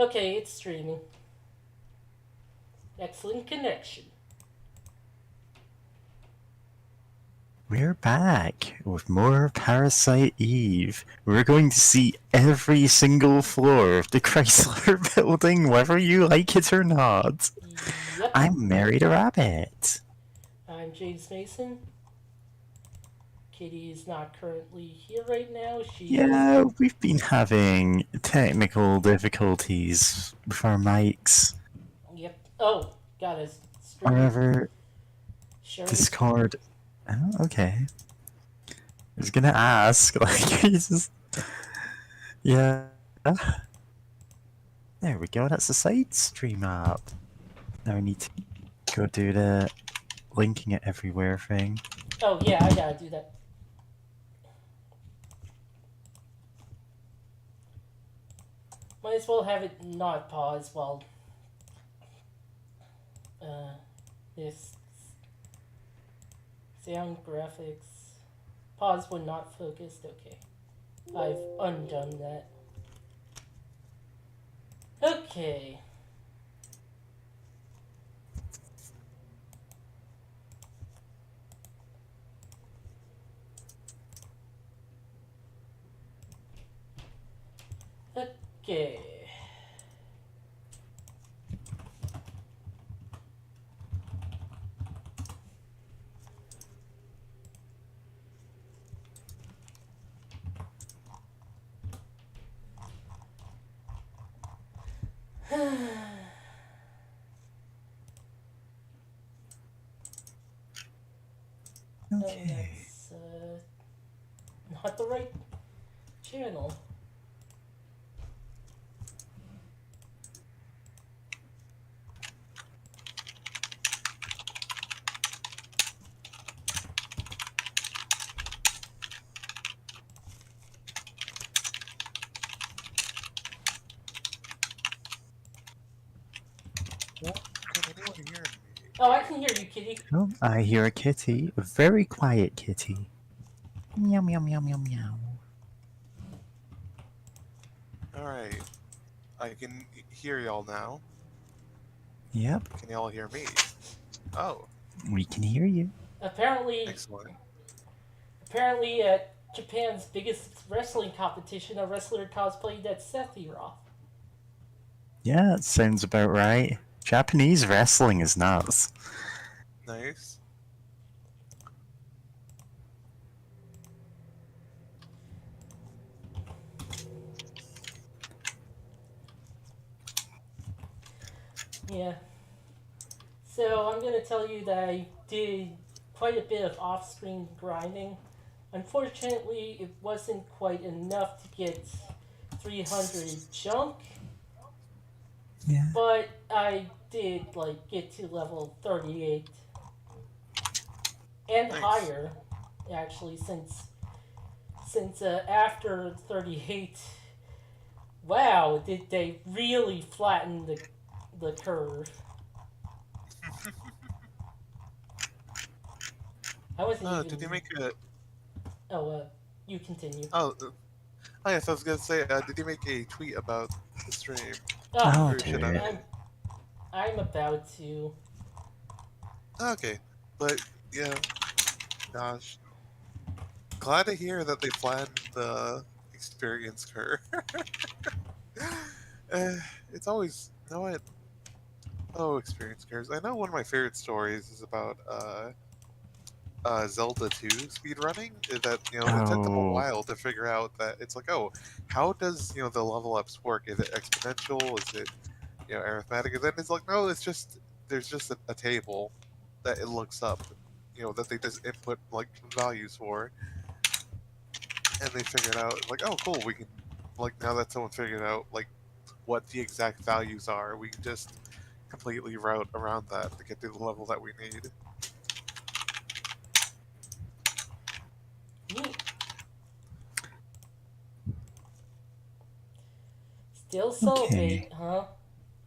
Okay, it's streaming. Excellent connection. We're back with more Parasite Eve. We're going to see every single floor of the Chrysler building, whether you like it or not. Yep. I'm married a rabbit. I'm James Mason. Kitty is not currently here right now. She is. Yeah, we've been having technical difficulties with our mics. Yep. Oh, got a stream. However, Sharing screen. Discord. Oh, okay. I was gonna ask, like, just. Yeah. There we go, that's the side stream up. Now I need to go do the linking it everywhere thing. Oh, yeah, I gotta do that. Might as well have it not pause while uh, this sound graphics. Pause when not focused. Okay. I've undone that. Okay. Okay. Oh, Okay. that's not the right channel. What? Can anyone hear me? Oh, I can hear you, Kitty. Oh, I hear a kitty. A very quiet kitty. Meow meow meow meow meow. Alright. I can hear y'all now. Yep, Can y'all hear me? Oh, we can hear you. Apparently, excellent. apparently at Japan's biggest wrestling competition, a wrestler cosplayed as Seth Roth. Yeah, that sounds about right. Japanese wrestling is nuts. Nice. Yeah. So I'm gonna tell you that I did quite a bit of off-screen grinding. Unfortunately, it wasn't quite enough to get 300 junk, Yeah. but I did like get to level 38 and Nice. higher, actually, since after 38, wow, did they really flatten the curve? I wasn't Oh, even. did you make a... Oh, you continue. Oh yes, I was gonna say, did you make a tweet about the stream? Ah, Oh, Or should dude. I'm I? I'm about to. Okay. But, yeah, gosh. Glad to hear that they flattened the experience curve. It's always... You know what? Oh, experience curves. I know one of my favorite stories is about, Zelda 2 speedrunning. That it took them a Oh, while to figure out that it's like, oh, how does the level ups work? Is it exponential? Is it arithmetic? And then it's like, no, it's just there's just a table that it looks up, that they just input like values for, and they figured out like, oh, cool, we can like now that someone figured out like what the exact values are, we can just completely route around that to get to the level that we need. Neat. Still okay. celibate, huh?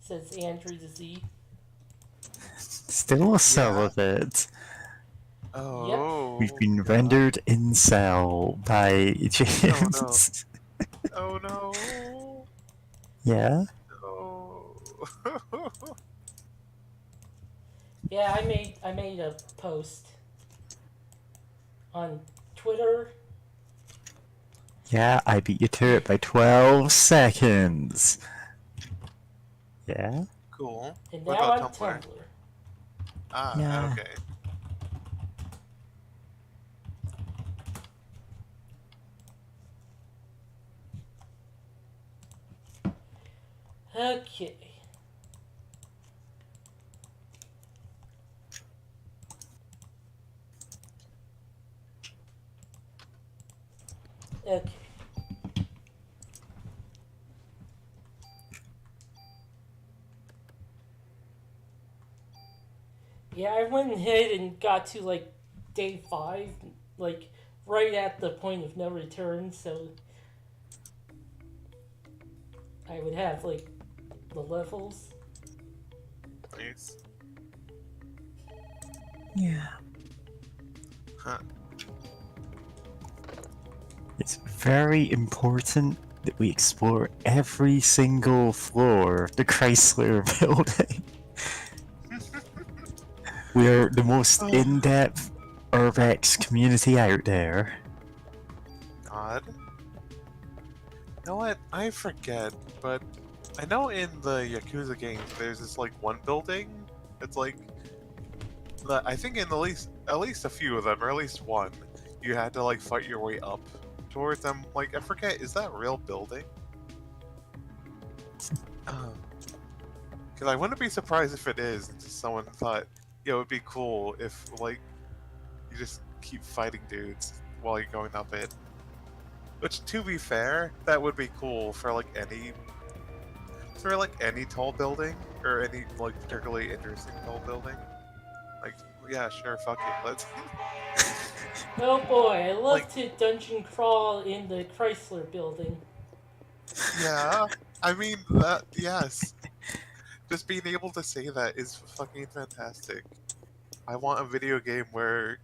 Says Andrew to Z. Still a Yeah. celibate. Yep. We've Oh been god. rendered incel by Oh no. James. Oh no. Yeah? No. Yeah, I made a post on Twitter. Yeah, I beat you to it by 12 seconds. Yeah? Cool. And What now about on Tumblr? Tumblr. Ah, Yeah. okay. Okay. Okay. Yeah, I went ahead and got to like day 5, like right at the point of no return, so I would have like the levels. Nice. Yeah. Huh. It's very important that we explore every single floor of the Chrysler building. We are the most in-depth Urbex community out there. God. You know what? I forget, but I know in the Yakuza games there's this like one building. It's like I think in at least a few of them, or at least one, you had to like fight your way up towards them. Like I forget, is that a real building? Because I wouldn't be surprised if it is. And just someone thought, yeah, it would be cool if like you just keep fighting dudes while you're going up it. Which, to be fair, that would be cool for any tall building or any like particularly interesting tall building. Like, yeah, sure, fuck it, let's. Oh boy, I love Like, to dungeon crawl in the Chrysler building. yeah, I mean that. Yes, just being able to say that is fucking fantastic. I want a video game where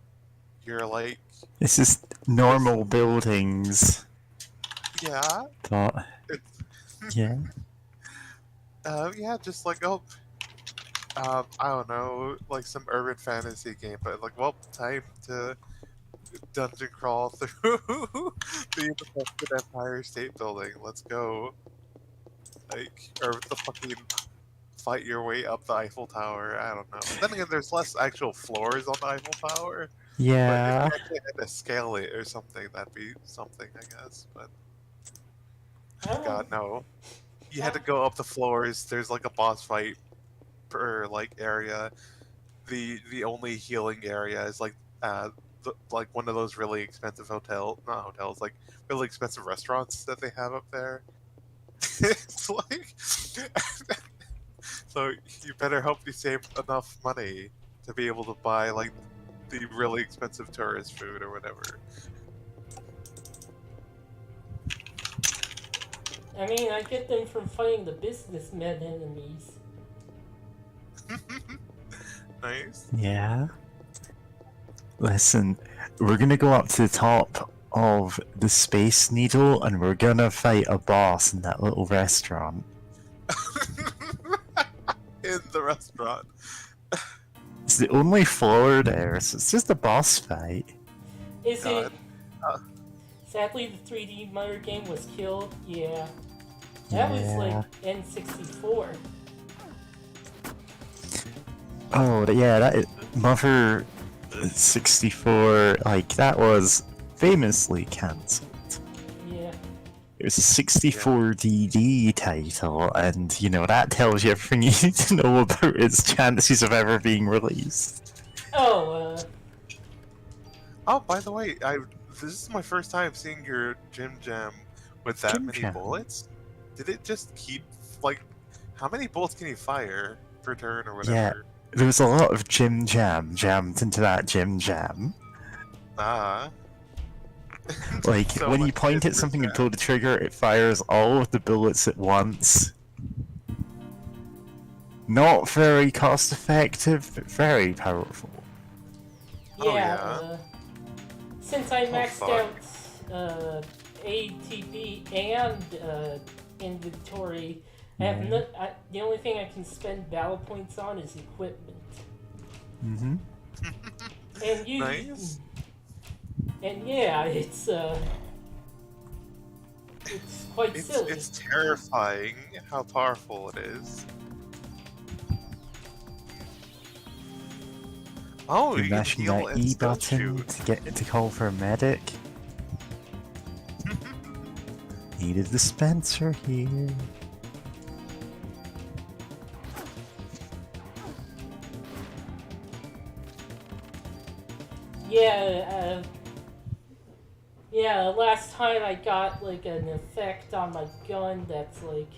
you're like, This is just normal buildings. yeah, But, it's yeah. yeah, just like I don't know, like some urban fantasy game, but like, well, time to dungeon crawl through the infested Empire State Building. Let's go. Like, or the fucking fight your way up the Eiffel Tower. I don't know. Then again, there's less actual floors on the Eiffel Tower. But if Yeah. you actually had to scale it or something, that'd be something, I guess. But I don't. God, no. You had I, to go up the floors. There's like a boss fight per like area. The only healing area is like like one of those really expensive not hotels, like really expensive restaurants that they have up there. It's like so you better hope you save enough money to be able to buy like the really expensive tourist food or whatever. I mean, I get them from fighting the businessmen enemies. Nice. Yeah. Listen, we're gonna go up to the top of the Space Needle and we're gonna fight a boss in that little restaurant. In the restaurant. It's the only floor there, so it's just a boss fight. Is God. it? Sadly, the 3D Mario game was killed. Yeah. That was like N64. Oh, yeah, that is, Mother 64, like, that was famously cancelled. Yeah. It was a 64DD title, and, you know, that tells you everything you need to know about its chances of ever being released. Oh, Oh, by the way, this is my first time seeing your Gym Jam with that Gym many Jam? bullets. Did it just keep like how many bullets can you fire per turn or Yeah. whatever? There was a lot of Gym Jam jammed into that Gym Jam. Ah. Like, So when you much point at Mr. something and Jam. pull the trigger, it fires all of the bullets at once. Not very cost effective, but very powerful. yeah. Oh, yeah. Since I maxed fuck. out ATB and inventory, I have Yeah. no. The only thing I can spend battle points on is equipment. Mm-hmm. And you. Nice. And yeah, it's quite silly. It's terrifying how powerful it is. Oh, You're you can mashing heal that and E still button shoot. to get to call for a medic. Need a dispenser here. Yeah, yeah. Last time I got like an effect on my gun that's like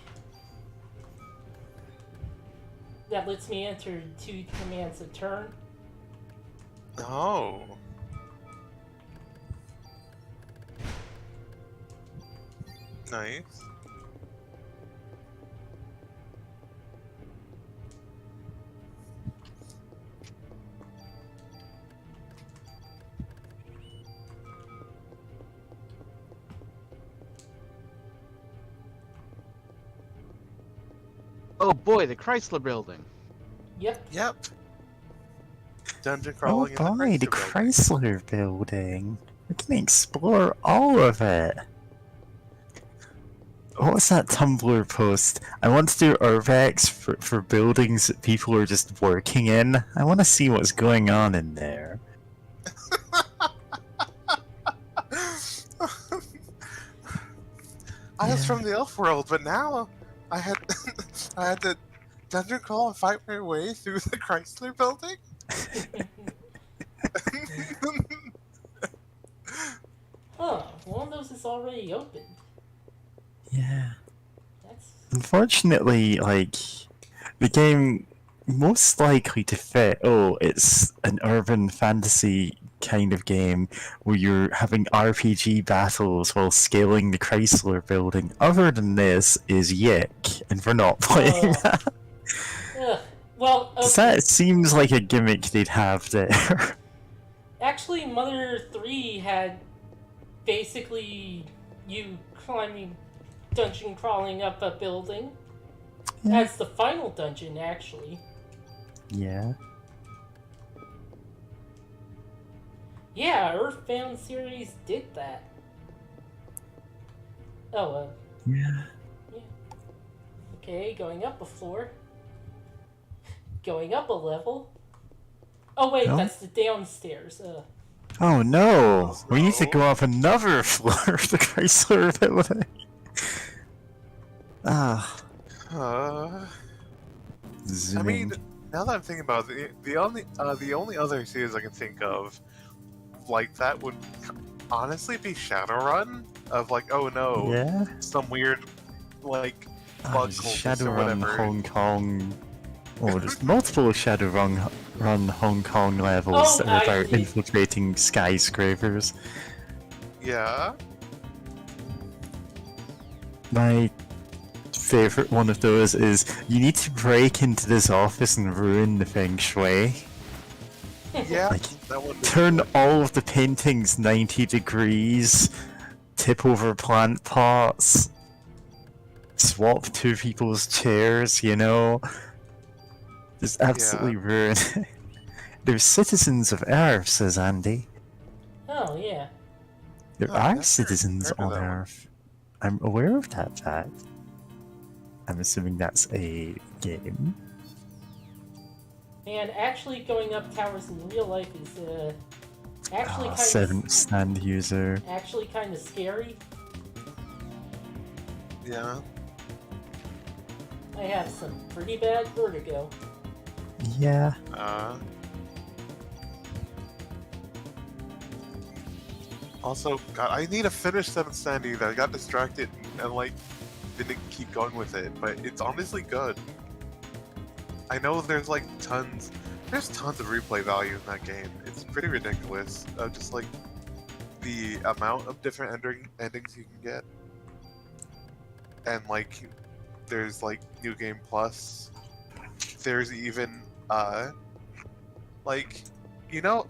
that lets me enter 2 commands a turn. Oh. Nice. Oh boy, the Chrysler Building. Yep. Yep. Dungeon Oh crawling in boy, the the Chrysler building. Chrysler building. We can explore all of it. What was that Tumblr post? I want to do urbex for buildings that people are just working in. I want to see what's going on in there. I was Yeah. from the elf world, but now I had I had to dungeon crawl and fight my way through the Chrysler building. Huh. One of those is already open. Yeah. That's. Unfortunately, like, the game most likely to fit, oh, it's an urban fantasy kind of game where you're having RPG battles while scaling the Chrysler building. Other than this is yick, and we're not playing that. Ugh. Well, Does okay. that seems like a gimmick they'd have there? Actually, Mother 3 had basically you climbing, dungeon crawling up a building. Yeah. As the final dungeon, actually. Yeah. Yeah, Earthbound series did that. Oh, Yeah. okay, going up a floor. Going up a level. Oh wait, No? that's the downstairs. Oh no! Oh, We need to no. go up another floor of the Chrysler building. Ah. I Zooming. mean, now that I'm thinking about it, the only other series I can think of like that would honestly be Shadowrun. Of like, oh no, Yeah? some weird like Oh, bug there's cultist or Shadowrun whatever. Hong Kong. Oh, there's multiple Shadowrun Hong Kong levels Oh, that are I about did. infiltrating skyscrapers. Yeah. My favorite one of those is you need to break into this office and ruin the feng shui. Yeah. Like, that would be turn good. all of the paintings 90 degrees, tip over plant pots, swap two people's chairs, you know? Just absolutely ruin it. They're citizens of Earth, says Andy. Oh yeah. There Oh, I've are never citizens heard of on that one. Earth. I'm aware of that fact. I'm assuming that's a game. And actually going up towers in real life is actually kind Seventh stand user. of scary. Yeah. I have some pretty bad vertigo. Yeah. Also, God, I need to finish Seventh Standing. I got distracted and like didn't keep going with it, but it's honestly good. I know there's like tons of replay value in that game. It's pretty ridiculous. Just like the amount of different endings you can get, and like there's like New Game Plus. There's even like, you know,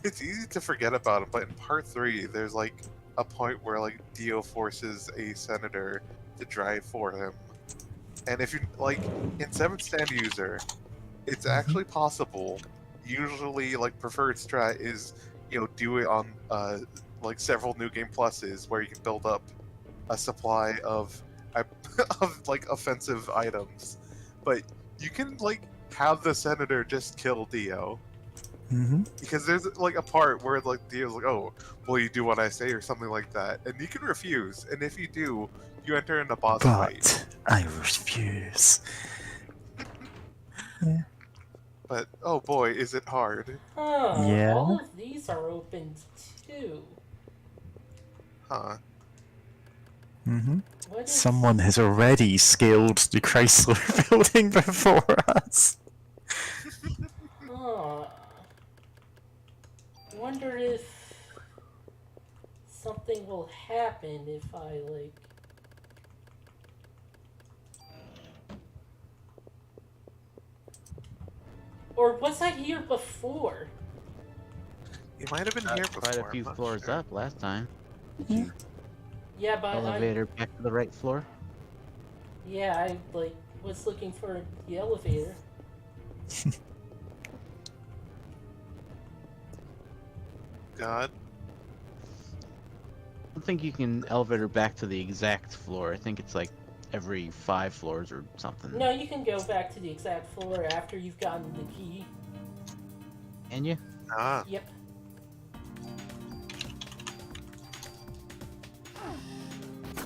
it's easy to forget about it, but in part 3 there's like a point where like Dio forces a senator to drive for him, And if you like in 7th stand user, it's actually possible. Usually, like preferred strat is do it on like several new game pluses where you can build up a supply of of like offensive items, but you can like have the senator just kill Dio Mm-hmm. because there's like a part where like Dio's like, "Oh, will you do what I say?" or something like that, and you can refuse, and if you do, you enter in a boss fight. But I refuse. Yeah. But oh boy, is it hard, Huh, Yeah. all of these are opened too. huh? Mm-hmm. What is... Someone has already scaled the Chrysler building before us. Huh. Wonder if something will happen if I, like... Or was I here before? You might have been here before. Quite a I'm few not floors sure. up last time. Did Yeah. you Yeah, but elevator back to the right floor? I like was looking for the elevator. God, I don't think you can elevator back to the exact floor. I think it's like every 5 floors or something. No, you can go back to the exact floor after you've gotten the key. Can you? ah, Yep.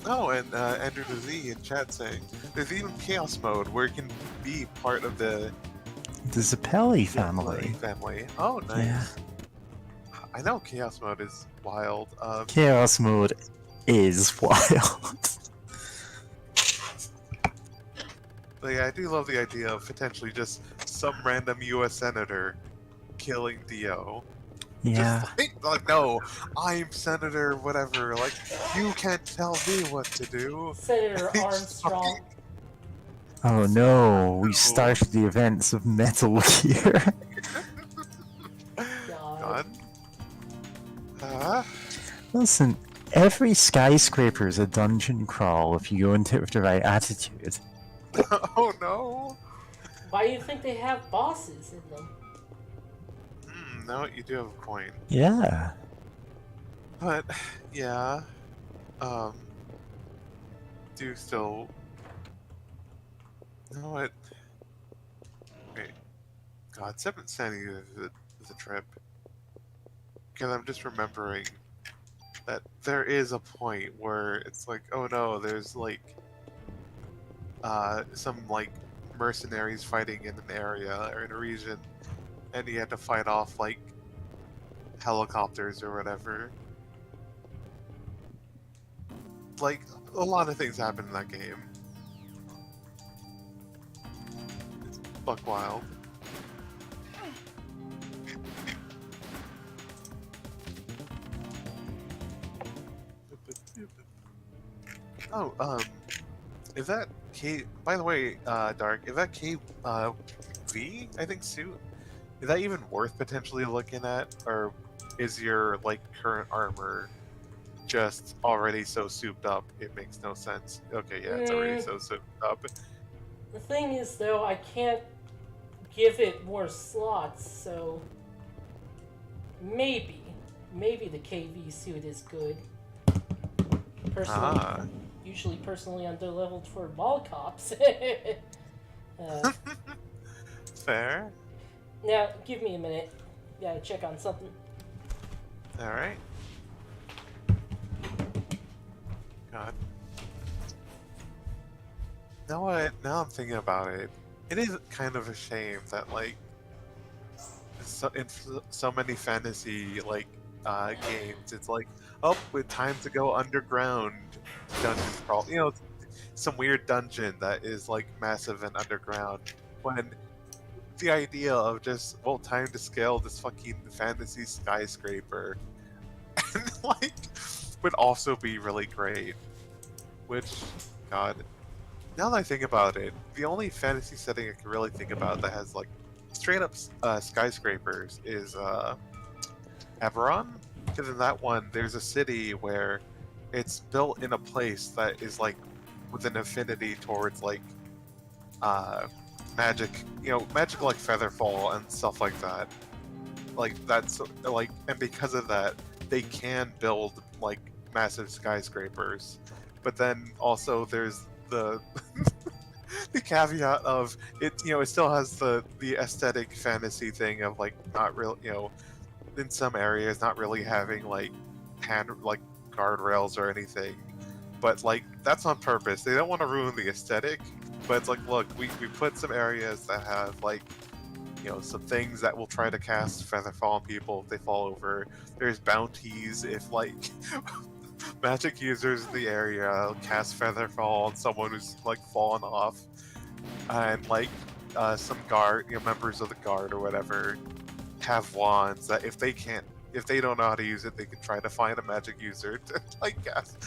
oh, and Andrew the Z in chat saying there's even chaos mode where it can be part of the The Zappelli family. family. Oh, nice. Yeah. I know chaos mode is wild. Chaos mode is wild. But yeah, I do love the idea of potentially just some random U.S. senator killing Dio. Yeah. Just like, no, I'm Senator whatever. Like, you can't tell me what to do. Senator He's Armstrong. Oh no, we started the events of Metal Gear. God. God. Listen, every skyscraper is a dungeon crawl if you go into it with the right attitude. Oh no. Why do you think they have bosses in them? No, you do have a point. Yeah. But yeah, do still. You know what? Wait, God, 7th standing is a trip. Because I'm just remembering that there is a point where it's like, oh no, there's like, some like mercenaries fighting in an area or in a region, and you had to fight off like helicopters or whatever. Like, a lot of things happen in that game. It's buck wild. Oh, is that K? By the way, Dark, is that K? V? I think suit. Is that even worth potentially looking at, or is your like current armor just already so souped up it makes no sense? Okay, yeah, it's already so souped up. The thing is, though, I can't give it more slots, so maybe the KV suit is good. Personally, usually personally under-leveled for mall cops. Fair. Now, give me a minute. Gotta check on something. All right. God. You know what? Now I'm thinking about it. It is kind of a shame that like in so many fantasy like games, it's like, oh, with time to go underground dungeon crawl. You know, some weird dungeon that is like massive and underground. When the idea of just, well, time to scale this fucking fantasy skyscraper and like would also be really great. Which, God, now that I think about it, the only fantasy setting I can really think about that has like straight up skyscrapers is Eberron. Because in that one, there's a city where it's built in a place that is like with an affinity towards like magic, magic like Featherfall and stuff like that. Like that's like, and because of that, they can build like massive skyscrapers. But then also there's the the caveat of it. It still has the aesthetic fantasy thing of like not real. In some areas not really having like guardrails or anything. But like that's on purpose. They don't want to ruin the aesthetic. But it's like, look, we put some areas that have like some things that will try to cast Featherfall on people if they fall over. There's bounties if like magic users in the area cast Featherfall on someone who's like fallen off, and like some guard, members of the guard or whatever, have wands that if they don't know how to use it, they can try to find a magic user to like cast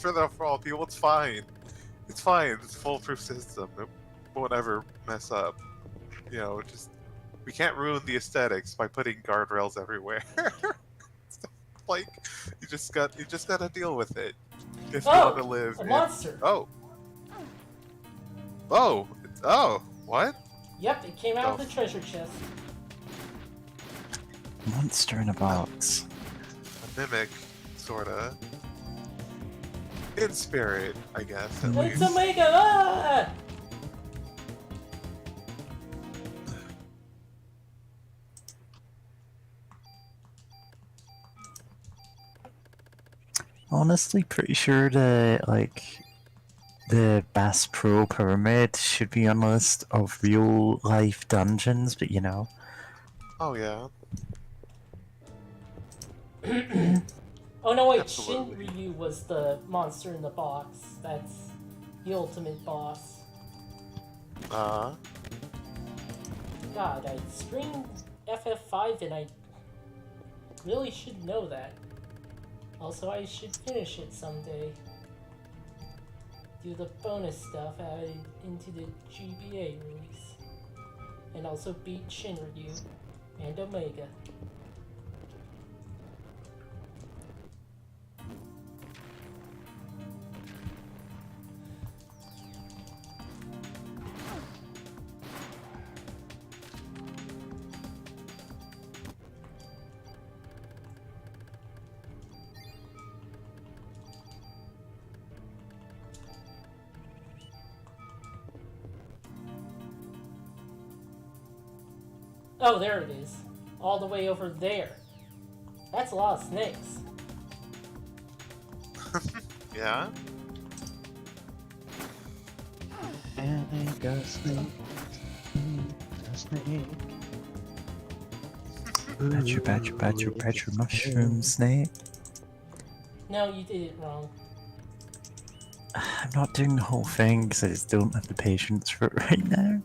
Featherfall on people. It's fine. It's fine. It's a foolproof system. It won't ever mess up. Just we can't ruin the aesthetics by putting guardrails everywhere. Like you just gotta deal with it if you want to live. A monster. Oh, what? Yep, it came out of the treasure chest. Monster in a box. A mimic, sorta. In spirit, I guess. At It's least. Omega! Ah! Honestly, pretty sure the Bass Pro Pyramid should be on a list of real life dungeons, but Oh yeah. Oh no, wait, Absolutely. Shinryu was the monster in the box. That's the ultimate boss. Uh. God, I streamed FF5 and I really should know that. Also, I should finish it someday. Do the bonus stuff added into the GBA release. And also beat Shinryu and Omega. Oh, there it is. All the way over there. That's a lot of snakes. Yeah. And a snake. A snake. Badger, mushroom snake. No, you did it wrong. I'm not doing the whole thing because I just don't have the patience for it right now.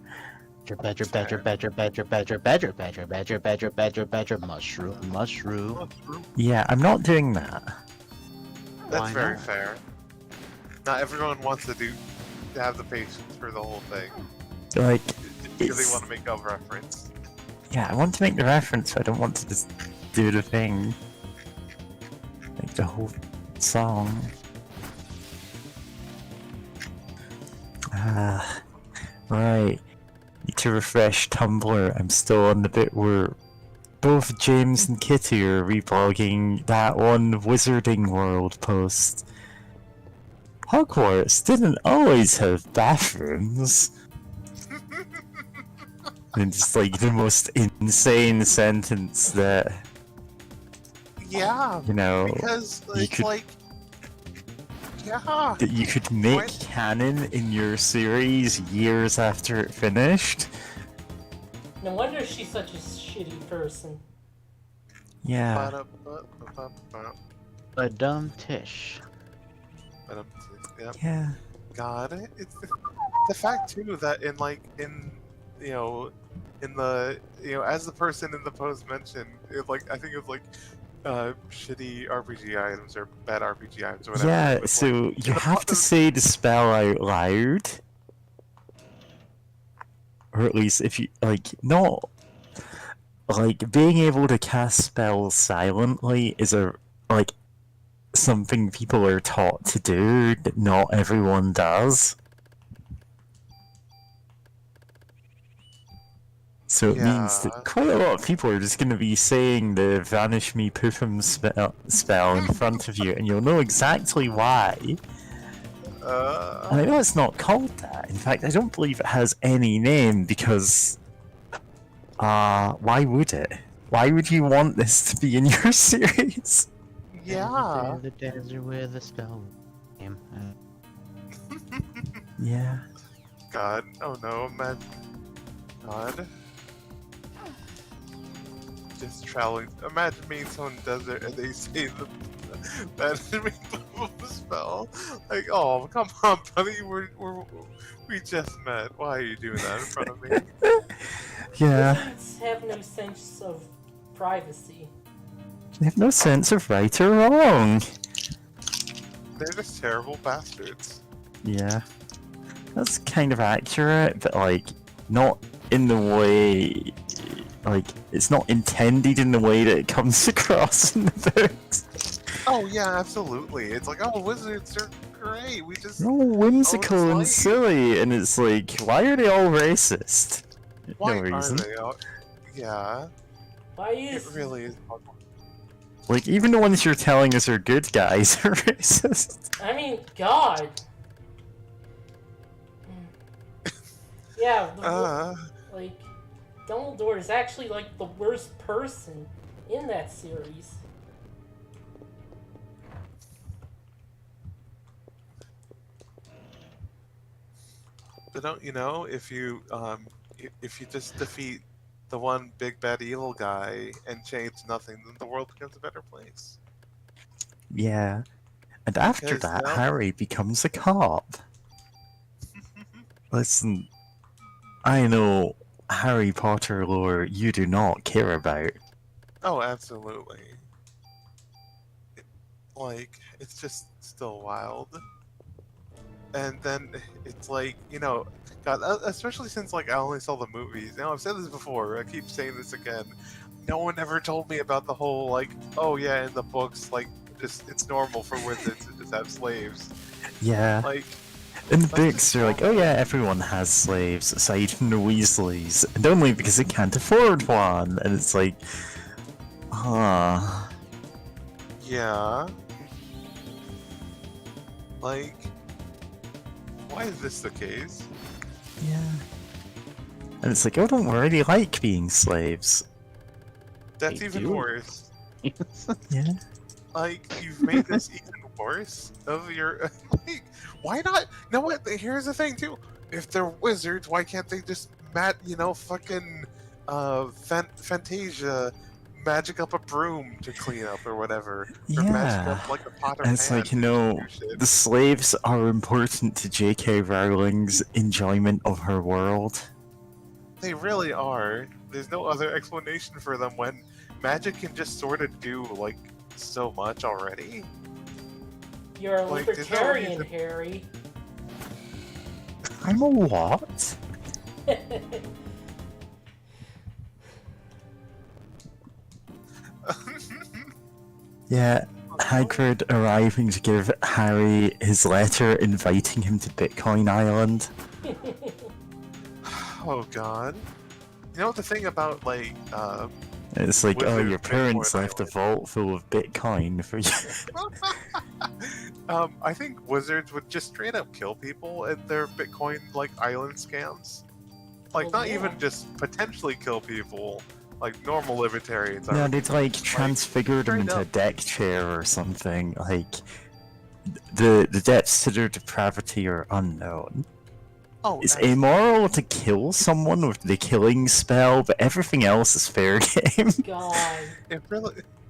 Badger, mushroom. Yeah, I'm not doing that. That's Why very not? fair. Not everyone wants to have the patience for the whole thing Like, because they it's, want to make a reference. yeah, I want to make the reference, but I don't want to just do the thing. Like the whole song. Right. Need to refresh Tumblr. I'm still on the bit where both James and Kitty are reblogging that one Wizarding World post. Hogwarts didn't always have bathrooms. And just like the most insane sentence that, Yeah, because you it's could- like, yeah, that you could make What? canon in your series years after it finished. No wonder she's such a shitty person. Yeah. Ba-da-ba-ba-ba. A dumb tish. Yep. Yeah. God, it's the fact too that in the as the person in the post mentioned, I think it was like shitty RPG items or bad RPG items or whatever. Yeah, but, so like, you have to say the spell out loud. Or at least if you, not, being able to cast spells silently is something people are taught to do that not everyone does. So it means that Yeah. quite a lot of people are just going to be saying the Vanish Me Poofum spell in front of you, and you'll know exactly why. And I know it's not called that. In fact, I don't believe it has any name because... why would it? Why would you want this to be in your series? Yeah. The desert with a spell. Yeah. God. Oh no, man. God. Just traveling. Imagine being someone in the desert and they say that spell. Like, oh, come on, buddy. We just met. Why are you doing that in front of me? Yeah. Wizards have no sense of privacy. They have no sense of right or wrong. They're just terrible bastards. Yeah. That's kind of accurate, but like, not in the way... Like, it's not intended in the way that it comes across in the books. Oh yeah, absolutely. It's like, oh, wizards are great. We just No, whimsical and like- silly, and it's like, why are they all racist? why No reason. are they? Yeah, Why it is really is. Like, even the ones you're telling us are good guys are racist. I mean, God. Yeah, like Dumbledore is actually like the worst person in that series. But don't you know if you just defeat the one big bad evil guy and change nothing, then the world becomes a better place. Yeah. And after Because that, now- Harry becomes a cop. Listen, I know Harry Potter lore you do not care about. Oh, absolutely. It's just still wild. And then it's like, God, especially since I only saw the movies. Now I've said this before. I keep saying this again. No one ever told me about the whole oh yeah, in the books it's normal for wizards to just have slaves. Yeah. Like In the that's books, just they're like, oh yeah, everyone has slaves, aside from the Weasleys, and only because they can't afford one. And it's like, yeah. Why is this the case? yeah. And it's like, oh, don't worry, they like being slaves. That's They even do. worse. Yeah. You've made this even worse of your why not? You know what? Here's the thing too. If they're wizards, why can't they just fucking Fantasia magic up a broom to clean up or whatever? Or magic Yeah. up a pot or And it's pan like, to do shit. the slaves are important to J.K. Rowling's enjoyment of her world. They really are. There's no other explanation for them when magic can just sort of do so much already. You're a Like, there's no libertarian, reason- Harry. I'm a what? Yeah, Hagrid arriving to give Harry his letter inviting him to Bitcoin Island. Oh god. You know the thing about It's like, oh, Wizard your parents Bitcoin left a Island. vault full of Bitcoin for you. I think wizards would just straight up kill people at their Bitcoin island scams. Oh, Not yeah. even just potentially kill people like normal libertarians. Yeah, are. they'd transfigure them straight into a up. deck chair or something. The depths to their depravity are unknown. Oh, It's immoral to kill someone with the killing spell, but everything else is fair game. God. it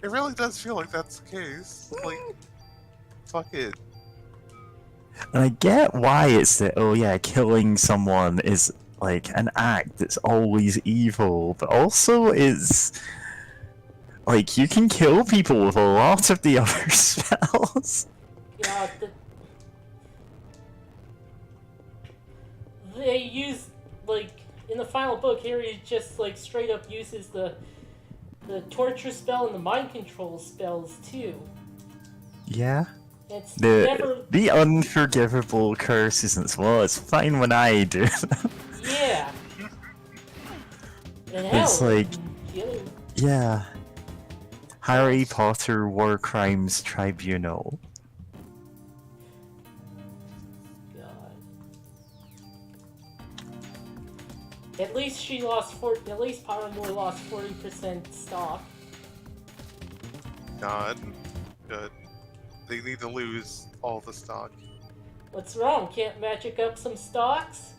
really does feel like that's the case. Fuck it. And I get why it's that, oh yeah, killing someone is an act that's always evil, but also is you can kill people with a lot of the other spells. Yeah, they use in the final book, Harry just straight up uses the torture spell and the mind control spells too. Yeah. It's The never. the unforgivable curses and well, it's fine when I do. Yeah. And hell, It's like, the other- yeah. Harry Potter War Crimes Tribunal. God. At least she lost At least Paramore lost 40% stock. God. Good. They need to lose all the stock. What's wrong? Can't magic up some stocks?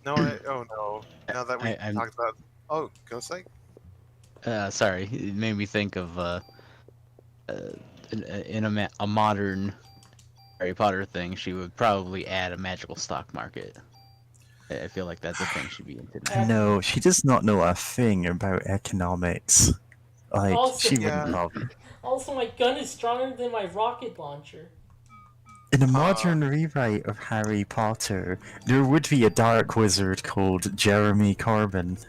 No, oh no. Now that we I'm talked about. Oh, Ghost Egg? sorry. It made me think of in a modern Harry Potter thing, she would probably add a magical stock market. I feel like that's a thing she'd be into now. No, she does not know a thing about economics. Like, Also- she Yeah. wouldn't probably. Also, my gun is stronger than my rocket launcher. In a modern rewrite of Harry Potter, there would be a dark wizard called Jeremy Corbyn.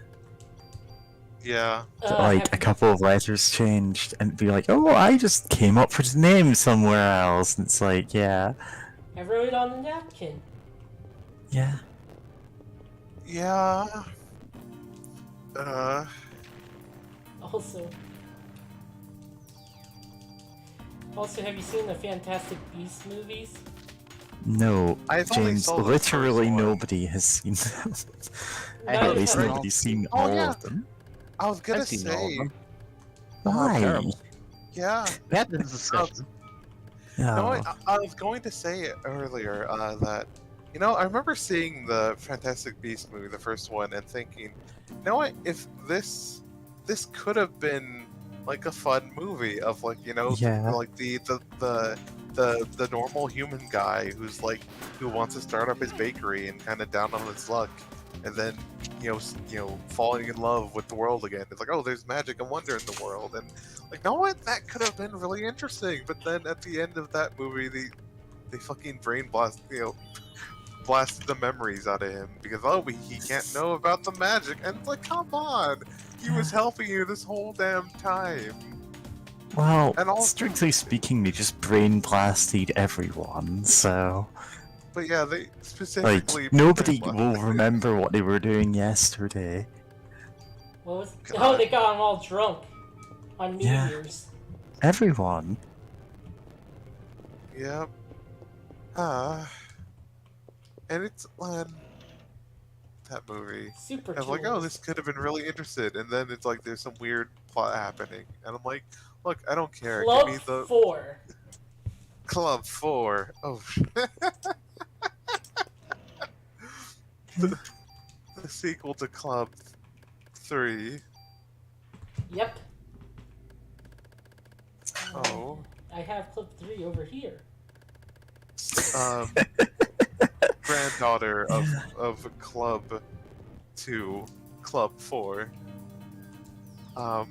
Yeah. Like, a Have- couple of letters changed, and be like, oh, I just came up with the name somewhere else. And it's like, yeah. I wrote it on the napkin. Yeah. Yeah. Also, have you seen the Fantastic Beasts movies? No, I've only James, saw the first literally one. nobody has seen them. Neither At least have I. nobody's seen Oh, all yeah. of them. I was gonna I've seen all of say. them. Why? terrible. Yeah. That is discussion. No, Oh. I was going to say earlier that, you know, I remember seeing the Fantastic Beasts movie, the first one, and thinking, you know what, if this could have been like a fun movie of like, you know, Yeah. like the normal human guy who's like who wants to start up his bakery and kind of down on his luck, and then you know falling in love with the world again. It's like, oh, there's magic and wonder in the world, and like, no, what, that could have been really interesting. But then at the end of that movie, they fucking brain blast, you know, blasted the memories out of him because he can't know about the magic, and it's like, come on, he was helping you this whole damn time. Well, And also- strictly speaking, they just brain blasted everyone, so... But yeah, they specifically Like, nobody brain will blasted. remember what they were doing yesterday. What was? God. Oh, they got them all drunk on New Yeah. Year's. Everyone. Yep. And it's that movie. Super. I'm like, oh, tools. this could have been really interesting, and then it's like there's some weird plot happening, and I'm like, look, I don't care. Club Give me the 4. Club 4. Oh, the sequel to Club 3. Yep. Oh. I have Club 3 over here. Granddaughter of Club 2, Club 4. God.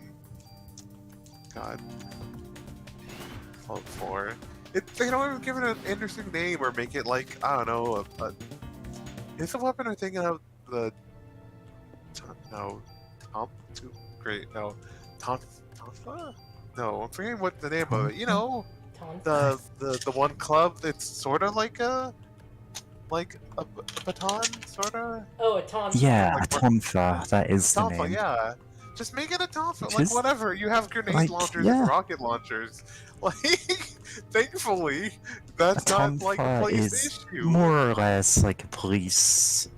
Club 4. They don't even give it an interesting name or make it like, I don't know, is the weapon I'm thinking of the... No. Tonfa? No, I'm forgetting what the name of it. You know, Tonfa. the one club that's sort of like a baton, sort of. Oh, a Tonfa. Yeah, Like, Tonfa, that is the Tonfa, name. yeah. Just make it a Tonfa, like Just, whatever. You have grenade like, launchers yeah. and rocket launchers. Like, thankfully, that's A not like a Tonfa place is issue. more or less like a police...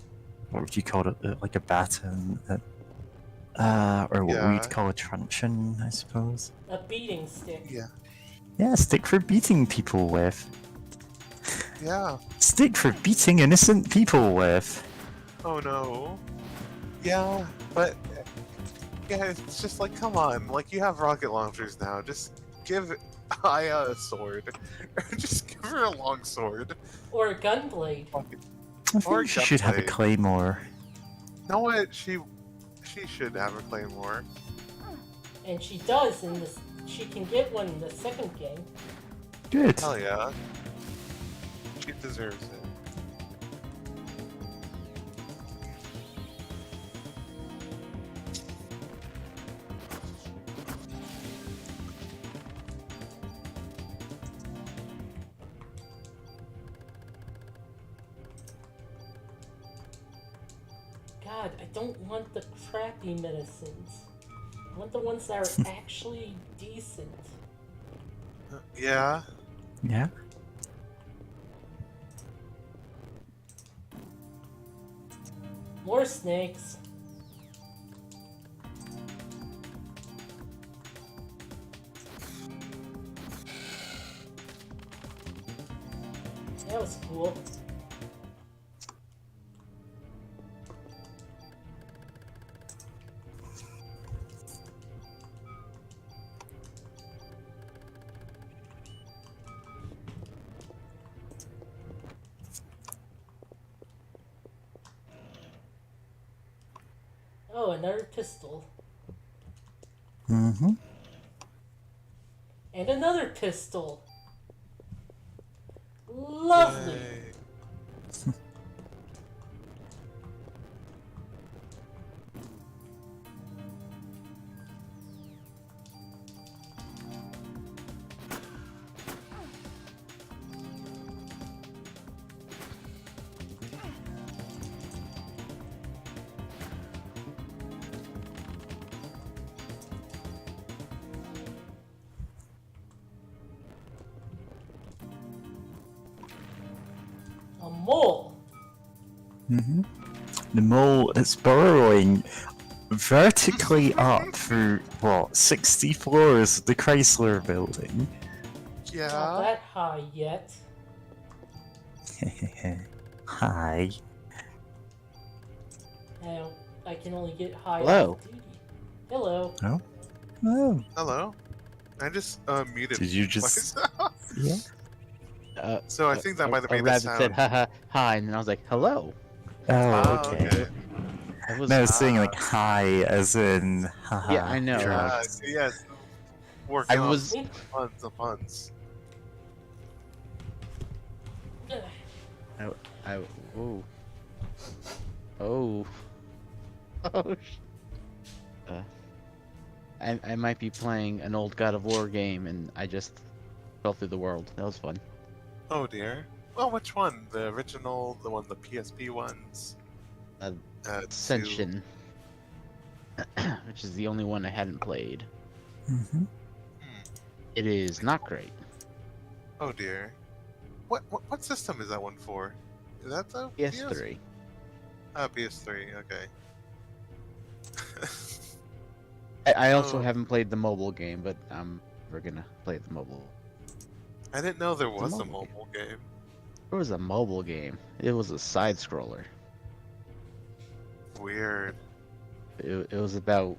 What would you call it? Like a baton? Or what Yeah. we'd call a truncheon, I suppose. A beating stick. Yeah, Yeah, stick for beating people with. yeah. Stick for beating innocent people with. Oh no. Yeah, but yeah, it's just like, come on, like you have rocket launchers now. Just give Aya a sword, or just give her a long sword. Or a gunblade. I Or think she should have a gunblade. claymore. You know what? She should have a claymore. And she does in this. She can get one in the second game. Good. Hell yeah. She deserves it. God, I don't want the crappy medicines. I want the ones that are actually decent. Yeah. Yeah. More snakes. That was cool. Oh, another pistol. Mm-hmm. And another pistol. Lovely. Yay. A mole. Mm-hmm. The mole is burrowing vertically up through, what, 60 floors of the Chrysler building. Not Yeah. that high yet. Hi. Now, I can only get high Hello. off duty. Hello. Oh. Hello. I just muted Did you just... myself. Yeah. So I think that might have a made a rabbit sound. said, haha, hi, and then I was like, hello. Oh, Ah, okay. okay. It was, No, I was saying like hi, as in haha. Yeah, I know. drugs. Yes. Working I on was, puns and puns. I, oh. Oh. Oh, I might be playing an old God of War game, and I just fell through the world. That was fun. Oh dear. Well, which one? The original, the one, the PSP ones? Uh, two- Ascension. Which is the only one I hadn't played. Mm-hmm. It is not great. Oh dear. What system is that one for? Is that the PS3. PS3. Okay. I also Oh. haven't played the mobile game, but we're gonna play the mobile. I didn't know there It's a was a mobile game. mobile game. It was a mobile game. It was a side scroller. Weird. It was about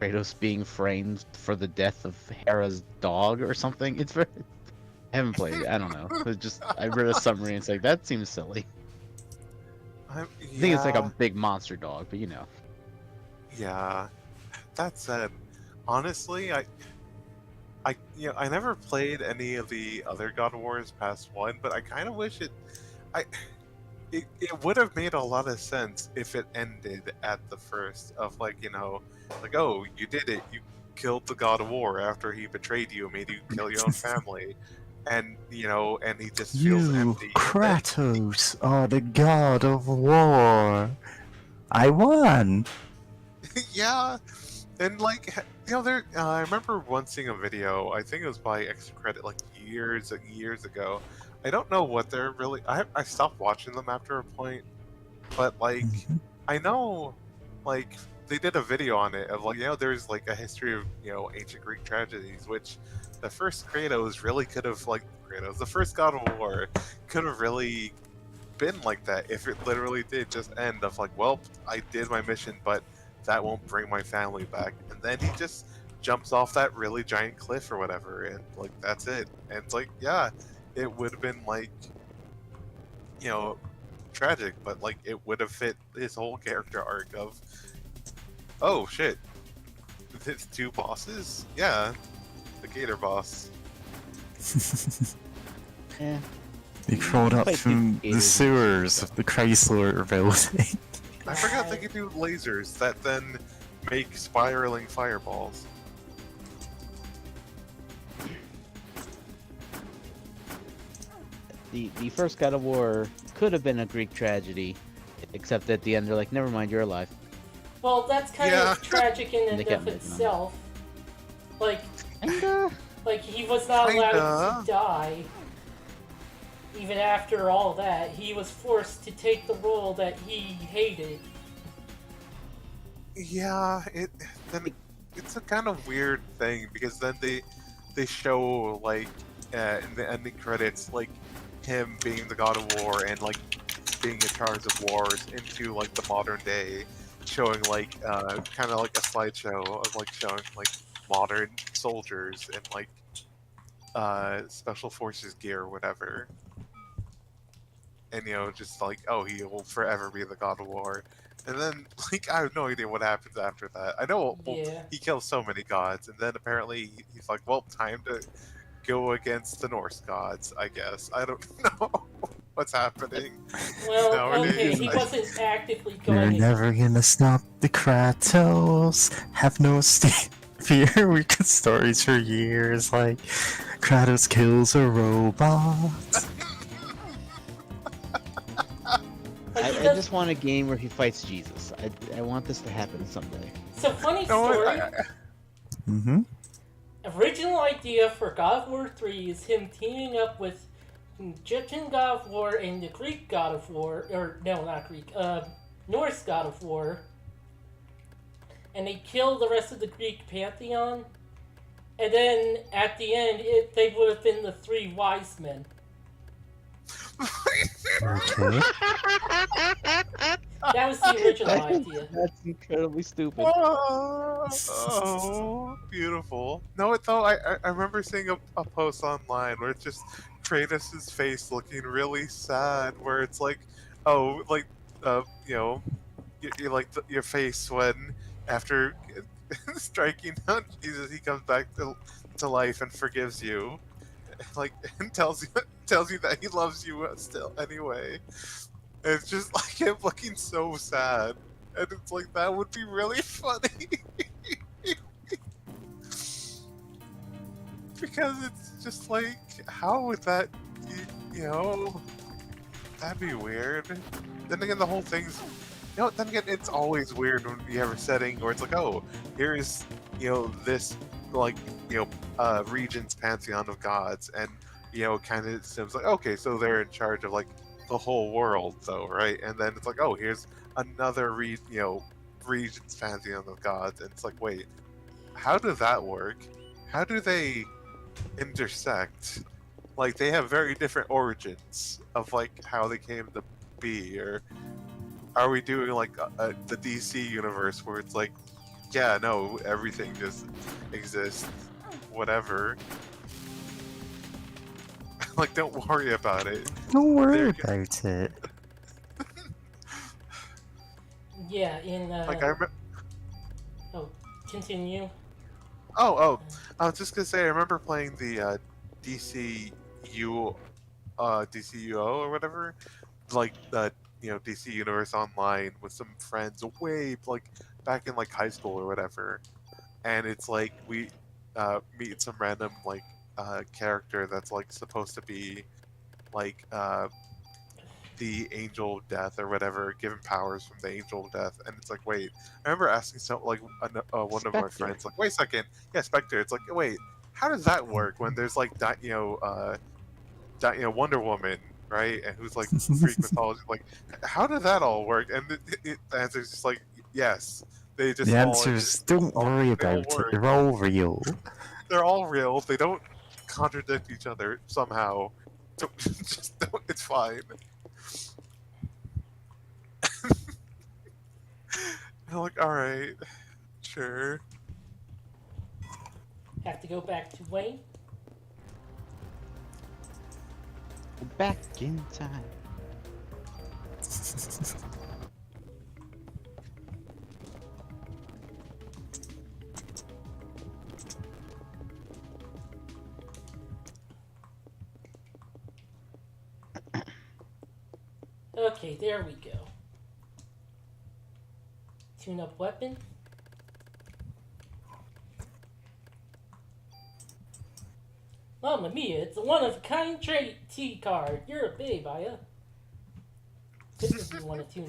Kratos being framed for the death of Hera's dog or something. It's very. I haven't played it. I don't know. It just I read a summary and it's like that seems silly. I I think it's like yeah. a big monster dog, but you know. Yeah. That said, honestly, I never played any of the other God of Wars past one, but I kind of wish it would have made a lot of sense if it ended at the first of like oh, you did it, you killed the God of War after he betrayed you and made you kill your own family, and and he just feels You, empty. And then- Kratos, are the god of war. I won. yeah, and like there. I remember once seeing a video. I think it was by Extra Credit, like years and years ago. I don't know what they're really. I stopped watching them after a point, but like Mhm. I know, like they did a video on it of like there's like a history of ancient Greek tragedies, which the first Kratos really could have the first God of War could have really been like that if it literally did just end of like, well, I did my mission, but that won't bring my family back, and then he just jumps off that really giant cliff or whatever, and like that's it. And it's like, yeah, it would have been like, tragic, but like it would have fit his whole character arc of, oh shit, it's two bosses, yeah, the Gator boss. Yeah. They crawled up Quite from few the gators sewers of the Chrysler building. I forgot they could do lasers that then make spiraling fireballs. The first God of War could have been a Greek tragedy Except at the end, they're like, "Never mind, you're alive." Well, that's kind Yeah. of tragic in They and kept of making them. itself. Like, And like he was not allowed Kinda. to die. Even after all that, he was forced to take the role that he hated. Yeah, it's a kind of weird thing because then they show like in the ending credits like him being the god of war and like being in charge of wars into like the modern day, showing like kind of like a slideshow of like showing like modern soldiers and like special forces gear or whatever. And just like, oh, he will forever be the god of war. And then like I have no idea what happens after that. I know Yeah. he kills so many gods, and then apparently he's like, well, time to go against the Norse gods, I guess. I don't know what's happening Well, okay, nowadays. he wasn't actively You're going. never gonna stop the Kratos. Have no fear. We got stories for years like Kratos kills a robot. Like, I he does. just want a game where he fights Jesus. I want this to happen someday. So funny No, story. Mm-hmm. Original idea for God of War 3 is him teaming up with Egyptian God of War and the Greek God of War, or no, not Greek, Norse God of War, and they kill the rest of the Greek pantheon, and then at the end, they would have been the three wise men. Okay. That was the original idea. That's incredibly stupid. Oh, beautiful. No, though I remember seeing a post online where it's just Kratos' face looking really sad, where it's like, oh, like, you like your face when after striking down Jesus, he comes back to life and forgives you, like, and tells you that he loves you still anyway. And it's just like him looking so sad, and it's like that would be really funny. Because it's just like, how would that, that'd be weird. Then again, the whole thing's, then again, it's always weird when you have a setting where it's like, oh, here's, this, like, region's pantheon of gods, and, kind of seems like, okay, so they're in charge of, like, the whole world, though, right? And then it's like, oh, here's another, region's pantheon of gods, and it's like, wait, how does that work? How do they intersect? Like, they have very different origins of like how they came to be, or are we doing like the DC universe where it's like, yeah, no, everything just exists, whatever. Like, don't worry about it. Don't worry They're- about it. Yeah, in Like, I remember. continue. Oh, I was just gonna say, I remember playing the DCU, DCUO or whatever, like the DC Universe Online with some friends way like back in like high school or whatever, and it's like we meet some random like character that's like supposed to be like the Angel of Death or whatever, given powers from the Angel of Death, and it's like, wait, I remember asking some like one of my Spectre. friends, like, wait a second, yeah, Spectre. It's like, wait, how does that work when there's like Wonder Woman, right, and who's like Greek mythology? Like, how did that all work? And the answer is just like, yes, they just The all answer is exist. don't worry They all about it. work. They're all real. They're all real. They don't contradict each other somehow. So just don't, it's fine. I'm like, all right, sure. Have to go back to Wayne. Back in time. Okay, there we go. Tune up weapon. Mamma mia, it's a one-of-a-kind T card. You're a babe, Aya. Could review one or two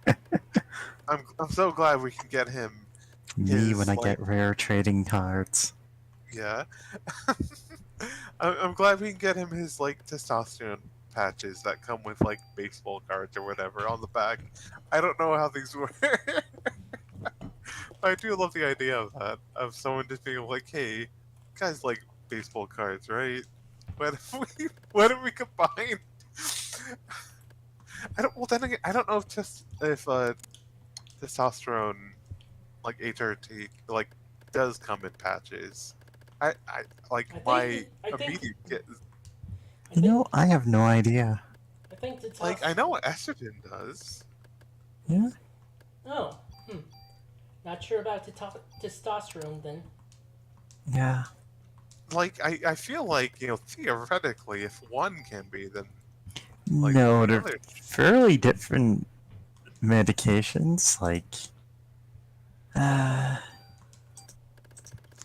now. I'm so glad we can get him. Me when I like- get rare trading cards. Yeah. I'm glad we can get him his like testosterone patches that come with like baseball cards or whatever on the back. I don't know how these work. I do love the idea of that, of someone just being like, "Hey, guys like baseball cards, right? What if we combine?" I don't. Well, then again, I don't know if testosterone, like HRT, like does come in patches. I like I my think- immediate get, I You think, know, I have no idea. I think the like I know what estrogen does. Yeah? Oh, not sure about the testosterone then. Yeah. Like I feel like theoretically, if one can be, then like No, the they're other. fairly different medications. Like,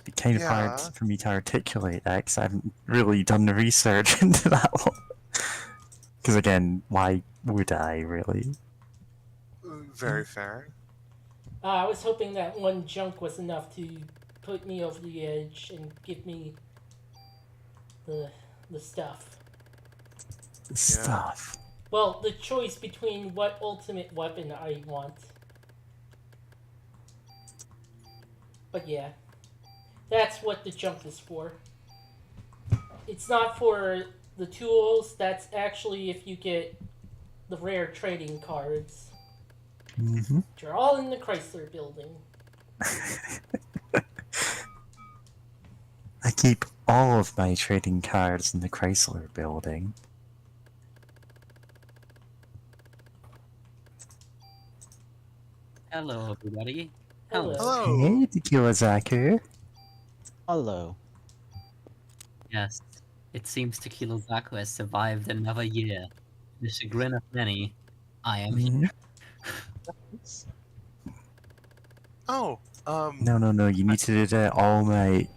it's kind of hard Yeah. for me to articulate that because I haven't really done the research into that one. Because again, why would I really? Very fair. I was hoping that one junk was enough to put me over the edge and give me the stuff. Stuff. Well, the choice between what ultimate weapon I want. But yeah, that's what the junk is for. It's not for the tools, that's actually if you get the rare trading cards. Mm-hmm. Which are all in the Chrysler building. I keep all of my trading cards in the Chrysler building. Hello, everybody. Hello. Hello. Hey, Tequila Zaku. Hello. Yes, it seems Tequila Zaku has survived another year. To the chagrin of many, I am here. Mhm. Oh, No, you need to do that all night.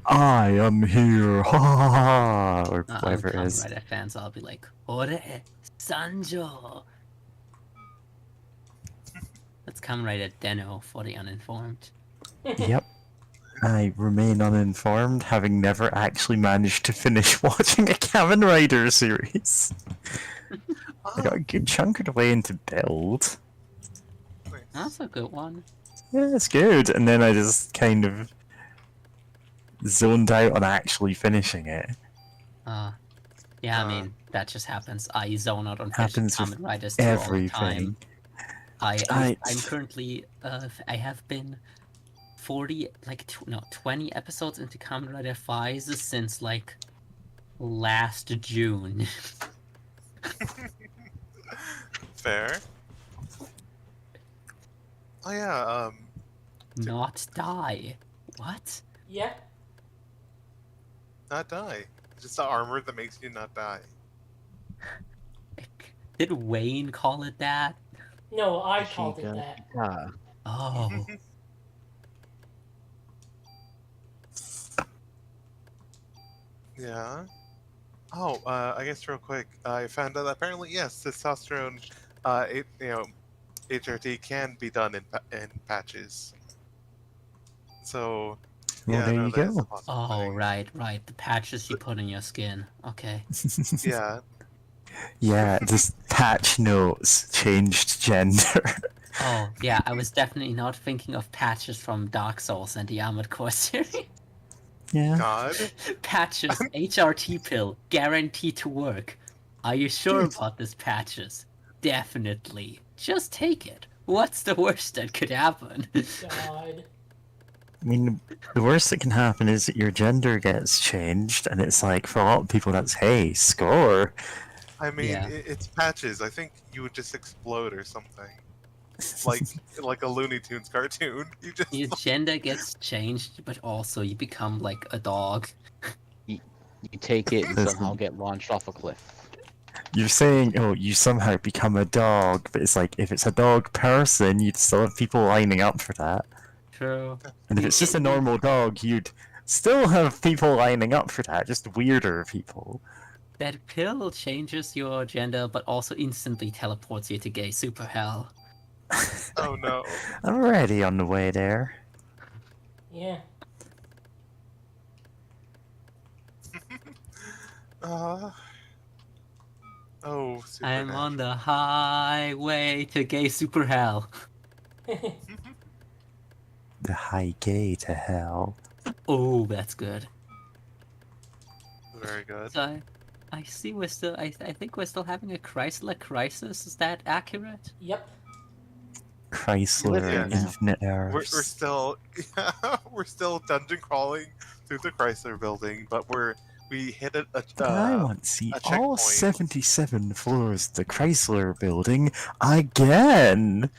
I am here, ha ha ha, or I'm whatever it Kamen is. Rider fans, I'll be like, Ore Sanjo! That's Kamen Rider Deno for the uninformed. Yep. I remain uninformed, having never actually managed to finish watching a Kamen Rider series. I got a good chunk of the way into build. That's a good one. Yeah, it's good. And then I just kind of zoned out on actually finishing it. Yeah, I mean, that just happens. I zone out on Happens with Kamen Riders too all the everything. time. I- I'm currently, I have been 20 episodes into Kamen Rider Faiz since, like, last June. fair. Oh yeah. Not die. What? Yeah. Not die. Just the armor that makes you not die. Did Wayne call it that? No, I Machine called it gun. that. Ah. Oh. Yeah. Oh, I guess real quick, I found out that apparently yes, testosterone, HRT can be done in patches. So. Well, yeah, there no, you that is a go. possible Oh, thing. right. The patches you put in your skin. Okay. Yeah. Yeah, just patch notes, changed gender. Oh, yeah, I was definitely not thinking of patches from Dark Souls and the Armored Core series. Yeah. God. Patches, HRT pill, guaranteed to work. Are you sure about this patches? Definitely. Just take it. What's the worst that could happen? God. I mean, the worst that can happen is that your gender gets changed, and it's like, for a lot of people, that's, hey, score. I mean, Yeah. it's patches. I think you would just explode or something, like a Looney Tunes cartoon. You just Your gender gets changed, but also you become like a dog. You take it and Listen. somehow get launched off a cliff. You're saying, oh, you somehow become a dog, but it's like, if it's a dog person, you'd still have people lining up for that. True. And if it's just a normal dog, you'd still have people lining up for that, just weirder people. That pill changes your gender, but also instantly teleports you to gay super hell. Oh no. I'm already on the way there. Yeah. Uh, oh, I'm on supernatural. the highway to gay super hell. The high gay to hell. Oh, that's good. Very good. So I see we're still. I think we're still having a Chrysler crisis. Is that accurate? Yep. Chrysler Yeah. and Infinite We're Earths. still we're still dungeon crawling through the Chrysler building, but we hit I want to see a all checkpoint. 77 floors of the Chrysler building again.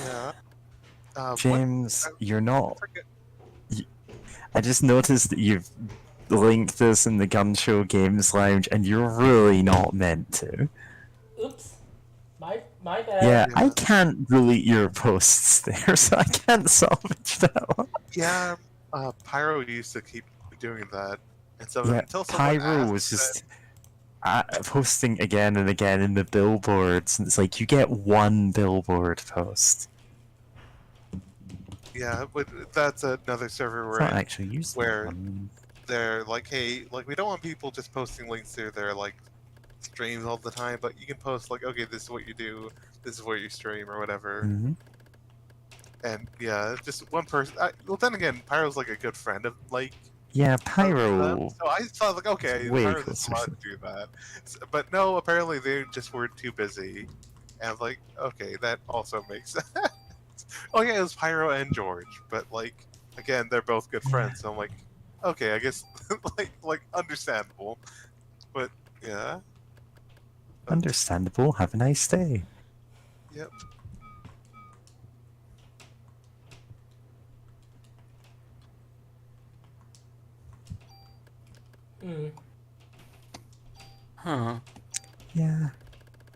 Yeah. James, you're I not. forget. I just noticed that you've linked this in the Gun Show Games Lounge, and you're really not meant to. Oops. My bad. Yeah, Yeah. I can't delete your posts there, so I can't salvage that one. Yeah. Pyro used to keep doing that, and so Yeah, until someone Pyro asked, was just posting again and again in the billboards, and it's like you get one billboard post. yeah, but that's another server It's we're not in. actually useful. where- They're like, hey, like we don't want people just posting links to their like streams all the time, but you can post like, okay, this is what you do, this is what you stream or whatever. Hmm. And yeah, just one person. Well, then again, Pyro's like a good friend of like. Yeah, of them, Pyro. So I thought like, okay, Way Pyro's closer. allowed to do that. But no, apparently they just were too busy. And I'm like, okay, that also makes sense. Oh yeah, it was Pyro and George, but like again, they're both good friends. So I'm like, okay, I guess like understandable. But yeah. Understandable. Have a nice day. Yep. Hmm. Huh. Yeah.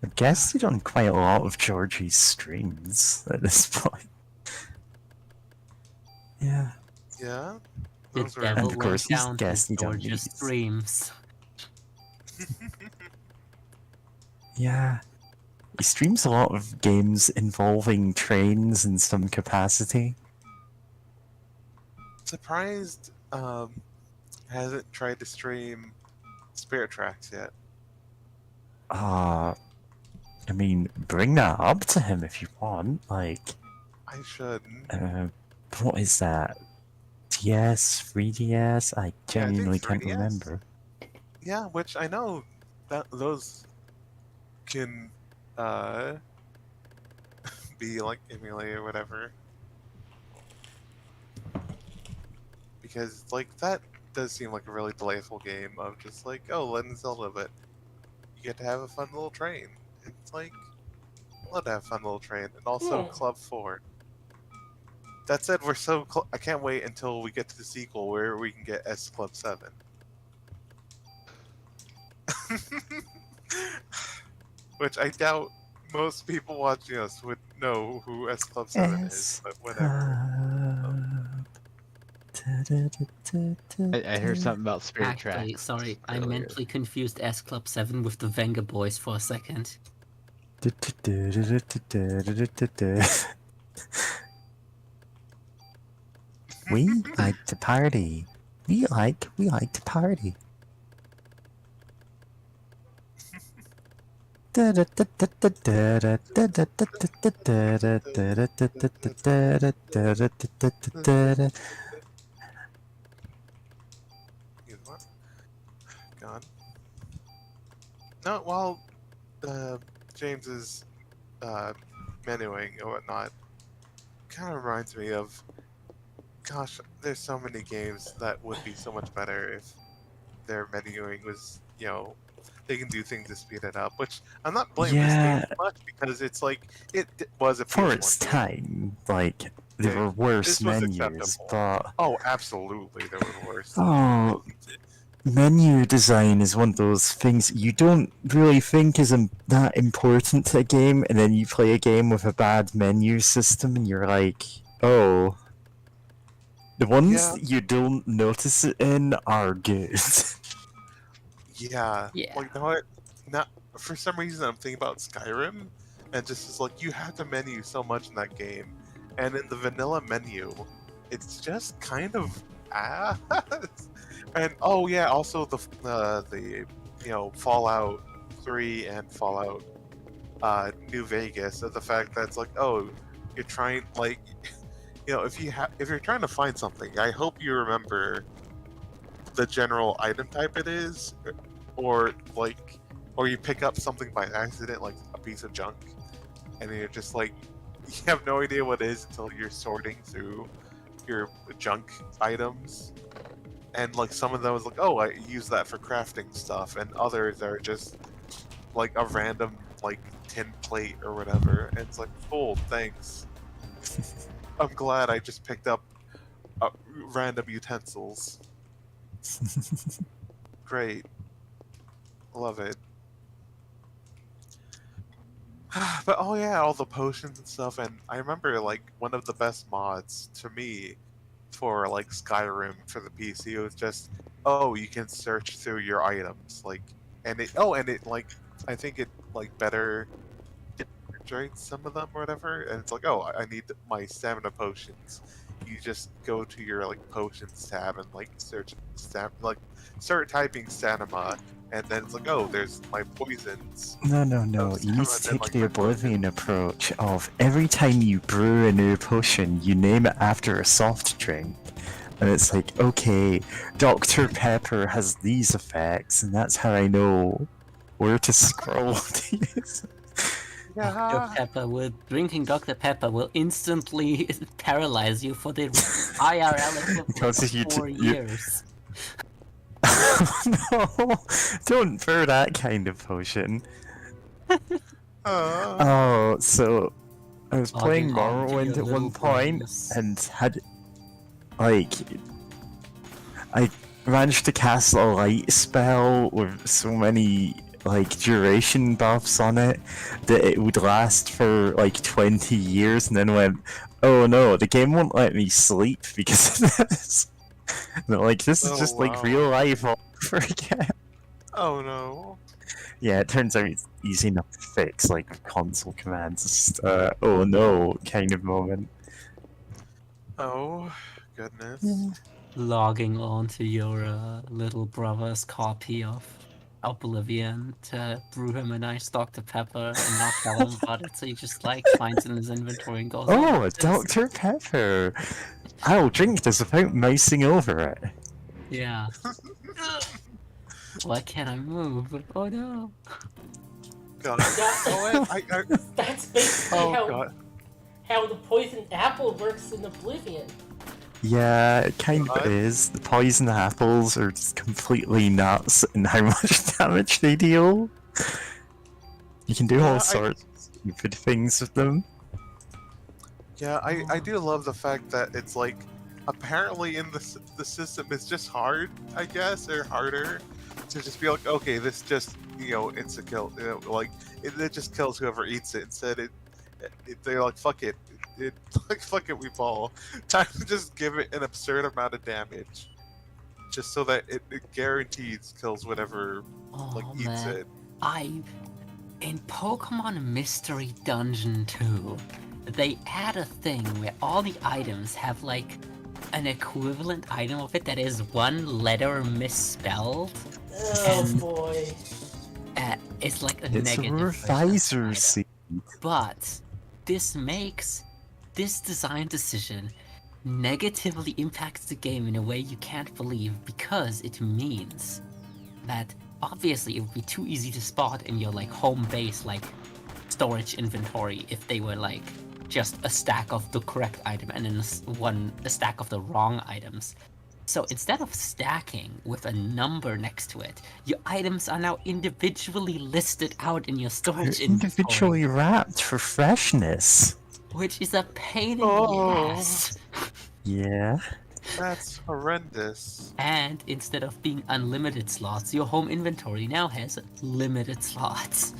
I guess you've done quite a lot of Georgie's streams at this point. Yeah. Yeah. The Those were devil And of course, went he's down guessing to on George's these. streams. Yeah. He streams a lot of games involving trains in some capacity. surprised hasn't tried to stream Spirit Tracks yet. I mean, bring that up to him if you want. Like, I shouldn't. what is that? DS, 3DS? I genuinely can't 3DS. remember. Yeah, which I know that those can be like emulated or whatever. Because like that does seem like a really delightful game of just like, oh, Legend of Zelda, but you get to have a fun little train. It's like, I love to have a fun little train, and also Hmm. Club Fort. That said, we're so I can't wait until we get to the sequel where we can get S Club 7. Which I doubt most people watching us would know who S Club 7 is, but whatever. I heard something about Spirit Actually, Tracks. sorry, I earlier. mentally confused S Club 7 with the Venga Boys for a second. We like to party. We like to party. You know what? Gone. No, while James is menuing or whatnot, kind of reminds me of, gosh, there's so many games that would be so much better if their menuing was, you know, they can do things to speed it up. Which I'm not blaming this Yeah. game much because it's like it was a For PS1 its game. time, like, there Yeah, were worse this was menus, acceptable. but Oh, absolutely, there were worse. oh, menu design is one of those things you don't really think is that important to a game, and then you play a game with a bad menu system, and you're like, oh, The ones Yeah. you don't notice it in are good. Yeah. Yeah. Like, you know what? Not for some reason I'm thinking about Skyrim, and just it's like you have to menu so much in that game, and in the vanilla menu, it's just kind of ass. And oh yeah, also the Fallout 3 and Fallout New Vegas, of the fact that it's like, oh, you're trying, like, if you're trying to find something, I hope you remember the general item type it is, or like, or you pick up something by accident, like a piece of junk, and then you're just like, you have no idea what it is until you're sorting through your junk items, and like some of them is like, oh, I use that for crafting stuff, and others are just like a random like tin plate or whatever, and it's like, cool, thanks. I'm glad I just picked up random utensils. Great. Love it. But oh yeah, all the potions and stuff, and I remember like one of the best mods to me for like Skyrim for the PC was just, oh, you can search through your items, like, and it like, I think it like better generates some of them or whatever, and it's like, oh, I need my stamina potions. You just go to your like potions tab and like search like start typing stamina, and then it's like, oh, there's my poisons. No, Oh, you need to and then, take like, the my Oblivion approach of every time you brew a new potion, you name it after a soft drink. And it's like, okay, Dr. Pepper has these effects, and that's how I know where to scroll to use. Dr. Pepper will drinking Dr. Pepper will instantly paralyze you for the IRL equivalent Because of if you 4 you- years. No, don't brew that kind of potion. Uh, Oh, so I was playing Logging on to Morrowind your at one little point brains. and had like I managed to cast a light spell with so many like duration buffs on it that it would last for like 20 years, and then went, oh no, the game won't let me sleep because of this. And they're like, this is Oh, just like wow. real life all over again. oh no. Yeah, it turns out it's easy enough to fix, like with console commands. It's just, oh no kind of moment. Oh goodness. Yeah. Logging on to your little brother's copy of Oblivion to brew him a nice Dr. Pepper and not tell him about it, so he just like finds it in his inventory and goes, Oh, what's this?" Dr. Pepper! I'll drink this without mousing over it. Yeah. Why can't I move? Oh no. God. Yeah. Oh, I That's basically oh god. how the poisoned apple works in Oblivion. Yeah, it kind God. of is. The poison apples are just completely nuts in how much damage they deal. You can do Yeah, all sorts of stupid things with them. Yeah, I do love the fact that it's like, apparently in the system it's just hard, I guess, or harder to just be like, okay, this just insta kill, like it just kills whoever eats it. Instead, they're like, fuck it, like fuck it, we fall. Time to just give it an absurd amount of damage, just so that it guarantees kills whatever like Oh eats man. it. In Pokemon Mystery Dungeon 2, they add a thing where all the items have like an equivalent item of it that is one letter misspelled. Oh And- boy. It's like a It's a negative version of the revisor item. seed. But this design decision negatively impacts the game in a way you can't believe, because it means that obviously it would be too easy to spot in your like home base like storage inventory if they were like just a stack of the correct item and then a stack of the wrong items. So instead of stacking with a number next to it, your items are now individually listed out in your storage They're inventory, individually wrapped for freshness. which is a pain in the Oh. ass. Yeah. That's horrendous. And instead of being unlimited slots, your home inventory now has limited slots.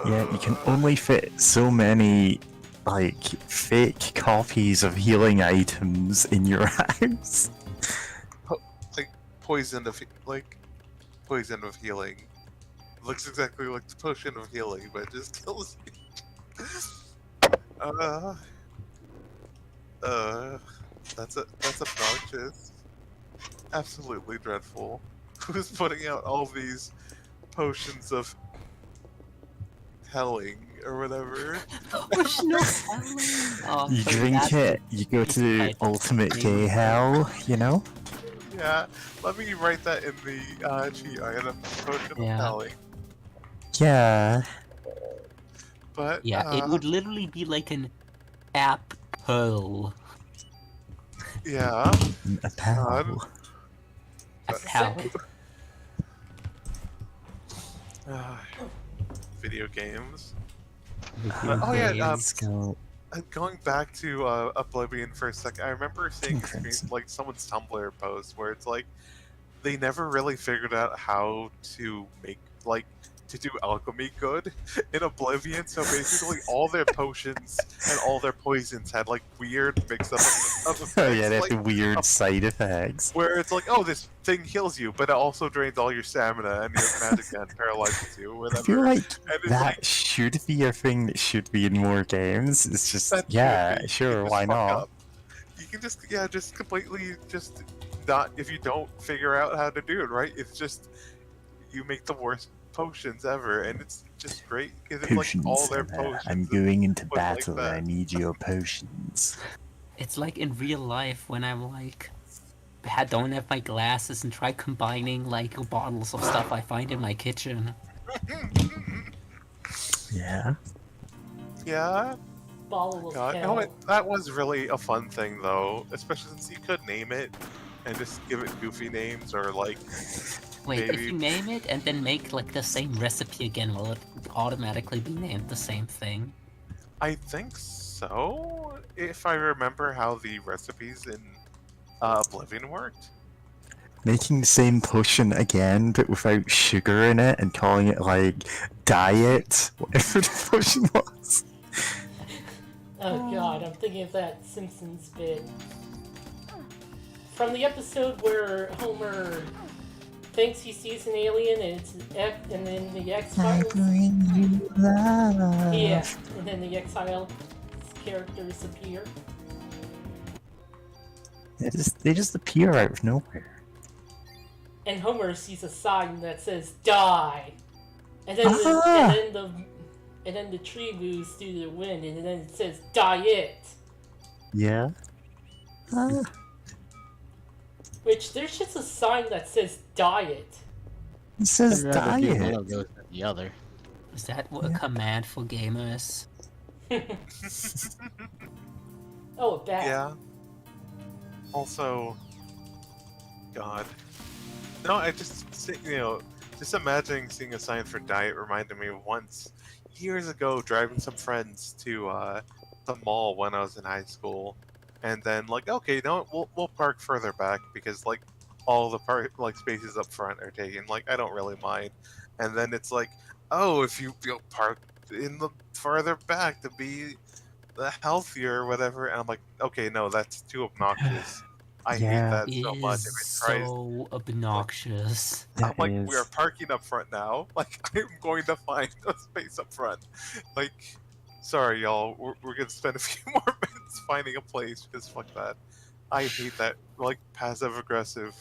Yeah, you can only fit so many like fake copies of healing items in your house. Poison of poison of healing. Looks exactly like the potion of healing, but it just kills you. That's obnoxious. Absolutely dreadful. Who's putting out all these potions of helling or whatever? Potion of Helen. Oh, You so drink that's it, you go piece to of the pipe. ultimate gay hell, you know? Yeah, let me write that in the cheat item. Potion Yeah. of helling. Yeah. But Yeah, it would literally be like an apple. yeah. A pal. Apple. Video games. Video Oh yeah, games. Let's go. Going back to Oblivion for a second, I remember seeing a screen, Crimson. like someone's Tumblr post where it's like they never really figured out how to make to do alchemy good in Oblivion. So basically, all their potions and all their poisons had like weird mix-up of effects. Oh yeah, they have like, the weird side effects. where it's like, oh, this thing heals you, but it also drains all your stamina and your magic and paralyzes you, or I feel whatever. like And it's that like, should be a thing that should be in more games. It's just, that should yeah, be- you sure, can just why fuck not? up. You can just completely just not, if you don't figure out how to do it right, it's just you make the worst potions ever, and it's just great because it's Potions, like all their Emma. potions. I'm going into was like battle. that. I need your potions. It's like in real life when I'm like, don't have my glasses and try combining like bottles of stuff I find in my kitchen. Yeah. Yeah, Bottle of God, hell. that was really a fun thing though, especially since you could name it and just give it goofy names or like Wait, if maybe you name it and then make like the same recipe again, will it automatically be named the same thing? I think so, if I remember how the recipes in Oblivion worked. Making the same potion again, but without sugar in it, and calling it like diet, whatever the potion was. Oh god, I'm thinking of that Simpsons bit. From the episode where Homer thinks he sees an alien and it's and then the X-Files. Yeah, and then the X-Files characters appear. They just appear out of nowhere. And Homer sees a sign that says "Die," and then the tree moves through the wind, and then it says "Diet." Yeah. Which there's just a sign that says "Diet." It says I'd rather do one diet. of those than the other. Is that what a command for gamers? Oh, a bat. Yeah. Also, God. No, I just just imagining seeing a sign for diet reminded me of once years ago driving some friends to the mall when I was in high school, and then like, okay, no, we'll park further back because like all the spaces up front are taken. Like, I don't really mind. And then it's like, oh, if you park in the farther back to be the healthier or whatever, and I'm like, okay, no, that's too obnoxious. I hate Yeah. that It so much. is If it tries, so obnoxious. I'm That like, is- we are parking up front now. Like, I'm going to find a space up front. Like, sorry, y'all. We're gonna spend a few more minutes finding a place because fuck that. I hate that like passive aggressive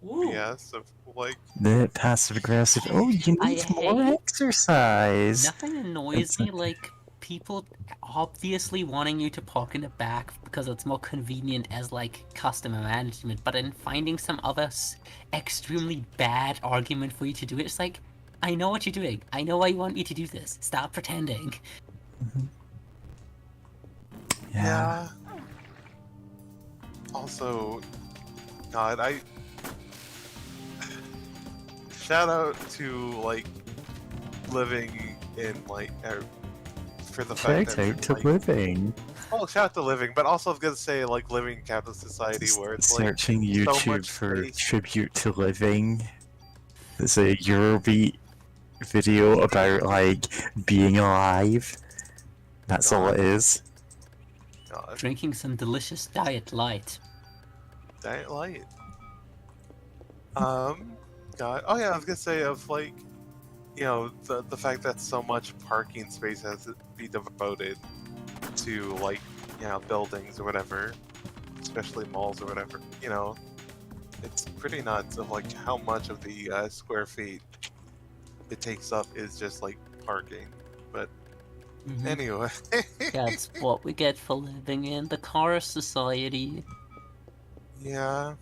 Ooh. BS of like. The passive aggressive. Oh, you I need more hate- exercise. Nothing annoys It's me like people obviously wanting you to park in the back because it's more convenient as like customer management, but then finding some other extremely bad argument for you to do it. It's like, I know what you're doing. I know why you want me to do this. Stop pretending. Yeah. Also, God, shout out to like living in like for the fact Shout that out to like, living. well, shout out to living, but also I was gonna say like living in capitalist society where it's like Searching so YouTube much for space. tribute to living. There's a Eurobeat video about like being alive. That's all it is. God. Drinking some delicious Diet Light. Diet Light. God. Oh yeah, I was gonna say of like, the fact that so much parking space has to be devoted to like, buildings or whatever, especially malls or whatever. It's pretty nuts of like how much of the square feet it takes up is just like parking. But Mhm. anyway, That's what we get for living in the car society. yeah.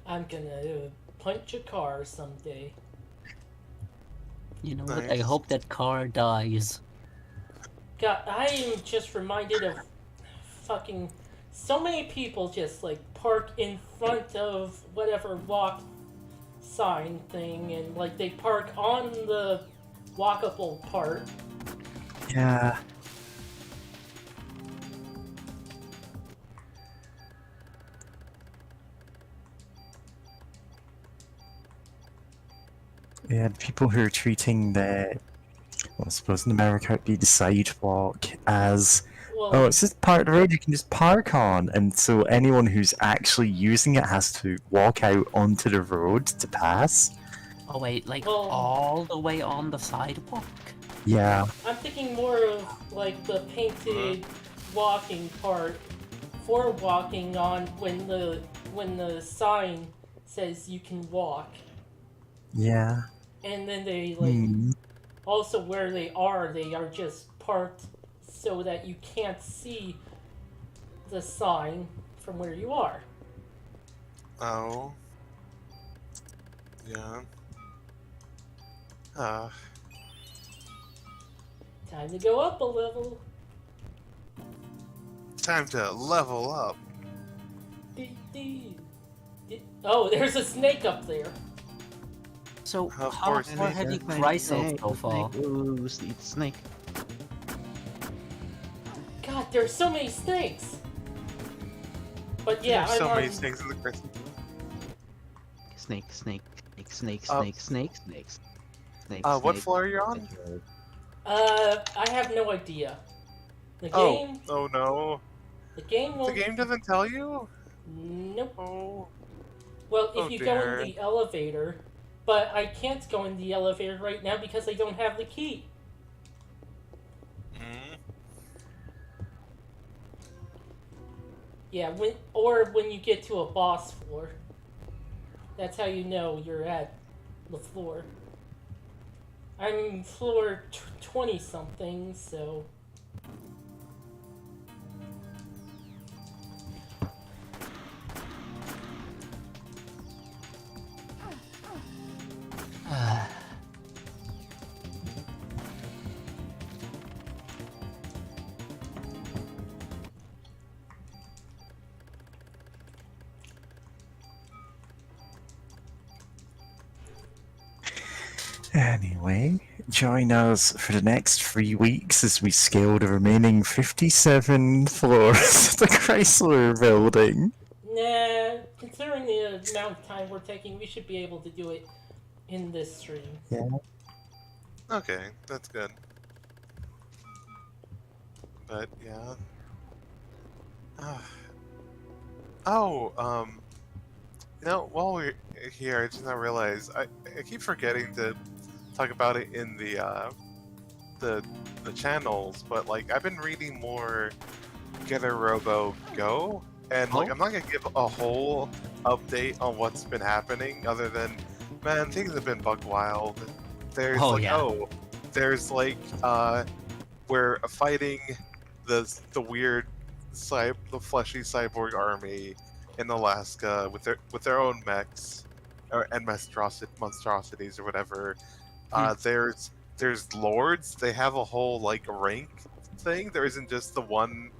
I'm gonna punch a car someday. You know what? I Nice. hope that car dies. God, I am just reminded of fucking so many people just like park in front of whatever walk sign thing, and like they park on the walkable part. Yeah. Yeah, the people who are treating the, well, I suppose in America it'd be the sidewalk as, Well, oh, it's just part of the road you can just park on, and so anyone who's actually using it has to walk out onto the road to pass. Oh wait, like Well- all the way on the sidewalk? Yeah. I'm thinking more of like the painted walking part for walking on when the sign says you can walk, Yeah. and then they like Hmm. also where they are just parked so that you can't see the sign from where you are. Oh. Yeah. Time to go up a level. Time to level up. Dee, dee. Oh, there's a snake up there. So Of how course, far have you Chryso so far? Ooh, eat the snake. God, there's so many snakes. But yeah, There's so I'm many on, things in the crystal. Snake, snake, snake, snake, Uh, snake, snake, snake. Snake, What snake. floor are you on? I have no idea. The Oh, game, oh no. the game The won't. game doesn't tell you? Nope. Oh. Well, if Oh, you go dear. in the elevator, but I can't go in the elevator right now because I don't have the key. Mm. Yeah, when you get to a boss floor. That's how you know you're at the floor. I'm floor 20 something, so Anyway, join us for the next 3 weeks as we scale the remaining 57 floors of the Chrysler building. nah. Considering the amount of time we're taking, we should be able to do it in this stream. Okay, that's good. But yeah. While we're here, I just now realized I keep forgetting to talk about it in the channels, but like I've been reading more Get a Robo Go, and like Oh. I'm not gonna give a whole update on what's been happening other than, man, things have been buck wild. There's there's like we're fighting the weird the fleshy cyborg army in Alaska with their own mechs and monstrosities or whatever. There's lords. They have a whole like rank thing. There isn't just the one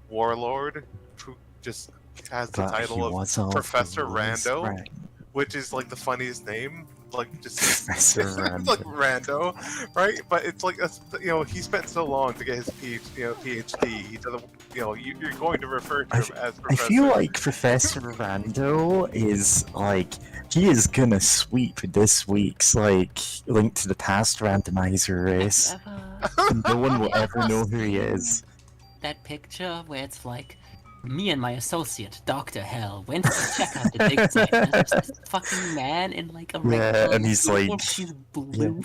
warlord who just has the But he title of was of Professor the lowest Rando, rank. which is like the funniest name. Like just Professor Rando. like Rando, right? But it's like he spent so long to get his PhD. He doesn't, you're going to refer to him as I Professor. feel like Professor Rando is like, he is gonna sweep this week's like Link to the Past randomizer race, and no one will ever know who he is. that picture where it's like, me and my associate, Dr. Hell, went to check out the dig site, and there's this fucking man in like a regular and he's uniform, like- he's blue,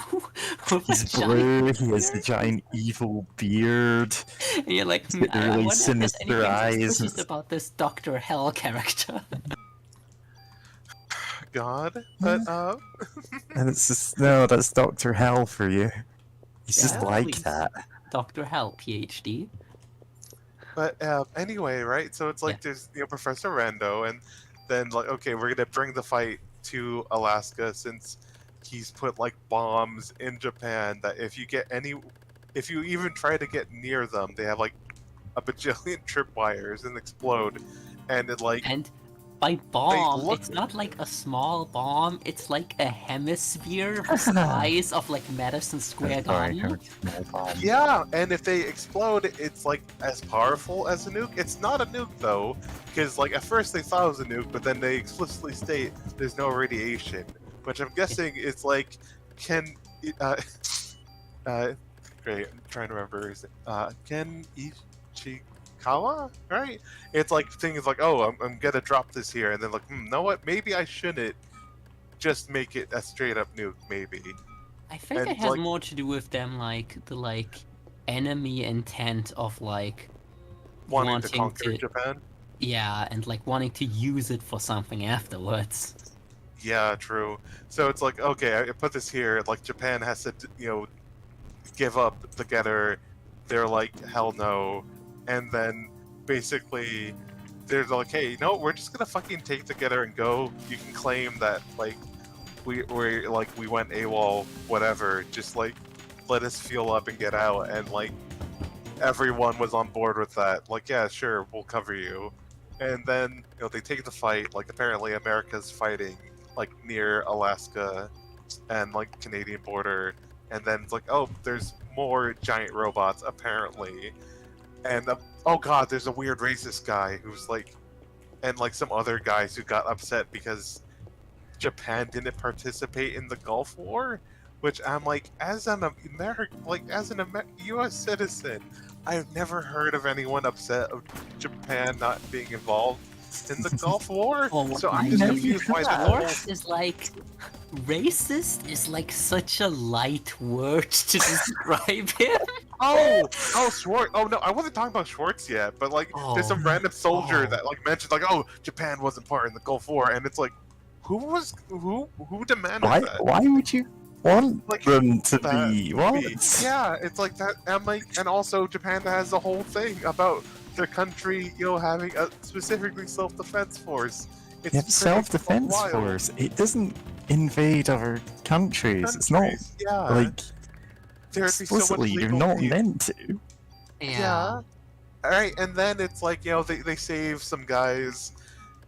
with He's a giant blue, he has the beard. giant evil beard. And you're like, He's got the I really wonder if there's sinister anything eyes. suspicious about this Dr. Hell character. God, but And it's just, no, that's Dr. Hell for you. He's just Yeah, like please. that. Dr. Hell, PhD. But anyway, right? So it's like there's Professor Rando, and then like okay, we're gonna bring the fight to Alaska since he's put like bombs in Japan that if you even try to get near them, they have like a bajillion tripwires and explode, and it like And by bomb, look- it's not like a small bomb, it's like a hemisphere the size of like Madison Square Garden. yeah, and if they explode, it's like as powerful as a nuke. It's not a nuke though, because like at first they thought it was a nuke, but then they explicitly state there's no radiation, which I'm guessing is like can great. I'm trying to remember. Is it Ken Ichikawa? Right? It's like things like, oh, I'm gonna drop this here, and then like, know what? Maybe I shouldn't just make it a straight up nuke. Maybe. I think And, it has like- more to do with them like the like enemy intent of like Wanting to Wanting conquer to- Japan. yeah, and like wanting to use it for something afterwards. Yeah, true. So it's like, okay, I put this here. Like Japan has to, give up together. They're like, hell no. And then basically, they're like, hey, no, we're just gonna fucking take together and go. You can claim that like we went AWOL, whatever. Just like let us fuel up and get out. And like everyone was on board with that. Like, yeah, sure, we'll cover you. And then they take the fight. Like apparently America's fighting like near Alaska and like Canadian border, and then it's like, oh, there's more giant robots apparently, and oh god, there's a weird racist guy who's like, and like some other guys who got upset because Japan didn't participate in the Gulf War, which I'm like, as an U.S. citizen, I've never heard of anyone upset of Japan not being involved in the Gulf War. Oh, So I'm my just God. confused why the War whole is like racist is like such a light word to describe him. oh Schwartz. Oh no, I wasn't talking about Schwartz yet, but like there's some random soldier that like mentioned like, oh, Japan wasn't part in the Gulf War, and it's like, who demanded Why? that? Why would you want Like, them to that be? What? Yeah, it's like that. And also Japan has the whole thing about their country, having a specifically self-defense force. It's You have pretty self-defense wild. force. It doesn't invade other countries. It's not Countries, yeah. like There'd be so much explicitly you're legal not reason. meant to. Yeah. All right, and then it's like they save some guys,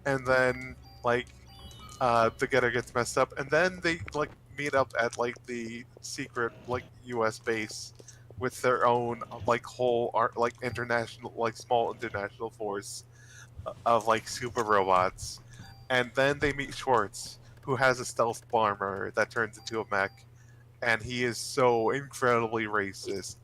and then like the getter gets messed up, and then they like meet up at like the secret like U.S. base with their own like whole like international like small international force of like super robots, and then they meet Schwartz, who has a stealth bomber that turns into a mech. And he is so incredibly racist.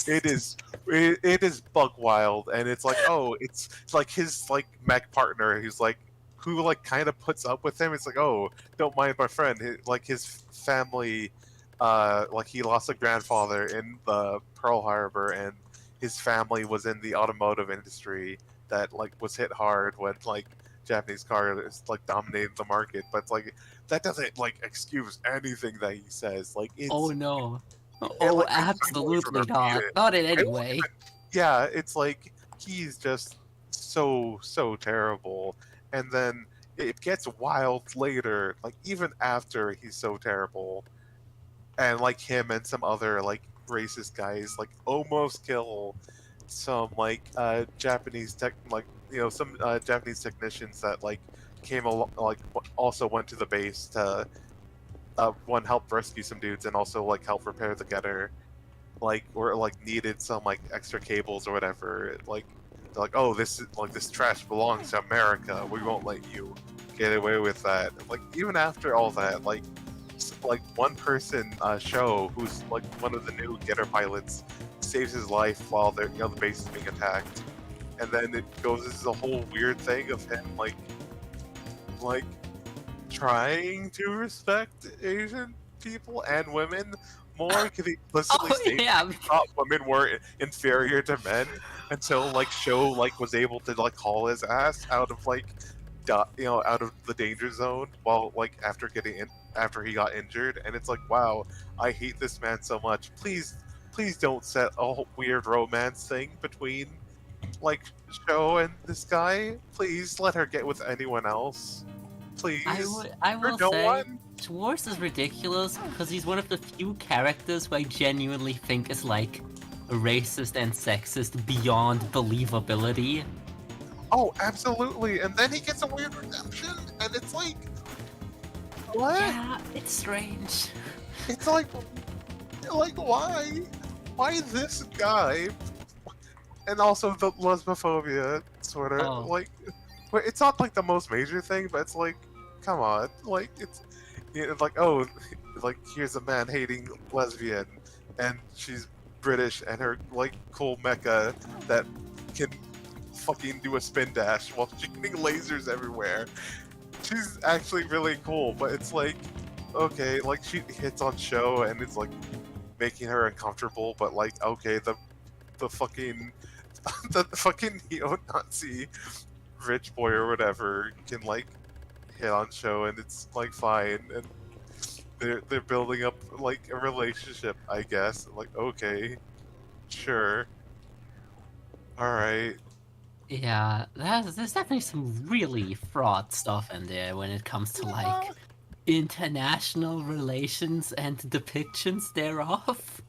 It is bug wild, and it's like, oh, it's like his like mech partner who's like who like kind of puts up with him. It's like, oh, don't mind my friend. Like his family, like he lost a grandfather in the Pearl Harbor, and his family was in the automotive industry that like was hit hard when like Japanese cars like dominated the market. But it's like that doesn't like excuse anything that he says. Like it's Oh no. And, Oh, like, I just can't wait for absolutely them to not. read it. Not in any way. yeah, it's like he's just so terrible. And then it gets wild later, like even after he's so terrible, and like him and some other like racist guys like almost kill some like Japanese tech, like some Japanese technicians that like came along, like also went to the base to one help rescue some dudes and also like help repair the getter, like or like needed some like extra cables or whatever. Like they're like, oh, this trash belongs to America. We won't let you get away with that. Like even after all that, like one person show who's like one of the new getter pilots saves his life while they're, the base is being attacked, and then it goes. This is a whole weird thing of him like trying to respect Asian people and women more because he explicitly Oh stated yeah, he thought women were inferior to men until Sho was able to haul his ass out of out of the danger zone while after he got injured, and it's like, wow, I hate this man so much. Please don't set a whole weird romance thing between Sho and this guy. Please let her get with anyone else. Please. I Or will no say, one. Schwartz is ridiculous because he's one of the few characters who I genuinely think is racist and sexist beyond believability. Oh, absolutely. And then he gets a weird redemption, and it's like, what? Yeah, it's strange. It's like why? Why this guy? And also the lesbophobia, sort of Oh. but it's not the most major thing, but it's come on, it's oh, here's a man hating lesbian, and she's British, and her cool mecha that can fucking do a spin dash while shooting lasers everywhere. She's actually really cool, but it's okay, she hits on Sho, and it's making her uncomfortable, but okay, the fucking the fucking neo-Nazi rich boy or whatever can hit on Sho, and it's fine, and they're building up a relationship, I guess. Okay, sure, all right. Yeah, there's definitely some really fraught stuff in there when it comes to international relations and depictions thereof.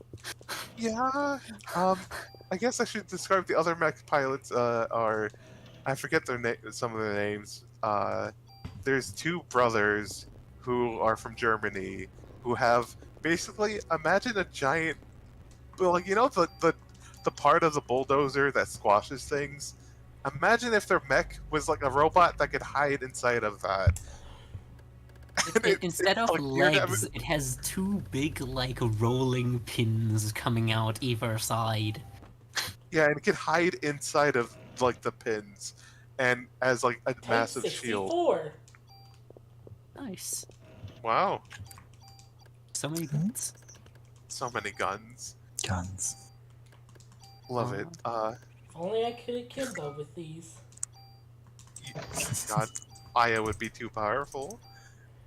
Yeah. I guess I should describe the other mech pilots. Are I forget some of their names. There's two brothers who are from Germany who have basically, imagine a giant, the part of the bulldozer that squashes things. Imagine if their mech was a robot that could hide inside of that. Instead of weird to legs, it has two big rolling pins coming out either side. Yeah, and it can hide inside of the pins, and as a Type massive shield. 64. Nice. Wow, So many guns. so many guns. Guns. Love it. If only I could akimbo with these. God, Aya would be too powerful.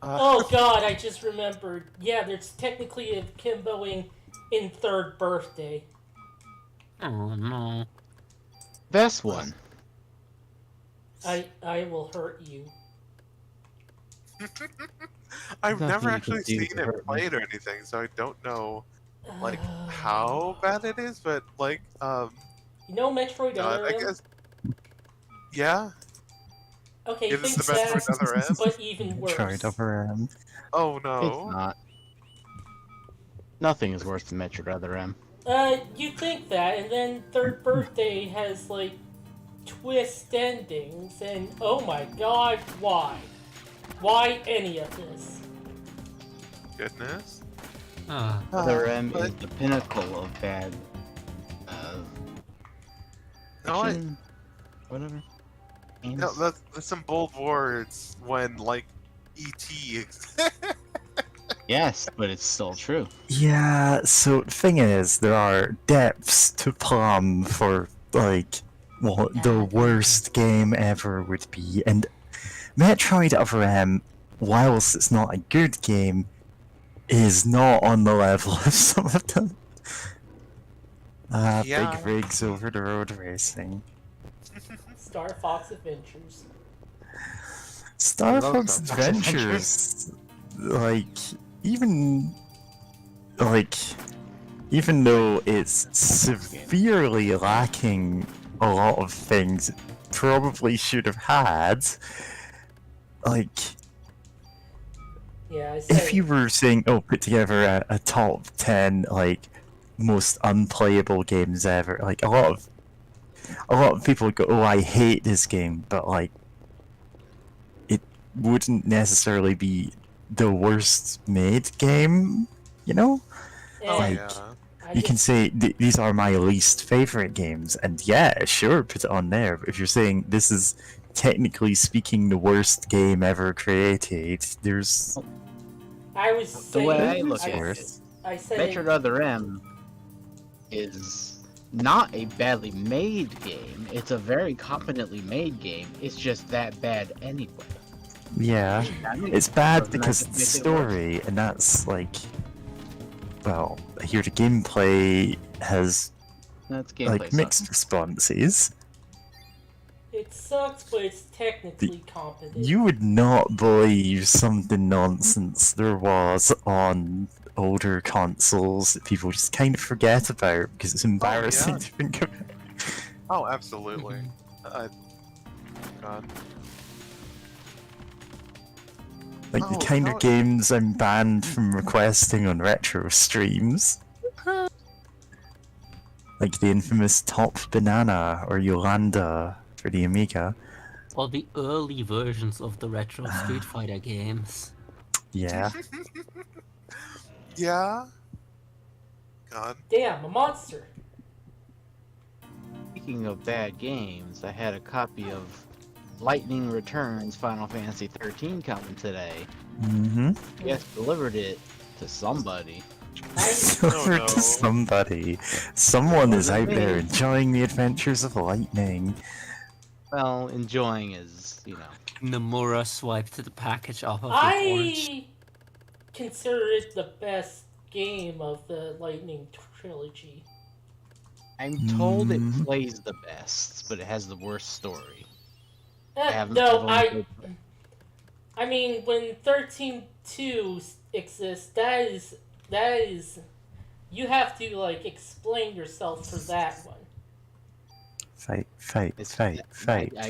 Oh god, I just remembered. Yeah, there's technically a akimboing in third birthday. Oh no. Best one. I will hurt you. I've never Nothing you actually can do seen to it hurt me. played or anything, so I don't know how bad it is. But You know Metroid God, Other I M? guess. Yeah. Okay, Is this think the best that, Metroid Other M? but even worse. Tried over him. Oh It's no. not. Nothing is worse than Metroid Other M. You think that, and then third birthday has twist endings, and oh my god, why? Why any of this? Goodness. Other M but- is the pinnacle of bad. No, Action, whatever. Games. No, that's some bold words when E.T. Yes, but it's still true. Yeah, so the thing is, there are depths to plumb for, what the worst game ever would be, and Metroid Other M, whilst it's not a good game, is not on the level of some of them. Yeah. Big rigs over the road racing. Star Fox Adventures. Star love Fox Star Fox Adventures, even though it's severely lacking a lot of things it probably should have had, Yeah, I said if you were saying, oh, put together a top 10 most unplayable games ever, a lot of people would go, oh, I hate this game, but it wouldn't necessarily be the worst made game, you know? Oh and Like- yeah. You can say these are my least favorite games, and yeah, sure, put it on there. But if you're saying this is technically speaking the worst game ever created, there's I was The saying, way I look I, at worse. it, I said Metroid it, Other M is not a badly made game. It's a very competently made game. It's just that bad anyway. yeah, I mean, it's bad doesn't that because just the make it worse? story, and that's like, well, here the gameplay has That's gameplay like sucks. mixed responses. it sucks, but it's technically competent. You would not believe some of the nonsense there was on older consoles that people just kind of forget about because it's embarrassing to think about. Oh, absolutely. God. Like the Oh, kind no. of games I'm banned from requesting on retro streams. Like the infamous Top Banana or Yolanda for the Amiga. Or the early versions of the retro Street Fighter games. Yeah. Yeah. God. Damn, a monster. Speaking of bad games, I had a copy of Lightning Returns Final Fantasy 13 coming today. Mm-hmm. Yes, delivered it to somebody. Over no. to somebody. Someone is Wasn't out there me. enjoying the adventures of lightning. Well, enjoying is, Nomura swiped the package off of the porch. I consider it the best game of the Lightning trilogy. I'm told it Mhm. plays the best, but it has the worst story. No, only played- I mean, when 13.2 exists, that is, you have to like explain yourself for that one. Fight. I Fight.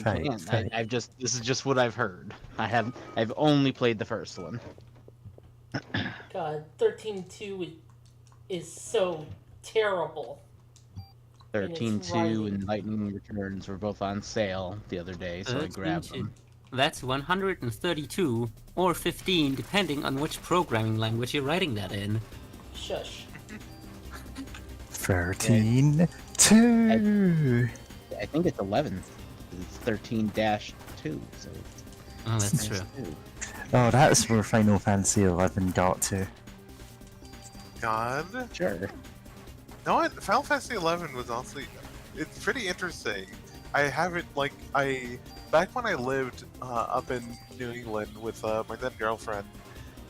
can't. This is just what I've heard. I've only played the first one. God, 13.2 is so terrible. 13.2 writing. and Lightning Returns were both on sale the other day, so I grabbed 13.2. them. That's 132 or 15, depending on which programming language you're writing that in. Shush. 13. 2. I think it's 11. It's 13-2, so it's Oh, that's true. 2. Oh, that's where Final Fantasy 11 got to. God. Sure. No, Final Fantasy 11 was honestly, it's pretty interesting. I haven't back when I lived up in New England with my then girlfriend.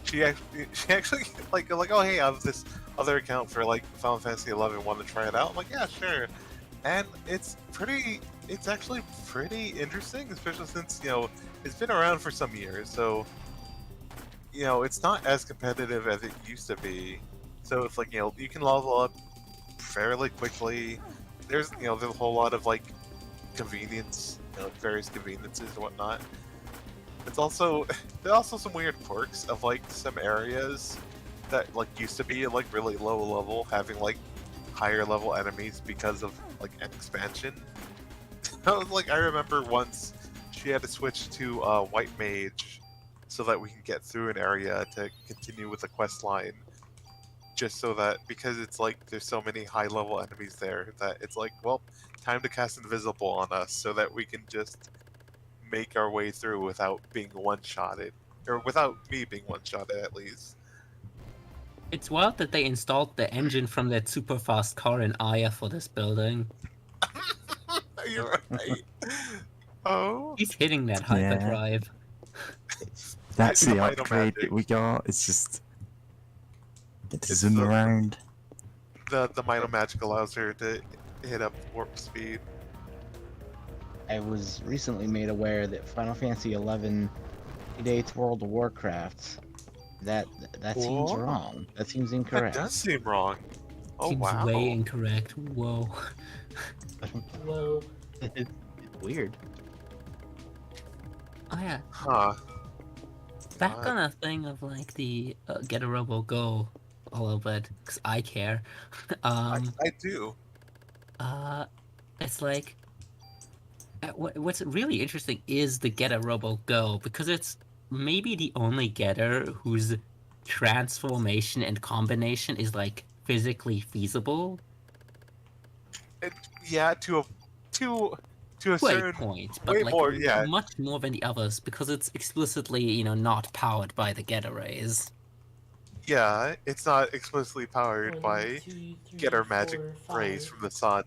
She actually like oh hey, I have this other account for like Final Fantasy 11. Want to try it out? I'm like, yeah, sure. And it's actually pretty interesting, especially since it's been around for some years. So it's not as competitive as it used to be. So it's like you can level up fairly quickly. There's a whole lot of like convenience, various conveniences and whatnot. It's also there are also some weird quirks of like some areas that like used to be like really low level, having like higher level enemies because of like an expansion. I remember once she had to switch to White Mage so that we can get through an area to continue with the quest line. Just so that, because it's like there's so many high level enemies there that it's like, well, time to cast Invisible on us so that we can just make our way through without being one-shotted. Or without me being one-shotted, at least. It's wild that they installed the engine from that super fast car in Aya for this building. You're right. Oh. He's hitting that Yeah. hyperdrive. That's the Vital upgrade magic. that we got. It's just get to It's zoom the- around. The Mito Magic allows her to hit up warp speed. I was recently made aware that Final Fantasy 11 predates World of Warcraft. That seems Whoa. wrong. That seems That incorrect. does seem wrong. Oh Seems wow. way incorrect. Whoa. Whoa. It's weird. Oh yeah. Huh. Back What? on a thing of like the Get a Robo Go a little bit, because I care. I do. It's like what's really interesting is the Get a Robo Go, because it's maybe the only getter whose transformation and combination is like physically feasible Yeah, to a to a to a certain point, but way like more. Yeah, much more than the others because it's explicitly, you know, not powered by the Get Arrays. yeah. It's not explicitly powered 1, by 2, 3, get our magic 4, rays 5. from the sun.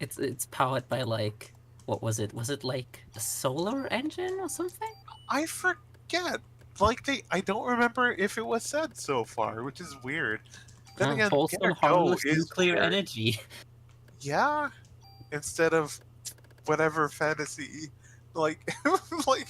It's powered by like what was it? Was it like a solar engine or something? I forget. Like I don't remember if it was said so far, which is weird. Then again, Pulsed Get on or Go harmless is nuclear weird. energy. Yeah, instead of whatever fantasy, like like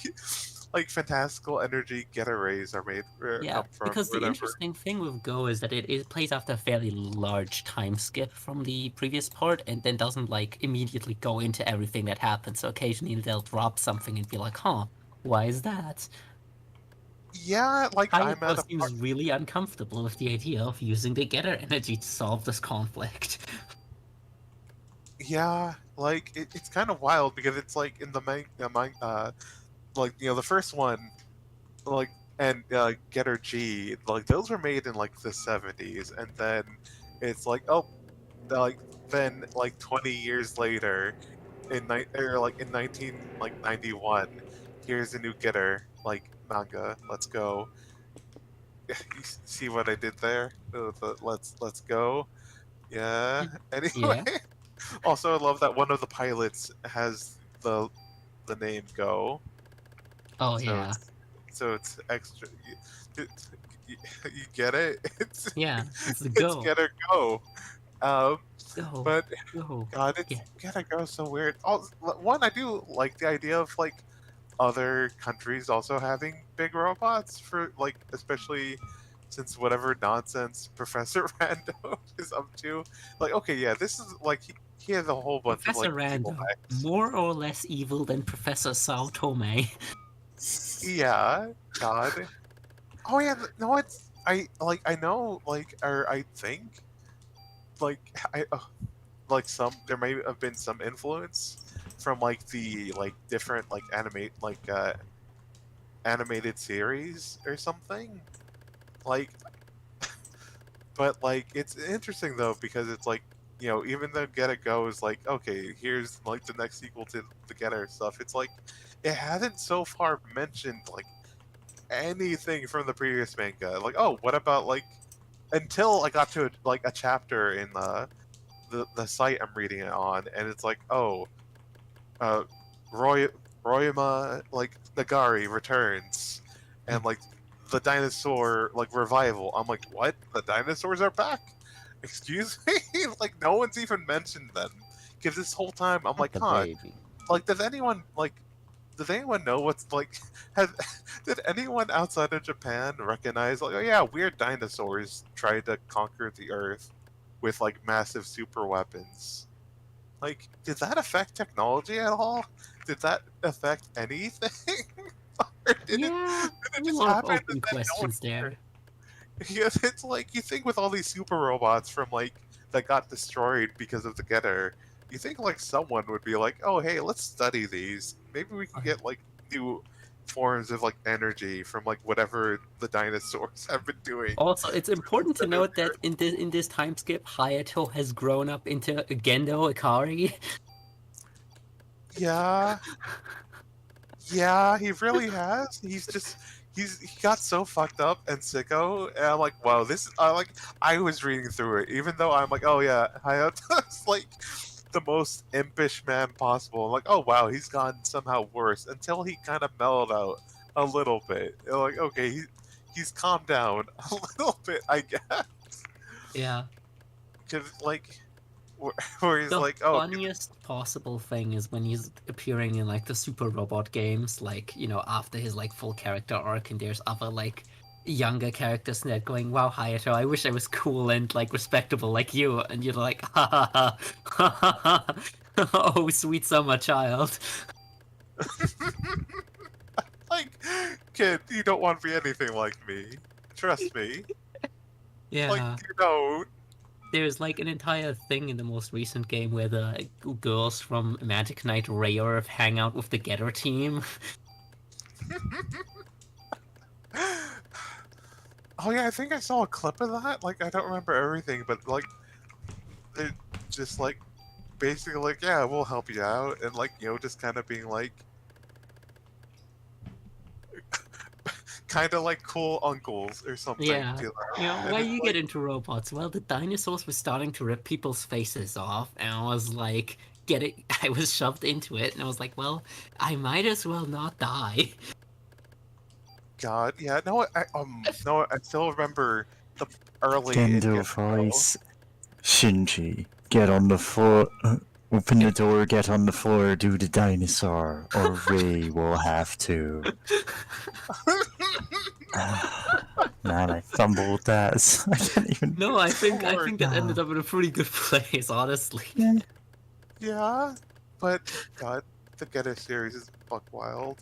like fantastical energy Get rays are made Yeah, come from, because the whatever. interesting thing with Go is that it plays after a fairly large time skip from the previous part and then doesn't like immediately go into everything that happened. So occasionally they'll drop something and be like, huh, why is that? Yeah, like I'm at Hayato a seems really uncomfortable with the idea of using the Getter energy to solve this conflict. yeah, like it's kind of wild because it's like in like the first one, like and Getter G, like those were made in like the 70s, and then it's like like then like 20 years later or like in 1991, here's a new Getter like manga. Let's go. You see what I did there? Let's go. Yeah. Anyway, Yeah. also I love that one of the pilots has the name Go, Oh so yeah. it's extra. You get it? Yeah. It's the It's Go. Get or Go. Um, Go. but Go. God, Yeah. it's Get or Go so weird. One, I do like the idea of like other countries also having big robots for like, especially since whatever nonsense Professor Rando is up to. Like, okay, yeah, this is like he has a whole bunch of Professor like evil Rando, acts. more or less evil than Professor Sao Tome. Yeah, God. Oh yeah, no, it's I know like or I think like like some there may have been some influence from like the like different like animated series or something like. But like it's interesting though because it's like even though Get It Go is like okay, here's like the next sequel to the Get It stuff, it's like it hasn't so far mentioned like anything from the previous manga. Like, oh, what about like until I got to like a chapter in the site I'm reading it on, and it's like, oh, uh, Roy Royama like Nagari returns, and like the dinosaur like revival. I'm like, what? The dinosaurs are back? Excuse me? Like no one's even mentioned them. Because this whole time I'm Not like, the huh? baby. Like, does anyone know what's like? Have did anyone outside of Japan recognize like, oh yeah, weird dinosaurs tried to conquer the Earth with like massive super weapons? Like, did that affect technology at all? Did that affect anything? Or Yeah, did it there's a just lot of happen and open then no one questions cared? there. Because it's like you think with all these super robots from like that got destroyed because of the Getter, you think like someone would be like, oh hey, let's study these. Maybe we can get like new forms of like energy from like whatever the dinosaurs have been doing. Also, it's important to note that in this time skip, Hayato has grown up into a Gendo Ikari. Yeah, yeah, he really has. He got so fucked up and sicko, and I'm like, wow, this I was reading through it, even though I'm like, oh yeah, Hayato's like the most impish man possible. I'm like, oh wow, he's gotten somehow worse until he kind of mellowed out a little bit. And like, okay, he's calmed down a little bit, I guess, Yeah. because like where he's The like, oh, funniest possible thing is when he's appearing in like the Super Robot games, like, you know, after his like full character arc, and there's other like younger characters in that going, wow, Hayato, I wish I was cool and like respectable like you, and you're like, ha ha ha, ha ha ha, oh sweet summer child. like, kid, you don't want to be anything like me. Trust me. Like, Yeah. you don't. There's like an entire thing in the most recent game where the girls from Magic Knight Rayor hang out with the Getter team. Oh yeah, I think I saw a clip of that. Like, I don't remember everything, but like, they're just like basically like, yeah, we'll help you out, and like, just kind of being like, kind of like cool uncles or something. Yeah. To them. And Why it's you like, get into robots? Well, the dinosaurs were starting to rip people's faces off, and I was like, I was shoved into it, and I was like, well, I might as well not die. God, yeah, no, I still remember the early in Gendo Gendo. voice. Shinji, get on the floor. Open the door, get on the floor, do the dinosaur, or Ray will have to. Man, I fumbled that. So I can't even. No, I think Lord. that ended up in a pretty good place, honestly. Yeah, but God, the Getter series is buck wild.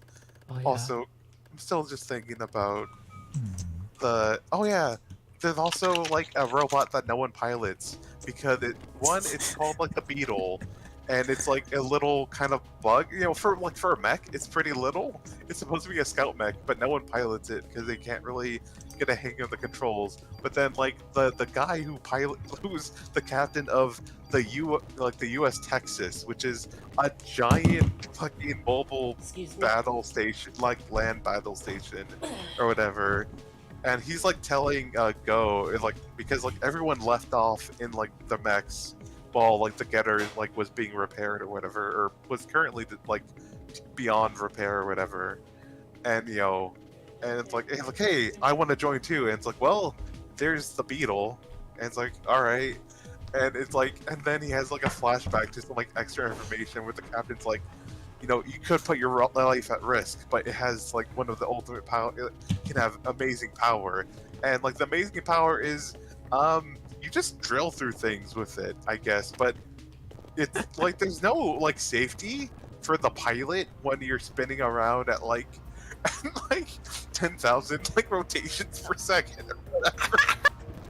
Oh, yeah. Also, I'm still just thinking about the. Oh yeah, there's also like a robot that no one pilots because it's called like a beetle, and it's like a little kind of bug. For a mech, it's pretty little. It's supposed to be a scout mech, but no one pilots it because they can't really get a hang of the controls. But then like the guy who's the captain of the U.S. Texas, which is a giant fucking mobile Excuse me. battle station, like land battle station or whatever. And he's like telling Go, like, because like everyone left off in like the mechs while like the Getter like was being repaired or whatever, or was currently like beyond repair or whatever. And and it's like, hey, I want to join too. And it's like, well, there's the beetle. And it's like, all right. And it's like, and then he has like a flashback to some like extra information where the captain's like, you could put your life at risk, but it has like one of the ultimate power. It can have amazing power, and like the amazing power is, you just drill through things with it, I guess. But it's like there's no like safety for the pilot when you're spinning around at like 10,000 like rotations per second or whatever.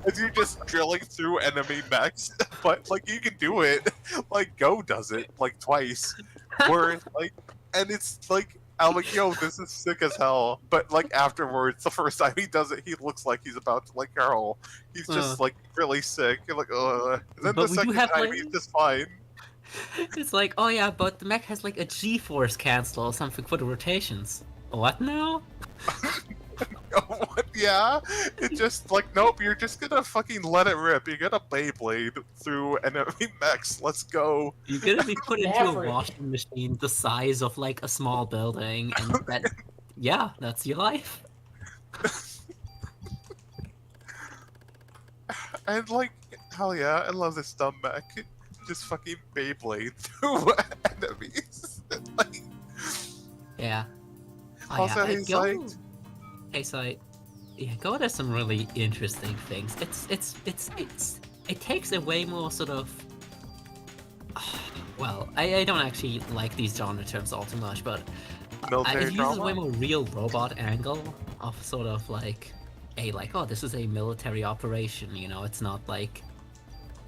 As you're just drilling through enemy mechs, but like you can do it. Like Go does it like twice, where like, and it's like I'm like, yo, this is sick as hell. But like afterwards, the first time he does it, he looks like he's about to like hurl. He's just like really sick. You're like, ugh. And then But the we do second have, time, like- he's just fine. It's like, oh yeah, but the mech has like a G-force cancel or something for the rotations. What now? What? Yeah, it just like, nope. You're just gonna fucking let it rip. You're gonna Beyblade through enemy mechs. Let's go. You're gonna be put into a Maverick. washing machine the size of like a small building, and yeah, that's your life. And like, hell yeah, I love this dumb mech. Just fucking Beyblade through enemies. Like, Yeah. Oh, also, yeah. he's Go. like, Okay, so Go does some really interesting things. It takes a way more sort of. Well, I don't actually like these genre terms all too much, but military it uses a drama. way more real robot angle of sort of like oh, this is a military operation. It's not like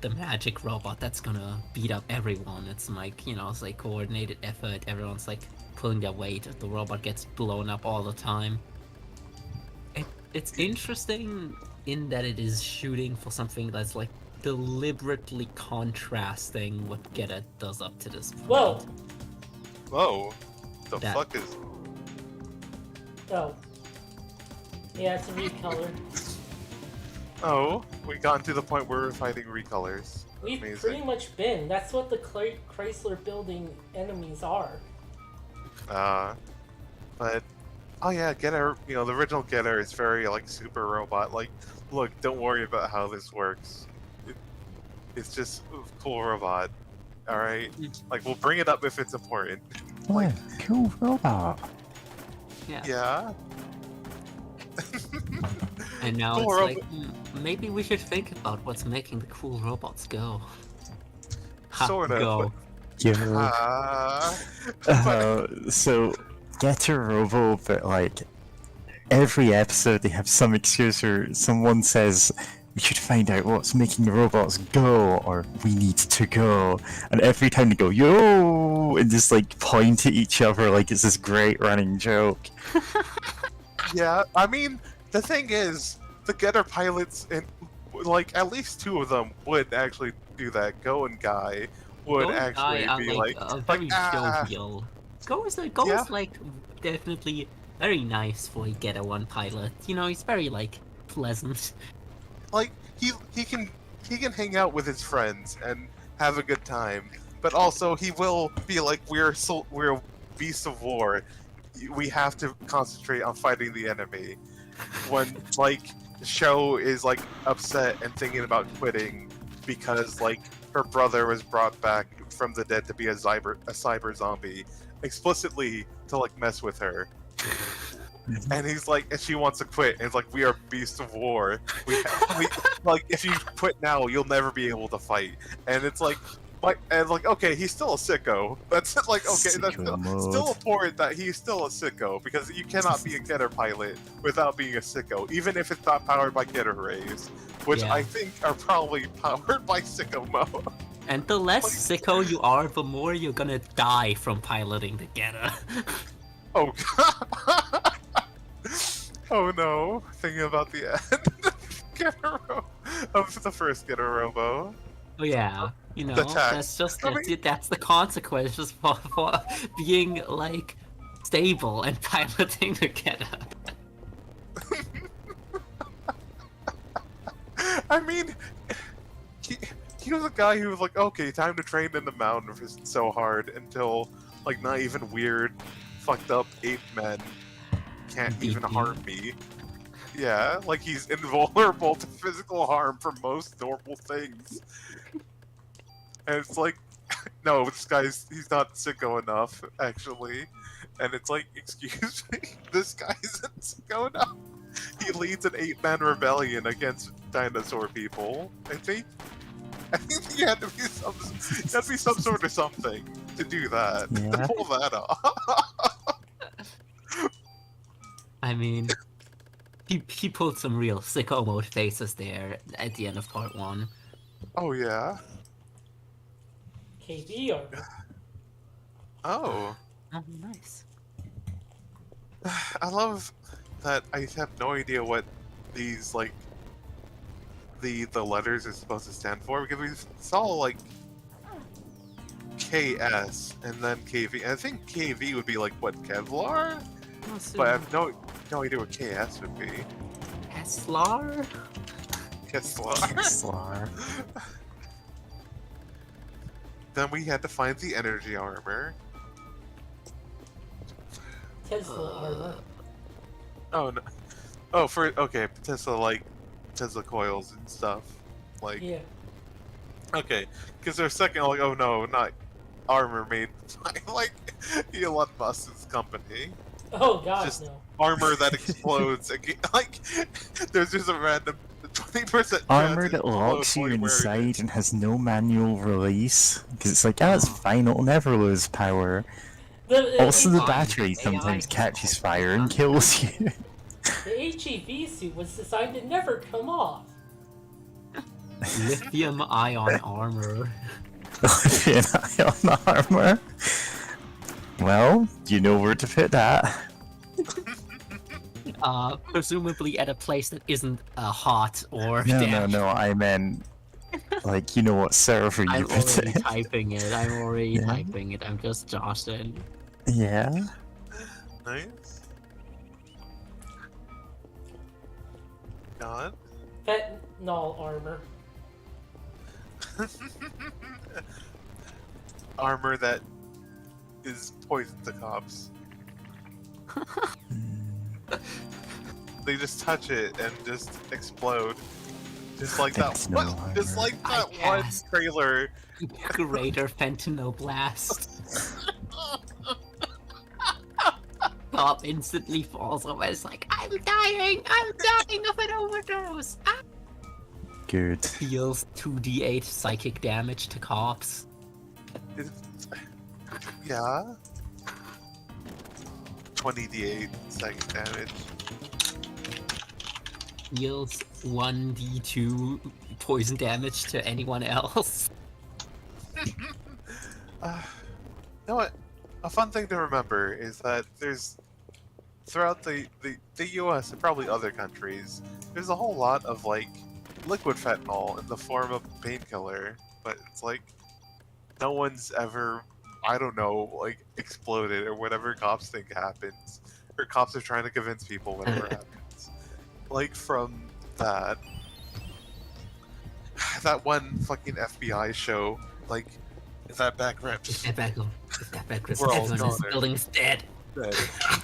the magic robot that's gonna beat up everyone. It's like it's like coordinated effort. Everyone's like pulling their weight. The robot gets blown up all the time. It's interesting in that it is shooting for something that's like deliberately contrasting what Geta does up to this point. Whoa! Whoa, the That- fuck is? Oh. Yeah, it's a recolor. Oh, we gotten to the point where we're fighting recolors. We've Amazing. pretty much been. That's what the Chrysler building enemies are. But oh yeah, Getter. The original Getter is very like super robot. Like, look, don't worry about how this works. It's just a cool robot. All right, like we'll bring it up if it's important. Oh, cool robot. Yeah. And now Cool it's robot. like, maybe we should think about what's making the cool robots go. Ha, Sort of, go. Yo. But So, get a robo, but like every episode they have some excuse or someone says we should find out what's making the robots go, or we need to go, and every time they go yo and just like point at each other like it's this great running joke. yeah, I mean, the thing is, the Getter pilots and like at least two of them would actually do that. Go and Guy would Go and actually Guy are be like very ah, jovial. Go is Yeah. like definitely very nice for a Getter 1 pilot. You know, he's very like pleasant. like he can hang out with his friends and have a good time, but also he will be like we're beasts of war. We have to concentrate on fighting the enemy. When like Sho is like upset and thinking about quitting because like her brother was brought back from the dead to be a cyber zombie explicitly to like mess with her. And he's like, and she wants to quit. And it's like, we are beasts of war. We like, if you quit now, you'll never be able to fight. And it's like, okay, he's still a sicko. That's like, okay, that's still important that he's still a sicko because you cannot be a Getter pilot without being a sicko, even if it's not powered by Getter rays, which Yeah. I think are probably powered by sicko mode. And the less sicko you are, the more you're gonna die from piloting the Getter. Oh god. Oh no, thinking about the end of the first Getter Robo. Oh yeah, you know, The tax. that's just I mean- that's the consequences for being like stable and piloting the Getter. I mean, he was a guy who was like, okay, time to train in the mountain so hard until, like, not even weird, fucked up ape men can't Beat even you. harm me. Yeah, like he's invulnerable to physical harm from most normal things. And it's like, no, he's not sicko enough, actually. And it's like, excuse me, this guy isn't sicko enough. He leads an 8-man rebellion against dinosaur people. I think he had to be some sort of something to do that. Yeah. To pull that off. I mean, he pulled some real sicko mode faces there at the end of part 1. Oh yeah. KB armor. Oh. Oh, nice. I love that I have no idea what these like the letters are supposed to stand for because we saw like KS and then KV. And I think KV would be like what, Kevlar? But I have no idea what KS would be. Teslar? Kevlar. Slar. Then we had to find the energy armor. Tesla armor. Oh no. Oh, okay, Tesla coils and stuff. Like Yeah. okay, because their second like oh no, not armor made by like Elon Musk's company. Oh god, Just- no. Armor that explodes. Like there's just a random 20% Armor that locks you inside and has no manual release. Because it's like, it's fine, it'll never lose power. Also, the AI battery sometimes catches fire and kills you. The HEV suit was designed to never come off. Lithium ion armor. Lithium ion armor. Well, you know where to put that. Presumably at a place that isn't hot or No, damp. no, I meant, like, you know what server you I'm put already it. typing it. I'm already Yeah. typing it. I'm just Joshing. Yeah. Nice. God. Fentanyl armor. Armor that is poison to cops. They just touch it and just explode. Just like that Fentanyl one, just armor. like that I one guessed. trailer. Greater fentanyl blast. Cop instantly falls over. It's like, I'm dying of an overdose. Ah! Good. Deals 2d8 psychic damage to cops. It's- yeah. 20d8 second damage. Deals 1d2 poison damage to anyone else. You know what? A fun thing to remember is that there's throughout the U.S. and probably other countries, there's a whole lot of like liquid fentanyl in the form of painkiller, but it's like no one's ever, I don't know, like exploded or whatever cops think happens, or cops are trying to convince people whatever happens. Like from that, that one fucking FBI show, like if that back If rips, that back, if that back rips, We're all everyone in this gone. building's dead. dead.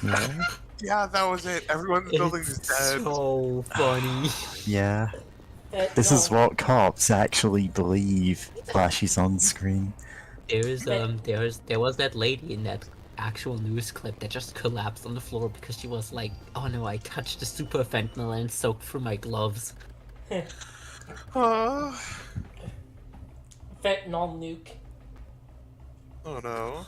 Yeah. Yeah, that was it. Everyone in the building is It's dead. so funny. Yeah. That, This is no, what cops actually believe flashes on screen. There was that lady in that actual news clip that just collapsed on the floor because she was like, "Oh no, I touched the super fentanyl and it soaked through my gloves." Uh, fentanyl nuke. oh no.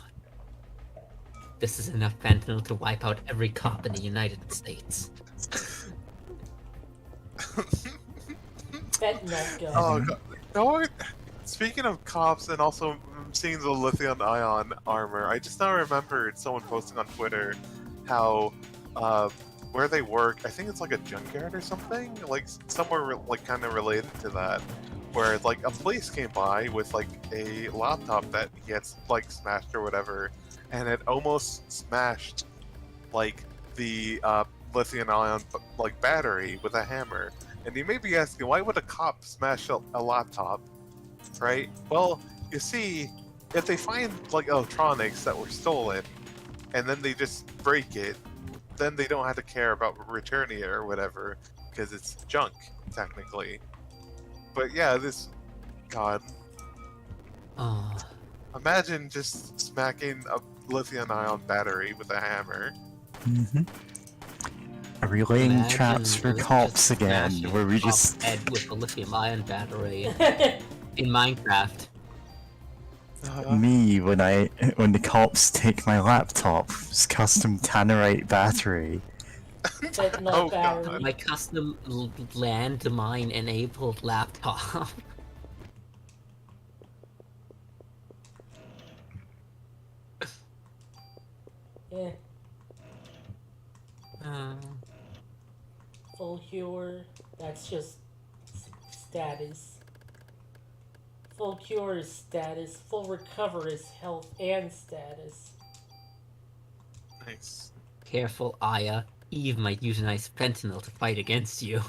This is enough fentanyl to wipe out every cop in the United States. Fentanyl gun. Oh god. No, speaking of cops and also seeing the lithium ion armor, I just now remembered someone posting on Twitter how where they work, I think it's like a junkyard or something, like somewhere like kind of related to that, where like a police came by with like a laptop that he had like smashed or whatever, and it almost smashed like the lithium ion like battery with a hammer. And you may be asking, why would a cop smash a laptop, right? Well, you see, if they find like electronics that were stolen, and then they just break it, then they don't have to care about returning it or whatever, because it's junk, technically. But yeah, this, God, Oh, imagine just smacking a lithium-ion battery with a hammer. Mm-hmm. Are we laying imagine traps for just cops again? smashing Where we a cop's just head with a lithium-ion battery in Minecraft. me when the cops take my laptop, it's custom tannerite battery. Fentanyl Oh, battery. God. My custom landmine-enabled laptop. Yeah. Uh, Full cure. That's just status. Full cure is status. Full recover is health and status. Nice. careful, Aya. Eve might use a nice fentanyl to fight against you.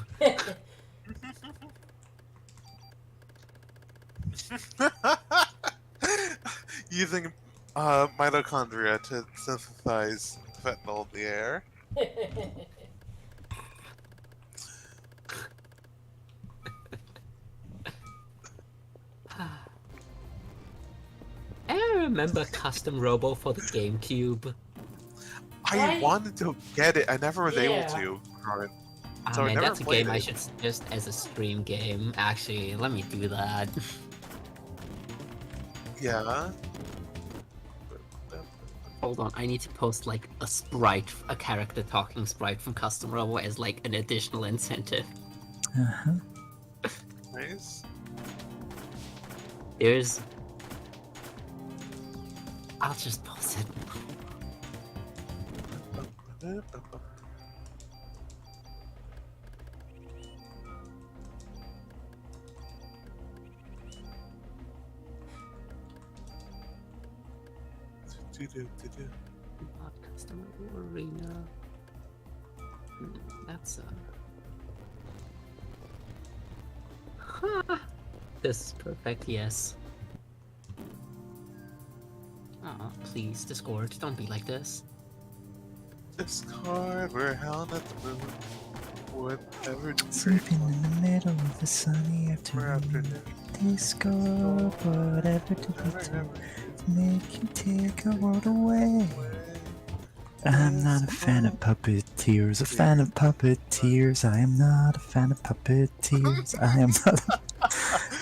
Using mitochondria to synthesize fentanyl in the air. I remember Custom Robo for the GameCube. I Right? wanted to get it. I never was able Yeah. to. Alright. Ah So I man, never that's a played game I it. should suggest as a stream game. Actually, let me do that. Yeah. Hold on, I need to post like a sprite, a character talking sprite from Custom Robo as like an additional incentive. Uh-huh. Nice. There's... I'll just post it. Not Custom Robo Arena. That's This is perfect, yes. Oh, please, Discord, don't be like this. Discord, we're held at the moon. Whatever. Sleeping in the middle of a sunny afternoon. Discord, whatever do we do? Make you take our world away. I'm not a fan of puppeteers, a fan of puppeteers. I am not a fan of puppeteers. I am not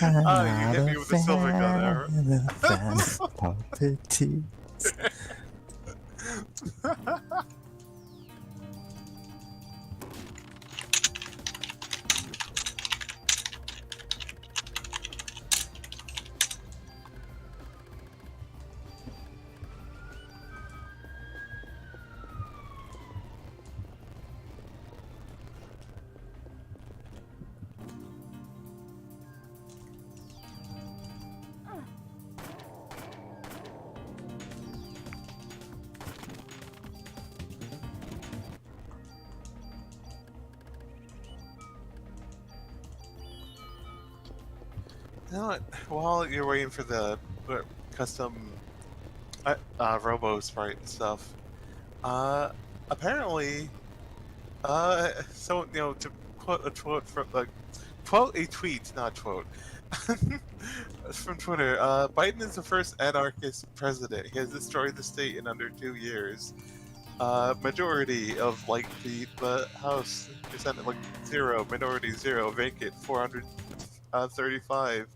I'm Oh, you not hit me a with the silver gun there. fan of puppeteers. know what? While you're waiting for the custom Robo Sprite stuff, apparently, so to quote a quote from quote a tweet, not quote, from Twitter. Biden is the first anarchist president. He has destroyed the state in under 2 years. Majority of the House Senate 0, minority 0, vacant 435.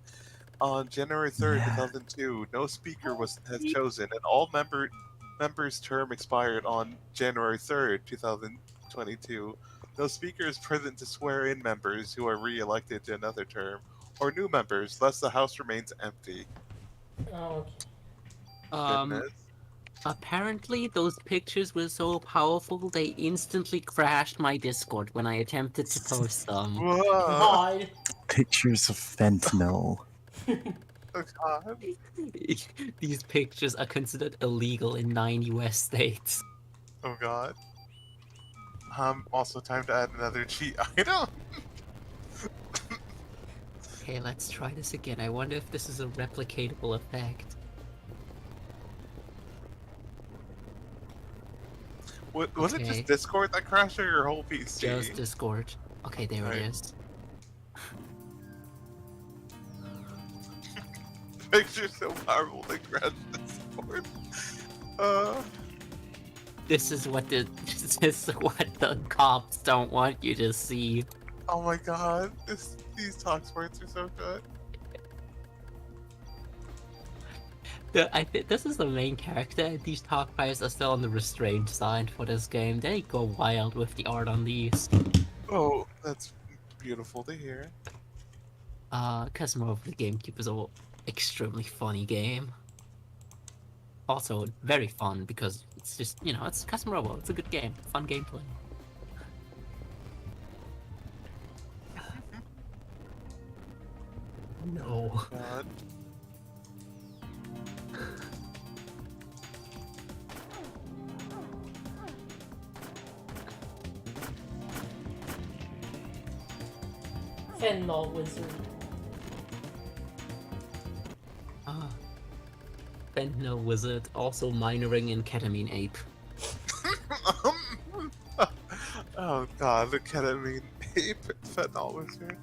On January 3rd, Yeah. 2002, no speaker has chosen, and all members' term expired on January 3rd, 2022. No speaker is present to swear in members who are re-elected to another term, or new members, thus the House remains empty. Oh, okay. Goodness. Apparently those pictures were so powerful they instantly crashed my Discord when I attempted to post them. Whoa! God. Pictures of fentanyl. Oh god. These pictures are considered illegal in 9 US states. Oh god. Also time to add another cheat item. Okay, let's try this again. I wonder if this is a replicatable effect. Was it Okay. just Discord that crashed or your whole PC? Just Discord. Okay, there Right. it is. Picture's so powerful they crashed Discord. This is what the cops don't want you to see. Oh my god. These talk sports are so good. I think this is the main character. These talk players are still on the restrained side for this game. They go wild with the art on these. Oh, that's beautiful to hear. Customer of the GameCube is an extremely funny game. Also, very fun because it's just, it's Custom Robo. It's a good game. Fun gameplay. No. God. Fentanyl wizard. Fentanyl wizard, also minoring in ketamine ape. Oh god, the ketamine ape fentanyl wizard.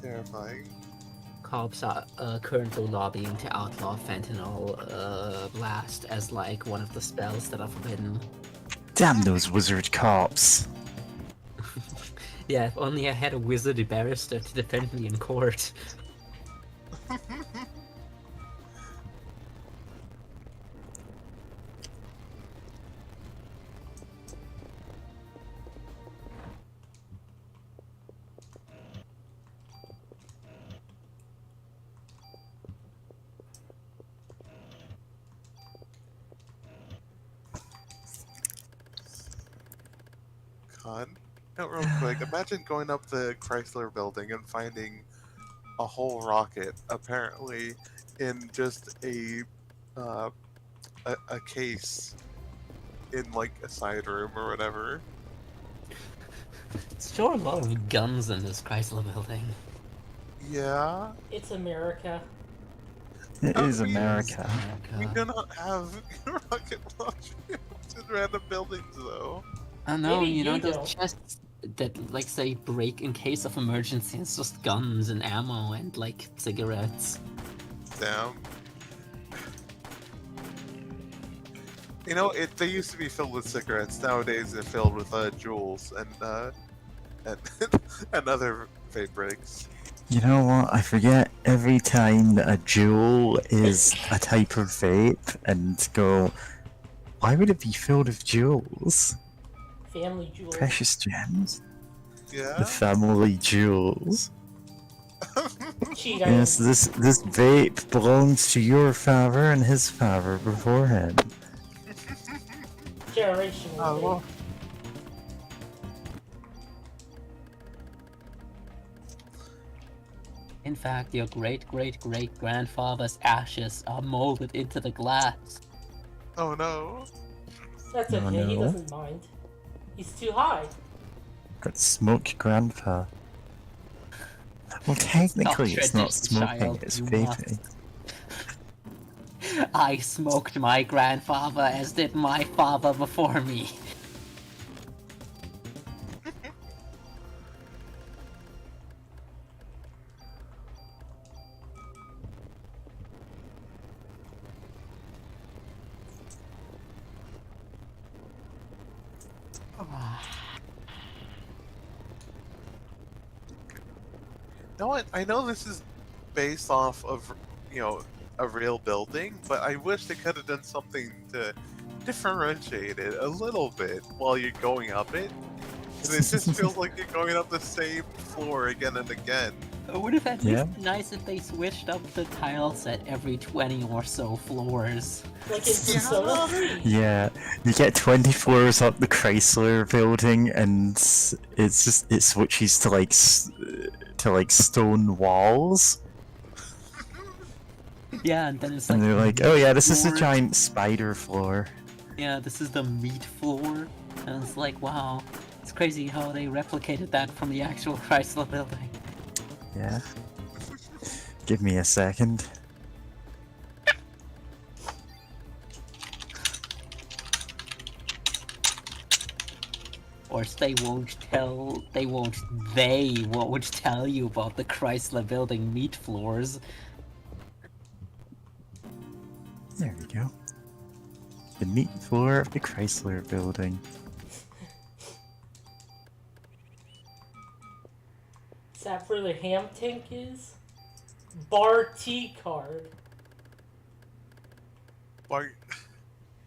Terrifying. Cops are currently lobbying to outlaw fentanyl blast as one of the spells that are forbidden. Damn those wizard cops. Yeah, if only I had a wizardy barrister to defend me in court. God. No, real quick, imagine going up the Chrysler building and finding a whole rocket, apparently, in just a case in a side room or whatever. Sure, a lot of guns in this Chrysler building. Yeah, It's America. It is mean, America. we do not have rocket launchers in random buildings, though. I know, Maybe you those don't. chests that, say, break in case of emergency. It's just guns and ammo and, cigarettes. Damn. They used to be filled with cigarettes. Nowadays, they're filled with jewels and and other vape breaks. You know what? I forget every time that a jewel is a type of vape and go, why would it be filled with jewels? Family jewels. Precious gems? The Yeah. family jewels. Cheat Yes, item. this vape belongs to your father and his father beforehand. Generational. Oh, well. In fact, your great-great-great-grandfather's ashes are molded into the glass. Oh no. That's Oh, okay, he no. doesn't mind. He's too high. Got smoke grandpa. Well, technically, it's not tradition, smoking; child, it's you vaping. I smoked my grandfather, as did my father before me. know what? I know this is based off of, a real building, but I wish they could have done something to differentiate it a little bit while you're going up it. 'Cause it just feels like you're going up the same floor again and again. It would have at Yeah. least been nice if they switched up the tiles at every 20 or so floors. Like in Persona 3. Yeah, you get 20 floors up the Chrysler building, and it switches to like stone walls, Yeah, and then it's and like, they're like, oh yeah, this is a floor. giant spider floor. yeah, this is the meat floor. And it's like, wow, it's crazy how they replicated that from the actual Chrysler building. Yeah. Give me a second. Of course, they won't tell you about the Chrysler building meat floors. There we go. The meat floor of the Chrysler building. Is that where the ham tank is? Bar T card. Like,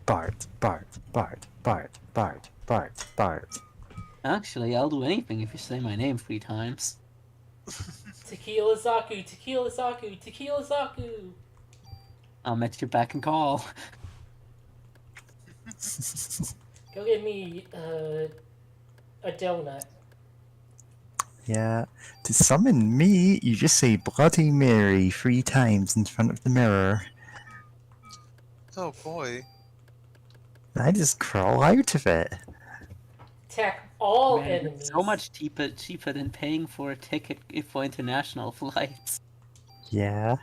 Bart, Bart, Bart, Bart, Bart, Bart, Bart. Actually, I'll do anything if you say my name 3 times. Tequila Zaku, Tequila Zaku, Tequila Zaku. I'll met you back and call. Go get me a donut. Yeah. To summon me, you just say Bloody Mary 3 times in front of the mirror. oh boy. And I just crawl out of it. Attack all Man, enemies. it's so much cheaper than paying for a ticket for international flights. Yeah.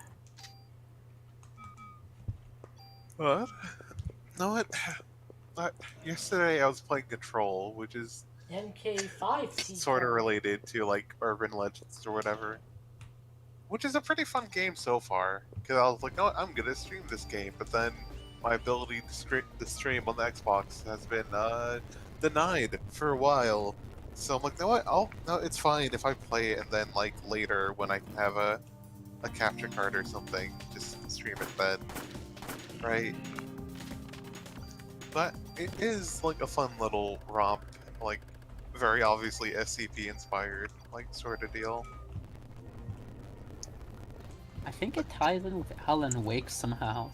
What? No, what? Yesterday I was playing Control, which is MK5 T sort of card. related to like urban legends or whatever. Which is a pretty fun game so far. Because I was like, no, I'm gonna stream this game, but then my ability to stream on the Xbox has been denied for a while. So I'm like, no, it's fine if I play it and then like later when I have a capture card or something, just stream it then, right? But it is like a fun little romp, like very obviously SCP inspired, like sort of deal. I think it ties in with Alan Wake somehow.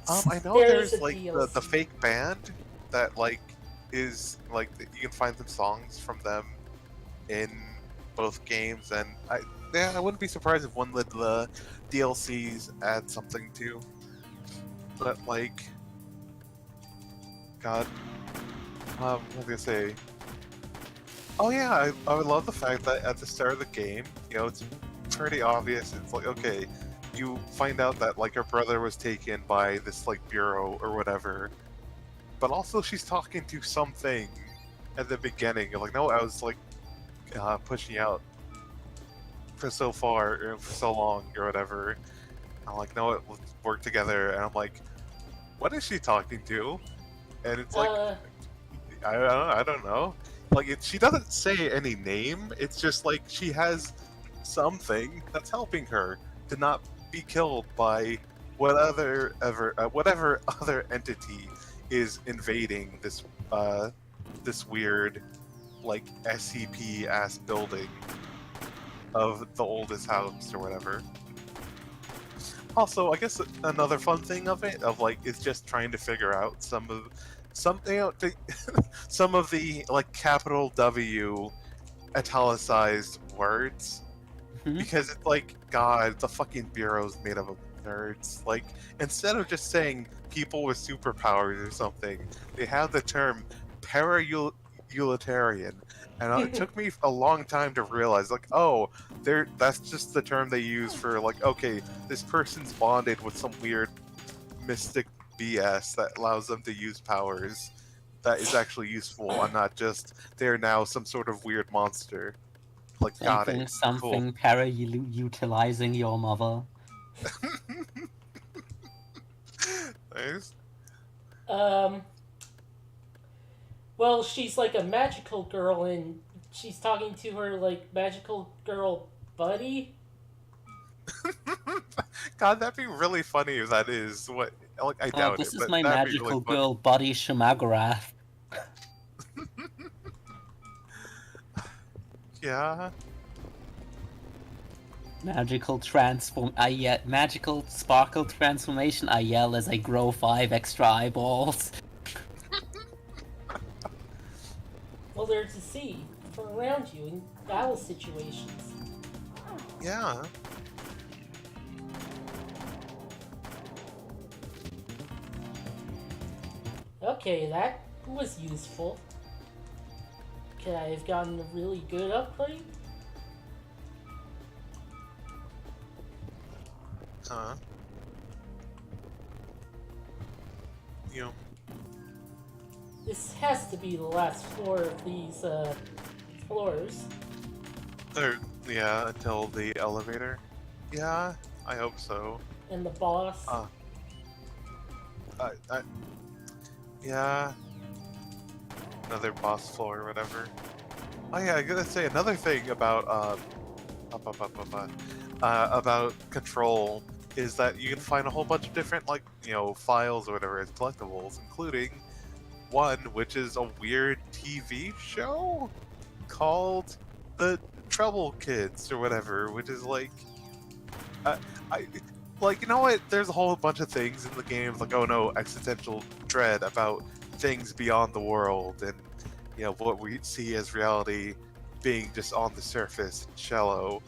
I know There's there's a like the DLC. fake band that like is like you can find some songs from them in both games, and I wouldn't be surprised if one of the DLCs add something too. But like, God, what was I gonna say? Oh yeah, I would love the fact that at the start of the game, it's pretty obvious. It's like, okay, you find out that like her brother was taken by this like bureau or whatever, but also she's talking to something at the beginning. You're like, no, I was like pushing out for so far or for so long or whatever. And I'm like, no, let's work together. And I'm like, what is she talking to? And it's like, I don't know. Like she doesn't say any name. It's just like she has something that's helping her to not be killed by whatever other entity is invading this weird like SCP ass building of the oldest house or whatever. Also, I guess another fun thing of it is just trying to figure out some of the like capital W italicized words. Mhm. Because it's like, God, the fucking bureau's made up of nerds. Like, instead of just saying people with superpowers or something, they have the term utilitarian, and it took me a long time to realize, like, oh, that's just the term they use for, like, okay, this person's bonded with some weird mystic BS that allows them to use powers that is actually useful, and not just they're now some sort of weird monster. Like, got it. Something para-utilizing your mother. Nice. Well, she's like a magical girl, and she's talking to her like magical girl buddy. God, that'd be really funny if that is what. Like, I doubt This it. is But my that'd be magical really funny. girl buddy Shamagorath. Yeah. Magical sparkle transformation. I yell as I grow 5 extra eyeballs. Well, they're to see from around you in battle situations. Yeah. Okay, that was useful. Could I have gotten a really good upgrade? Huh. You know. This has to be the last floor of these floors. Yeah, until the elevator. Yeah, I hope so. And the boss. Yeah. Another boss floor or whatever. Oh yeah, I gotta say another thing about about Control is that you can find a whole bunch of different, like, files or whatever as collectibles, including one which is a weird TV show called The Trouble Kids or whatever, which is like, like, you know what? There's a whole bunch of things in the game, like, oh no, existential dread about things beyond the world, and what we see as reality being just on the surface and shallow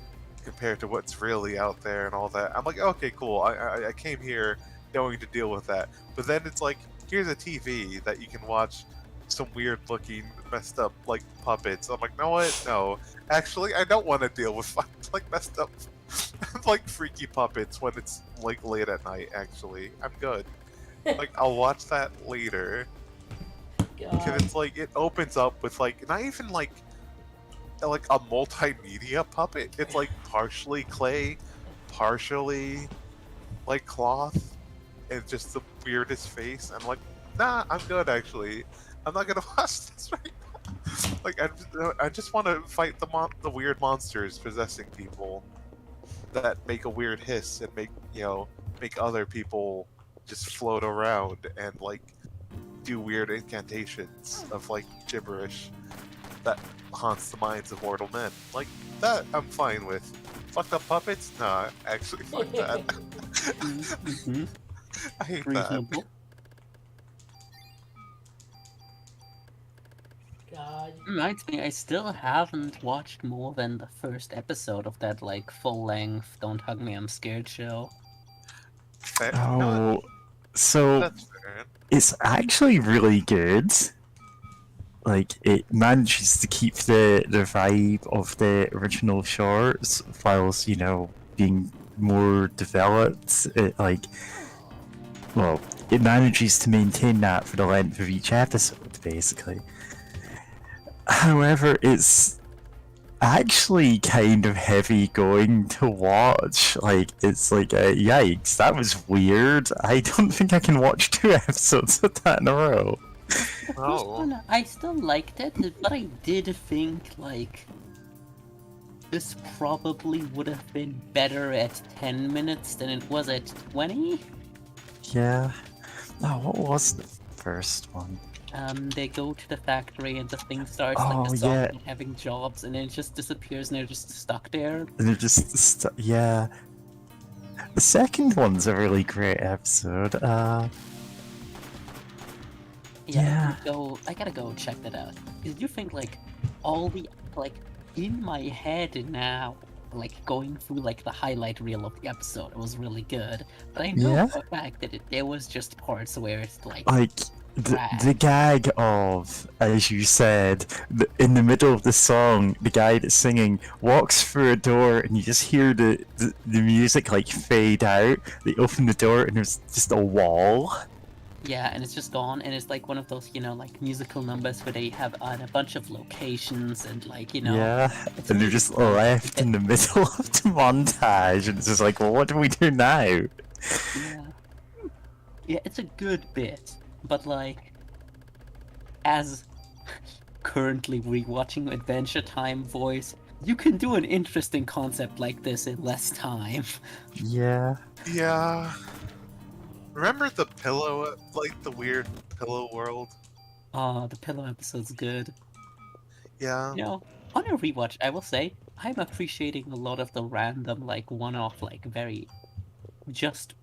compared to what's really out there and all that. I'm like, okay, cool. I came here knowing to deal with that, but then it's like, here's a TV that you can watch some weird looking, messed up, like, puppets. I'm like, no, what? No, actually, I don't want to deal with like messed up, like, freaky puppets when it's like late at night. Actually, I'm good. Like, I'll watch that later. Because God. it's like, it opens up with, like, not even like a multimedia puppet. It's like partially clay, partially like cloth, and just the weirdest face. I'm like, nah, I'm good actually. I'm not gonna watch this right now. Like, I just want to fight the weird monsters possessing people that make a weird hiss and make other people just float around and, like, do weird incantations of, like, gibberish that haunts the minds of mortal men. Like, that I'm fine with. Fucked up puppets? Nah, actually, fuck that. Mm-hmm. I hate that. Reasonable. God. Reminds me, I still haven't watched more than the first episode of that, like, full-length Don't Hug Me, I'm Scared show. Fair. Oh, No, so that's fair. it's actually really good. Like, it manages to keep the vibe of the original shorts whilst, being more developed. It manages to maintain that for the length of each episode, basically. However, it's actually kind of heavy going to watch. Like, it's like, yikes, that was weird. I don't think I can watch 2 episodes of that in a row. The first Oh. one, I still liked it, but I did think, like, this probably would have been better at 10 minutes than it was at 20. Yeah. Oh, what was the first one? They go to the factory and the thing starts, Oh, like, the yeah. zombie having jobs, and then it just disappears and they're just stuck there. And they're just yeah. The second one's a really great episode. Yeah. I gotta go check that out. Because you think, like, all the, like, in my head now, like, going through, like, the highlight reel of the episode, it was really good. But I know Yeah. for a fact that there was just parts where it's like, Like, the gag of, as you said, in the middle of the song, the guy that's singing walks through a door and you just hear the music like fade out. They open the door and there's just a wall. Yeah, and it's just gone, and it's like one of those, like musical numbers where they have a bunch of locations and like, Yeah, it's and they're really just cool. left in the middle of the montage, and it's just like, well, what do we do now? Yeah. Yeah, it's a good bit, but like, as currently rewatching Adventure Time voice, you can do an interesting concept like this in less time. Yeah. Yeah. Remember the pillow, like the weird pillow world? Oh, the pillow episode's good. Yeah. On a rewatch, I will say, I'm appreciating a lot of the random, like, one-off, like, very just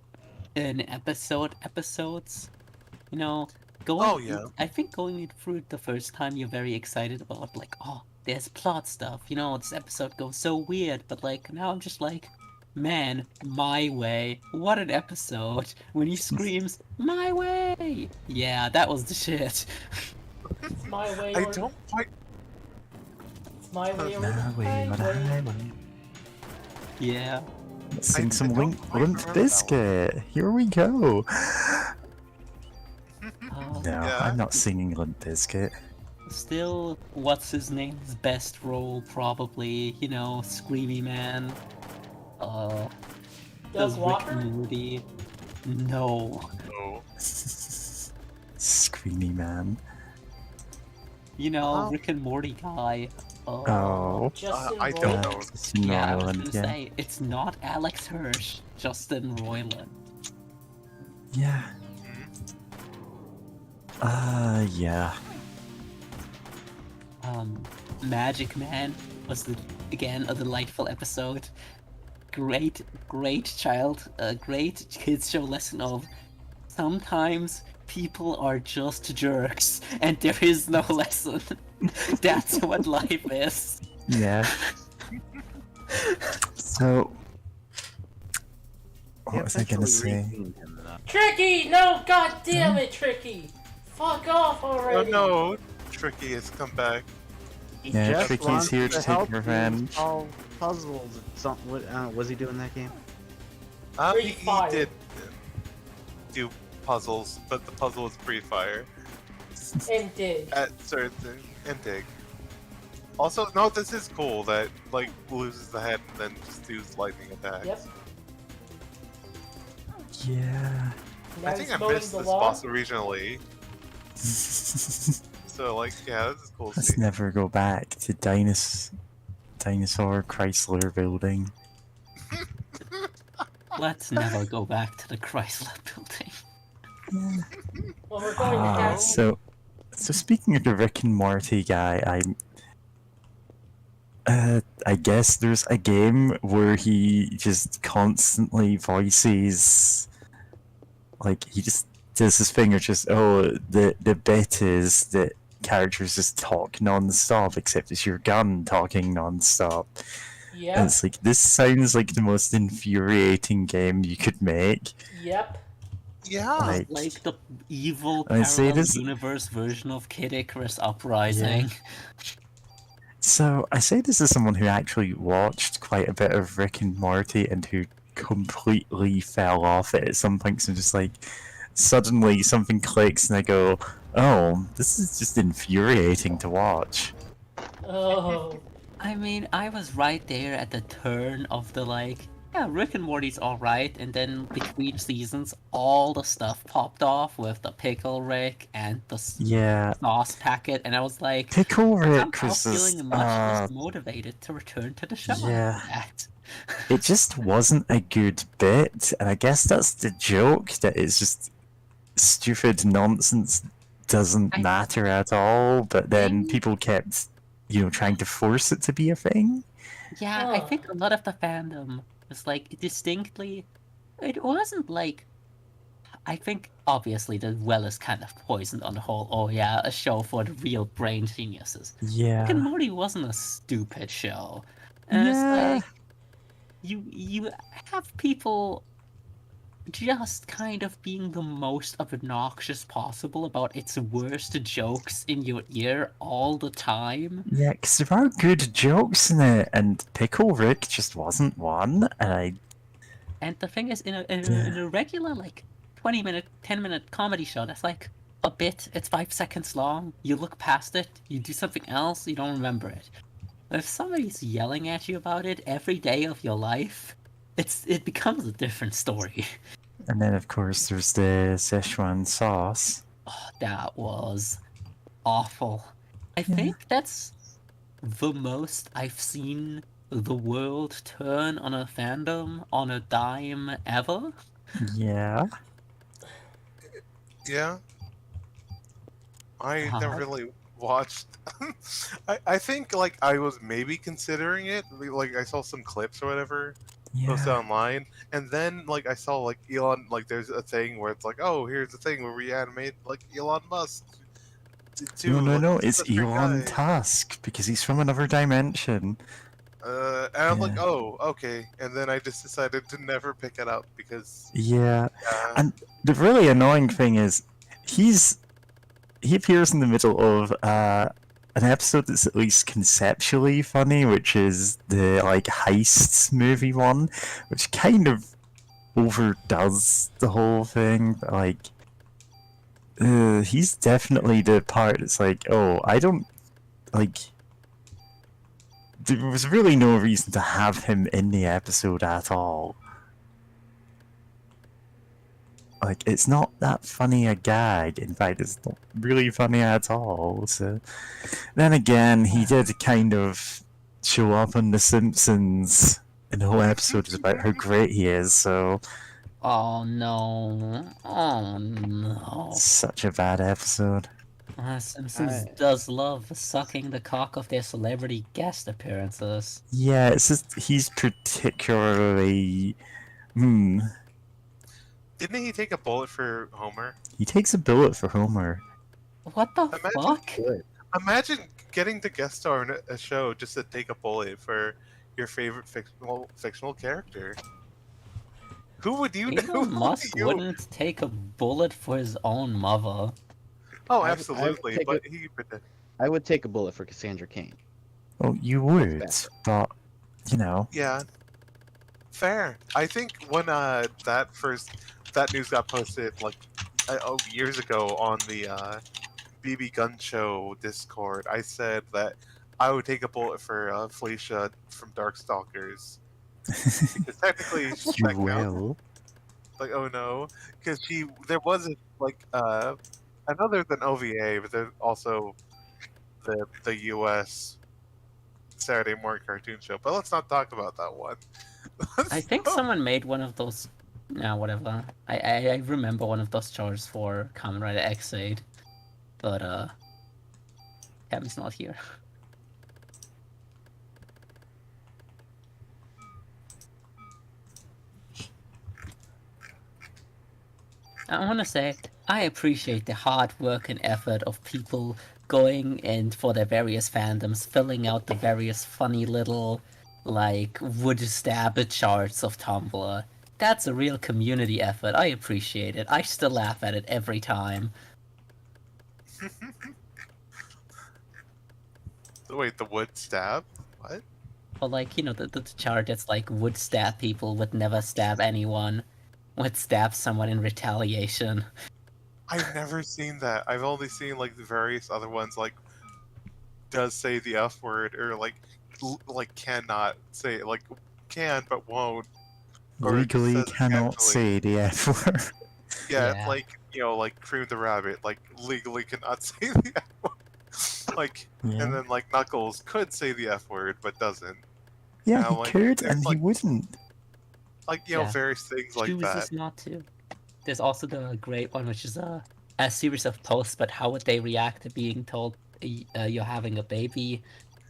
an episodes. Going. Oh, yeah. I think going it through it the first time, you're very excited about, like, oh, there's plot stuff. This episode goes so weird, but like now I'm just like, man, my way. What an episode! When he screams, "My way!" Yeah, that was the shit. It's my way I or don't quite. it's my way or Nah, the wait, what highway. Yeah. Let's sing I some don't Limp quite remember that one. Bizkit. Here we go. Oh, No, Yeah. I'm not singing Limp Bizkit. still, what's his name's best role probably? Screamy Man. Doug Does Rick Walker? and Morty? No. Oh. Screamy man. Oh. Rick and Morty guy. Oh. Justin I don't know. Justin Yeah, I was Roiland, gonna yeah. say, it's not Alex Hirsch, Justin Roiland. Yeah. Yeah. Magic Man was again a delightful episode. Great kids show lesson of sometimes people are just jerks and there is no lesson. That's what life is. Yeah. So, what was I gonna say? Tricky! No, god damn it, Tricky! Fuck off Oh already! no! Tricky has come back. Yeah, Jeff Tricky's wants here to help take you revenge. solve puzzles. What was he doing that game? He Pre-fire. did do puzzles, but the puzzle was pre-fire And dig. at certain things and dig. Also, no, this is cool that like loses the head and then just does lightning attacks. Yep. Yeah. Now I think he's I mowing missed the this lawn. boss originally, so like, yeah, this is cool to Let's see. never go back to Dinosaur Chrysler building. Let's never go back to the Chrysler building. Well, we're going to have So speaking of the Rick and Morty guy, I guess there's a game where he just constantly voices, like he just does his thing, or just the bit is that characters just talk non-stop, except it's your gun talking non-stop. And Yep. it's like, this sounds like the most infuriating game you could make. Yep. Yeah, Like the evil I say parallel this- universe version of Kid Icarus Uprising. So I say this as someone who actually watched quite a bit of Rick and Morty and who completely fell off it at some points, and just like suddenly something clicks and I go, oh, this is just infuriating to watch. Oh. I mean, I was right there at the turn of the yeah, Rick and Morty's alright, and then between seasons, all the stuff popped off with the Pickle Rick and the Yeah, sauce packet, and I was like, Pickle I'm Rick now was feeling just, much less motivated to return to the show. yeah. after that. it just wasn't a good bit, and I guess that's the joke, that it's just stupid nonsense doesn't I- matter at all, but then Maybe- people kept, trying to force it to be a thing. Yeah, I Huh. think a lot of the fandom was distinctly. It wasn't I think obviously the well is kind of poisoned on the whole. Oh yeah, a show for the real brain geniuses. Yeah. Rick and Morty wasn't a stupid show. And Yeah. it's you have people just kind of being the most obnoxious possible about its worst jokes in your ear all the time. Yeah, because there are good jokes in it, and Pickle Rick just wasn't one. And And the thing is, Yeah. in a regular, like, 20-minute, 10-minute comedy show, that's like a bit, it's 5 seconds long, you look past it, you do something else, you don't remember it. If somebody's yelling at you about it every day of your life, it becomes a different story. And then, of course, there's the Szechuan sauce. Oh, that was awful. I Yeah. think that's the most I've seen the world turn on a fandom on a dime ever. Yeah. Yeah, I never really watched. I think like I was maybe considering it. Like I saw some clips or whatever posted Yeah. online, and then like I saw like Elon, like there's a thing where it's like, oh, here's the thing where we animate like Elon Musk No, too. no, Like no. this is It's a great Elon guy. Tusk because he's from another dimension. And I'm like, Yeah. oh, okay. And then I just decided to never pick it up because, Yeah. yeah, And the really annoying thing is, he appears in the middle of an episode that's at least conceptually funny, which is the like heists movie one, which kind of overdoes the whole thing. But like, he's definitely the part that's like, oh, I don't like. There was really no reason to have him in the episode at all. Like, it's not that funny a gag. In fact, it's not really funny at all. So, then again, he did kind of show up on The Simpsons, and the whole episode is about how great he is. So, Oh no. Oh no. such a bad episode. Simpsons does love sucking the cock of their celebrity guest appearances. Yeah, it's just he's particularly. didn't he take a bullet for Homer? He takes a bullet for Homer. What the Imagine- fuck? Good. Imagine getting to guest star in a show just to take a bullet for your favorite fictional character. Who would you do? Elon Musk wouldn't take a bullet for his own mother. Oh, I would absolutely. take But he would. I would take a bullet for Cassandra Cain. Oh, you would, bad. but you know. Yeah. Fair. I think when that news got posted like years ago on the BB Gun Show Discord, I said that I would take a bullet for Felicia from Darkstalkers because technically You that counts. will. Like, oh no, because there was another than OVA, but there's also the US Saturday morning cartoon show. But let's not talk about that one. I think someone made one of those. Nah, whatever. I remember one of those shows for Kamen Rider X8, but Kevin's not here. I want to say I appreciate the hard work and effort of people going and for their various fandoms, filling out the various funny little like wood stab charts of Tumblr. That's a real community effort. I appreciate it. I still laugh at it every time. Wait, the wood stab? What? Or like, you know, the chart that's like would stab people, would never stab anyone, would stab someone in retaliation. I've never seen that. I've only seen like the various other ones, like does say the F word or like cannot say it, like can but won't. Or it just Legally says cannot casually. say the F word. Yeah, Yeah. like like Cream the Rabbit, like legally cannot say the F word. Like, Yeah, and then like Knuckles could say the F word but doesn't. yeah, now, he like, could there's, and he like, wouldn't. Like Yeah. various things like Chooses that. not to. There's also the great one, which is a series of posts, but how would they react to being told you're having a baby?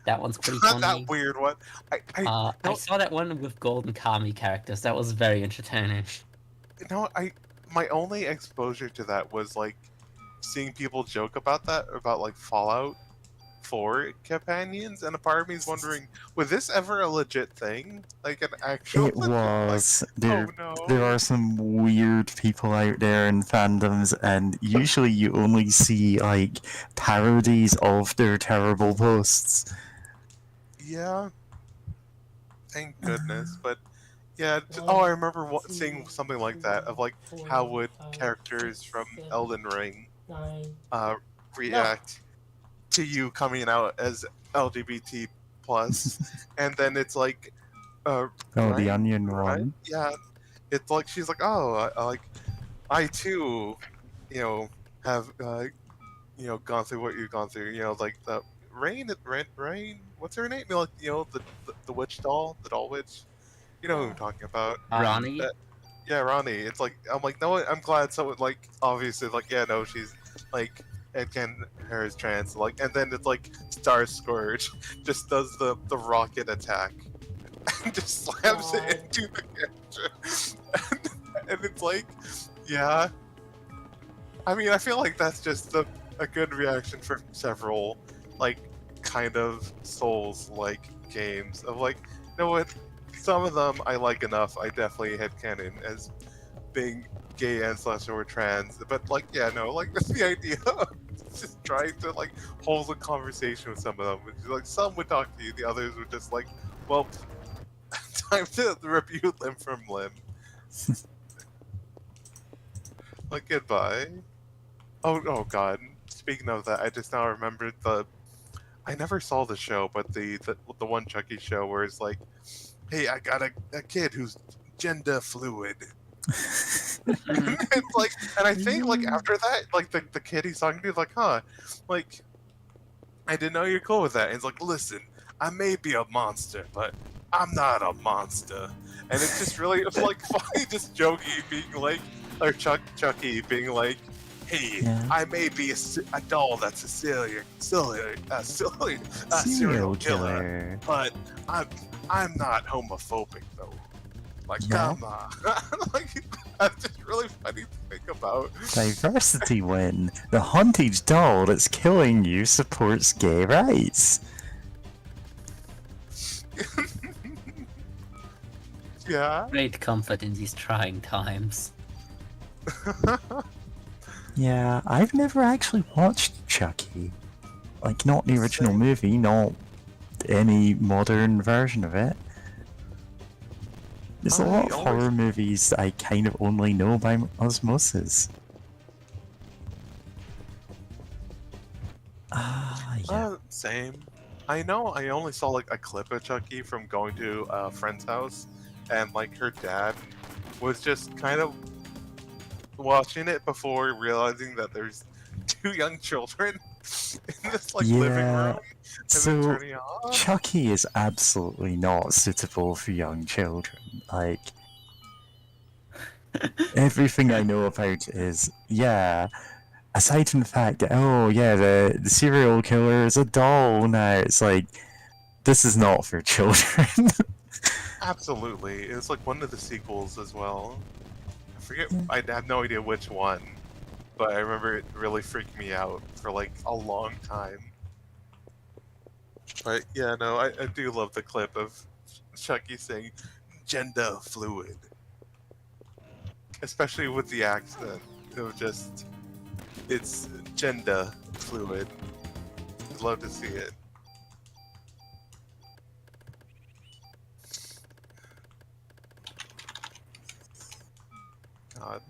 That one's pretty Not funny. that weird one. I I saw that one with golden Kami characters. That was very entertaining. my only exposure to that was like seeing people joke about that, about like Fallout 4 companions, and a part of me is wondering, was this ever a legit thing? Like an actual? It was. Oh There no. are some weird people out there in fandoms, and usually you only see like parodies of their terrible posts. Yeah. Thank goodness. But yeah. One, I remember two, seeing something like that of like 4, how would 5, characters 6, from 7, Elden Ring 9. uh react to you coming out as LGBT plus, and then it's like, Oh, the onion right? one. Yeah, it's like she's like, oh, I too, you know, have gone through what you've gone through. Like the Rain. What's her name? Like the witch doll, the doll witch. You know who I'm talking about? Ronnie. Yeah, Ronnie. It's like I'm like, no, I'm glad someone like obviously like, yeah, no, she's like, and can her is trans, like, and then it's like Star Scourge just does the rocket attack and just slams God. it into the character, and it's like, yeah. I mean, I feel like that's just a good reaction for several like kind of Souls like games of like, you know what, some of them I like enough. I definitely headcanon as being gay and / or trans, but like, yeah, no, like the idea of just trying to like hold a conversation with some of them, which is like some would talk to you, the others were just like, well, time to rip you limb from limb. Like, goodbye. Oh god. Speaking of that, I just now remembered I never saw the show, but the one Chucky show where it's like, hey, I got a kid who's gender fluid. It's like, and I think like after that, like the kid he's talking to is like, huh, like, I didn't know you're cool with that. And he's like, listen, I may be a monster, but I'm not a monster. And it's just really, it's like funny, just joking, being like, or Chucky being like, hey, Yeah. I may be a doll that's a serial Serial killer, killer. but I'm not homophobic though. Like, Yeah. come on. Like, that's just really funny to think about. Diversity win. The haunted doll that's killing you supports gay rights. Yeah. Great comfort in these trying times. Yeah, I've never actually watched Chucky. Like, not the original Same. movie, not any modern version of it. There's a I lot of always- horror movies that I kind of only know by osmosis. Yeah. Same. I know I only saw like a clip of Chucky from going to a friend's house, and like her dad was just kind of watching it before realizing that there's 2 young children in this like living Yeah, room, and then so turning it off. Chucky is absolutely not suitable for young children. Like, everything I know about is, yeah, aside from the fact that, oh yeah, the serial killer is a doll now, it's like, this is not for children. Absolutely, it's like one of the sequels as well. I forget. Yeah. I have no idea which one, but I remember it really freaked me out for like a long time. But yeah, no, I do love the clip of Chucky saying gender fluid, especially with the accent. It was just, it's gender fluid. I'd love to see it. God.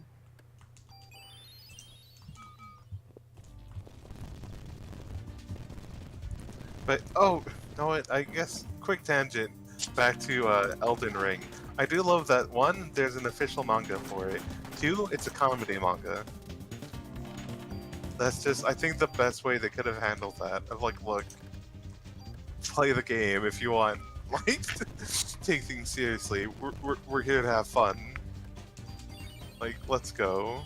But oh, no, I guess quick tangent back to Elden Ring. I do love that, one, there's an official manga for it. 2, it's a comedy manga. That's just, I think, the best way they could have handled that. Of like, look, play the game if you want. Like, take things seriously. We're here to have fun. Like, let's go.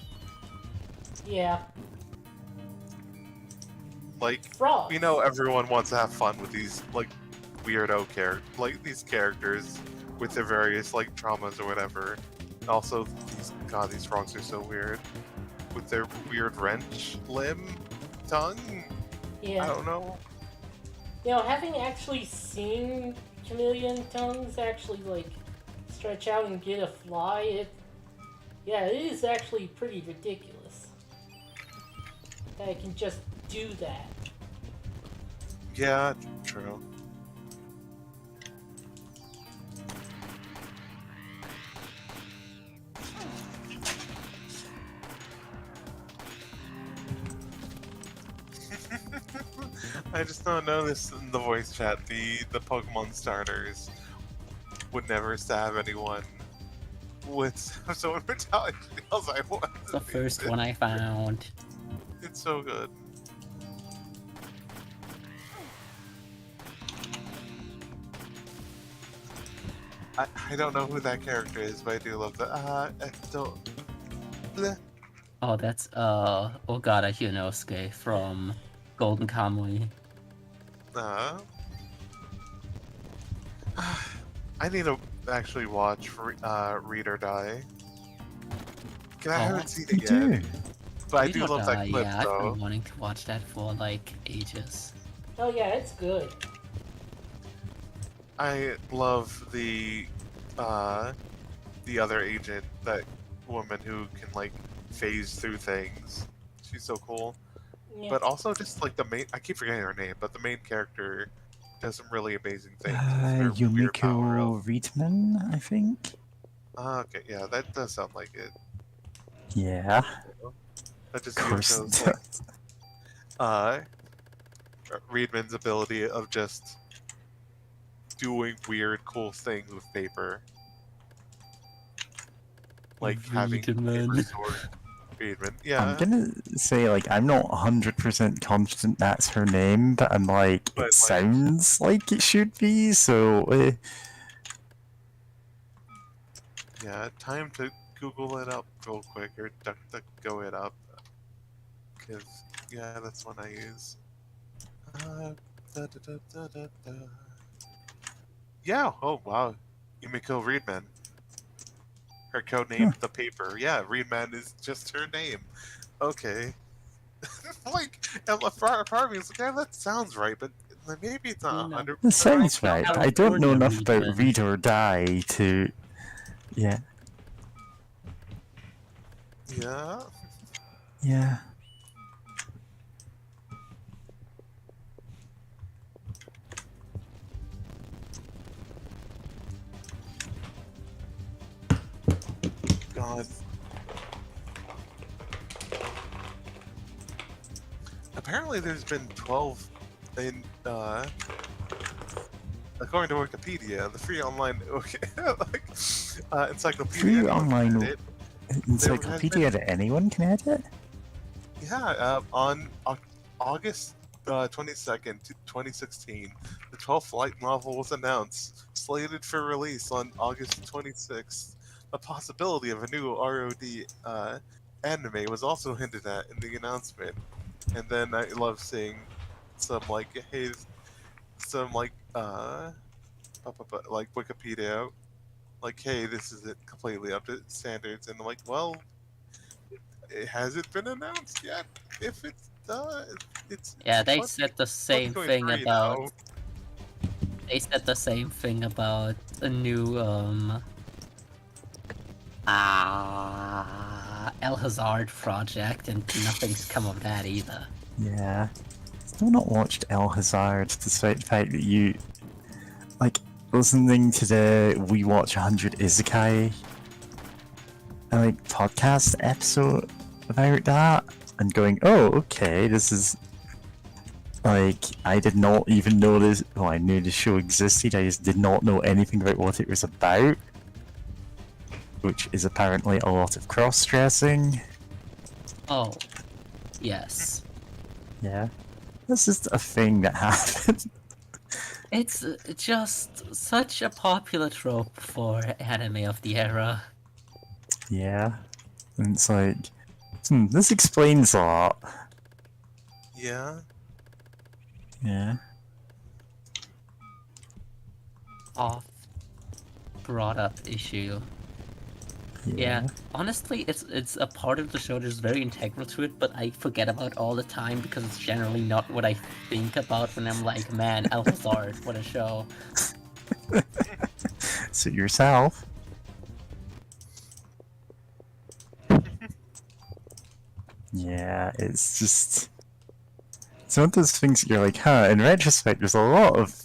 Yeah. Like, Frogs. we know everyone wants to have fun with these like weirdo these characters with their various like traumas or whatever. Also, these frogs are so weird with their weird wrench limb tongue. I Yeah. don't know. You know, having actually seen chameleon tongues actually like stretch out and get a fly, it is actually pretty ridiculous that I can just do that. Yeah, true. I just don't notice in the voice chat the Pokemon starters would never stab anyone with someone brutality else I want. The first one I found. It's so good. I don't know who that character is, but I do love the I don't. Bleh. Oh, that's Ogata Hyunosuke from Golden Kamuy. I need to actually watch Read or Die. I Oh, haven't seen You it yet, do. but I You do don't love that die, clip yeah, I've though. been wanting to watch that for like ages. Oh yeah, it's good. I love the other agent, that woman who can like phase through things. She's so cool. Yeah. But also just like the main, I keep forgetting her name, but the main character does some really amazing things. It's her weird power Yumiko of. Riedman, I think. Okay, yeah, that does sound like it. Yeah, That just of course. shows like uh Reedman's ability of just doing weird, cool things with paper, like having paper Reedman. sword. Reedman, I'm yeah, gonna say, like, I'm not 100% confident that's her name, but I'm like, But, it like- sounds like it should be, so. yeah. Time to Google it up real quick, or go it up, because yeah, that's one I use. Da, da, da, da, da, da. Yeah. Oh wow, Yumiko Reedman. Her code name, the paper. Yeah, Reedman is just her name. Okay. Like, and part of me is like, yeah, that sounds right, but maybe it's not You know, 100% It sounds right, but I don't know California enough about Reedman. Read or Die to. Yeah. Yeah. Yeah. God. Apparently, there's been 12 in, according to Wikipedia, the free online like, encyclopedia. Free anyone can online edit. encyclopedia that anyone can edit? Yeah, on August 22nd, 2016, the 12th light novel was announced, slated for release on August 26th. The possibility of a new ROD anime was also hinted at in the announcement. And then I love seeing some like, hey, some like like Wikipedia, like, hey, this isn't completely up to standards, and I'm like, well, it hasn't been announced yet. If it does, Yeah, they 20 said the same thing 2023 about. now. They said the same thing about a new El Hazard project, and nothing's come of that either. Yeah. Still not watched El Hazard, despite the fact that you. Like, listening to the We Watch 100 Isekai like podcast episode about that and going, oh, okay, this is like, I did not even know this. Well, I knew the show existed, I just did not know anything about what it was about, which is apparently a lot of cross-dressing. Oh, yes. Yeah, that's just a thing that happened. It's just such a popular trope for anime of the era. Yeah, and it's like, this explains a lot. Yeah. Yeah. Off brought up issue. Yeah, honestly, it's a part of the show that's very integral to it, but I forget about all the time because it's generally not what I think about when I'm like, man, Alphazard, what a show. Suit yourself. Yeah, it's just. It's one of those things that you're like, huh, in retrospect, there's a lot of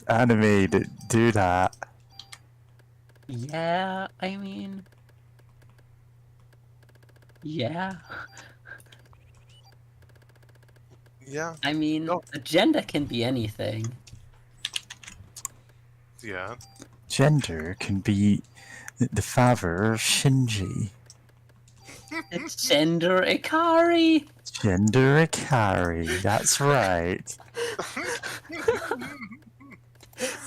anime that do that. Yeah, I mean, yeah. Yeah. I mean, Oh. agenda can be anything. Yeah. Gender can be the father of Shinji. Gender Ikari! Gender Ikari, that's right.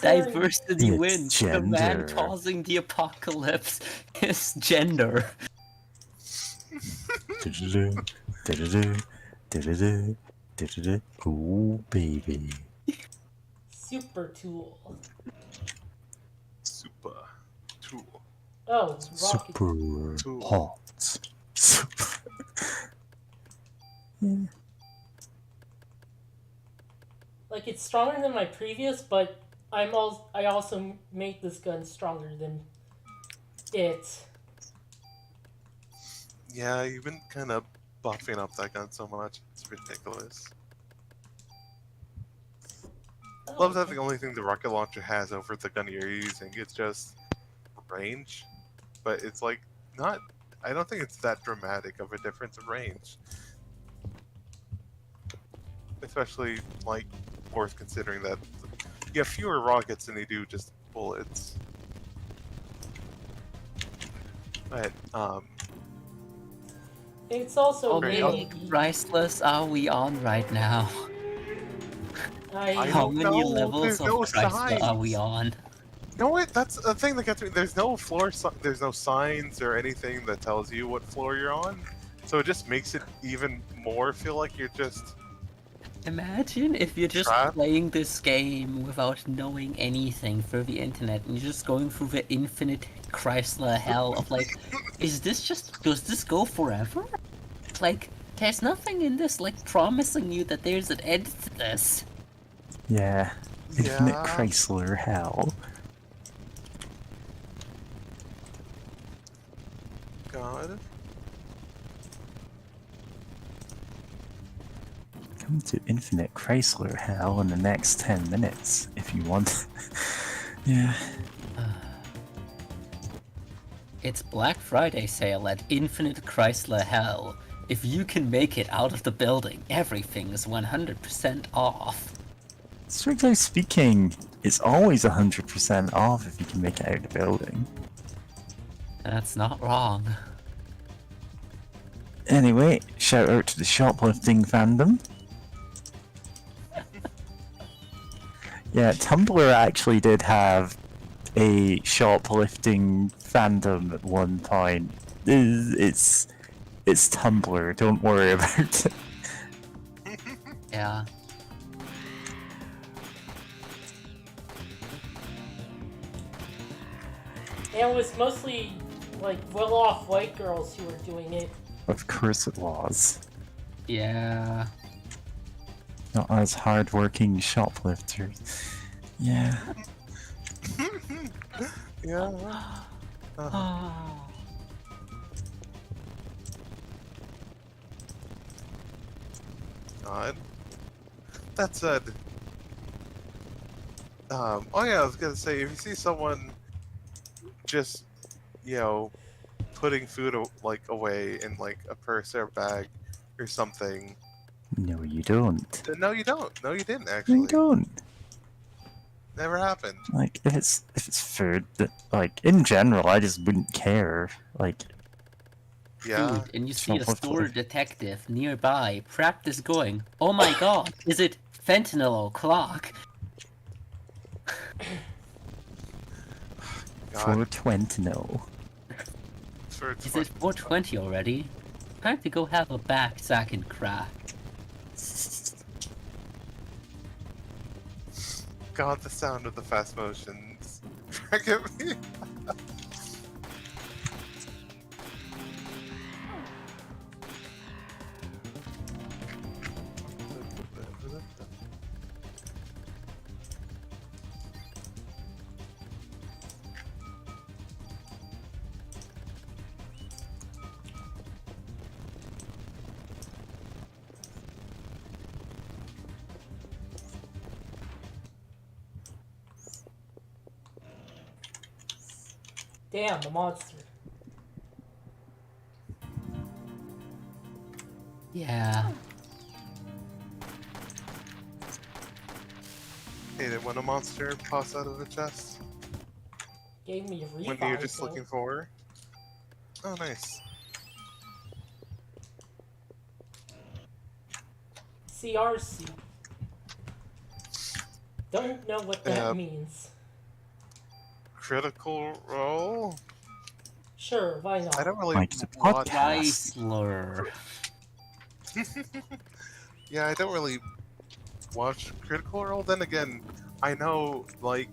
Diversity It's wins. The man gender. causing the apocalypse is gender. Du-du-du, du-du-du, du-du-du, du-du-du. Ooh, baby. Super tool. Super tool. Oh, rocket. Super Tool. hot. Super. Yeah. Like, it's stronger than my previous, but I also made this gun stronger than it. Yeah, you've been kind of buffing up that gun so much. It's ridiculous. Oh, Love that the only thing the rocket launcher has over the gun you're using. It's just range, but it's like not. I don't think it's that dramatic of a difference of range, especially like worth considering that you have fewer rockets than they do just bullets. But It's also How Great. many made- priceless are we on right now? I How don't many know, levels there's of no Chrysler are we signs. on? You know what? That's a thing that gets me. There's no floor. There's no signs or anything that tells you what floor you're on. So it just makes it even more feel like you're just. Imagine if you're just Trapped? playing this game without knowing anything through the internet and you're just going through the infinite Chrysler hell of like, does this go forever? Like, there's nothing in this like promising you that there's an end to this. Yeah. Infinite Yeah. Chrysler hell. God. Come to Infinite Chrysler hell in the next 10 minutes if you want. Yeah. It's Black Friday sale at Infinite Chrysler Hell. If you can make it out of the building, everything is 100% off. Strictly speaking, it's always 100% off if you can make it out of the building. That's not wrong. Anyway, shout out to the shoplifting fandom. Yeah, Tumblr actually did have a shoplifting fandom at one point. It's Tumblr, don't worry about it. Yeah. And it was mostly, like, well-off white girls who were doing it. Of course it was. Yeah. Not as hardworking shoplifters. Yeah. Yeah. God. That said, oh yeah, I was gonna say, if you see someone just, putting food like away in like a purse or a bag or something, No, you don't. then no, you don't. No, you didn't No, actually. you don't. Never happened. Like, if it's food that, like, in general, I just wouldn't care. Like, Yeah. Food, and you see a Shoplift- store detective nearby. Practice going, oh my god, is it fentanyl o'clock? God. 420 no. For Is it 420 already? Time to go have a back sack and crack. God, the sound of the fast motions. Forgive me. Damn, the monster. Yeah. Hey, that when a monster pops out of the chest, Gave me a when revive, you're just though. looking for her. Oh, nice. CRC. Don't know what that Yeah. means. Critical Role? Sure, why not? I don't really Like the watch. podcast. Chrysler. Yeah, I don't really watch Critical Role. Then again, I know like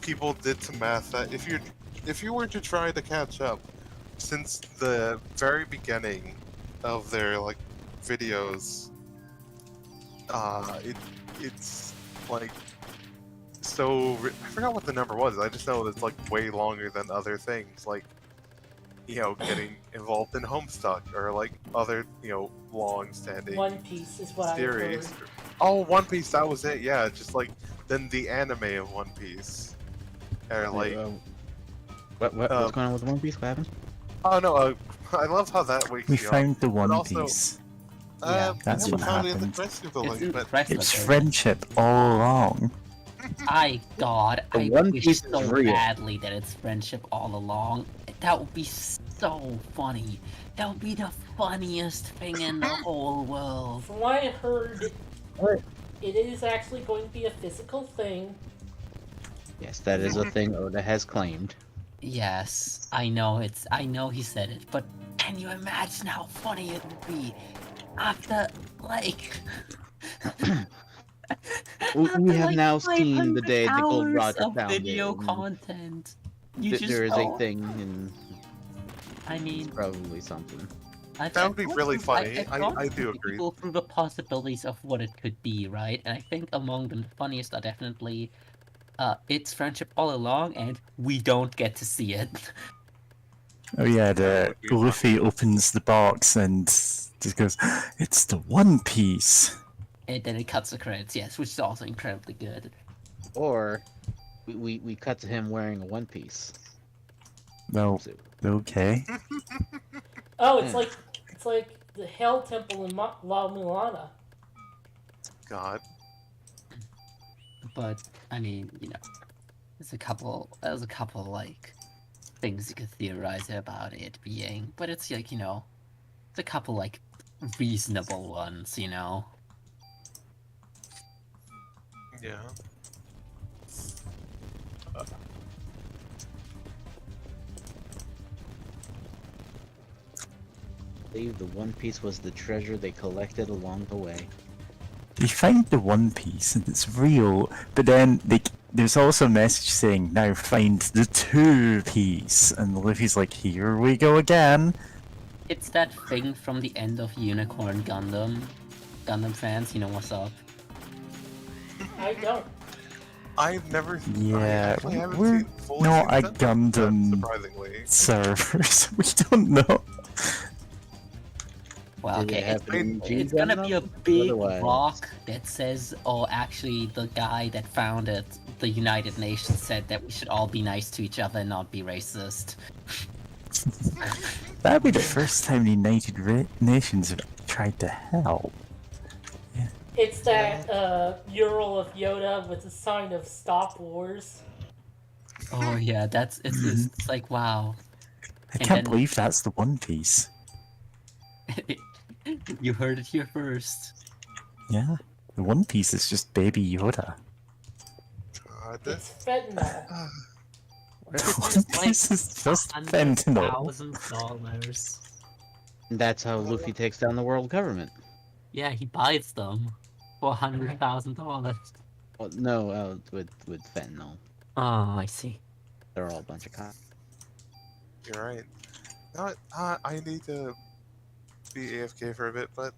people did some math that if you were to try to catch up since the very beginning of their like videos, it's like I forgot what the number was. I just know it's like way longer than other things, like getting involved in Homestuck or like other long-standing One Piece is what I series. heard. Oh, One Piece, that was it. Yeah, just like then the anime of One Piece, or like What's going on with One Piece? What happened? oh no, I love how that wakes We you up. found the One also- Piece. Yeah, that's we what found it in the happened. Chrysler It's building, in but Chrysler. It's building. friendship all along. God, The I One wish Piece is so real. badly that it's friendship all along. That would be so funny. That would be the funniest thing in the whole world. From what I heard, What? it is actually going to be a physical thing. Yes, that is a thing Oda has claimed. Yes, I know he said it, but can you imagine how funny it would be after, like... We have like, now seen the 500 day the Gold hours Roger of found video it. and content. You just there is a don't- thing, and I it's mean, probably something. That would be really funny. I do agree. People through the possibilities of what it could be, right? And I think among them, the funniest are definitely, it's friendship all along, and we don't get to see it. Oh yeah, That would be Luffy opens the box and just goes, "It's the One Piece." And then it cuts the credits, yes, which is also incredibly good. Or we cut to him wearing a One Piece No, suit. okay. Oh, it's like the Hell Temple in La Milana. God. But I mean, there's a couple like things you could theorize about it being, but it's like it's a couple like reasonable ones, Yeah. I believe the One Piece was the treasure they collected along the way. They find the One Piece and it's real, but then there's also a message saying, "Now find the Two Piece," and Luffy's like, "Here we go again." It's that thing from the end of Unicorn Gundam. Gundam fans, you know what's up. I don't. I've never. Yeah, I actually haven't we're fully not seen a Gundam, Gundam surprisingly. servers. We don't know. Well, Did it okay, happen in G it's gonna be a Gundam? big Otherwise- rock that says, "Oh, actually, the guy that founded the United Nations said that we should all be nice to each other and not be racist." That'd be the first time the United Nations have tried to help. It's that mural of Yoda with the sign of Stop Wars. Oh yeah, it's like wow. I And can't then- believe that's the One Piece. You heard it here first. Yeah, the One Piece is just Baby Yoda. God. It's fentanyl. What if The it's One just like Piece is just fentanyl. $100,000? And that's how Luffy takes down the world government. Yeah, he buys them for $100,000. Well, no, with fentanyl. Oh, I see. They're all a bunch of con. You're right. No, I need to be AFK for a bit, but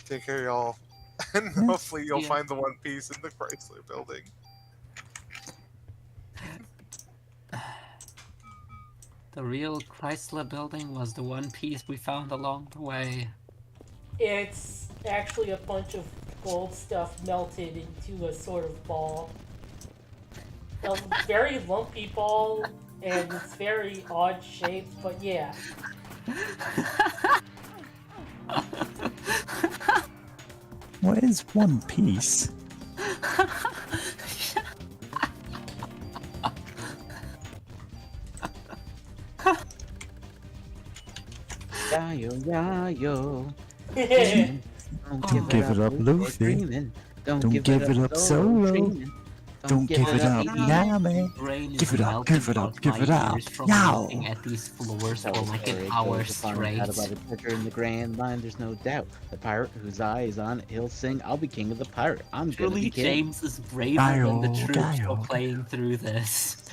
take care, y'all. And hopefully you'll Yeah. find the One Piece in the Chrysler building. The real Chrysler building was the one piece we found along the way. It's actually a bunch of gold stuff melted into a sort of ball. A very lumpy ball and it's very odd shaped, but yeah. What is One Piece? Yo. Don't give it up, Luffy. Dreaming. Don't give it up, Solo. Dreaming. Don't give it up, Nami. Brain Give is it up, melting give it up, out give my it up. ears from Yow. looking at these floors Tell for the like story, an it hour goes upon and straight. out about a treasure in the grand line, there's no doubt. The pirate whose eye is on it, he'll sing, I'll be king of the pirate. I'm gonna Truly, be king. James is braver than the Gaio, troops for Gaio. playing through this.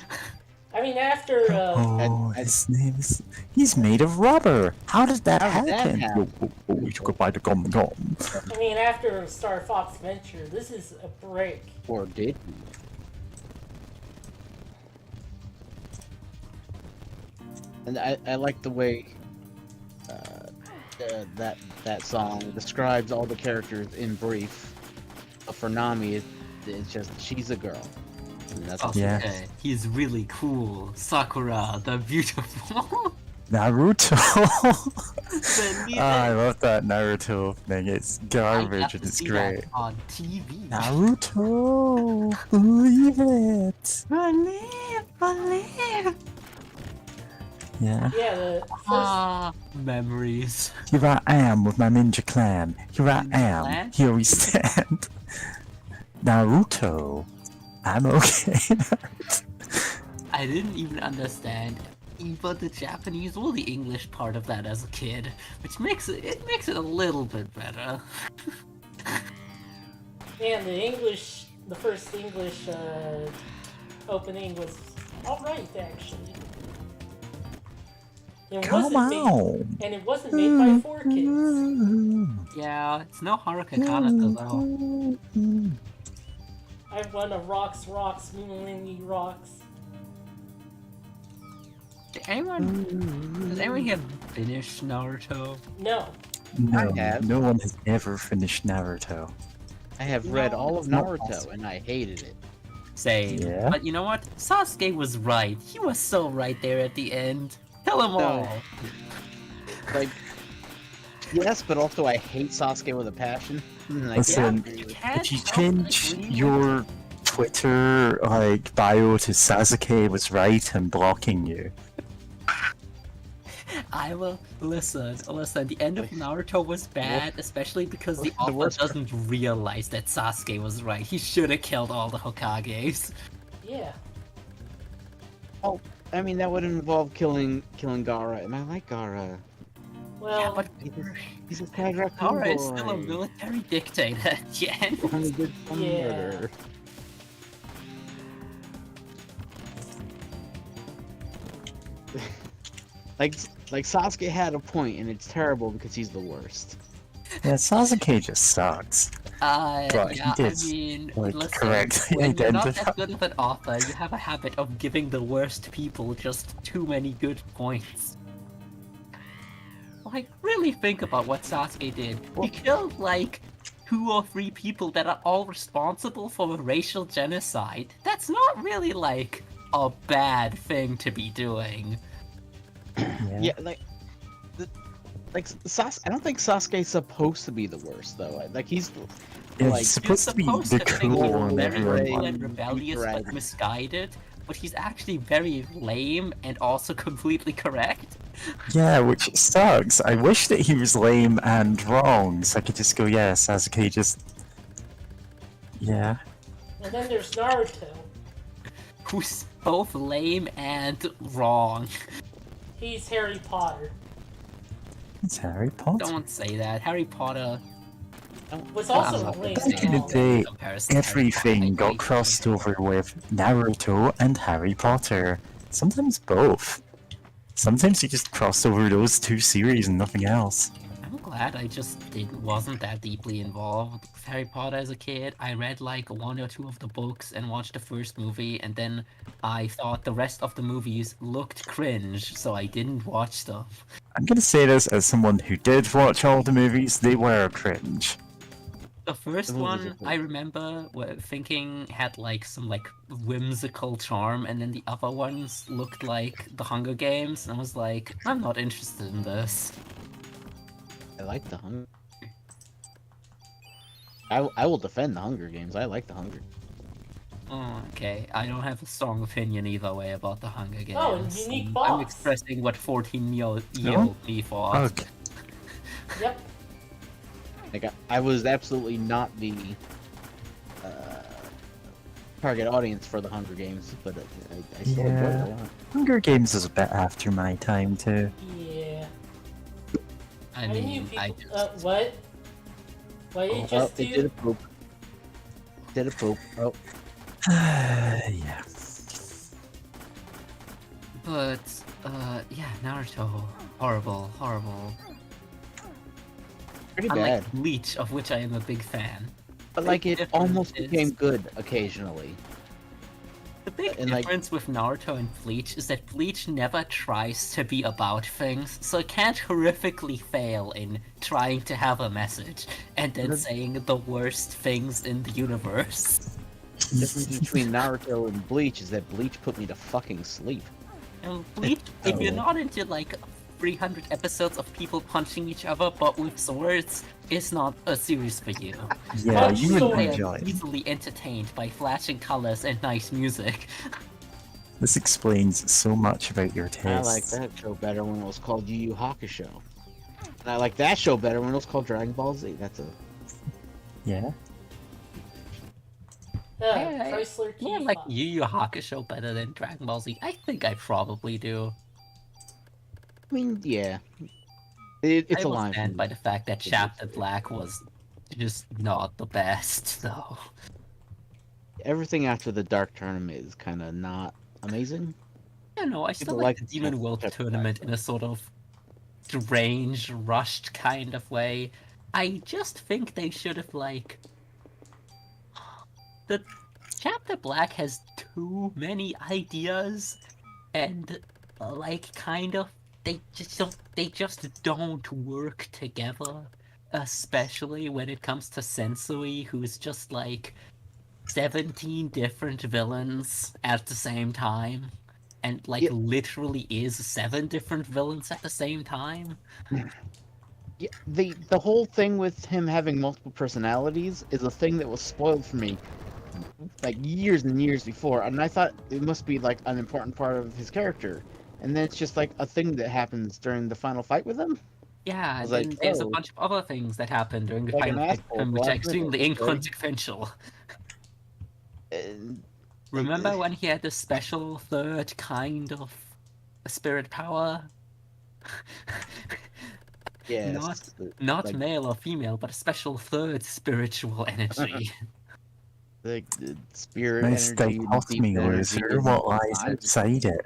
I mean, after Oh, I- his name is... He's made of rubber! How did that How did that happen? happen? We took a bite of gum gum. after Star Fox Venture, this is a break. Or did he? And I like the way that song describes all the characters in brief. But for Nami, it's just she's a girl. And that's all. Yeah. He's really cool. Sakura, the beautiful. Naruto! Believe I it. love that Naruto thing. It's I got garbage to and it's see great. that on TV. Naruto! Believe it! Believe. Yeah. Yeah, the first. Ah, memories. Here I am with my ninja clan. Here I Ninja am. clan? Here we stand. Naruto. I'm okay. I didn't even understand either the Japanese or the English part of that as a kid, which makes it a little bit better. And the first English opening was alright, actually. Come on. And it wasn't made by 4Kids. Yeah, it's no Haruka Kanata though. I won a Rocks, Mini Rocks. Does anyone here finish Naruto? No. No, I have. no one has ever finished Naruto. I have read all of not Naruto possible. and I hated it. Same. Yeah? But you know what? Sasuke was right. He was so right there at the end. Kill them No. all. Like, yes, but also I hate Sasuke with a passion. Like, Listen, You can't if you help but change agree. your Twitter bio to Sasuke was right and blocking you. I will listen. The end of Naruto was bad, especially because the the author worst part- doesn't realize that Sasuke was right. He should have killed all the Hokages. Yeah. I mean, that would involve killing Gaara, and I like Gaara. Well, Yeah, but He's a sad raccoon Gaara is still a boy. military dictator at the end. Only did some Yeah. murder. Like Sasuke had a point, and it's terrible because he's the worst. Yeah, Sasuke just sucks. But he Yeah, I did, mean, like, listen, correctly when you're not identify- that good of an author, you have a habit of giving the worst people just too many good points. Like, really think about what Sasuke did. He killed, like, 2 or 3 people that are all responsible for a racial genocide. That's not really, like, a bad thing to be doing. Yeah, Sasuke. I don't think Sasuke's supposed to be the worst though. Like he's Yeah, like, he's supposed to be supposed the to think cool he's one very everyone cool and wants. rebellious but Dragon. misguided, but he's actually very lame and also completely correct. Yeah, which sucks. I wish that he was lame and wrong, so I could just go, yeah, Sasuke just... Yeah. and then there's Naruto. Who's both lame and wrong. He's Harry Potter. It's Harry Potter. Don't say that. Harry Potter. Was I'm also not lame. gonna say Back in the anything in day, comparison to Harry Potter. Everything I got hate crossed Harry over Potter. with Naruto and Harry Potter. Sometimes both. Sometimes you just crossed over those two series and nothing else. I'm glad I just wasn't that deeply involved with Harry Potter as a kid. I read like 1 or 2 of the books and watched the first movie, and then I thought the rest of the movies looked cringe, so I didn't watch them. I'm gonna say this as someone who did watch all the movies, they were cringe. The first The movies are one cool. I remember thinking had like some like whimsical charm, and then the other ones looked like the Hunger Games, and I was like, I'm not interested in this. I like the Hunger. I will defend the Hunger Games. I like the Hunger. Oh, okay, I don't have a strong opinion either way about the Hunger Games. Oh, and unique I'm box. expressing what 14-year-old me thought. Ugh. Yep. Like I was absolutely not the target audience for the Hunger Games, but I still enjoyed it a lot. Hunger Games is a bit after my time too. Yeah. I knew mean, people. I just... What? What did you just It did do? a poop. Did a poop. Oh, Yeah. But, yeah, Naruto. Horrible, horrible. pretty Unlike bad. Bleach, of which I am a big fan. But like it difference almost is- became good occasionally. The big And, like- difference with Naruto and Bleach is that Bleach never tries to be about things, so it can't horrifically fail in trying to have a message and then saying the worst things in the universe. The difference between Naruto and Bleach is that Bleach put me to fucking sleep. And Bleach, if you're Oh. not into like 300 episodes of people punching each other but with swords, it's not a series for you. Yeah, Punch you would sword. I enjoy am it. easily entertained by flashing colors and nice music. This explains so much about your I like tastes. that show better when it was called Yu Yu Hakusho. And I like that show better when it was called Dragon Ball Z. That's a Yeah. Yeah, Chrysler Yeah, Key like Fob. Yu Yu Hakusho better than Dragon Ball Z. I think I probably do. I mean, yeah. It's I a will line. stand for by me. the fact that It is. Chapter Black was just not the best, though. Everything after the Dark Tournament is kind of not amazing. Yeah, no, I still People like like the Demon Chapter World Black. tournament in a sort of strange, rushed kind of way. I just think they should have, like... The Chapter Black has too many ideas, and, like, kind of, they just don't work together. Especially when it comes to Sensui, who's just, like, 17 different villains at the same time. And, like, Yeah. literally is 7 different villains at the same time. Yeah, the whole thing with him having multiple personalities is a thing that was spoiled for me like years and years before, and I thought it must be like an important part of his character. And then it's just like a thing that happens during the final fight with him. Yeah, was and like, then there's a oh. bunch of other things that happen during the Like an final fight, asshole, which are well, extremely right? inconsequential. And Remember when he had this special third kind of spirit power? yes, Not like, male or female, but a special third spiritual energy. the spirit Nice energy, dichotomy, deep energy, loser. and What lies eyes. outside it?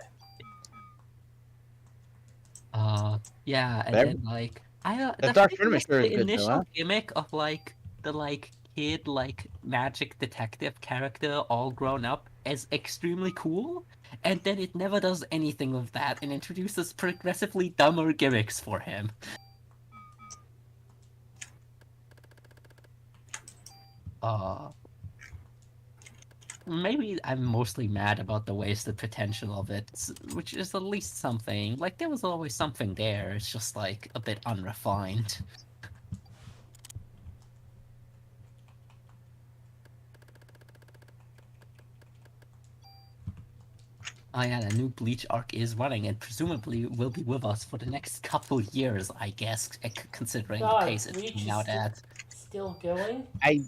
Yeah, and That- then like the the Dark thing Tournament was sure the is good, though, initial huh? gimmick of like the like kid like magic detective character all grown up is extremely cool, and then it never does anything with that and introduces progressively dumber gimmicks for him. Maybe I'm mostly mad about the wasted potential of it, which is at least something. Like, there was always something there, it's just, like, a bit unrefined. Oh yeah, the new Bleach arc is running, and presumably will be with us for the next couple years, I guess, considering God, the pace it's Bleach coming is out at. Still going? I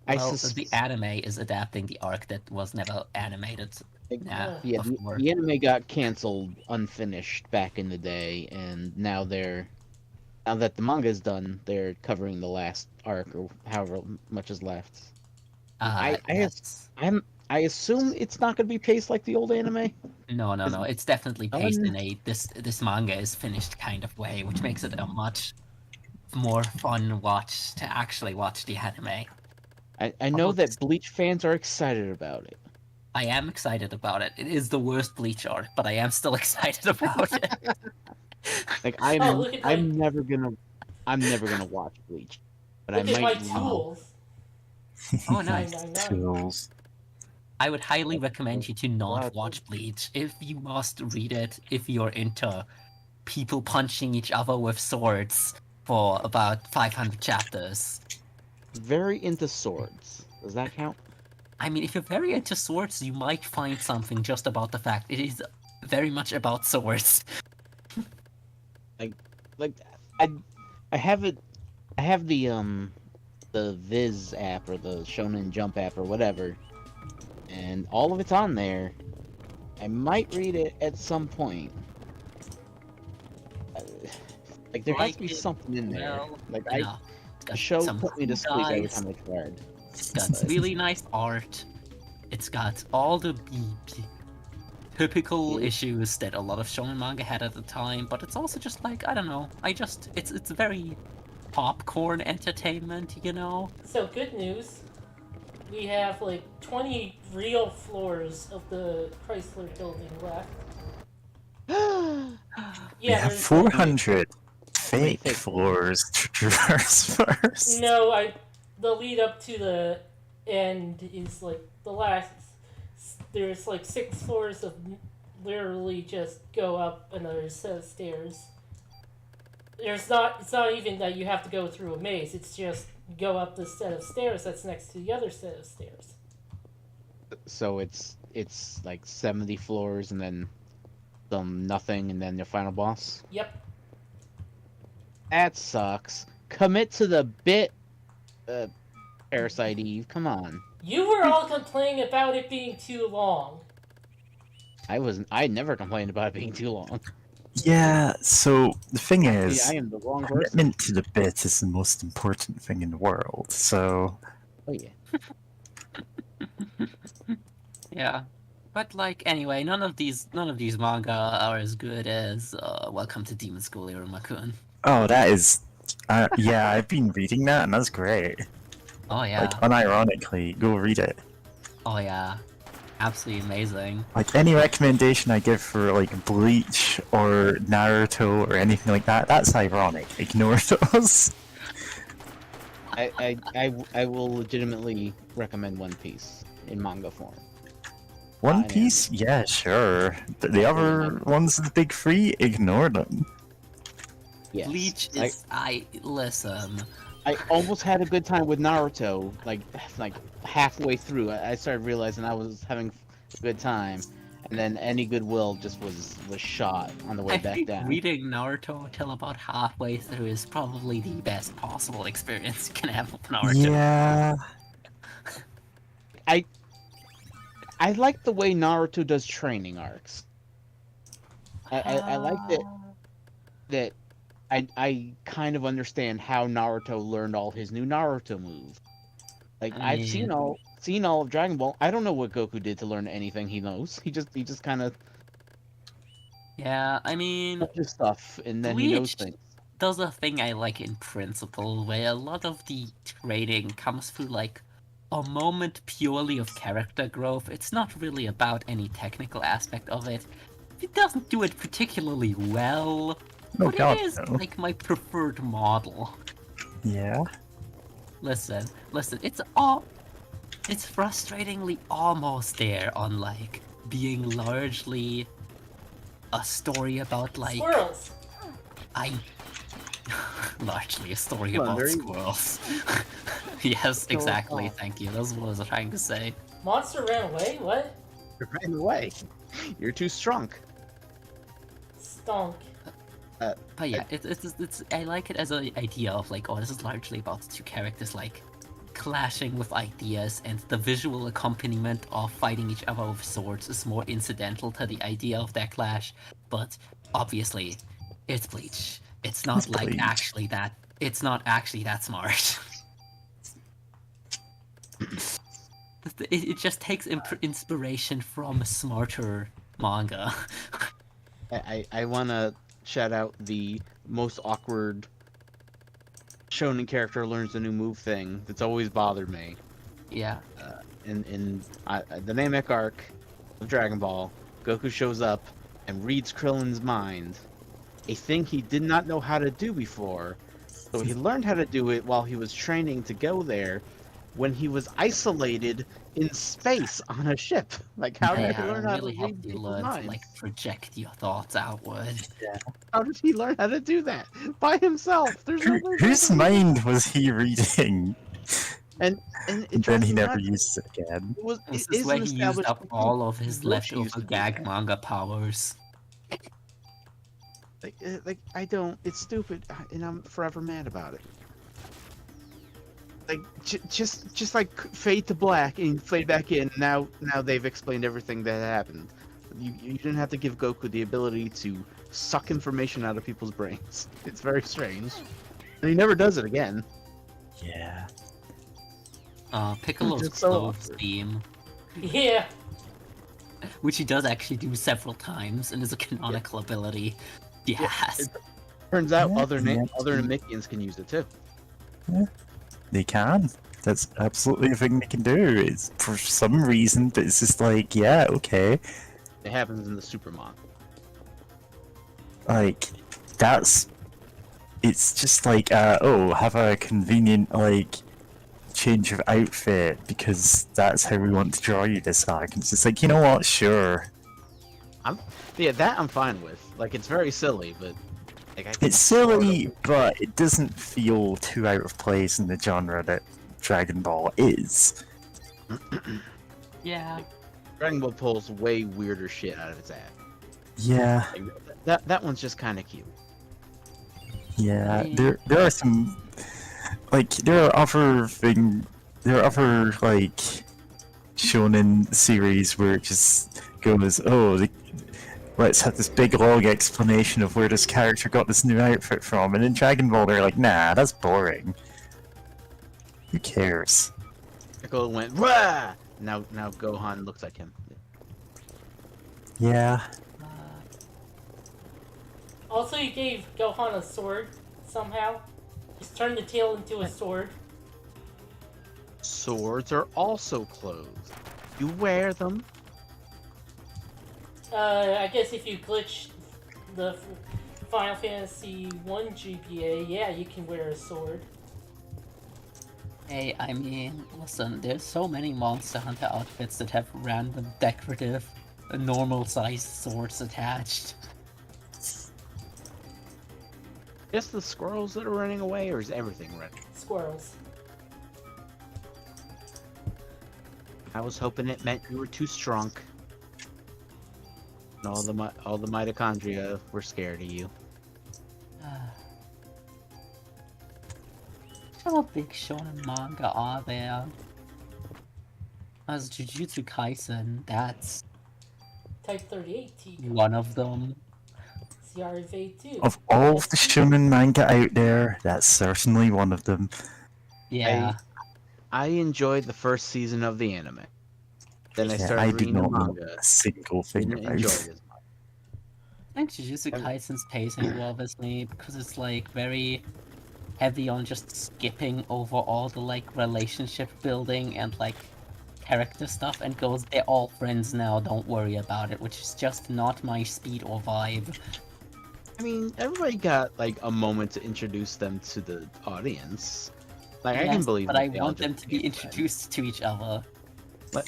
Well, sus- the anime is adapting the arc that was never animated. Nah, yeah, before. the anime got canceled unfinished back in the day, and now that the manga is done, they're covering the last arc or however much is left. Yes. I assume it's not going to be paced like the old anime. No, it's definitely paced Done. in a this manga is finished kind of way, which makes it a much more fun watch to actually watch the anime. I know that Bleach fans are excited about it. I am excited about it. It is the worst Bleach arc, but I am still excited about it. Like Oh, look at I'm never gonna watch Bleach. but Look I at my might read. tools. Oh, nice. 999. Tools. I would highly recommend you to not What? watch Bleach. If you must read it, if you're into people punching each other with swords for about 500 chapters. Very into swords. Does that count? I mean, if you're very into swords, you might find something just about the fact it is very much about swords. Like, I have it. I have the Viz app or the Shonen Jump app or whatever, and all of it's on there. I might read it at some point. Like there has to be Like it- something in there. Well, Like you know, it's the got show some put me to cool sleep every guys, time I tried. It's got really nice art. It's got all the typical issues that a lot of shonen manga had at the time, but it's also just like, I don't know. It's very popcorn entertainment, you know? So good news. We have like 20 real floors of the Chrysler building left. We Yeah, have there's 400 fake fake floors to traverse first. no. The lead up to the end is like the last. There's like 6 floors of literally just go up another set of stairs. It's not even that you have to go through a maze. It's just go up the set of stairs that's next to the other set of stairs. So it's like 70 floors and then some nothing and then your final boss. Yep. That sucks. Commit to the bit, Parasite Eve. Come on. You were all complaining about it being too long. I never complained about it being too long. Yeah, so the thing is, I am the wrong person. commitment to the bit is the most important thing in the world, so... Oh yeah. Yeah. But like anyway, none of these manga are as good as Welcome to Demon School Irumakun. Oh, that is... yeah, I've been reading that, and that's great. Oh yeah. Like, unironically, go read it. Oh yeah. Absolutely amazing. Like, any recommendation I give for, like, Bleach or Naruto or anything like that, that's ironic. Ignore those. I will legitimately recommend One Piece in manga form. One I Piece? Yeah, sure. The other ones, the big three, ignore them. Yes. Bleach is listen. I almost had a good time with Naruto. Like halfway through, I started realizing I was having a good time, and then any goodwill just was shot on the way I back think down. reading Naruto till about halfway through is probably the best possible experience you can have with Naruto. Yeah. I like the way Naruto does training arcs. I like that I kind of understand how Naruto learned all his new Naruto moves. Like I've seen all of Dragon Ball. I don't know what Goku did to learn anything he knows. He just kind of Yeah, I mean, just stuff, and then he knows Bleach things. does a thing I like in principle, where a lot of the training comes through like a moment purely of character growth. It's not really about any technical aspect of it. It doesn't do it particularly well, Oh but god, it is no. like my preferred model. Yeah. Listen, it's frustratingly almost there on like being largely a story about like Squirrels. largely a story Come on, about very- squirrels. Yes, exactly. Thank you. That's what I was trying to say. Monster ran away? What? You ran away. You're too strong. Stunk. But yeah, it's I like it as an idea of like, oh, this is largely about the two characters like clashing with ideas, and the visual accompaniment of fighting each other with swords is more incidental to the idea of that clash. But obviously, it's Bleach. It's not It's like Bleach. actually that. It's not actually that smart. It just takes inspiration from smarter manga. I want to shout out the most awkward shonen character learns a new move thing that's always bothered me. Yeah. In the Namek arc of Dragon Ball, Goku shows up and reads Krillin's mind, a thing he did not know how to do before, So he learned how to do it while he was training to go there when he was isolated in space on a ship. Like, how did he Yeah, learn it how really to helped read you people's learn to minds? like project your thoughts outward. How did he learn how to do that? By himself. There's no way Whose mind was he reading? And it Then drives he me never nuts. used it again. This It is is where an he used established up all of his Roche used leftover to do gag that. manga powers. Like I don't. It's stupid, and I'm forever mad about it. Like just like fade to black and fade back in. Now they've explained everything that happened. You didn't have to give Goku the ability to suck information out of people's brains. It's very strange, and he never does it again. Yeah. Piccolo's Just so clothes awkward. theme, Yeah. which he does actually do several times, and is a canonical ability. Yes. Turns out Yeah, other yeah. Namekians can use it too. They can. That's absolutely a thing they can do. It's for some reason, but it's just like, yeah, okay. It happens in the Supermon. Like, that's. It's just like, have a convenient, like, change of outfit because that's how we want to draw you this arc. And it's just like, you know what, sure. Yeah, that I'm fine with. Like, it's very silly, but like It's silly, but it doesn't feel too out of place in the genre that Dragon Ball is. Yeah. Dragon Ball pulls way weirder shit out of its ass. Yeah, Like, that one's just kind of cute. yeah. Yeah. There are some, like, there are other like shonen series where it just goes, let's have this big long explanation of where this character got this new outfit from, and in Dragon Ball they're like, nah, that's boring. Who cares? Piccolo went rah. Now Gohan looks like him. Yeah. Also, you gave Gohan a sword somehow. Just turned the tail into a sword. Swords are also clothes. You wear them. I guess if you glitch the Final Fantasy 1 GPA, yeah, you can wear a sword. Hey, I mean, listen, there's so many Monster Hunter outfits that have random decorative, normal-sized swords attached. Just the squirrels that are running away, or is everything running? Squirrels. I was hoping it meant you were too strong. And all the mitochondria were scared of you. How big shonen manga are there? As Jujutsu Kaisen, that's Type 38 T. one of them. CRV 2. Of all the shonen manga out there, that's certainly one of them. Yeah. I enjoyed the first season of the anime. Then I Yeah, started I did reading the not know manga. a single thing Didn't about enjoy it. it as much. I think Jujutsu Kaisen's pacing bothers me because it's like very heavy on just skipping over all the like relationship building and like character stuff and goes, they're all friends now, don't worry about it, which is just not my speed or vibe. I mean, everybody got like a moment to introduce them to the audience. Like I can Yes, believe, but that I they all want them just to be became friends. introduced to each other.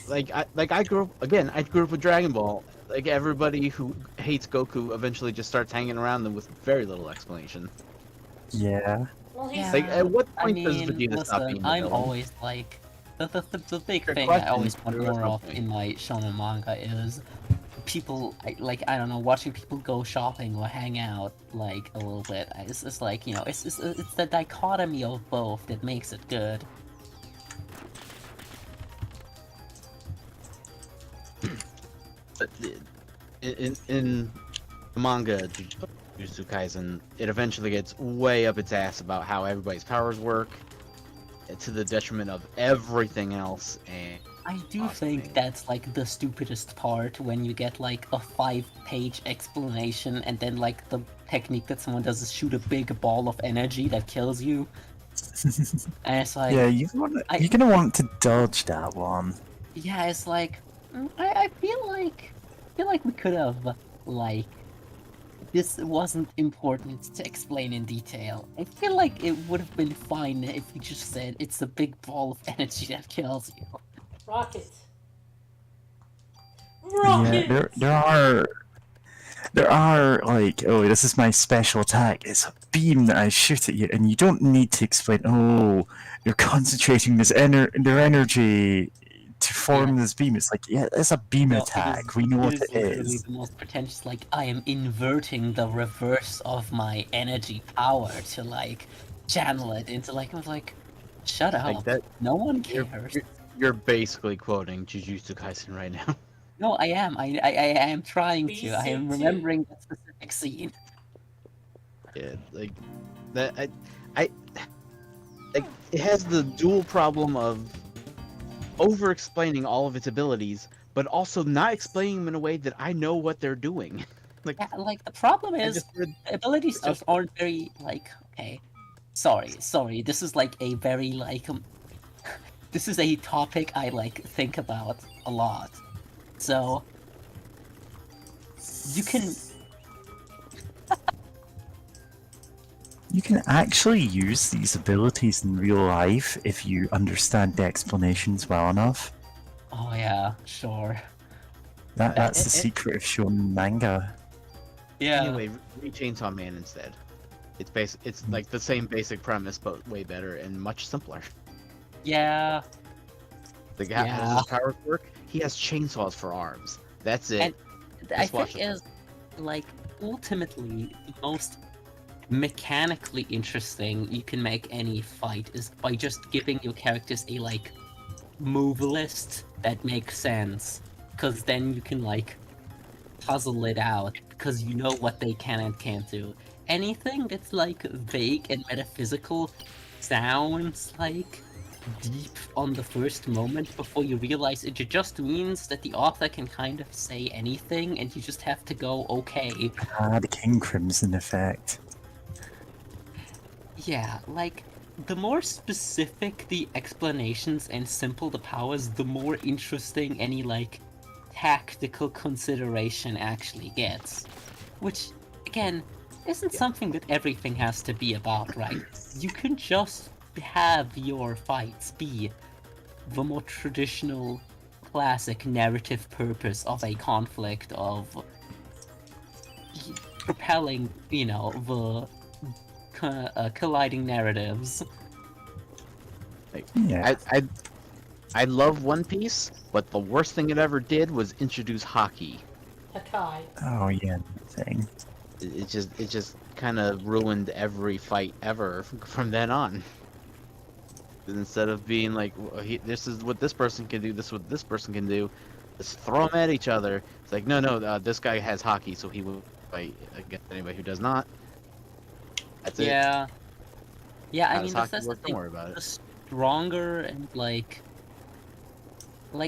I grew up again. I grew up with Dragon Ball. Like everybody who hates Goku eventually just starts hanging around them with very little explanation. Yeah. Well, he's Yeah. Like at what I point does mean, Vegeta stop listen, being the I'm villain? always like the big Good thing I question. always want There was more no of point. in my shonen manga is people I don't know, watching people go shopping or hang out like a little bit. It's just like, you know, it's the dichotomy of both that makes it good. But in the manga, Jujutsu Kaisen, it eventually gets way up its ass about how everybody's powers work, to the detriment of everything else. And I do Awesome. think that's like the stupidest part when you get like a 5-page explanation and then like the technique that someone does is shoot a big ball of energy that kills you. And it's like, Yeah, I- you're gonna want to dodge that one. yeah, it's like I feel like we could have like this wasn't important to explain in detail. I feel like it would have been fine if you just said it's a big ball of energy that kills you. Rocket. Yeah, Rocket! there are like, oh, this is my special attack. It's a beam that I shoot at you, and you don't need to explain. Oh, you're concentrating their energy to form this beam. It's like, yeah, it's a beam No, attack. We know what it literally is. the most pretentious. Like, I am inverting the reverse of my energy power to like channel it into like. I was like, shut up. Like that. No one You're, cares. you're basically quoting Jujutsu Kaisen right now. No, I am. I am trying to. I am BC2. remembering that specific scene. Yeah, like that. I like it has the dual problem of over-explaining all of its abilities, but also not explaining them in a way that I know what they're doing. Like, Yeah, like the problem I is just read, abilities I just aren't very like okay. Sorry. This is like a very like this is a topic I like think about a lot. So you can You can actually use these abilities in real life if you understand the explanations well enough. oh yeah, sure. That's the it- secret of shonen manga. Yeah. anyway, read Chainsaw Man instead. It's like the same basic premise, but way better and much simpler. Yeah. The guy, how does Yeah. his powers work? He has chainsaws for arms. That's it. And I Just watch think it. is like ultimately the most mechanically interesting you can make any fight is by just giving your characters a like move list that makes sense, because then you can like puzzle it out because you know what they can and can't do. Anything that's like vague and metaphysical sounds like deep on the first moment before you realize it just means that the author can kind of say anything and you just have to go, okay. The King Crimson effect. Yeah, like, the more specific the explanations and simple the powers, the more interesting any, like, tactical consideration actually gets. Which, again, isn't something that everything has to be about, right? You can just have your fights be the more traditional, classic narrative purpose of a conflict of propelling, you know, the colliding narratives. Yeah. I love One Piece, but the worst thing it ever did was introduce hockey. Hakai. Oh yeah, thing. It just kind of ruined every fight ever from then on. Instead of being like, this is what this person can do, this is what this person can do, just throw them at each other. It's like, no, this guy has hockey, so he will fight against anybody who does not. That's it. Yeah. Yeah, How I does mean, hockey that's the work? Don't thing. worry about The it. stronger and like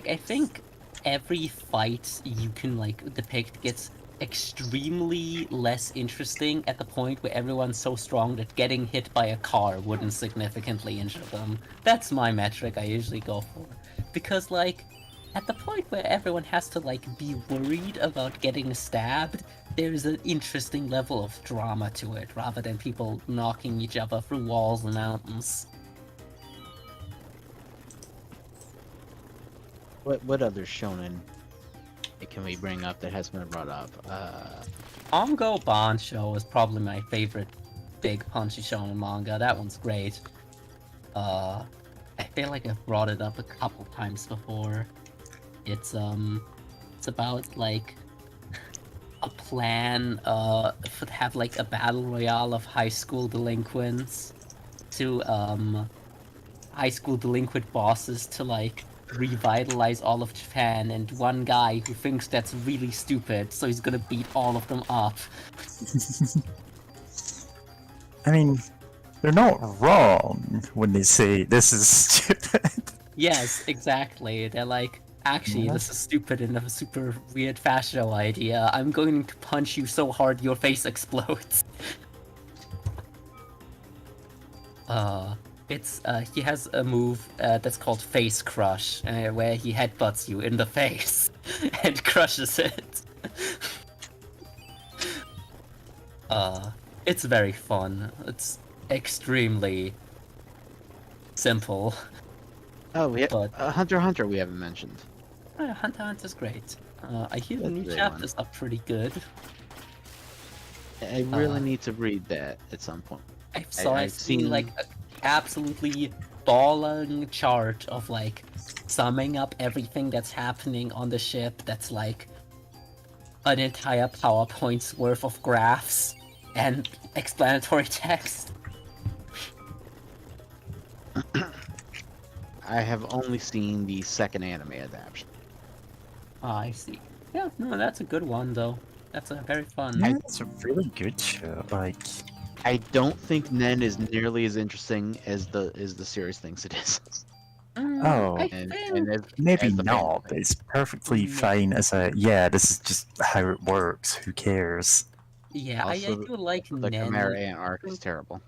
I think every fight you can like depict gets extremely less interesting at the point where everyone's so strong that getting hit by a car wouldn't significantly injure them. That's my metric I usually go for. Because like at the point where everyone has to like be worried about getting stabbed, there's an interesting level of drama to it rather than people knocking each other through walls and mountains. What other shonen can we bring up that hasn't been brought up? Ongo Bancho is probably my favorite big punchy shonen manga. That one's great. I feel like I've brought it up a couple times before. It's about like a plan to have like a battle royale of high school delinquents to high school delinquent bosses to like revitalize all of Japan, and one guy who thinks that's really stupid, so he's gonna beat all of them up. I mean, they're not wrong when they say this is stupid. Yes, exactly. They're like, actually, Yeah. this is stupid and a super weird fascio idea. I'm going to punch you so hard your face explodes. He has a move that's called Face Crush, where he headbutts you in the face and crushes it. It's very fun. It's extremely simple. Oh, we have But Hunter x Hunter we haven't mentioned. Hunter x Hunter's great. I hear the That's new a great chapters are pretty good. I really need to read that at some point. I've seen like an absolutely balling chart of like summing up everything that's happening on the ship. That's like an entire PowerPoint's worth of graphs and explanatory text. I have only seen the second anime adaptation. Oh, I see. Yeah, no, that's a good one though. That's a very fun. Yeah, it's a really good show. Like, I don't think Nen is nearly as interesting as the series thinks it is. oh, I And, think and as, maybe as the fan not, but thinks. it's perfectly Yeah. fine as a, yeah, this is just how it works. Who cares? yeah, I Also, do like The Nen. Chimera Ant arc is terrible.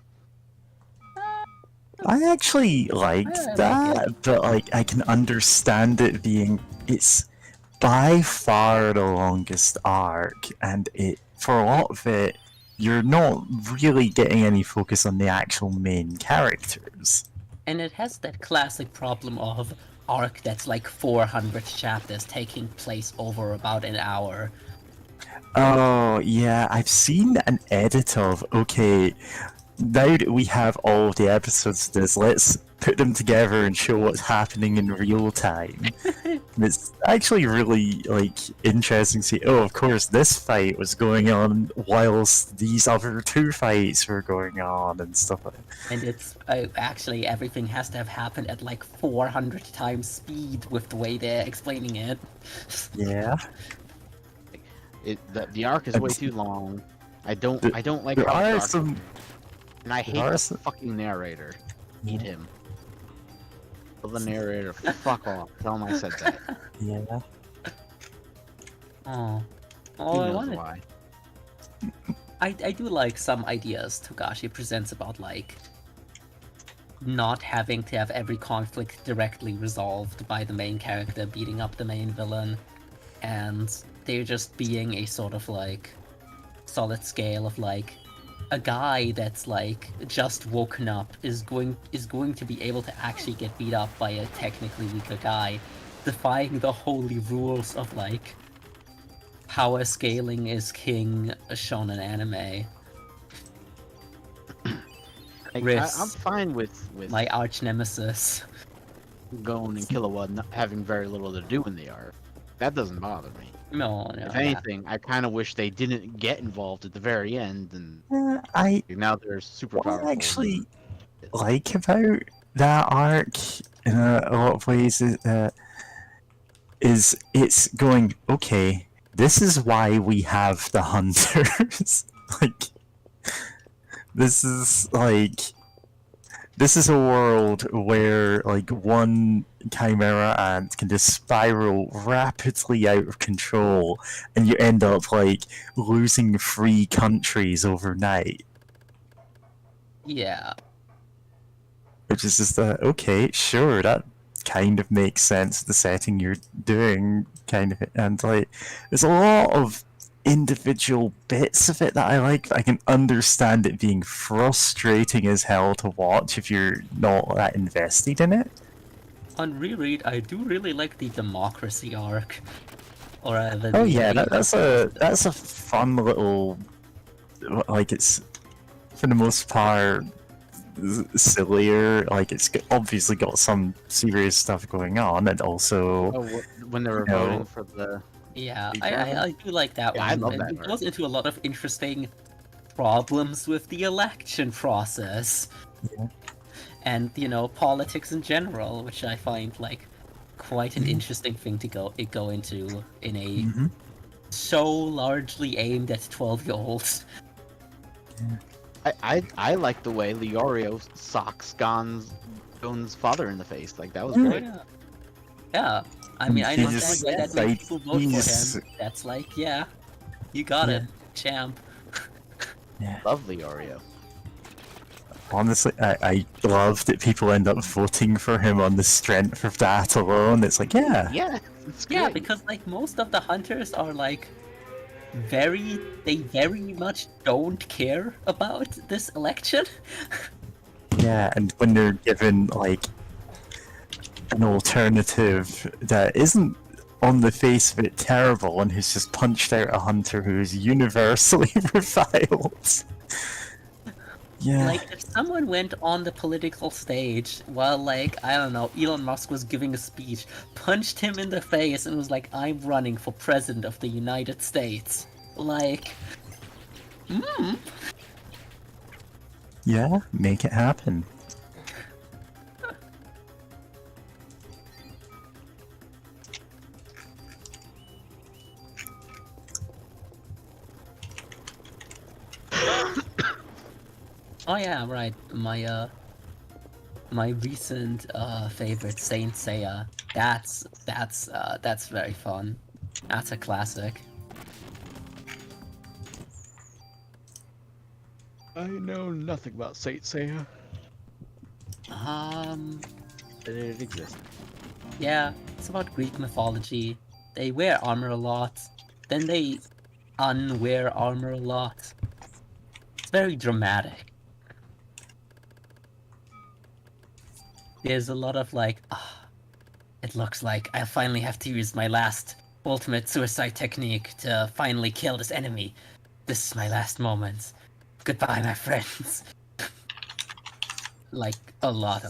I actually liked I like that, but like I can understand it being it's by far the longest arc, and it for a lot of it you're not really getting any focus on the actual main characters. And it has that classic problem of arc that's like 400 chapters taking place over about an hour. Oh yeah, I've seen an edit of okay, now that we have all of the episodes of this, let's put them together and show what's happening in real time. And it's actually really like interesting to see. Oh, of course, this fight was going on whilst these other two fights were going on and stuff like that. And it's actually everything has to have happened at like 400 times speed with the way they're explaining it. Yeah, The arc is way too long. I don't like there how are dark, some. and I hate there are the some- fucking narrator. Hate him. Tell the narrator, fuck off. Tell him I said that. Yeah, Oh, He oh, I knows wanted. why. I do like some ideas Togashi presents about like not having to have every conflict directly resolved by the main character beating up the main villain, and there just being a sort of like solid scale of like a guy that's like just woken up is going to be able to actually get beat up by a technically weaker guy, defying the holy rules of like power scaling is king shonen anime. Like, Riss. I'm fine with My arch nemesis. Gon and Killua not having very little to do in the arc. That doesn't bother me. No, If yeah. anything, I kind of wish they didn't get involved at the very end, and I now they're super what powerful. I actually like about that arc in a lot of ways is it's going okay. This is why we have the hunters. like this is a world where like one chimera ant can just spiral rapidly out of control, and you end up like losing 3 countries overnight. Yeah. Which is just okay, sure, that kind of makes sense. The setting you're doing, kind of, and like, there's a lot of individual bits of it that I like. But I can understand it being frustrating as hell to watch if you're not that invested in it. On reread, I do really like the democracy arc. Or Oh yeah, that's a fun little, like it's for the most part sillier. Like it's obviously got some serious stuff going on, and also Oh, when they were No. voting for the Yeah, Big I Brother? do like that Yeah, one. I love and that it arc. goes into a lot of interesting problems with the election process. Yeah. And, you know, politics in general, which I find like quite an interesting thing to go into in a Mhm. show largely aimed at 12-year-olds. I like the way Leorio socks Gon's father in the face. Like that was Mm. great. Yeah. I mean, I know He's- that makes people vote he's- for him. That's like, yeah, you got it, champ. Love Leorio. Honestly, I love that people end up voting for him on the strength of that alone. It's like, yeah, Yeah, it's Yeah, great. because like most of the hunters are like they very much don't care about this election. Yeah, and when they're given like an alternative that isn't on the face of it terrible and who's just punched out a hunter who is universally reviled. Yeah. Like, if someone went on the political stage while, like, I don't know, Elon Musk was giving a speech, punched him in the face, and was like, I'm running for president of the United States. Like, Yeah, make it happen. oh yeah, right, my recent, favorite, Saint Seiya, that's very fun. That's a classic. I know nothing about Saint Seiya. That it exists. Yeah, it's about Greek mythology. They wear armor a lot, then they unwear armor a lot. It's very dramatic. There's a lot of like, it looks like I finally have to use my last ultimate suicide technique to finally kill this enemy. This is my last moment. Goodbye, my friends. Like, a lot.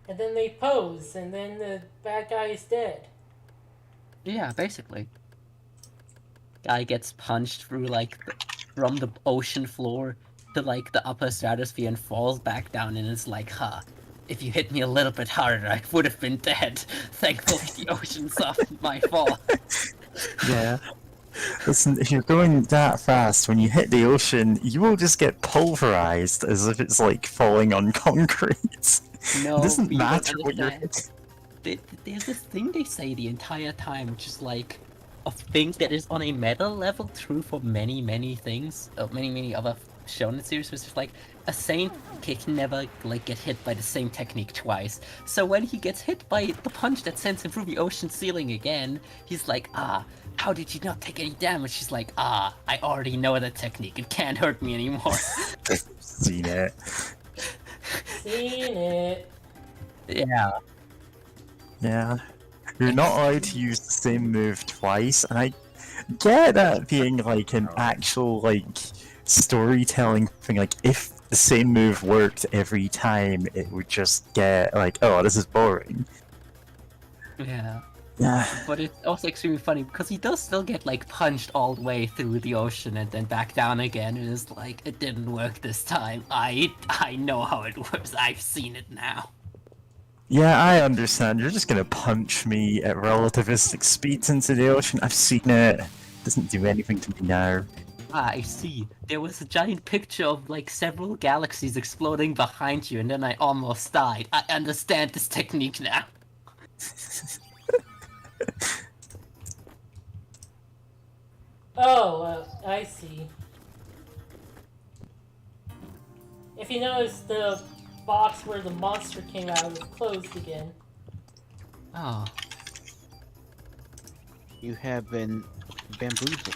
And then they pose, and then the bad guy is dead. Yeah, basically. Guy gets punched through, like, from the ocean floor to, like, the upper stratosphere and falls back down, and it's like, if you hit me a little bit harder, I would have been dead. Thankfully, the ocean softened my fall. Yeah. Listen, if you're going that fast, when you hit the ocean, you will just get pulverized as if it's like falling on concrete. No, It doesn't you don't matter what you're understand. There's this thing they say the entire time, which is like a thing that is on a meta level true for many things, many other shonen series, which is like a saint can never like get hit by the same technique twice. So when he gets hit by the punch that sends him through the ocean ceiling again, he's like, how did you not take any damage? She's like, I already know the technique. It can't hurt me anymore. Seen it. Seen it. Yeah. Yeah. You're not allowed to use the same move twice, and I get that being like an actual like storytelling thing. Like if the same move worked every time, it would just get like, oh, this is boring. Yeah. Yeah. But it's also extremely funny because he does still get like punched all the way through the ocean and then back down again, and it's like, it didn't work this time. I know how it works. I've seen it now. Yeah, I understand. You're just gonna punch me at relativistic speeds into the ocean. I've seen it. It doesn't do anything to me now. I see. There was a giant picture of like several galaxies exploding behind you, and then I almost died. I understand this technique now. Oh, I see. If you notice, the box where the monster came out is closed again. Oh. You have been bamboozled.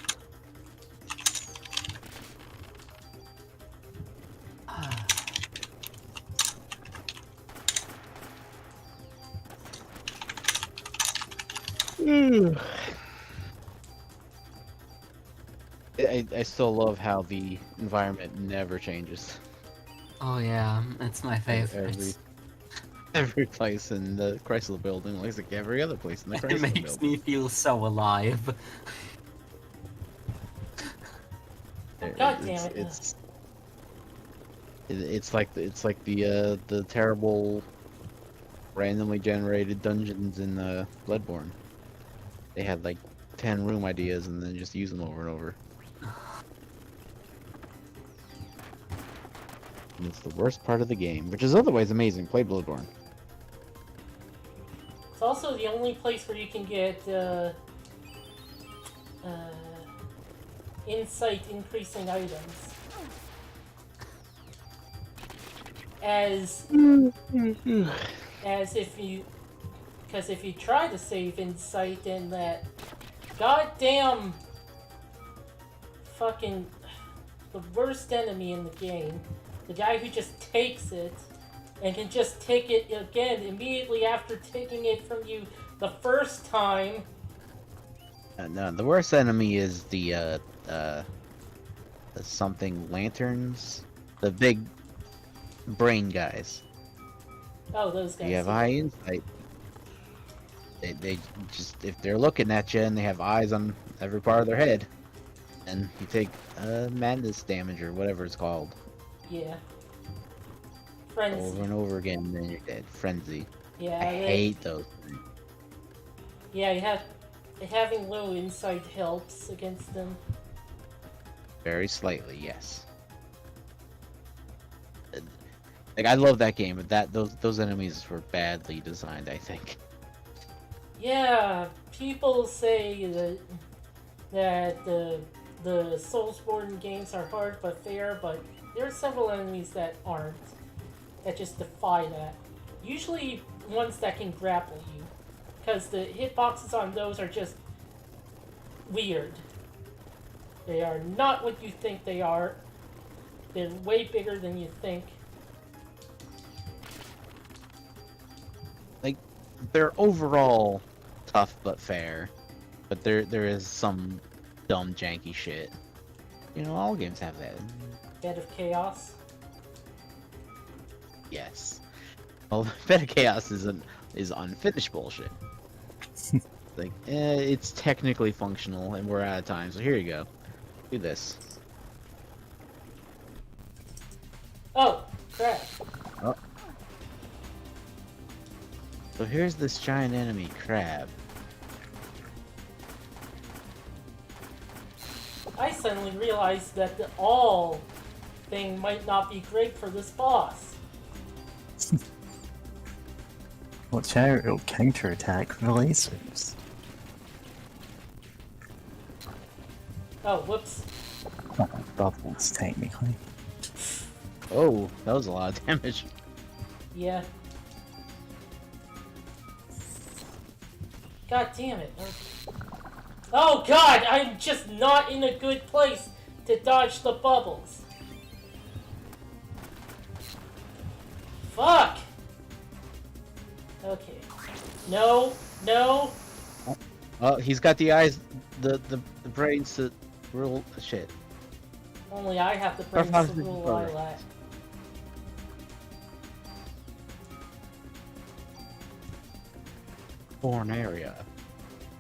I still love how the environment never changes. Oh yeah, it's my favorite. Every place in the Chrysler building looks like every other place in the Chrysler It makes building. me feel so alive. God damn it. It's like the terrible randomly generated dungeons in Bloodborne. They had like 10 room ideas and then just use them over and over. And it's the worst part of the game, which is otherwise amazing. Play Bloodborne. It's also the only place where you can get insight increasing items. as if you, because if you try to save insight, then that goddamn fucking the worst enemy in the game, the guy who just takes it and can just take it again immediately after taking it from you the first time. No, the worst enemy is the something lanterns, the big brain guys. Oh, those guys. You have high insight. They just, if they're looking at you and they have eyes on every part of their head, and you take madness damage or whatever it's called Yeah. Frenzy. over and over again, and then you're dead. Frenzy. Yeah. I hate those. Yeah, having low insight helps against them. Very slightly, yes. Like, I love that game, but those enemies were badly designed, I think. Yeah, people say that the Soulsborne games are hard but fair, but there are several enemies that aren't, that just defy that. Usually ones that can grapple you, because the hitboxes on those are just weird. They are not what you think they are. They're way bigger than you think. Like, they're overall tough but fair, but there is some dumb janky shit. You know, all games have that. Bed of Chaos. Yes. Well, Bed of Chaos is unfinished bullshit. Like, it's technically functional, and we're out of time, so here you go. Do this. Oh, crap. So here's this giant enemy crab. I suddenly realized that the all thing might not be great for this boss. Watch out, it'll counterattack with lasers. Oh, whoops. Oh, bubbles, technically. Oh, that was a lot of damage. Yeah. God damn it. Oh god, I'm just not in a good place to dodge the bubbles. Fuck! Okay. No, no. Oh, he's got the eyes, the brains to rule shit. Only I have the brains to rule Lilac. Foreign area.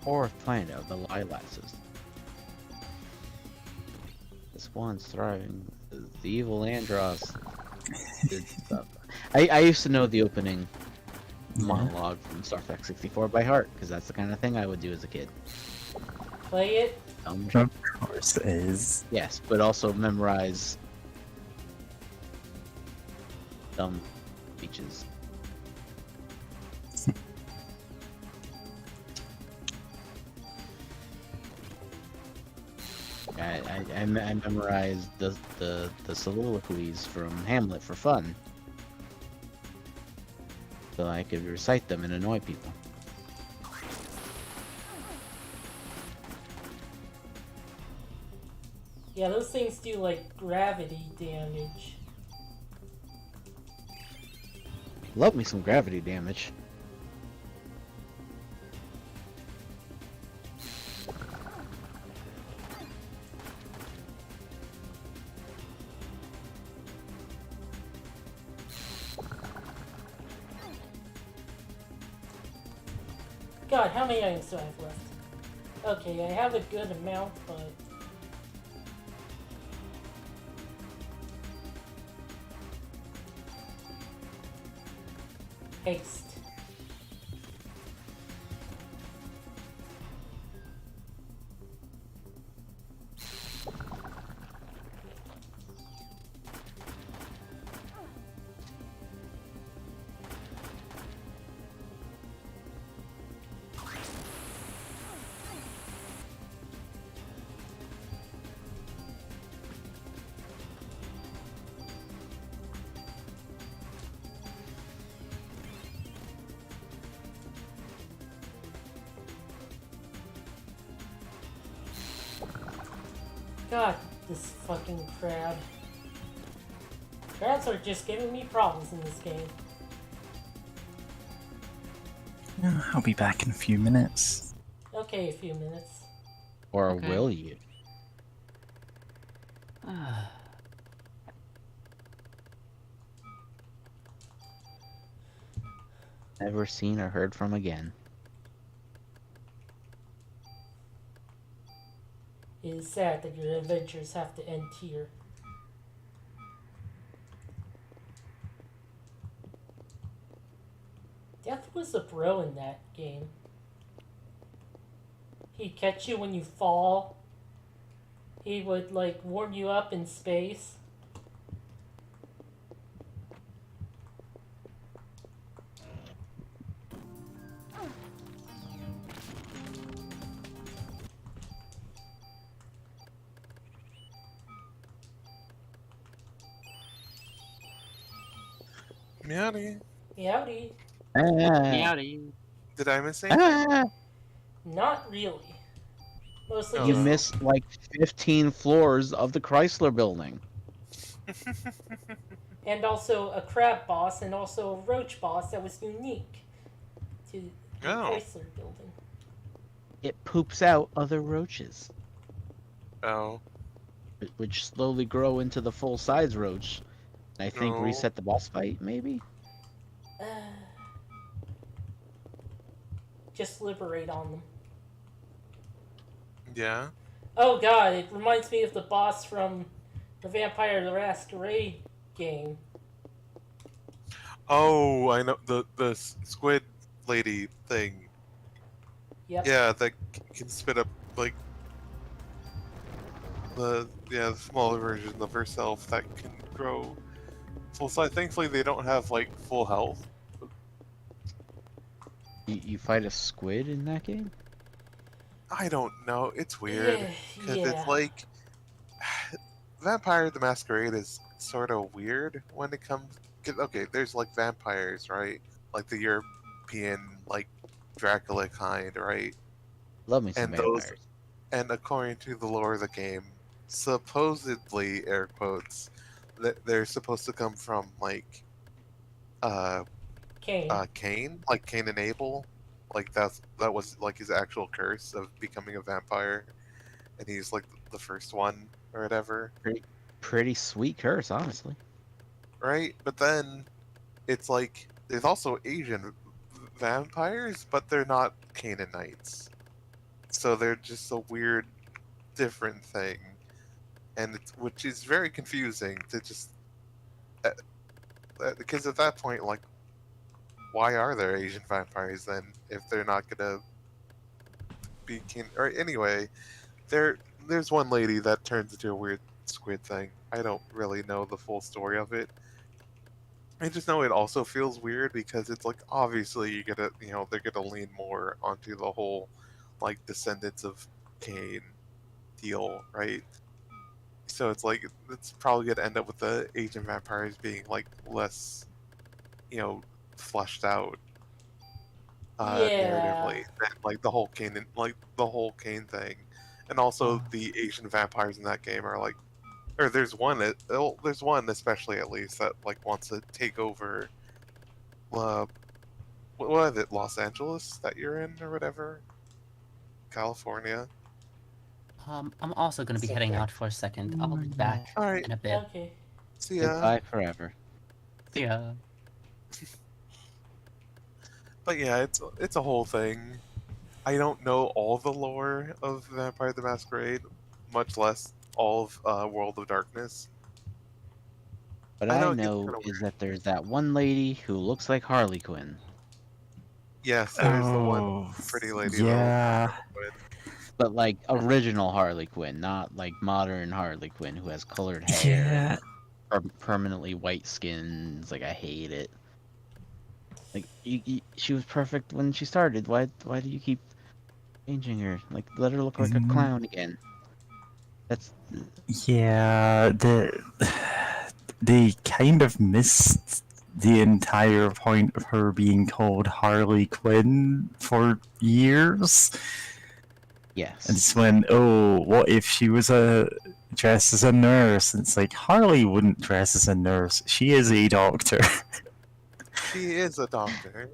Fourth planet of the Lilacs. This one's thriving. The evil Andros. Good stuff. I used to know the opening monologue from Star Trek 64 by heart, because that's the kind of thing I would do as a kid. Play it? Of course it is. Yes, but also memorize dumb speeches. I memorized the soliloquies from Hamlet for fun, so I could recite them and annoy people. Yeah, those things do like gravity damage. Love me some gravity damage. God, how many items do I have left? Okay, I have a good amount, but... Haste. God, this fucking crab. Crabs are just giving me problems in this game. I'll be back in a few minutes. Okay, a few minutes. Or Okay. will you? Never seen or heard from again. It is sad that your adventures have to end here. Death was a bro in that game. He'd catch you when you fall. He would, like, warm you up in space. Meowdy. Meowdy. Meowdy. Did I miss anything? Ah, Not really. Mostly Oh, you just... no. missed like 15 floors of the Chrysler building. And also a crab boss and also a roach boss that was unique to the Oh. Chrysler building. It poops out other roaches, Oh. which slowly grow into the full-size roach. I think No. reset the boss fight, maybe? Just liberate on them. Yeah. Oh god, it reminds me of the boss from the Vampire the Masquerade game. Oh, I know the squid lady thing. Yep. Yeah, that can spit up like the smaller version of herself that can grow full size. Thankfully, they don't have like full health. You fight a squid in that game? I don't know. It's weird because Yeah. it's like Vampire the Masquerade is sort of weird when it comes. Okay, there's like vampires, right? Like the European, like Dracula kind, right? Love me some And those, vampires. and according to the lore of the game, supposedly air quotes, that they're supposed to come from like Kane. Cain, like Cain and Abel, like that was like his actual curse of becoming a vampire, and he's like the first one or whatever, Pretty sweet curse, honestly. right? But then it's like there's also Asian vampires, but they're not Canaanites, so they're just a weird, different thing, and which is very confusing to just because at that point, like, why are there Asian vampires then if they're not gonna be or anyway, there's one lady that turns into a weird squid thing. I don't really know the full story of it. I just know it also feels weird because it's like obviously they're gonna lean more onto the whole like descendants of Cain deal, right? So it's like it's probably gonna end up with the Asian vampires being like less, fleshed out narratively than like the whole Cain thing, and also the Asian vampires in that game are like, or there's one especially at least that like wants to take over. What is it, Los Angeles that you're in or whatever, California? I'm also gonna be It's heading okay. out for a second. I'll be back All right, in a bit. Okay. see ya. Goodbye forever. See ya. But yeah, it's a whole thing. I don't know all the lore of Vampire the Masquerade, much less all of World of Darkness. What I I know it gets know kinda is weird. that there's that one lady who looks like Harley Quinn. Yes, there's the one pretty lady. Yeah. But like original Harley Quinn, not like modern Harley Quinn who has colored hair, Yeah. or permanently white skin. It's like I hate it. Like she was perfect when she started. Why do you keep changing her? Like let her look like a clown again. That's Yeah, they kind of missed the entire point of her being called Harley Quinn for years. yes. And it's when, oh, what if she was a dress as a nurse. And it's like, Harley wouldn't dress as a nurse. She is a doctor. She is a doctor.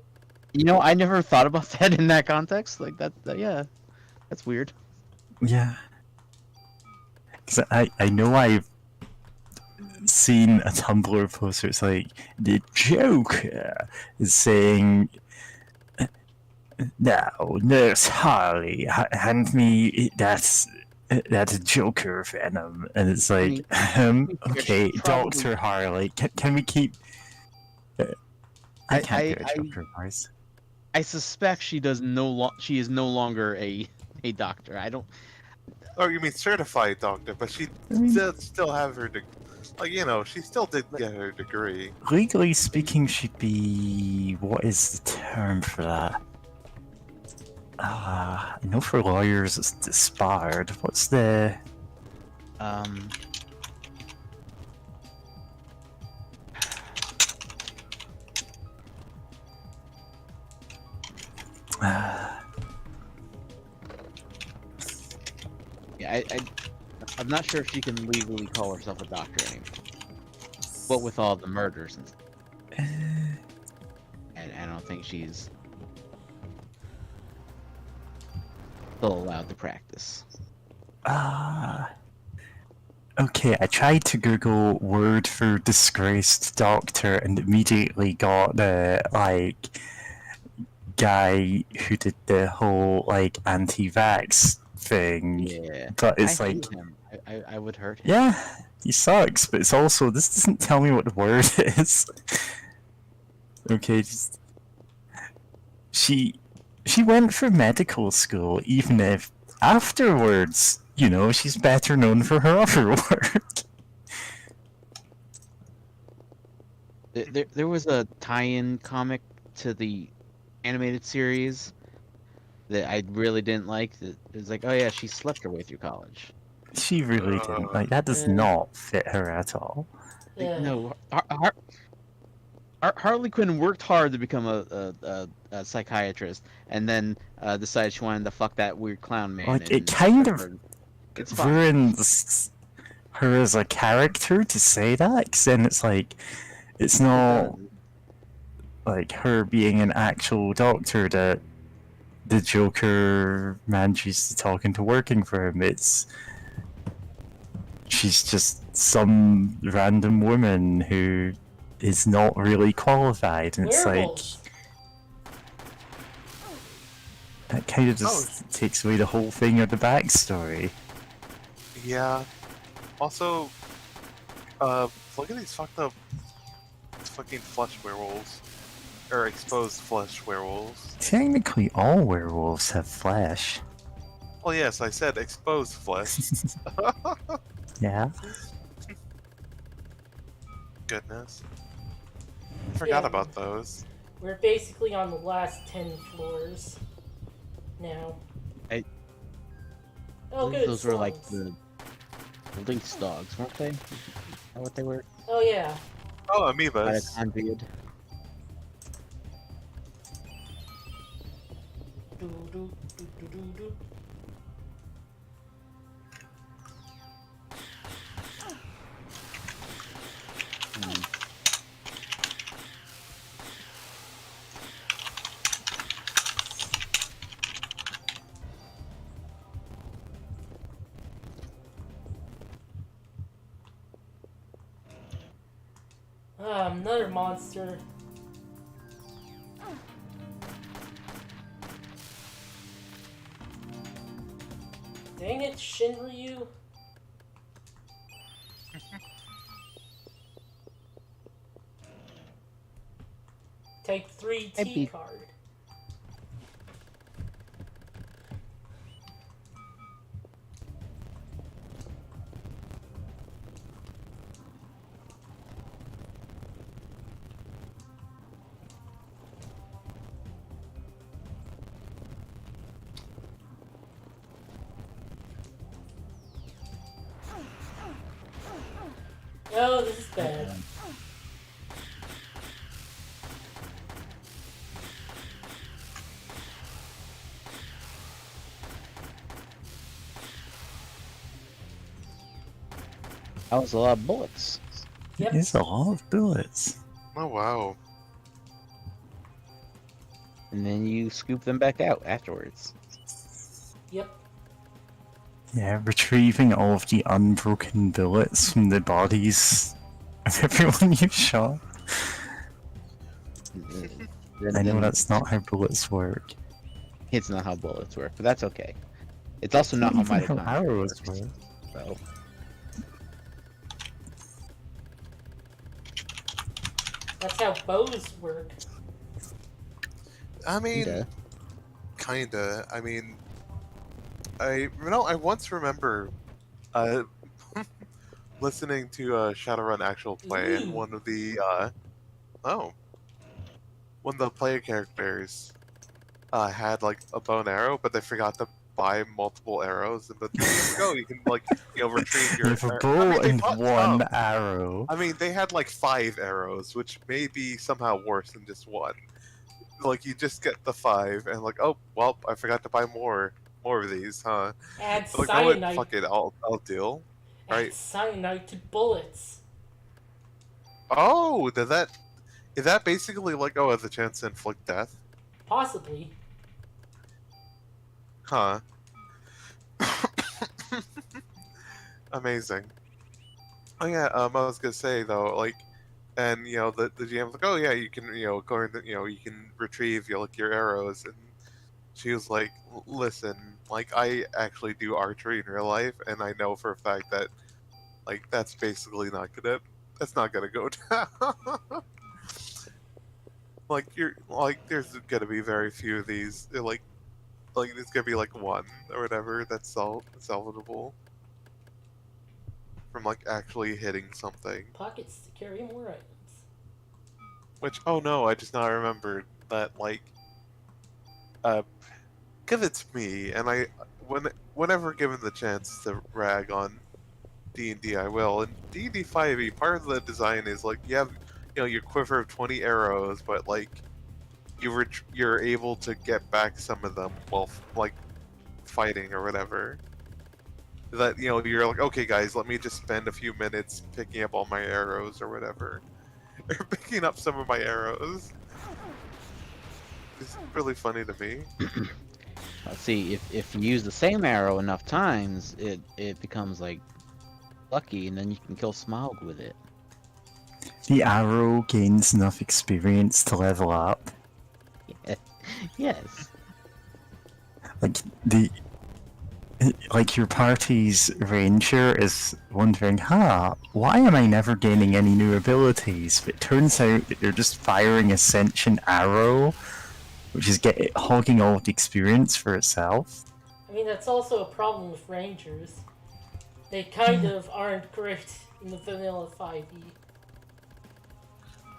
You know, I never thought about that in that context. Like yeah, that's weird. Yeah. Because I know I've seen a Tumblr post where it's like, the Joker is saying, now, Nurse Harley, hand me that Joker venom. And it's like, okay, she's Dr. Harley, can we keep... I can't do a I- Joker voice. I suspect she is no longer a doctor. I don't. Oh, you mean certified doctor? But she I mean- did still have her, like she still did get her degree. Legally speaking, she'd be... What is the term for that? I know for lawyers it's disbarred. What's the... Yeah, I'm not sure if she can legally call herself a doctor anymore. What with all the murders and stuff. And I don't think she's still allowed to practice. Okay, I tried to Google word for disgraced doctor and immediately got the, guy who did the whole, anti-vax thing. Yeah. But it's I like, hate him. I would hurt him. yeah, he sucks, but it's also, this doesn't tell me what the word is. Okay, just... She went for medical school, even if afterwards, she's better known for her other work. There was a tie-in comic to the animated series that I really didn't like. That it was like, oh yeah, she slept her way through college. She really didn't. That does not fit her at all. Yeah. No, Harley Quinn worked hard to become a psychiatrist, and then decided she wanted to fuck that weird clown man. It kind of it's fine. ruins her as a character to say that, because then it's like, it's not like her being an actual doctor that the Joker manages to talk into working for him. She's just some random woman who is not really qualified, and it's Werewolves. that kind of just takes away the whole thing of the backstory. Yeah. Also, look at these fucked up fucking flesh werewolves. Or exposed flesh werewolves. Technically, all werewolves have flesh. Oh yes, I said exposed flesh. Yeah. Goodness. Forgot Yeah. about those. We're basically on the last 10 floors now. Oh, good. Those were like songs. the Lynx dogs, weren't they? Is that what they were? Oh, yeah. Oh, By the amoebas. time viewed. Do, do, do, do, do, do. Another monster. Dang it, Shinryu. Take 3 T Maybe. card. Oh, this is bad. That was a lot of bullets. Yep. It's a lot of bullets. Oh wow. And then you scoop them back out afterwards. Yep. Yeah, retrieving all of the unbroken bullets from the bodies of everyone you shot. I know that's not how bullets work. It's not how bullets work, but that's okay. It's also not how Even how mitochondria arrows works. work. So, That's how bows work. I mean, kinda. kinda. I mean, I once remember uh, listening to Shadowrun actual play, and Ooh. one of the one of the player characters had like a bow and arrow, but they forgot to buy multiple arrows. But go, you can like retrieve You your. have a I bow mean, they and bought one some. arrow. I mean, they had like 5 arrows, which may be somehow worse than just one. Like you just get the 5, and like, oh well, I forgot to buy more of these, huh? Add Like, no, what? cyanide. Fuck it, I'll deal. Add Right? cyanide to bullets. Oh, is that basically like has a chance to inflict death? Possibly. Huh? Amazing. Oh yeah, I was gonna say though, like, and the GM's like, oh yeah, you can go into you can retrieve like your arrows, and she was like, listen, like I actually do archery in real life, and I know for a fact that like that's not gonna go down. Like you're like there's gonna be very few of these. Like it's gonna be like one or whatever that's salvageable from like actually hitting something. Pockets to carry more items. Which, oh no, I just now remembered that like uh because it's me, and whenever given the chance to rag on D&D, I will. And D&D 5e, part of the design is like you have your quiver of 20 arrows, but like you're able to get back some of them while like fighting or whatever. That you're like, okay guys, let me just spend a few minutes picking up all my arrows or whatever, or picking up some of my arrows. It's really funny to me. Let's see, if you use the same arrow enough times, it becomes like lucky, and then you can kill Smaug with it. The arrow gains enough experience to level up. Yes. Like your party's ranger is wondering, why am I never gaining any new abilities? But it turns out that you're just firing a sentient arrow, which is hogging all the experience for itself. I mean, that's also a problem with rangers. They kind of aren't great in the vanilla 5e.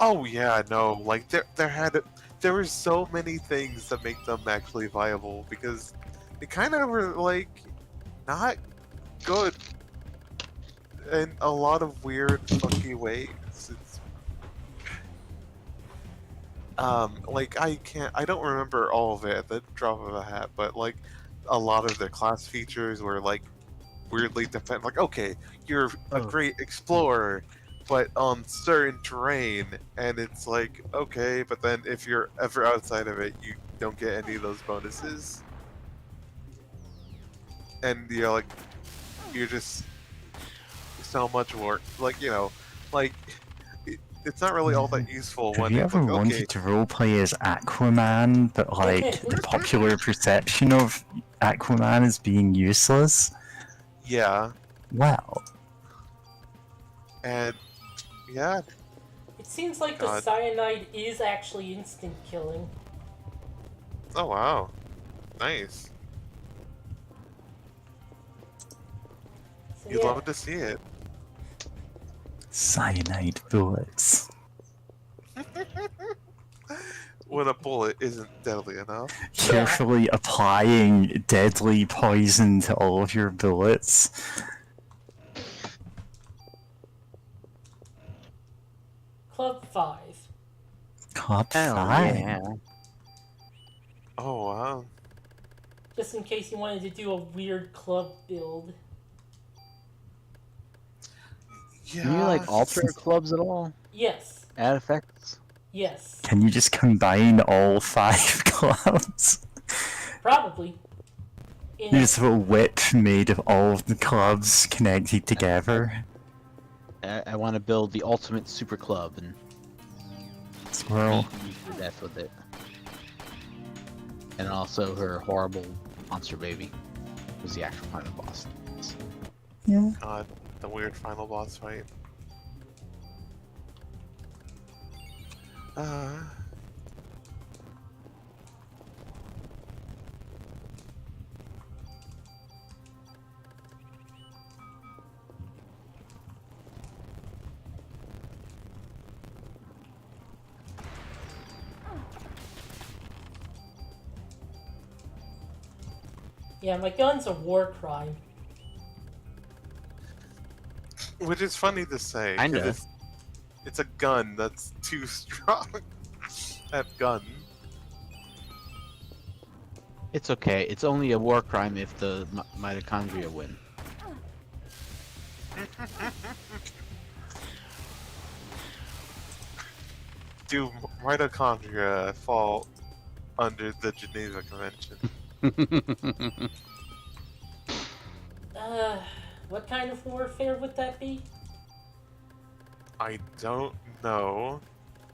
Oh yeah, no, like there were so many things that make them actually viable, because they kind of were like not good in a lot of weird, funky ways. It's, like I don't remember all of it at the drop of a hat, but like a lot of their class features were like weirdly defend. Like, okay, you're a great explorer, but on certain terrain, and it's like, okay, but then if you're ever outside of it, you don't get any of those bonuses, and you're just so much work. Like like it's not really all that useful Have when you it's ever like, wanted okay, to roleplay as Aquaman, but like the popular perception of Aquaman as being useless? yeah, Well, and yeah, It seems like the God. cyanide is actually instant killing. Oh wow, nice. So You'd yeah, love to see it. cyanide bullets. When a bullet isn't deadly enough. Carefully applying deadly poison to all of your bullets. Club 5. Club Hell 5. yeah. Oh wow. Just in case you wanted to do a weird club build. Yeah. Can you like alter clubs at all? Yes. Add effects? Yes. Can you just combine all 5 clubs? Probably. In You a- just have a whip made of all of the clubs connected together. I want to build the ultimate super club and Swirl. beat you to death with it. And also her horrible monster baby was the actual final boss. Yeah. God, the weird final boss fight. Yeah, my gun's a war crime. Which is funny to say. 'cause Kinda. It's a gun that's too strong. That gun. It's okay. It's only a war crime if the mitochondria win. Do mitochondria fall under the Geneva Convention? What kind of warfare would that be? I don't know.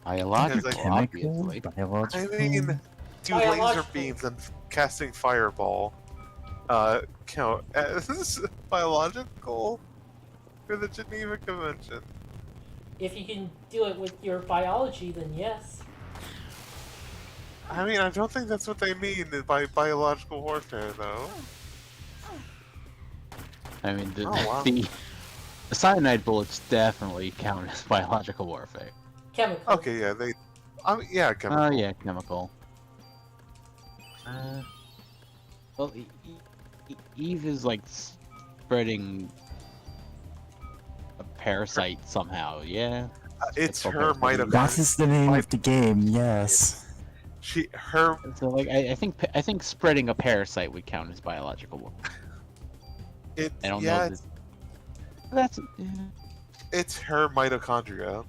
Biological, Chemical, obviously. biological. I mean, do laser Biological. beams and casting fireball count as biological for the Geneva Convention? If you can do it with your biology, then yes. I mean, I don't think that's what they mean by biological warfare, though. I mean, Oh, wow. the cyanide bullets definitely count as biological warfare. Chemical. Okay, yeah, yeah, chemical. Oh yeah, chemical. Well, Eve is like spreading a parasite somehow. Yeah. It's called her parasite. That is the name of the game, yes. Her So like, I think spreading a parasite would count as biological warfare. I don't know. That's it's her mitochondria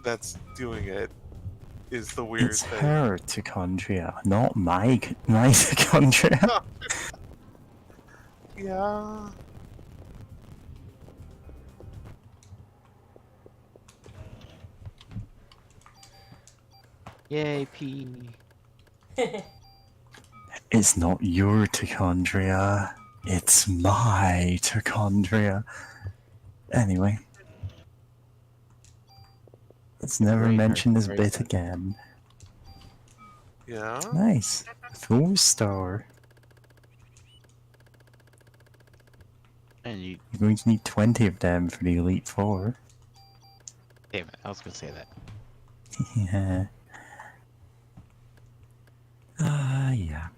that's doing it. Is the weird It's thing. her mitochondria, not my mitochondria. Yeah. yay, P. It's not your mitochondria. It's my mitochondria. Anyway. Let's never Very mention this very bit good. again. Yeah. Nice. 4-star. And you, You're going to need 20 of them for the Elite Four. damn it, I was gonna say that. Yeah. Yeah.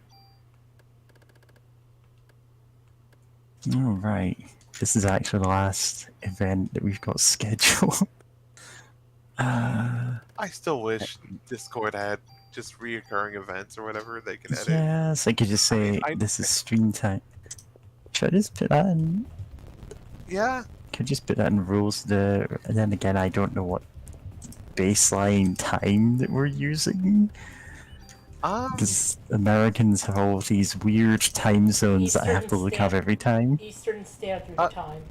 Alright. This is actually the last event that we've got scheduled. I still wish Discord had just reoccurring events or whatever they can edit. Yes, I could just say this is stream time. Should I just put that in? Yeah. Could just put that in rules there, and then again, I don't know what baseline time that we're using. Because Americans have all these weird time zones that I have to look up every time. Eastern Standard Time.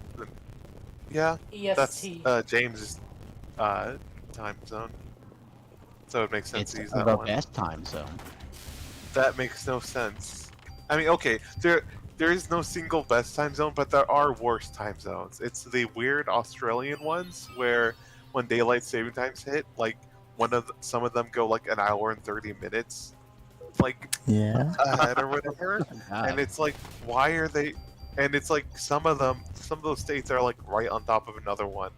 Yeah. EST. That's James's time zone. So it makes sense It's to use the that one. best time zone. That makes no sense. I mean, okay, there is no single best time zone, but there are worse time zones. It's the weird Australian ones where when daylight saving times hit, like some of them go like an hour and 30 minutes, like Yeah. ahead or whatever. God. And it's like, why are they? And it's like some of those states are like right on top of another one.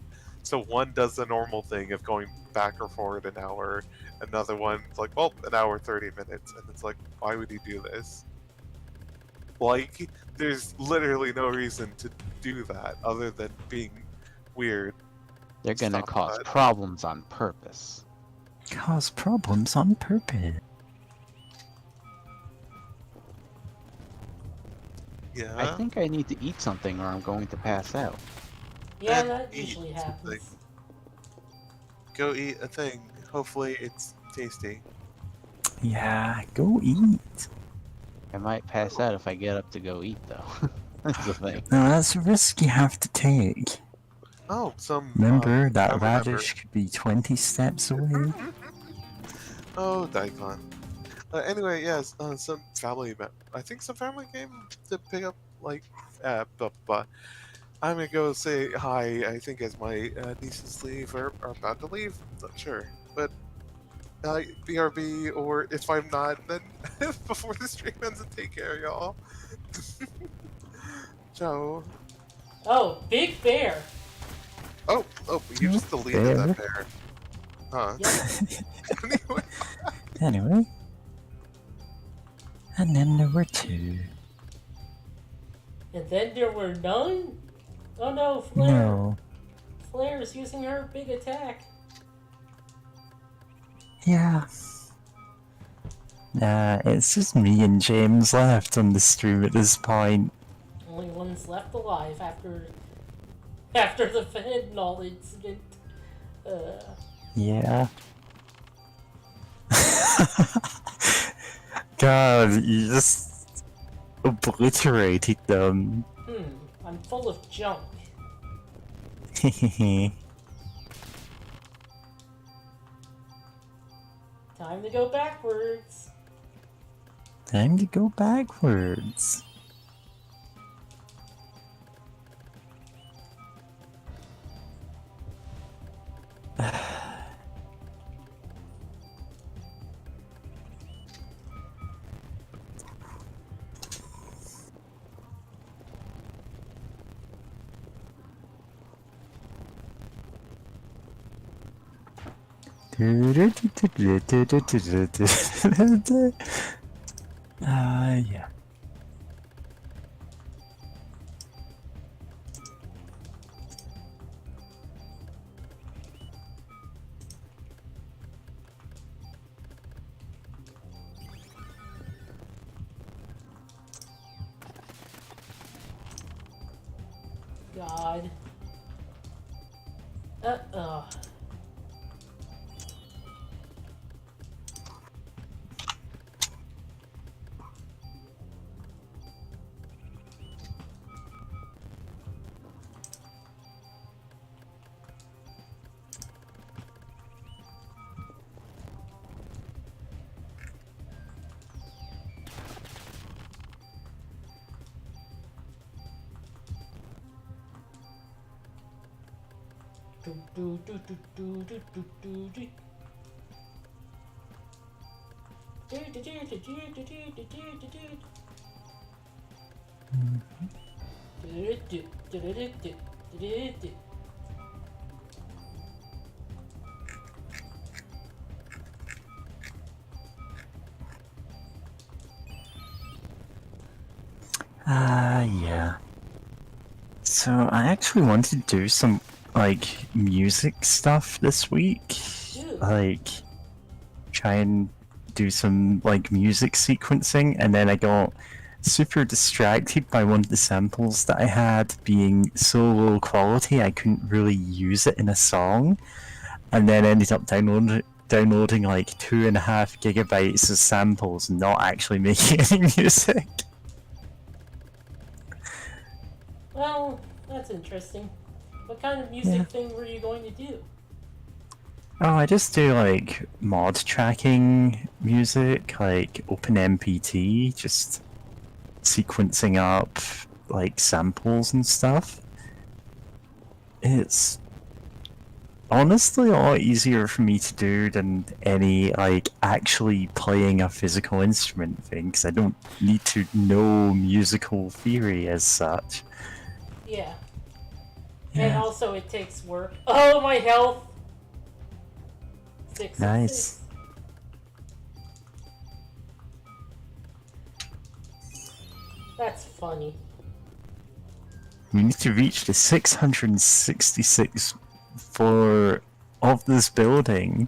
So one does the normal thing of going back or forward an hour. Another one's like, well, an hour 30 minutes, and it's like, why would he do this? Like, there's literally no reason to do that other than being weird. They're gonna Stop cause that. problems on purpose. Cause problems on purpose. Yeah. I think I need to eat something or I'm going to pass out. Yeah, and that eat usually something. happens. Go eat a thing. Hopefully it's tasty. Yeah, go eat. I might pass out if I get up to go eat, though. That's the thing. No, that's a risk you have to take. Oh, some Remember, that family member. radish could be 20 steps away. Oh, Daikon. Anyway, yes, some I think some family came to pick up, like, but I'm gonna go say hi. I think as my nieces leave or are about to leave. Not sure, but BRB, or if I'm not, then before the stream ends, and take care, y'all. Ciao. Oh, Big Bear. Oh, you just deleted that pair, huh? Yep. Anyway, Anyway. And then there were two. And then there were none? Oh no, Flare. No. Flare's using her big attack. Yeah. It's just me and James left on the stream at this point. Only one's left alive after the fentanyl incident. Yeah. God, you just obliterated them. I'm full of junk. Time to go backwards. Time to go backwards. Yeah. God. Yeah. So I actually wanted to do some, like, music stuff this week. Like, try and do some, like, music sequencing, and then I got super distracted by one of the samples that I had being so low quality I couldn't really use it in a song, and then ended up downloading like 2.5 gigabytes of samples and not actually making any music. Well, that's interesting. What kind of music thing were you going to do? Oh, I just do like mod tracking music, like OpenMPT, just sequencing up like samples and stuff. It's honestly a lot easier for me to do than any like actually playing a physical instrument thing, because I don't need to know musical theory as such. Yeah. And also it takes work. Oh, my health! 6 Nice. 6. That's funny. We need to reach the 666 floor of this building.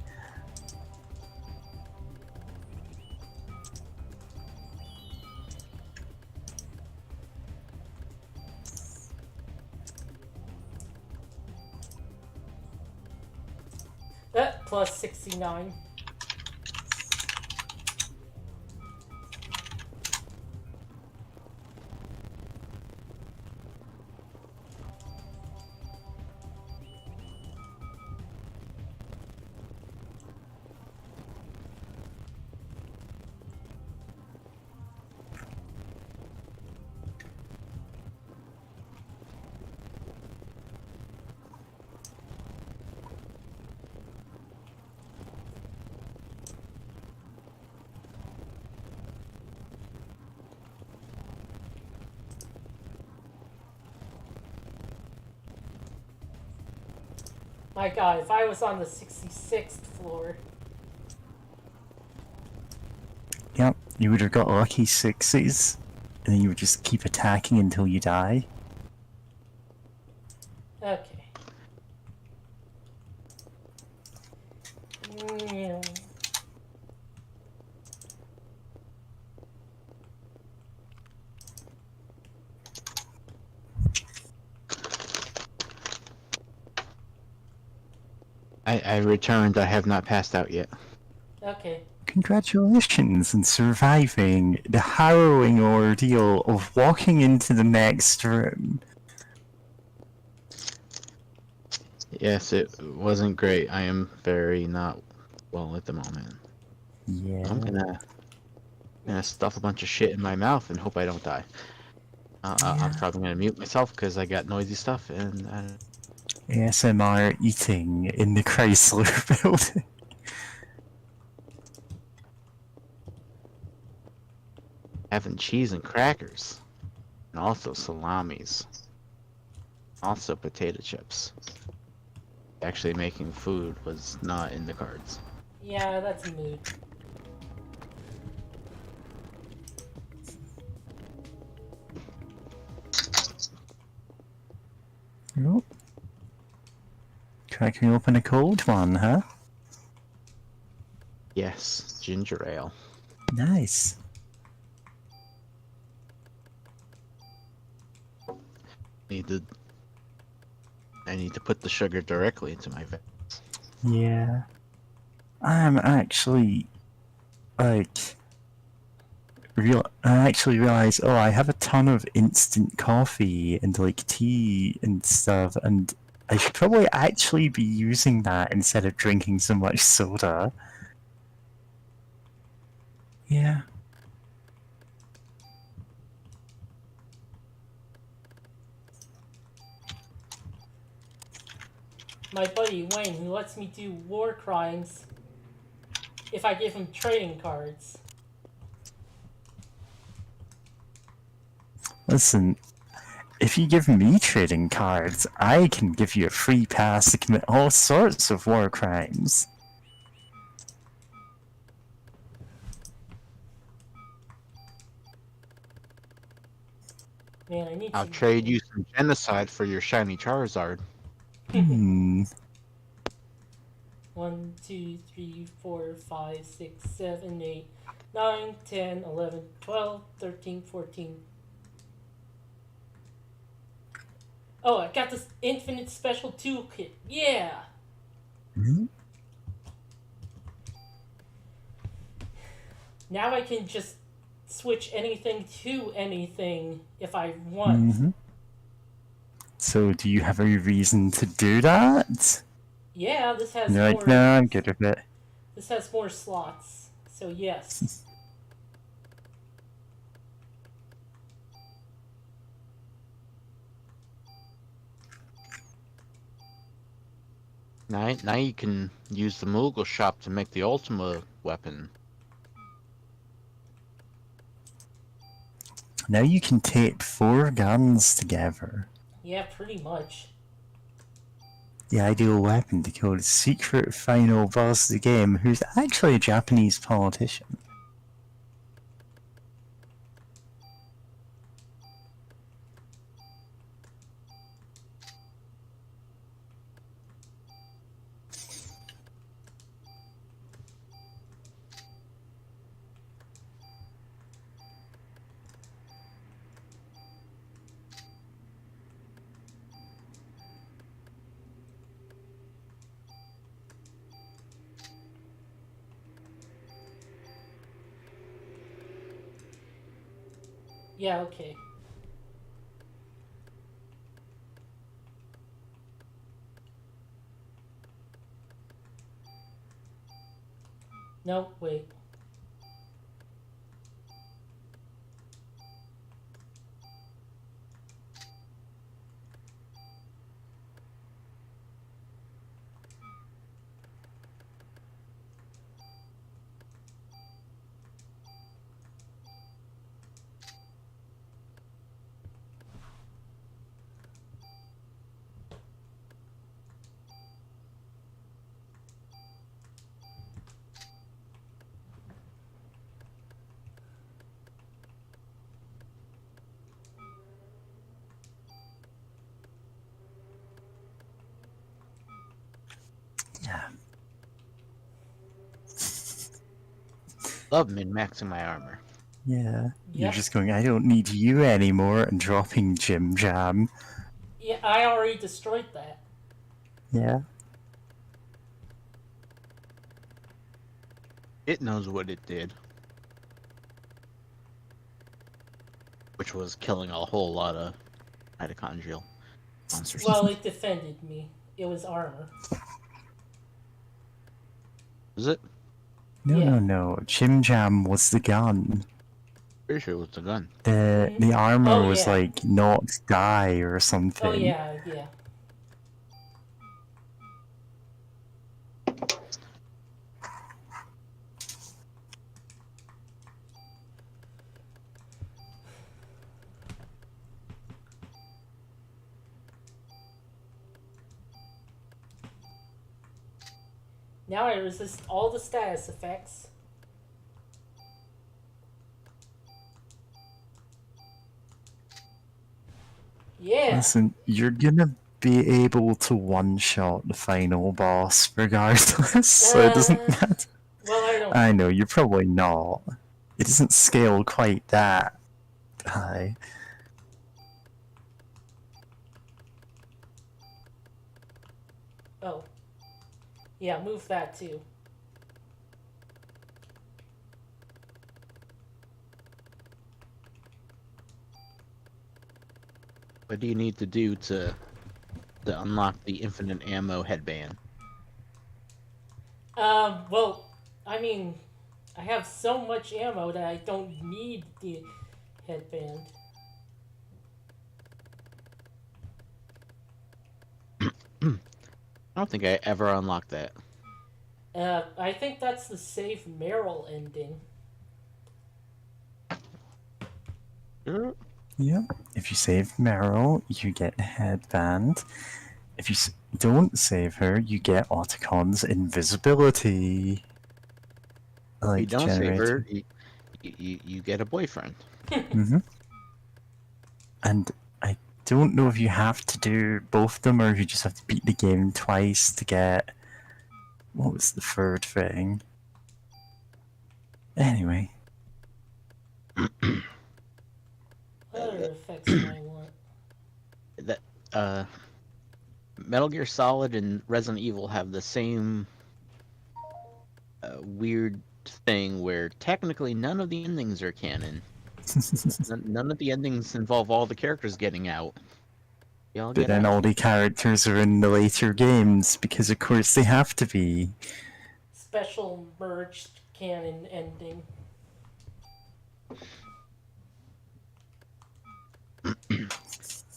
69. My god, if I was on the 66th floor. Yep, you would have got lucky sixes, and then you would just keep attacking until you die. Okay. Yeah. I returned. I have not passed out yet. Okay. Congratulations on surviving the harrowing ordeal of walking into the next room. Yes, it wasn't great. I am very not well at the moment. Yeah. I'm gonna stuff a bunch of shit in my mouth and hope I don't die. I'm probably gonna mute myself because I got noisy stuff and ASMR eating in the Chrysler building. having cheese and crackers, and also salamis, also potato chips. Actually, making food was not in the cards. Yeah, that's a mood. Oh. Cracking open a cold one, huh? Yes, ginger ale. Nice. I need to put the sugar directly into my veins. Yeah. I'm actually, like, I actually realized, oh, I have a ton of instant coffee and, like, tea and stuff, and I should probably actually be using that instead of drinking so much soda. Yeah. My buddy Wayne, who lets me do war crimes if I give him trading cards. Listen, if you give me trading cards, I can give you a free pass to commit all sorts of war crimes. Man, I need I'll to. trade you some genocide for your shiny Charizard. Hmm. 1, 2, 3, 4, 5, 6, 7, 8, 9, 10, 11, 12, 13, 14. Oh, I got this infinite special toolkit. Yeah! Hmm? Now I can just switch anything to anything if I want. Mm-hmm. So, do you have a reason to do that? Yeah, this has You're like, more. no, I'm good with it. This has more slots. So yes. Now you can use the Moogle shop to make the Ultima weapon. Now you can tape 4 guns together. Yeah, pretty much. The ideal weapon to kill the secret final boss of the game, who's actually a Japanese politician. Yeah, okay. No, wait. Yeah. Love min-maxing my armor. Yeah. You're Yep. just going, I don't need you anymore, and dropping Jim Jam. Yeah, I already destroyed that. Yeah. It knows what it did. Which was killing a whole lot of mitochondrial monsters. Well, it defended me. It was armor. Was it? No, Yeah. no. Jim Jam was the gun. Pretty sure it was the gun. The armor Oh, was yeah. like not die or something. Oh, yeah, yeah. Now I resist all the status effects. Yeah. Listen, you're gonna be able to one-shot the final boss regardless, so it doesn't Uh, matter. Well, I don't. I know, you're probably not. It doesn't scale quite that high. Oh. Yeah, move that too. What do you need to do to unlock the infinite ammo headband? Well, I mean, I have so much ammo that I don't need the headband. I don't think I ever unlocked that. I think that's the save Meryl ending. Sure. Yep. If you save Meryl, you get a headband. If you don't save her, you get Otacons invisibility. If Like you don't save generator. her, you get a boyfriend. Mm-hmm. And I don't know if you have to do both of them or if you just have to beat the game twice to get... What was the third thing? Anyway. What other effects do I want? That Metal Gear Solid and Resident Evil have the same weird thing where technically none of the endings are canon. None of the endings involve all the characters getting out. They all But get then out. all the characters are in the later games, because of course they have to be. Special merged canon ending.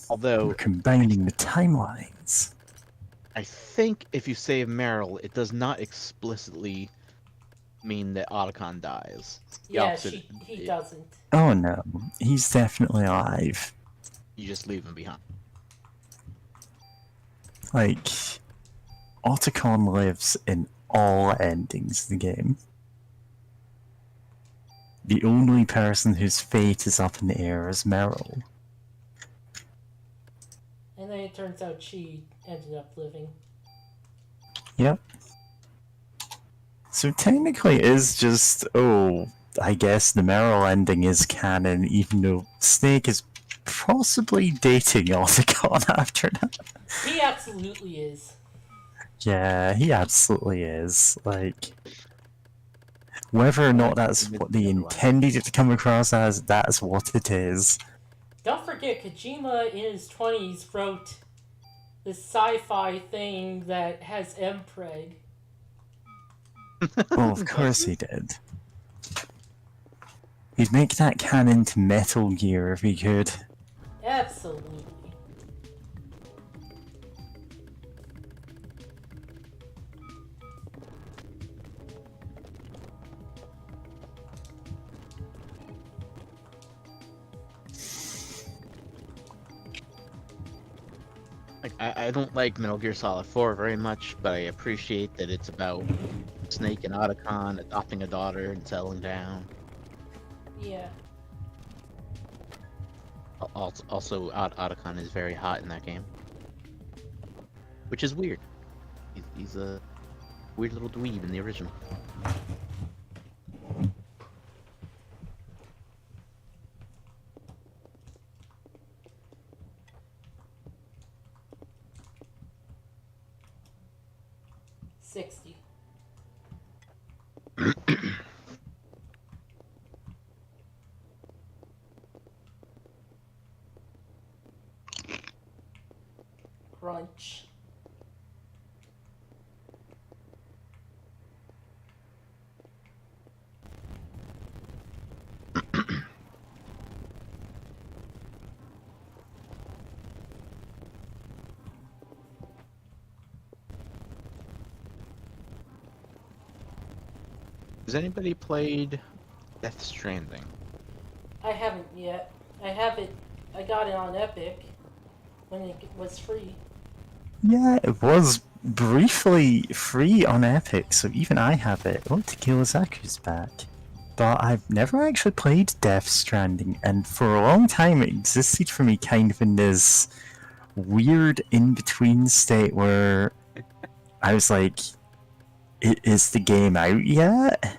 Although We're combining the timelines. I think if you save Meryl, it does not explicitly mean that Otacon dies. The Yeah, opposite- he doesn't. Oh no, he's definitely alive. You just leave him behind. Like, Otacon lives in all endings of the game. The only person whose fate is up in the air is Meryl. And then it turns out she ended up living. Yep. So technically it is just, I guess the Meryl ending is canon, even though Snake is possibly dating Otacon after that. He absolutely is. Yeah, he absolutely is. Like, Whether or not Yeah, that's admit what the they other one. intended it to come across as, that's what it is. Don't forget, Kojima in his 20s wrote this sci-fi thing that has mpreg. Well, of course he did. He'd make that canon to Metal Gear if he could. Absolutely. Like, I don't like Metal Gear Solid 4 very much, but I appreciate that it's about Snake and Otacon adopting a daughter and settling down. Yeah. Also, Otacon is very hot in that game, which is weird. He's a weird little dweeb in the original. $60. Crunch. Has anybody played Death Stranding? I haven't yet. I have it. I got it on Epic when it was free. Yeah, it was briefly free on Epic, so even I have it. Oh, Tequila Zaku's back. But I've never actually played Death Stranding, and for a long time it existed for me kind of in this weird in-between state where I was like, is the game out yet?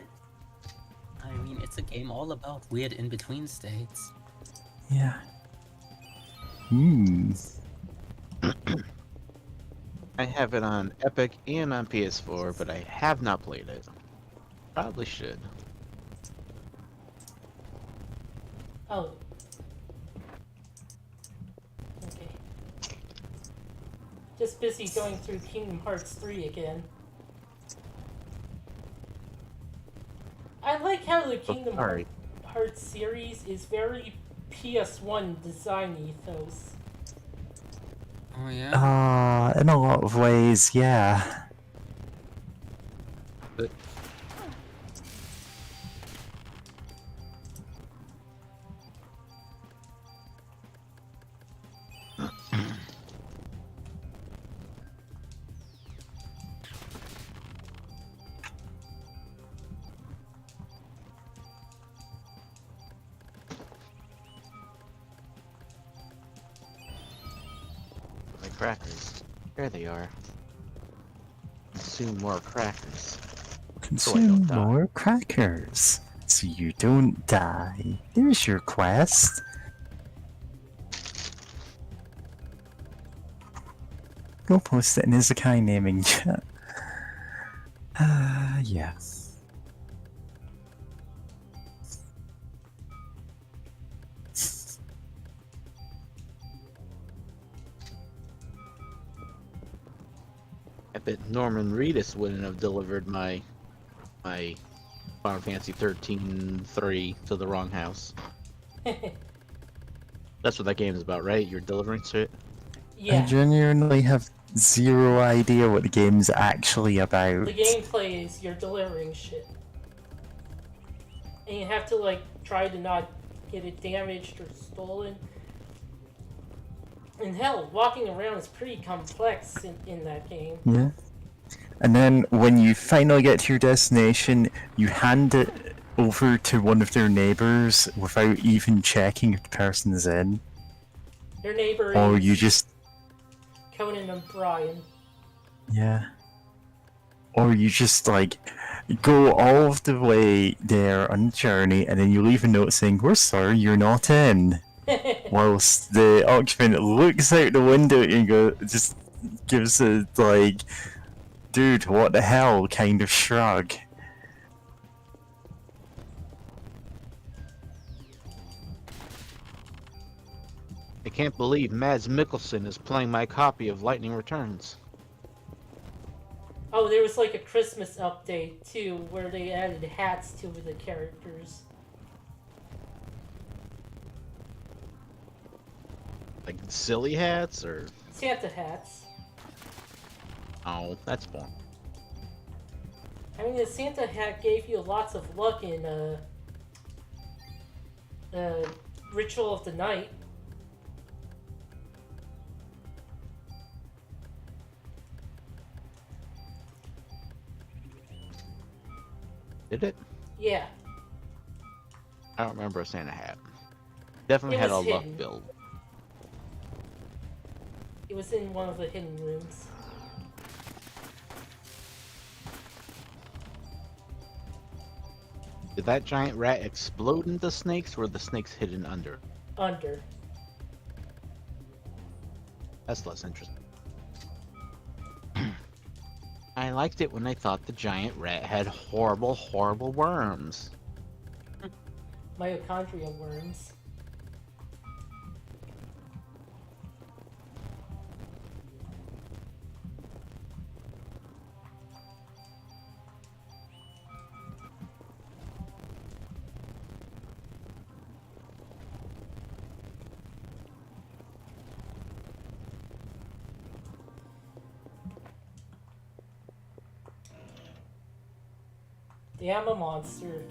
I mean, it's a game all about weird in-between states. Yeah. Hmm. I have it on Epic and on PS4, but I have not played it. Probably should. Oh. Okay. Just busy going through Kingdom Hearts 3 again. I like how the Kingdom sorry. Hearts series is very PS1 design ethos. Oh yeah? In a lot of ways, yeah. My crackers. There they are. Consume more crackers. Consume die. more crackers so you don't die. There's your quest. Go post it in Izakai naming chat. Yeah. I bet Norman Reedus wouldn't have delivered my Final Fantasy 13-3 to the wrong house. That's what that game is about, right? You're delivering shit? I Yeah. genuinely have zero idea what the game's actually about. The gameplay is you're delivering shit. And you have to, like, try to not get it damaged or stolen. And hell, walking around is pretty complex in that game. Yeah. And then when you finally get to your destination, you hand it over to one of their neighbors without even checking if the person is in. Your neighbor Or is you just... Conan O'Brien. Yeah. Or you just, like, go all of the way there on the journey, and then you leave a note saying, "We're sorry, you're not in." Whilst the occupant looks out the window and just gives a, like, "Dude, what the hell?" kind of shrug. can't believe Mads Mikkelsen is playing my copy of Lightning Returns. Oh, there was like a Christmas update too, where they added hats to the characters. Like silly hats or Santa hats. oh, that's fun. I mean, the Santa hat gave you lots of luck in Ritual of the Night. Did it? Yeah. I don't remember a Santa hat. Definitely It had a was luck hidden. build. It was in one of the hidden rooms. Did that giant rat explode into snakes, or were the snakes hidden under? Under. That's less interesting. I liked it when I thought the giant rat had horrible, horrible worms. Mitochondria worms. Yeah, I'm a monster.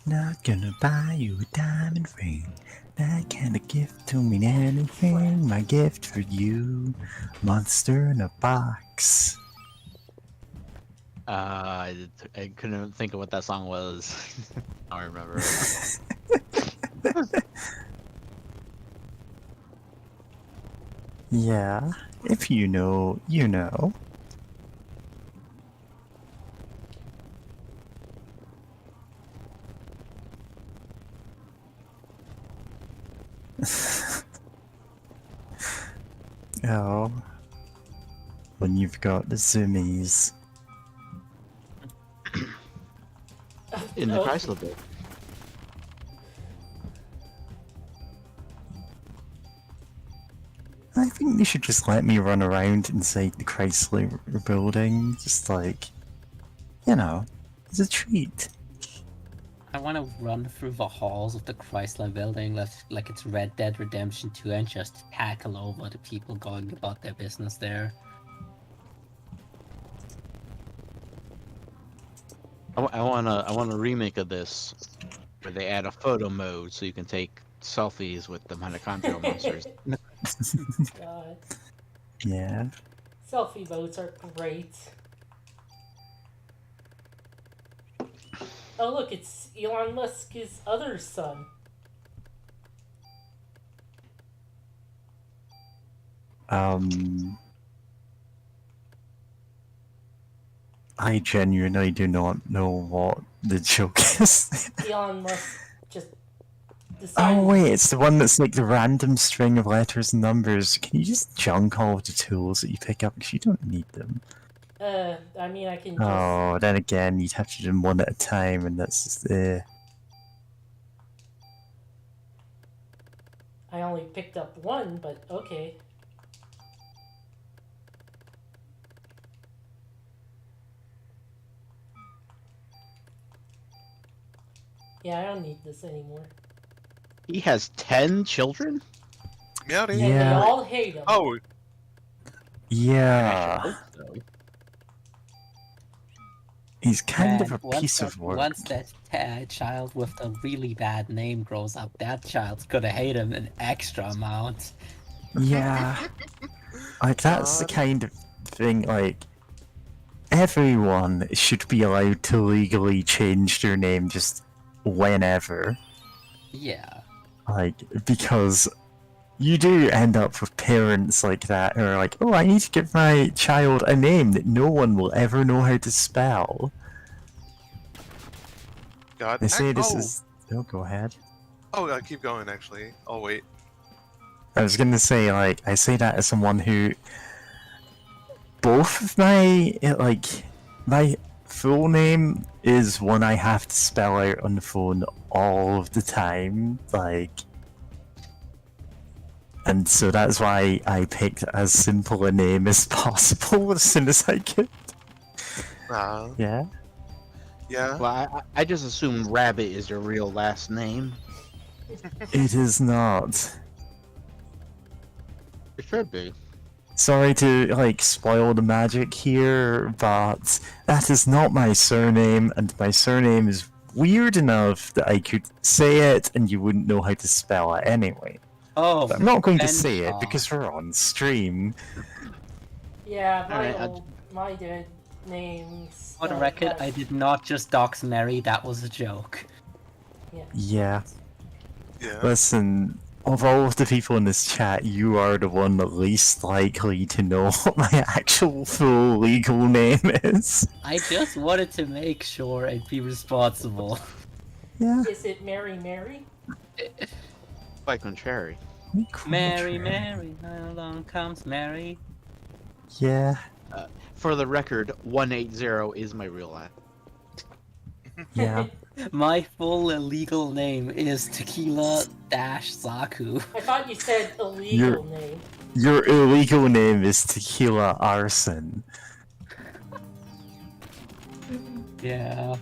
Not gonna buy you a diamond ring. That kind of gift don't mean anything. My gift for you, monster in a box. I couldn't think of what that song was. I don't remember. Yeah, if you know, you know. Oh, when you've got the zoomies. In the Oh. Chrysler bit. I think they should just let me run around inside the Chrysler building, just like, you know, as a treat. I want to run through the halls of the Chrysler building like it's Red Dead Redemption 2 and just tackle over the people going about their business there. I want a remake of this where they add a photo mode so you can take selfies with the mitochondrial monsters. God. Yeah. Selfie modes are great. Oh look, it's Elon Musk's other son. I genuinely do not know what the joke is. Elon Musk just decided. Oh wait, it's the one that's like the random string of letters and numbers. Can you just junk all of the tools that you pick up because you don't need them? I mean, I can just. Oh, then again, you'd have to do them one at a time, and that's just I only picked up one, but okay. Yeah, I don't need this anymore. He has 10 children? Yeah, dude. And they Yeah. all hate him. Oh, Yeah. He's kind of Man, a piece of work. Once that child with a really bad name grows up, that child's gonna hate him an extra amount. Yeah. Like, that's the God. kind of thing, like, everyone should be allowed to legally change their name just whenever. Yeah. Like, because you do end up with parents like that who are like, oh, I need to give my child a name that no one will ever know how to spell. God. They say this oh, is... Oh, go ahead. Oh, keep going, actually. I'll wait. I was gonna say, like, I say that as someone who... Both of my full name is one I have to spell out on the phone all of the time, like. And so that's why I picked as simple a name as possible as soon as I could. Yeah. Yeah. Well, I just assume Rabbit is your real last name. It is not. It should be. Sorry to, like, spoil the magic here, but that is not my surname, and my surname is weird enough that I could say it and you wouldn't know how to spell it anyway. Oh, But I'm not going to Ben say it Shaw. because we're on stream. Yeah, Alright, my dead names. For the record, I did not just dox Mary, that was a joke. Yeah. Yeah. Listen, of all of the people in this chat, you are the one the least likely to know what my actual full legal name is. I just wanted to make sure I'd be responsible. Yeah. Is it Mary Mary? By contrary. Mary, Mary, along comes Mary. Yeah. For the record, 180 is my real last. Yeah. My full legal name is Tequila-Zaku. I thought you said illegal You're- name. Your illegal name is Tequila Arson. Yeah.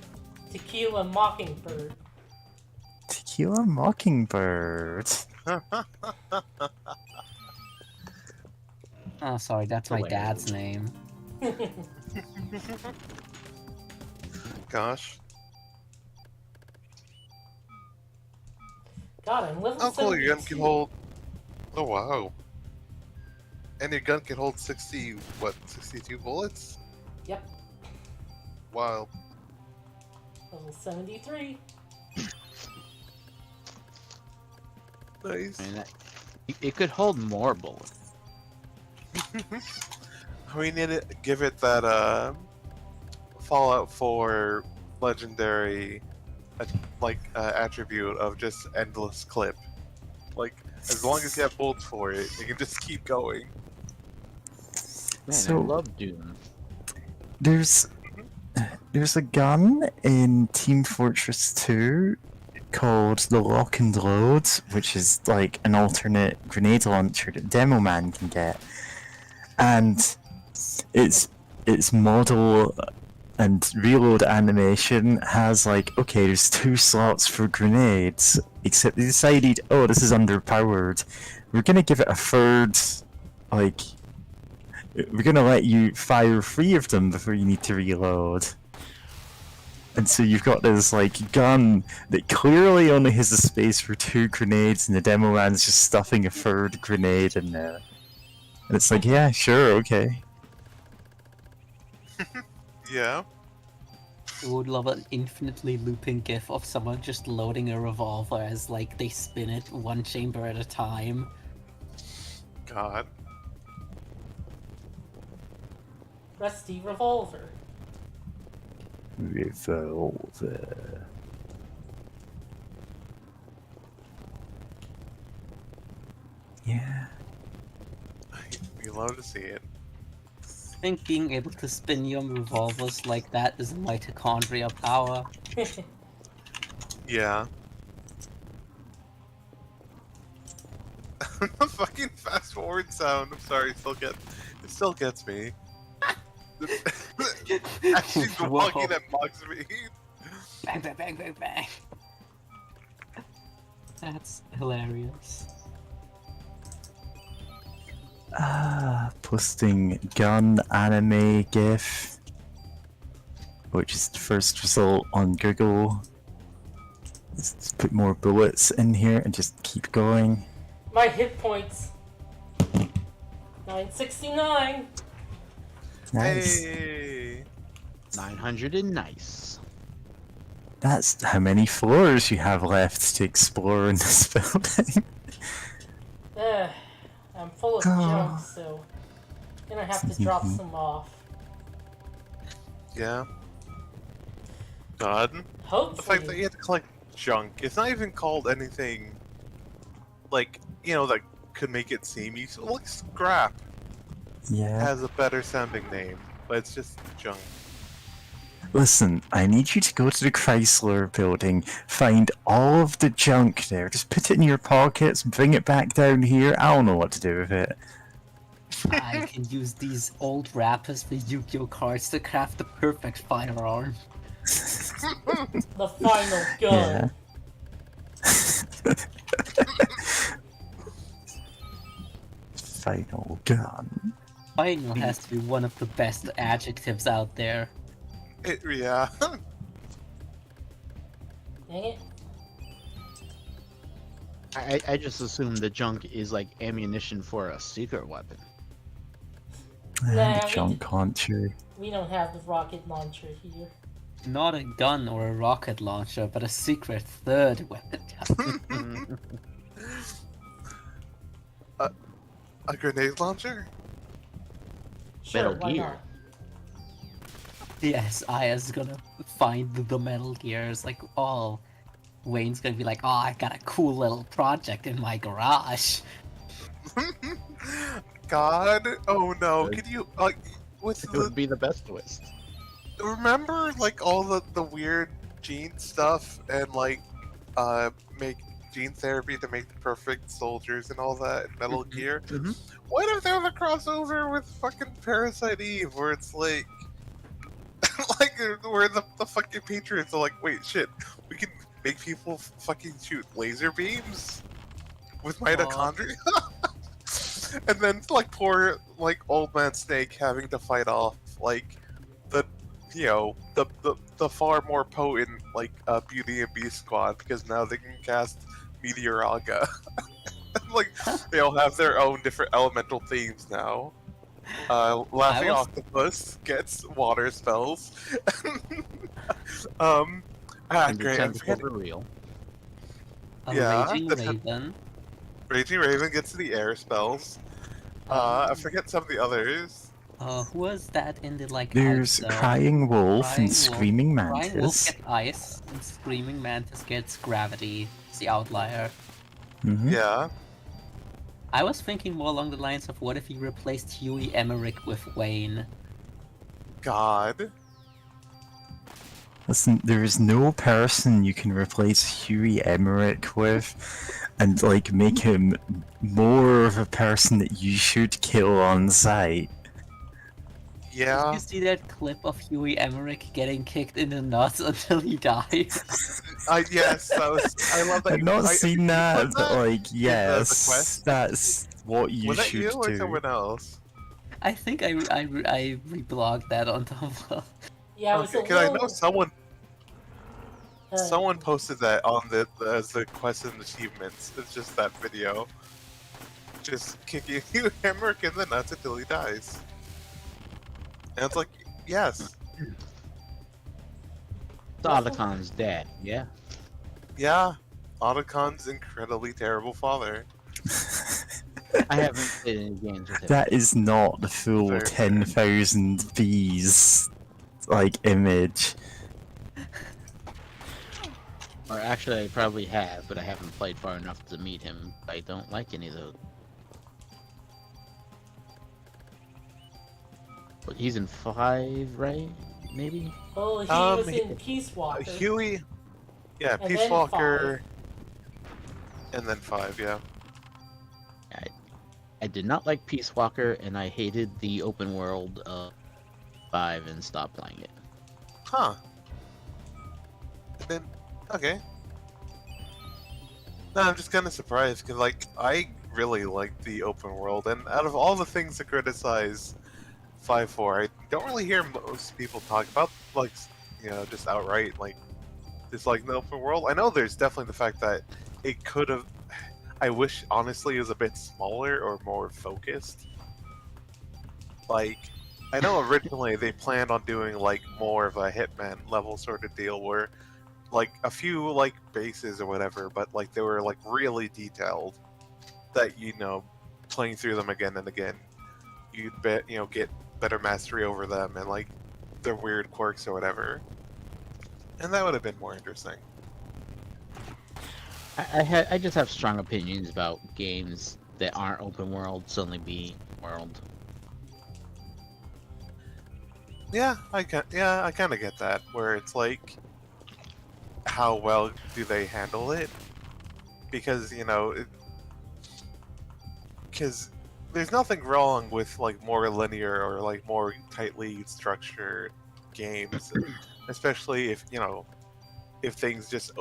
Tequila Mockingbird. Tequila Mockingbird. Oh, sorry, that's my Hilarious. dad's name. Gosh. God, I'm level Oh, cool. Your gun 72. can hold. Oh, wow. And your gun can hold 62 bullets? Yep, Wow. level 73. Nice. I mean, it could hold more bullets. We need to give it that Fallout 4 legendary attribute of just endless clip. Like, as long as you have bullets for it, you can just keep going. Man, So- I love Doom. There's a gun in Team Fortress 2 called the Lock and Load, which is like an alternate grenade launcher that Demo Man can get. And its model and reload animation has like, okay, there's 2 slots for grenades, except they decided, oh, this is underpowered. We're gonna give it a third, like, we're gonna let you fire 3 of them before you need to reload. And so you've got this like gun that clearly only has the space for 2 grenades, and the demo man's just stuffing a third grenade in there. And it's like, yeah, sure, okay. Yeah. I would love an infinitely looping gif of someone just loading a revolver as like they spin it one chamber at a time. God. Rusty Revolver. Revolver. Yeah. We love to see it. I think being able to spin your revolvers like that is mitochondria power. Yeah. The fucking fast forward sound. I'm sorry, it still gets me. As she's Whoa. walking at Mach speed. Bang, bang, bang, bang, bang. That's hilarious. Posting gun anime GIF, which is the first result on Google. Let's put more bullets in here and just keep going. My hit points. 969. Nice. Hey. 900 and nice. That's how many floors you have left to explore in this building. I'm full of junk, so gonna have to drop some off. Yeah. God. The fact that Hopefully. you have to collect junk, it's not even called anything like, that could make it seem useful. Like scrap Yeah. has a better sounding name, but it's just junk. Listen, I need you to go to the Chrysler building, find all of the junk there, just put it in your pockets, bring it back down here. I don't know what to do with it. I can use these old wrappers for Yu-Gi-Oh cards to craft the perfect firearm. The final gun. Final gun. Final has to be one of the best adjectives out there. Yeah. Dang it. I just assume the junk is like ammunition for a secret weapon. Nah, The junk launcher. We don't have the rocket launcher here. Not a gun or a rocket launcher, but a secret third weapon. A grenade launcher? Sure, Metal why Gear. not? Yes, Aya's gonna find the Metal Gears. Like, oh, Wayne's gonna be like, oh, I got a cool little project in my garage. God, oh no! Could you like with It would be the best twist. remember like all the weird gene stuff and like make gene therapy to make the perfect soldiers and all that in Metal Gear? Mhm. What if there was a crossover with fucking Parasite Eve where it's like like where the fucking Patriots are like, wait, shit, we can make people fucking shoot laser beams with mitochondria? And then like poor like old man Snake having to fight off like the the far more potent like Beauty and Beast squad because now they can cast Meteoraga. Like they all have their own different elemental themes now. Laughing Octopus gets water spells. And your Great. I'm tentacles forgetting- are real. A Yeah, Raging that's- Raven. Raging Raven gets the air spells. I forget some of the others. Who was that in the like? There's ice zone? Crying Wolf Crying and Wolf. Screaming Crying Wolf Mantis. gets ice, and Screaming Mantis gets gravity. It's the outlier. Mhm. Yeah. I was thinking more along the lines of what if you replaced Huey Emmerich with Wayne? God. Listen, there is no person you can replace Huey Emmerich with and like make him more of a person that you should kill on sight. Did Yeah. you see that clip of Huey Emmerich getting kicked in the nuts until he dies? Yes, I love that. I've not seen you that, put but like, the yes, quest? that's what you Was that should you or do. someone else? I think I reblogged that on Tumblr. Yeah, it was a Because I know little. someone posted that on the as the quest and achievements. It's just that video, just kicking you Emmerich in the nuts until he dies. And it's like, yes, Otacons dead, yeah? yeah, Otacon's incredibly terrible father. I haven't played any games with him. That is not the full Very 10,000 bees like image. Or actually, I probably have, but I haven't played far enough to meet him. I don't like any of those. But he's in 5, right? Maybe? Oh, he Um, was in Peace Walker. Huey, yeah, And Peace then Walker, and then 5, yeah. I did not like Peace Walker, and I hated the open world 5 and stopped playing it. Huh. Then, okay. No, I'm just kind of surprised because, like, I really like the open world, and out of all the things to criticize 5.4, I don't really hear most people talk about, like, you know, just outright, like, disliking the open world. I know there's definitely the fact that it could have. I wish, honestly, it was a bit smaller or more focused. Like, I know originally they planned on doing like more of a Hitman level sort of deal where like a few like bases or whatever, but like they were like really detailed that playing through them again and again, you'd get better mastery over them and like their weird quirks or whatever. And that would have been more interesting. I just have strong opinions about games that aren't open world suddenly being world. Yeah, I kind of get that. Where it's like, how well do they handle it? Because because there's nothing wrong with like more linear or like more tightly structured games, especially if if things just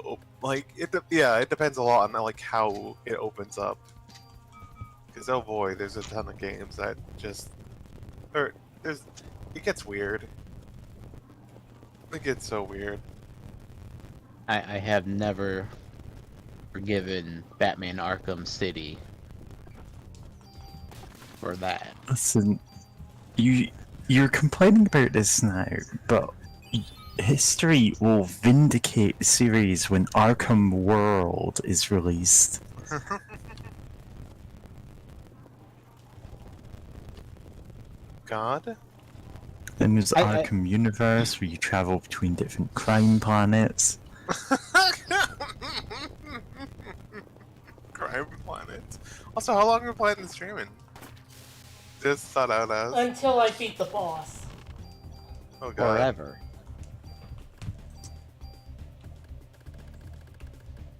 like it. Yeah, it depends a lot on like how it opens up. Because oh boy, there's a ton of games that just or there's it gets weird. It gets so weird. I have never forgiven Batman Arkham City for that. Listen, you're complaining about this now, but history will vindicate the series when Arkham World is released. God. Then there's I- Arkham Universe, where you travel between different crime planets. Crime Planet. Also, how long have you played in streaming? Just thought out as. Until I beat the boss. Oh god. Forever.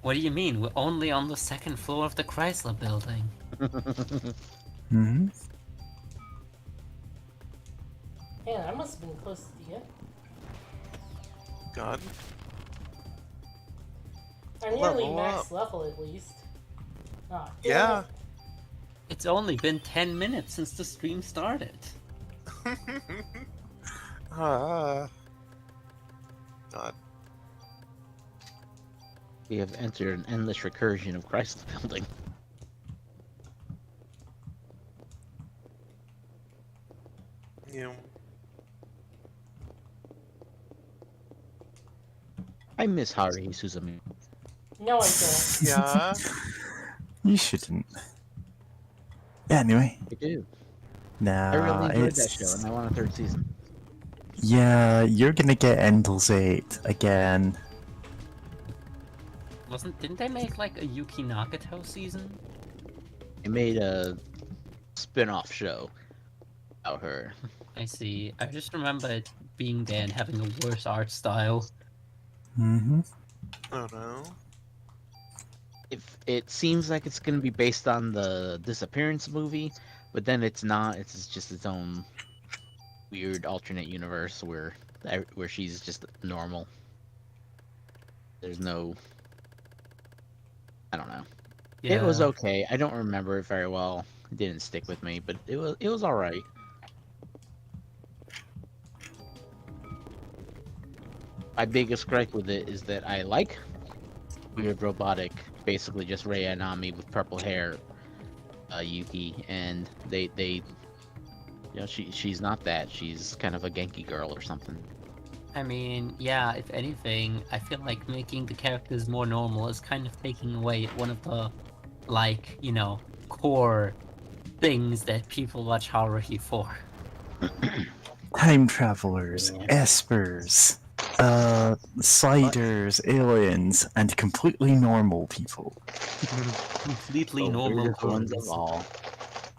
What do you mean? We're only on the second floor of the Chrysler building. Hmm. Man, I must have been close to the end. God. I'm nearly Level max up. level at least. Ah, Yeah. It's only been 10 minutes since the stream started. God. We have entered an endless recursion of Chrysler Building. You. I miss Haruhi Suzume. No, I don't. Yeah. You shouldn't. Yeah, anyway. I do. Nah, I really enjoyed it's... that show, and I want a third season. Yeah, you're gonna get Endel's 8 again. Didn't they make like a Yuki Nagato season? They made a spin-off show about her. I see. I just remember it being there and having a worse art style. Mm-hmm. Oh no. If it seems like it's gonna be based on the Disappearance movie, but then it's not. It's just its own weird alternate universe where she's just normal. There's no. I don't know. Yeah. It was okay. I don't remember it very well. It didn't stick with me, but it was all right. My biggest gripe with it is that I like weird robotic, basically just Rei Ayanami with purple hair, Yuki, and they she's not that. She's kind of a Genki girl or something. I mean, yeah, if anything, I feel like making the characters more normal is kind of taking away one of the, like, core things that people watch Haruhi for. Time travelers, espers, sliders, aliens, and completely normal people. Completely The normal weirdest ones girls. of all.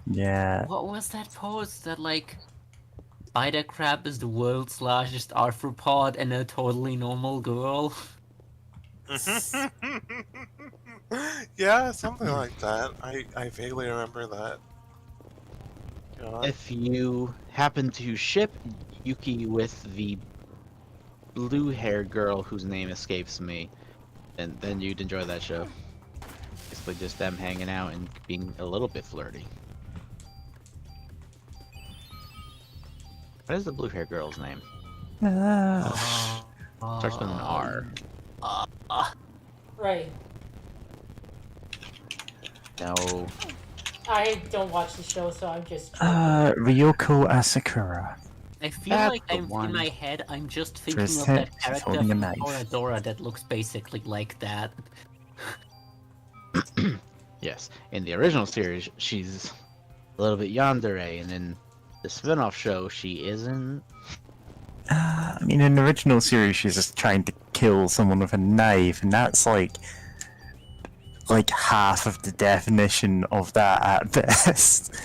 Yeah. What was that post that, like, Spider Crab is the world's largest arthropod and a totally normal girl? Yeah, something like that. I vaguely remember that. God. If you happen to ship Yuki with the blue-haired girl whose name escapes me, then you'd enjoy that show. Basically just them hanging out and being a little bit flirty. What is the blue-haired girl's name? Starts with an R. Right. No. I don't watch the show, so I'm just. Ryoko Asakura. I feel That's like the in one. my head, I'm just thinking First of hit, that she's character holding a from knife. Toradora that looks basically like that. Yes. In the original series, she's a little bit yandere, and in the spin-off show, she isn't. I mean, in the original series, she's just trying to kill someone with a knife, and that's like half of the definition of that at best.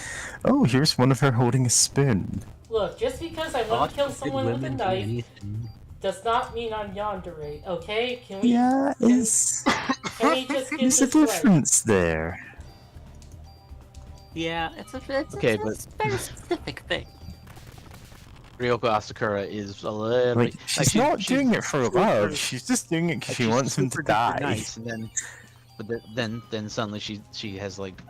Oh, here's one of her holding a spoon. Look, just because I want God to kill forbid someone with a women do knife anything. does not mean I'm yandere, okay? Can we Yeah, can we just get there's a this right? difference there. Yeah, it's Okay, a very specific thing. Ryoko Asakura is a little Like, she's not doing it for super- love. She's just doing it because like, she she's wants him to super duper die. Nice, and then, but then suddenly she has like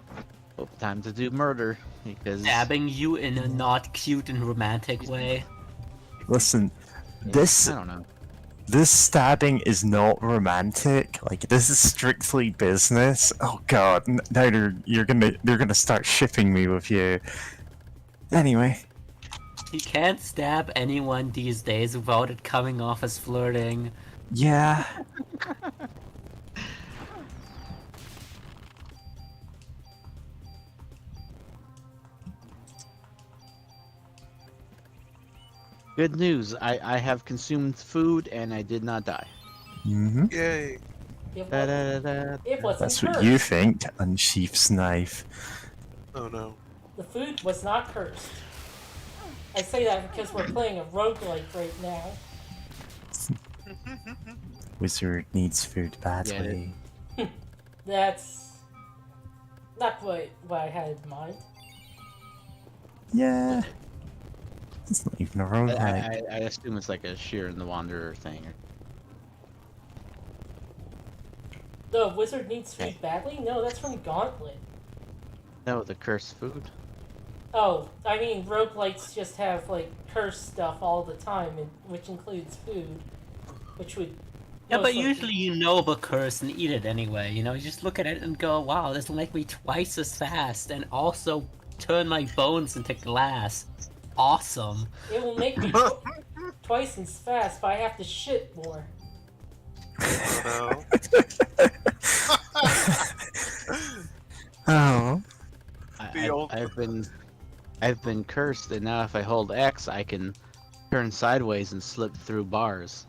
time to do murder because Stabbing you in a not cute and romantic way. Listen, yeah, this I don't know. this stabbing is not romantic. Like, this is strictly business. Oh god, now they're gonna start shipping me with you. Anyway, You can't stab anyone these days without it coming off as flirting. yeah. Good news, I have consumed food and I did not die. hmm Yay! It, Da, was, da, da, da. it wasn't That's cursed. what you think, unsheath's knife. Oh no. The food was not cursed. I say that because we're playing a roguelike right now. Wizard needs food badly. That's not what I had in mind. Yeah. It's not even a roguelike. I assume it's like a Sheer and the Wanderer thing. The wizard needs food badly? No, that's from Gauntlet. No, the cursed food. Oh, I mean, roguelites just have, like, cursed stuff all the time, which includes food. Which would... Yeah, most but likely- usually you know of a curse and eat it anyway, you know? You just look at it and go, wow, this will make me twice as fast and also turn my bones into glass. Awesome. It will make me twice as fast, but I have to shit more. Oh Oh. The old- I've been cursed, and now if I hold X, I can turn sideways and slip through bars.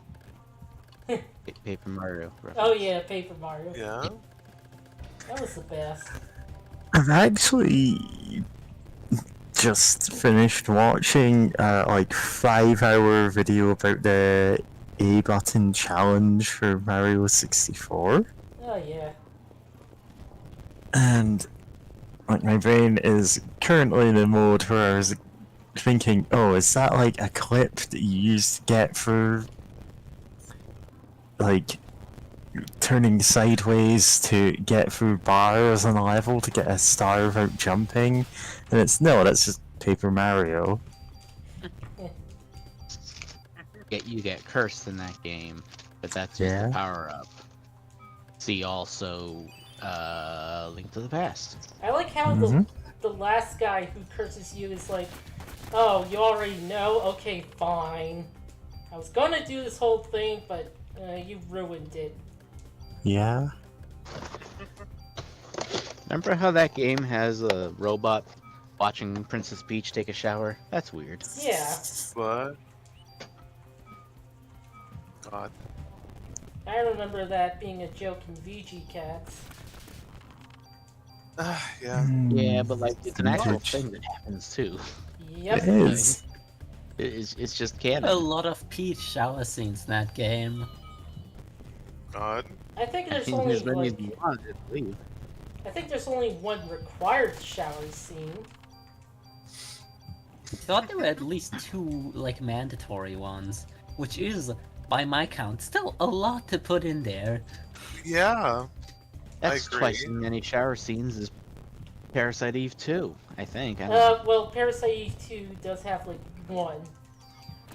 Paper Mario. Reference. Oh yeah, Paper Mario. no. Yeah. That was the best. I've actually just finished watching like 5-hour video about the A button challenge for Mario 64, Oh yeah. and like my brain is currently in a mode where I was thinking, oh, is that like a clip that you used to get for like turning sideways to get through bars on a level to get a star without jumping? And it's no, that's just Paper Mario. You get cursed in that game, but that's just Yeah. the power up. See also Link to the Past. I like how the last guy who curses you is like, oh, you already know? Okay, fine. I was gonna do this whole thing, but you ruined it. Yeah. Remember how that game has a robot watching Princess Peach take a shower? That's weird. Yeah. What? God. I remember that being a joke in VG Cats. Yeah. Yeah, but like it's an actual Vintage. thing that happens too. Yep. It is. It's just A canon. lot of Peach shower scenes in that game. God. I think I there's mean, only as many as like, you want, I believe. I think there's only one required shower scene. I thought there were at least 2 like mandatory ones, which is, by my count, still a lot to put in there. Yeah. That's agree. twice as many shower scenes as Parasite Eve 2, I think. I don't know. Well, Parasite Eve 2 does have like one.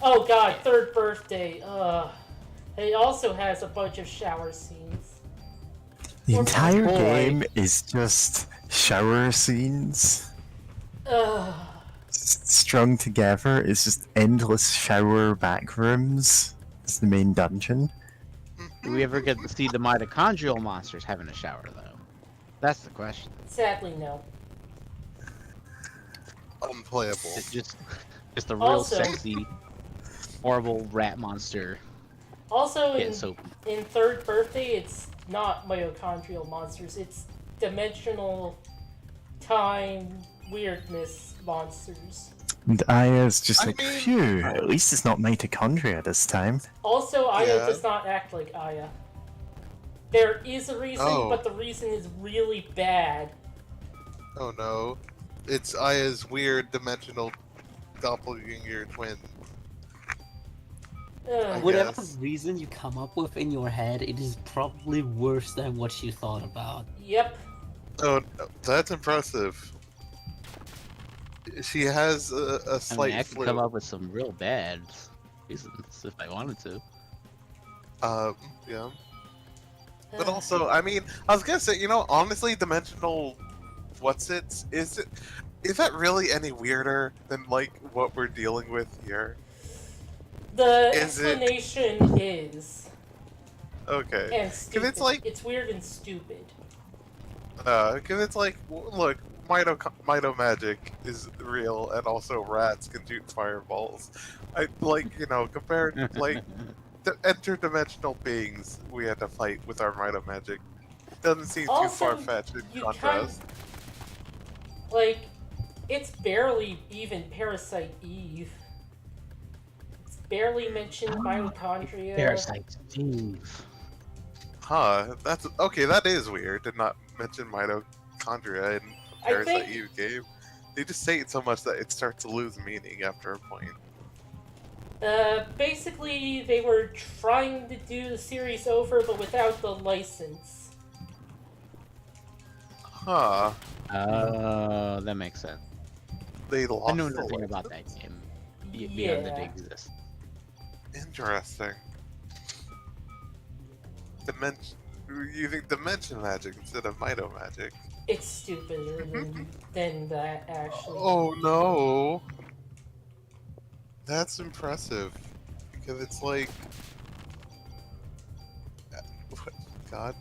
Oh god, third birthday. It also has a bunch of shower scenes. The Or- entire Boy. game is just shower scenes strung together. It's just endless shower back rooms. It's the main dungeon. Do we ever get to see the mitochondrial monsters having a shower, though? That's the question. Sadly, no. Unplayable. It's just a real Also- sexy, horrible rat monster Also, getting soapy. in third birthday, it's not mitochondrial monsters. It's dimensional time weirdness monsters. And Aya's just I like, mean- phew, at least it's not mitochondria this time. Also, Aya Yeah. does not act like Aya. There is a reason, Oh. but the reason is really bad. Oh no. It's Aya's weird dimensional doppelganger twin. Ugh. Whatever Yes. reason you come up with in your head, it is probably worse than what you thought about. Yep. Oh, that's impressive. She has a I mean, slight I could flu. come up with some real bad reasons if I wanted to. Yeah. But also, I mean, I was gonna say, honestly, dimensional is that really any weirder than like what we're dealing with here? The Is it- explanation is Okay. and stupid. it's like- it's weird and stupid. Because it's like, look, Mito magic is real, and also rats can shoot fireballs. I like, compared like the interdimensional beings we had to fight with our Mito magic. Doesn't seem too Also, far-fetched in you contrast. Like, it's barely even Parasite Eve. It's barely mentioned mitochondria. Parasite Steve. Huh? That's okay. That is weird to not mention mitochondria in a I Parasite think- Eve game. They just say it so much that it starts to lose meaning after a point. Basically, they were trying to do the series over, but without the license. Huh? Oh, that makes sense. They lost I know the nothing license? about that game beyond that it Yeah. exists. Interesting. Using dimension magic instead of Mito magic. It's stupider than that, actually. Oh no! That's impressive. Because it's like... What? God?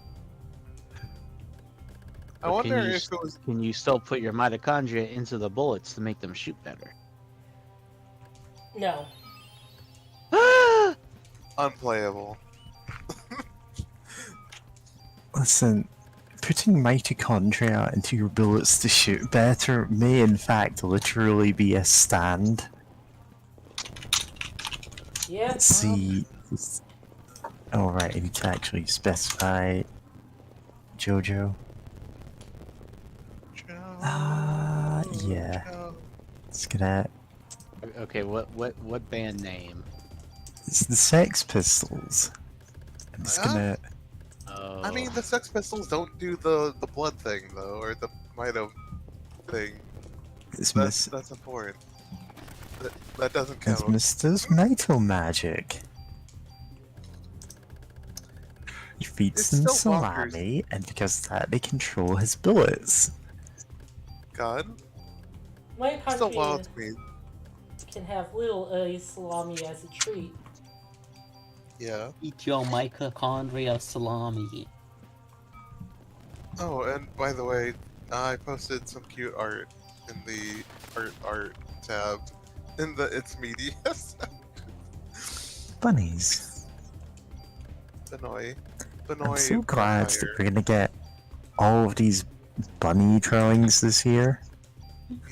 I But wonder can you if it was... Can you still put your mitochondria into the bullets to make them shoot better? No. unplayable. Listen, putting mitochondria into your bullets to shoot better may in fact literally be a stand. Yeah. Let's see. Oh right, I need to actually specify JoJo. Yeah. It's gonna. Okay, what band name? It's the Sex Pistols. I'm just gonna. Oh, I mean, the Sex Pistols don't do the blood thing though, or the Mito thing. It's That's important. That doesn't It's count. Mr. Mito Magic. He feeds It's them still bonkers. salami, and because of that, they control his bullets. God, still wild Mitochondria to me. can have little salami as a treat. Yeah. Eat your mitochondria salami. Oh, and by the way, I posted some cute art in the art tab in the It's Media. Bunnies. Benoy. I'm so glad that we're gonna get all of these bunny drawings this year.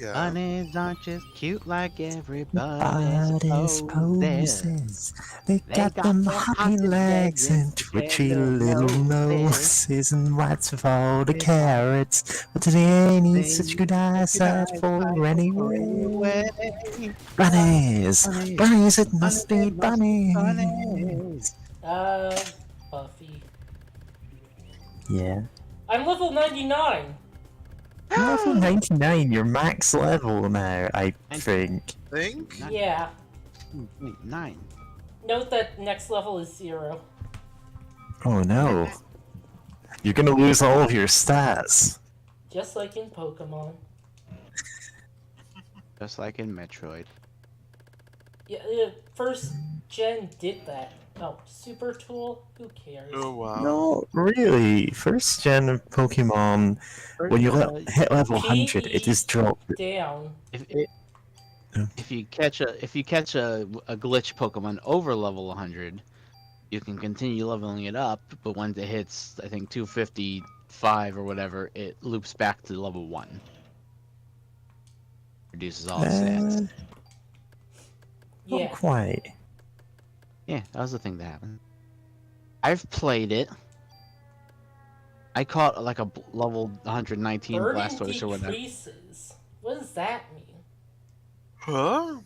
Yeah. bunnies aren't just cute like everybody Bodies supposes. poses. They They got got them them hoppy hoppy legs legs and and twitchy tender little noses. noses and whites of all the carrots. But they ain't They such good eyesight for anyway. Anyway, Bunnies! bunnies, Bunnies, it must be bunnies, bunnies! Buffy. Yeah. I'm level 99. Level 99, you're max level now, I think. Think? Nice. Yeah. Wait, 9. Note that next level is 0. Oh no. You're gonna lose all of your stats. Just like in Pokemon. Just like in Metroid. Yeah, first gen did that. Oh, Super Tool? Who cares? Oh wow. No, really. First gen of Pokemon, when you hit level 100, it just drops. Down. If you catch a glitch Pokemon over level 100, you can continue leveling it up, but once it hits I think 255 or whatever, it loops back to level 1. Reduces all its stats. Not Yeah. quite. Yeah, that was the thing that happened. I've played it. I caught like a level 119 Burden Blastoise or whatever. decreases. What does that mean? Huh?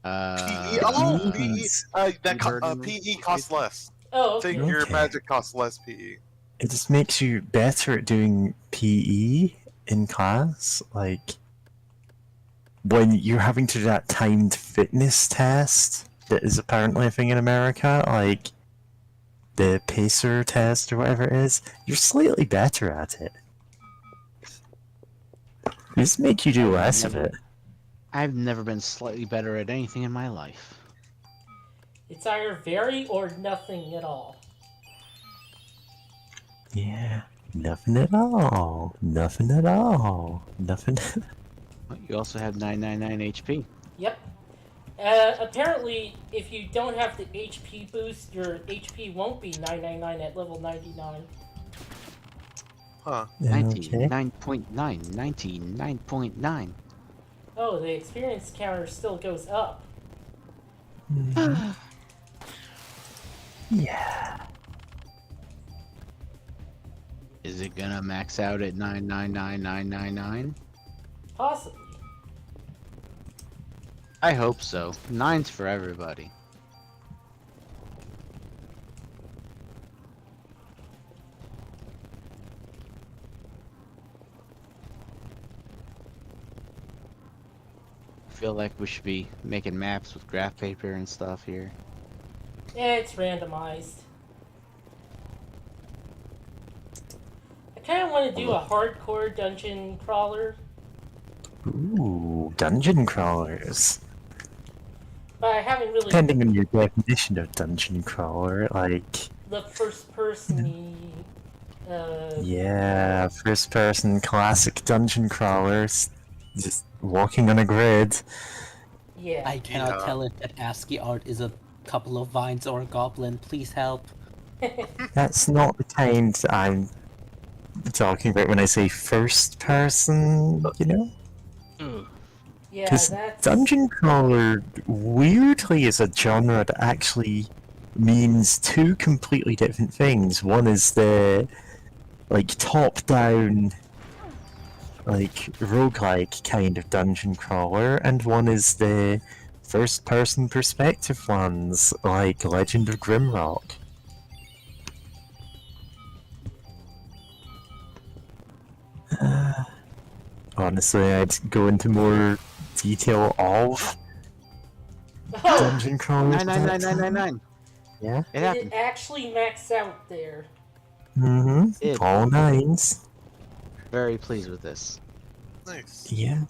PE? Oh, PE. Means burden PE costs less. Oh, okay. Think your Okay. magic costs less PE. it just makes you better at doing PE in class. Like when you're having to do that timed fitness test that is apparently a thing in America, like the pacer test or whatever it is, you're slightly better at it. Just make you do less of it. I've never been slightly better at anything in my life. It's either very or nothing at all. Yeah. Nothing at all. Nothing at all. Nothing. You also have 999 HP. Yep. Apparently, if you don't have the HP boost, your HP won't be 999 at level 99. Huh. Okay. 99.9. 99.9. Oh, the experience counter still goes up. Yeah. Is it gonna max out at 999999? Possibly. I hope so. 9's for everybody. I feel like we should be making maps with graph paper and stuff here. Yeah, it's randomized. I kind of want to do a hardcore dungeon crawler, Ooh, dungeon crawlers. but I haven't really Depending on your definition of dungeon crawler, like the first person. yeah, first person classic dungeon crawlers, just walking on a grid. Yeah. I cannot Yeah. tell if that ASCII art is a couple of vines or a goblin. Please help. That's not the kind I'm talking about when I say first person, you know? Yeah, Because that's dungeon crawler weirdly is a genre that actually means two completely different things. One is the like top down like roguelike kind of dungeon crawler, and one is the first person perspective ones like Legend of Grimrock. Honestly, I'd go into more detail of oh, dungeon crawlers. 99999. Yeah. It did happened. it actually max out there? Mm-hmm. It- All nines. Very pleased with this. Nice. Yeah.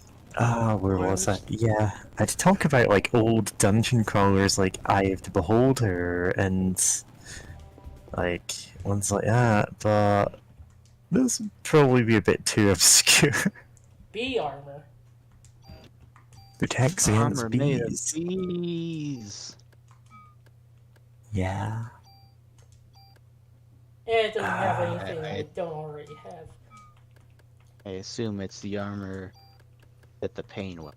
Where was I? Yeah. I'd talk about like old dungeon crawlers like Eye of the Beholder and like ones like that, but this would probably be a bit too obscure. B armor. Protects against Armor made of bees. bees. Yeah. It doesn't have anything I- I don't already have. I assume it's the armor that the pain will.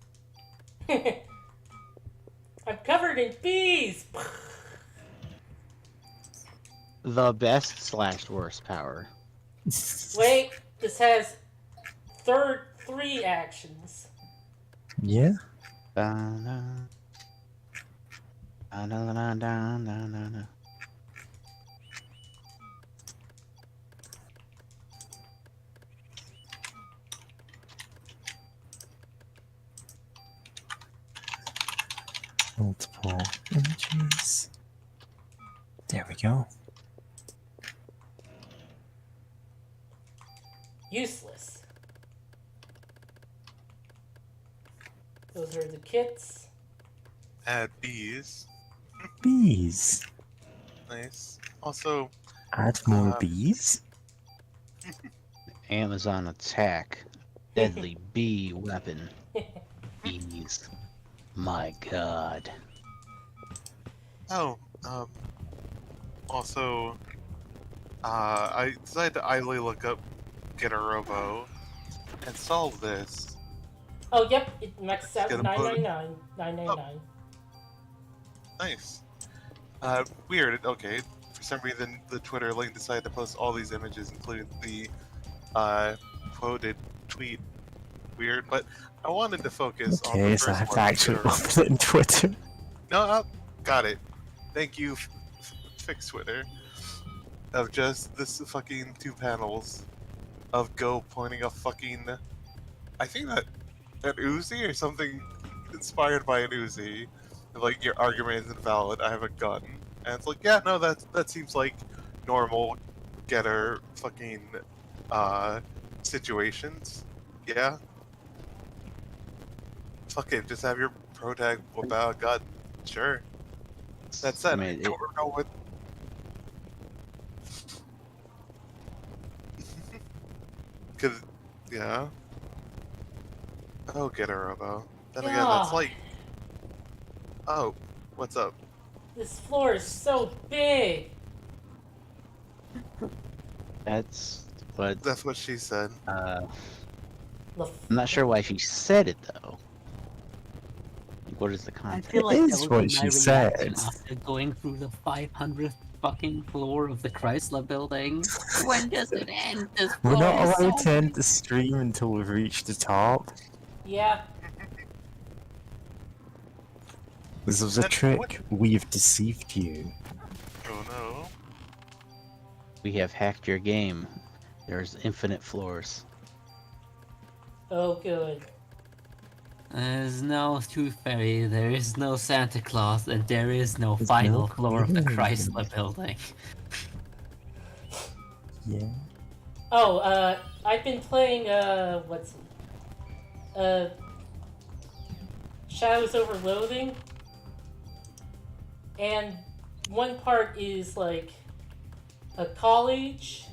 I'm covered in bees! The best / worst power. Wait, this has three actions. Yeah. Ba-na. Ba-na-na-na-na-na-na. Multiple images. There we go. Useless. Those are the kits. Add bees. Bees. Nice. Also, Add more Uh, bees? Amazon attack. Deadly bee weapon. Bees. My god. oh, also, I decided to idly look up Get a Robo and solve this. Oh, yep, it maxes out Get 'em both. 999. 999. Nice. Weird. Okay. For some reason, the Twitter link decided to post all these images, including the quoted tweet. Weird, but I wanted to focus on the Okay, so I first have one. to actually open it in Twitter. No, no, got it. Thank you, fix Twitter. Of just this fucking 2 panels of Go pointing a fucking. I think that an Uzi or something inspired by an Uzi. Like, your argument is invalid. I have a gun, and it's like, yeah, no, that seems like normal getter fucking situations. Yeah. Fuck it, just have your pro tag whip out a gun. Sure. That's it. I mean, I don't know what. Cause, yeah. Oh, get a robo. Then again, that's God. like. Oh, what's up? This floor is so big. that's what. That's what she said. I'm The not sure why she said it though. Like, what is the I context? feel like It that is would what be she my reaction said. after going through the 500th fucking floor of the Chrysler building. When does it end? This We're floor not is allowed so to end big. the stream until we've reached the top. Yeah. This was a Then trick. what- We've deceived you. Oh no. We have hacked your game. There's infinite floors. Oh, good. There's no Tooth Fairy, there is no Santa Claus, and there is no There's final no floor of the cleaning. Chrysler building. Yeah. Oh, I've been playing, Shadows Over Loathing. And one part is, like, a college.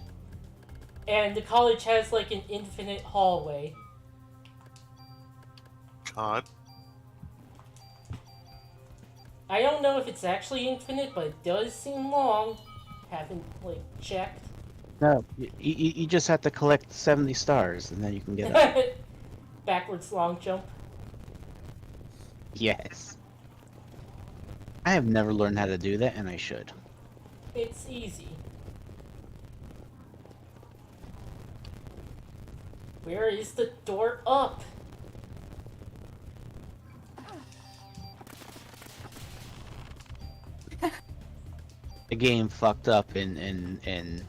And the college has, like, an infinite hallway. God. I don't know if it's actually infinite, but it does seem long. Haven't, like, checked. No, you just have to collect 70 stars and then you can get out. Backwards long jump. Yes. I have never learned how to do that, and I should. It's easy. Where is the door up? The game fucked up and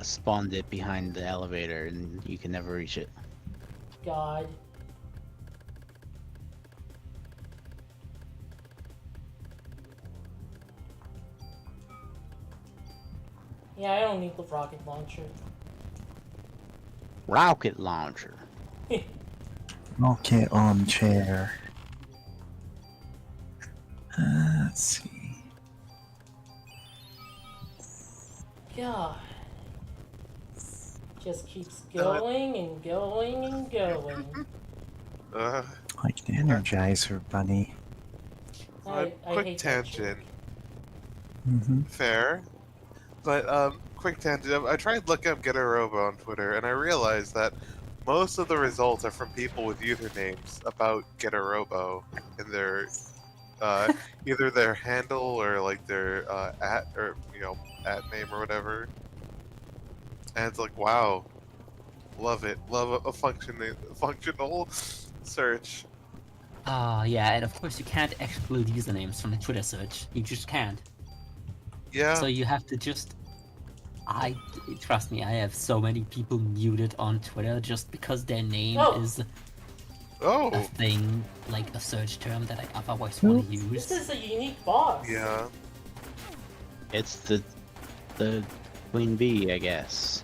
spawned it behind the elevator, and you can never reach it. God. Yeah, I don't need the rocket launcher. Rocket launcher. Rocket armchair. Let's see. God. Just keeps going and going and going. Like the Energizer Bunny. I Quick hate that shit. tangent. Mm-hmm. Fair. But, quick tangent. I tried looking up Get a Robo on Twitter, and I realized that most of the results are from people with usernames about Get a Robo in their, either their handle or, like, their, at, or, at name or whatever. And it's like, wow. Love it. Love a functional search. Yeah, and of course you can't exclude usernames from the Twitter search. You just can't. Yeah. So you have to just... Trust me, I have so many people muted on Twitter just because their name Oh. is a Oh. thing, like a search term that I otherwise want to use. This is a unique boss. Yeah. It's the queen bee, I guess.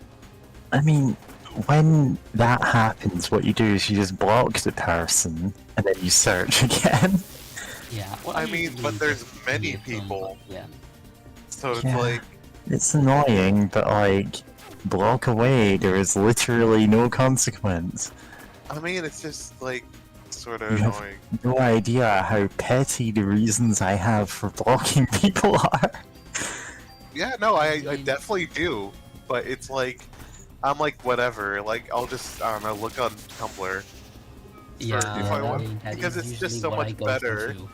I mean, when that happens, what you do is you just block the person and then you search again. Yeah, well, I mean, usually but there's just many mute them, people. but yeah. So it's Yeah. like, It's annoying, but like, block away, there is literally no consequence. I mean, it's just like sort of You have- annoying. No idea how petty the reasons I have for blocking people are. Yeah, no, I definitely do. But it's like, I'm like, whatever. Like, I'll just, I don't know, look on Tumblr. Yeah, if I want- that because is it's just usually so what I much go better. to.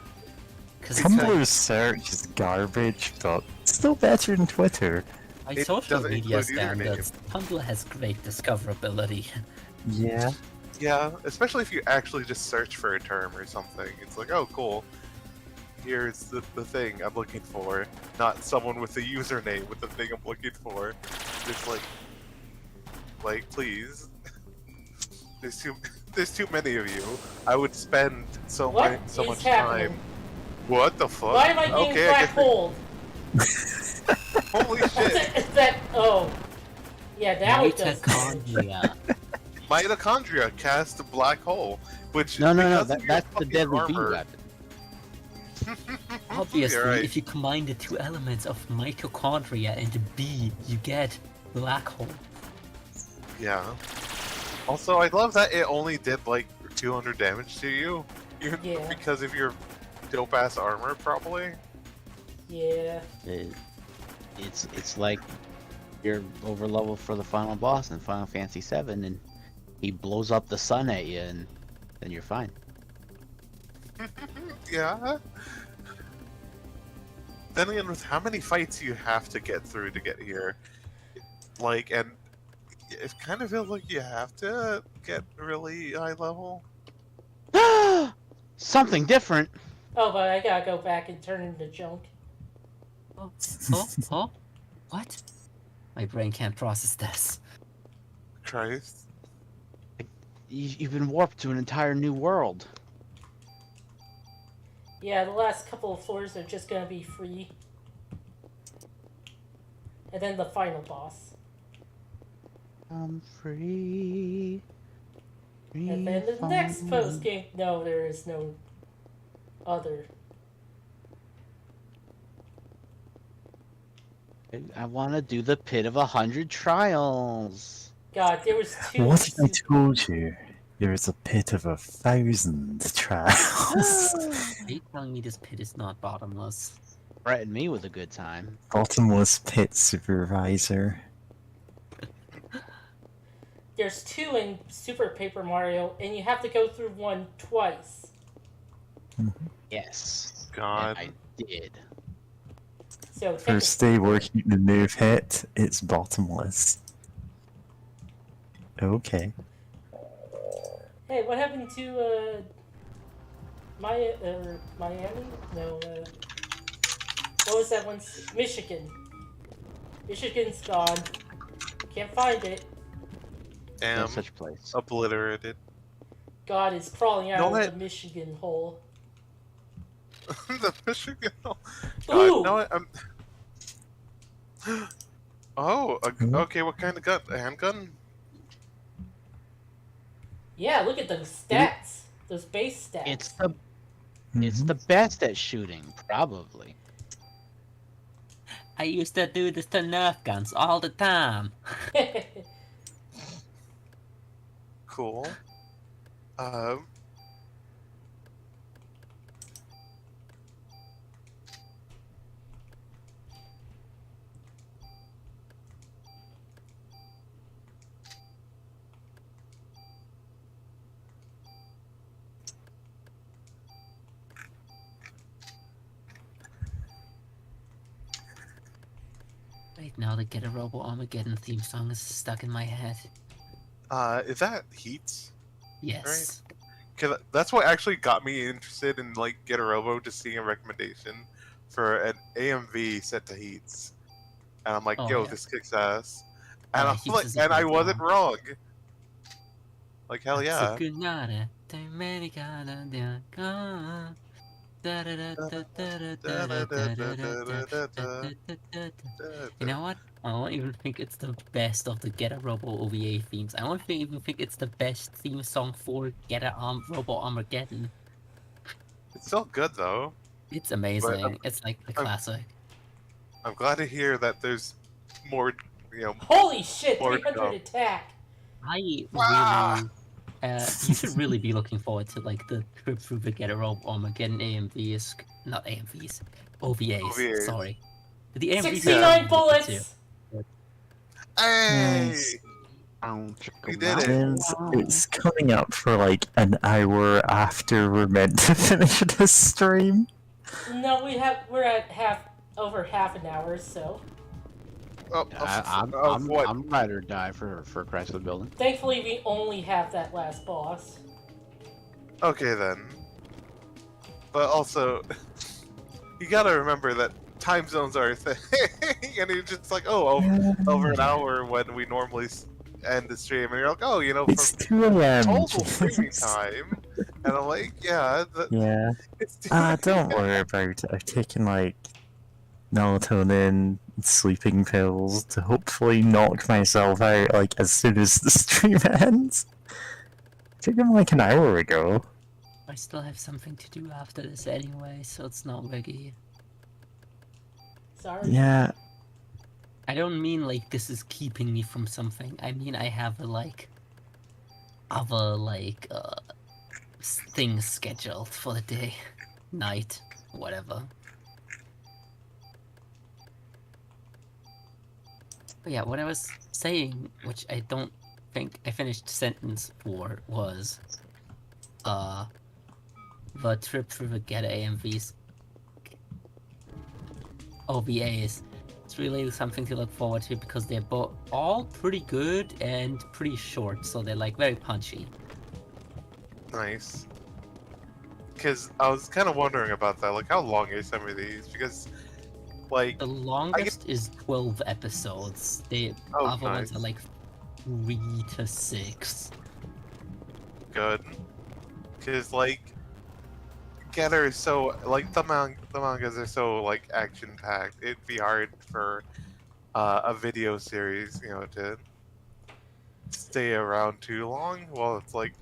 Because it's like, Tumblr's search is garbage, but still better than Twitter. by It social doesn't media include username. standards, Tumblr has great discoverability. Yeah. Yeah, especially if you actually just search for a term or something. It's like, oh, cool. Here's the thing I'm looking for, not someone with a username with the thing I'm looking for. It's like, please. There's too many of you. I would spend so What much is happening? time. What the fuck? Why am I getting okay, black hole? Holy shit! Is that? Oh, yeah, now it does. Mitochondria. Mitochondria cast a black hole, which No, because of your that's the fucking deadly bee armor- weapon. Obviously, You're right. if you combine the two elements of mitochondria and B, you get black hole. Yeah. Also, I love that it only did like 200 damage to you, even Yeah. because of your dope ass armor, probably. Yeah. It's like you're over level for the final boss in Final Fantasy VII, and he blows up the sun at you, and then you're fine. Yeah. Then again, with how many fights you have to get through to get here, like, and it kind of feels like you have to get really high level. Something different. Oh, but I gotta go back and turn into junk. Oh, what? My brain can't process this. Christ. You've been warped to an entire new world. Yeah, the last couple of floors are just gonna be free. And then the final boss. I'm free. And then the next post game. No, there is no other. I want to do the Pit of 100 Trials. God, there was two. What if I told you there is a pit of 1,000 trials? Are you telling me this pit is not bottomless? Threaten me with a good time. Bottomless pit supervisor. There's two in Super Paper Mario, and you have to go through one twice. Yes. God. And I did. So First day working the new pit, it's bottomless. Okay. Hey, what happened to Miami? No, what was that one? Michigan. Michigan's gone. Can't find it. No Damn. such place. Obliterated. God is crawling out Know of what? the Michigan hole. The Michigan. Ooh! God, no, I'm. Oh, Hmm? okay. What kind of gun? A handgun? Yeah, look at those stats. Those base stats. It's the best at shooting, probably. I used to do this to Nerf guns all the time. Cool. Right now, the Get a Robo Armageddon theme song is stuck in my head. Is that Heats? Yes. Cause that's what actually got me interested in like Get a Robo, just seeing a recommendation for an AMV set to Heats, and I'm like, Oh, yo, yeah. this kicks ass, and I'm Heats like, is a and I great wasn't song. wrong. Like hell yeah. You know what? I don't even think it's the best of the Get a Robo OVA themes. I don't even think it's the best theme song for Get a Robo Armageddon. It's still good though. It's amazing. It's like the classic. I'm glad to hear that there's more, Holy shit, Or 300 no. attack. I really, Ah! you should really be looking forward to like the trip through the Get a Robo Armageddon AMVs, not AMVs, OVAs. OVAs. Sorry, the AMVs. 69 are bullets. Hey, Nice. we did it. It's coming up for like an hour after we're meant to finish this stream. No, we're at over half an hour, so Oh, I'm what? I'm ride or die for Chrysler Building. thankfully we only have that last boss. Okay then. But also, you gotta remember that time zones are a thing, and you're just like, oh, over an hour when we normally end the stream, and you're like, oh, It's for 2 a.m. total streaming time, and I'm like, yeah, Yeah. it's Don't worry about it. I've taken like melatonin, sleeping pills to hopefully knock myself out like as soon as the stream ends. Took them like an hour ago. I still have something to do after this anyway, so it's not biggie. Sorry. Yeah. I don't mean like this is keeping me from something. I mean I have other things scheduled for the day, night, whatever. But yeah, what I was saying, which I don't think I finished the sentence for, was the trip through the Get AMV's OVAs. It's really something to look forward to because they're both all pretty good and pretty short, so they're like very punchy. nice. Because I was kind of wondering about that, like how long are some of these? Because, like, The longest is 12 episodes. The Oh, other ones nice. are like 3 to 6. good. Because, like, Getter is so, like, the mangas are so, like, action-packed. It'd be hard for a video series, to stay around too long. Well, it's like,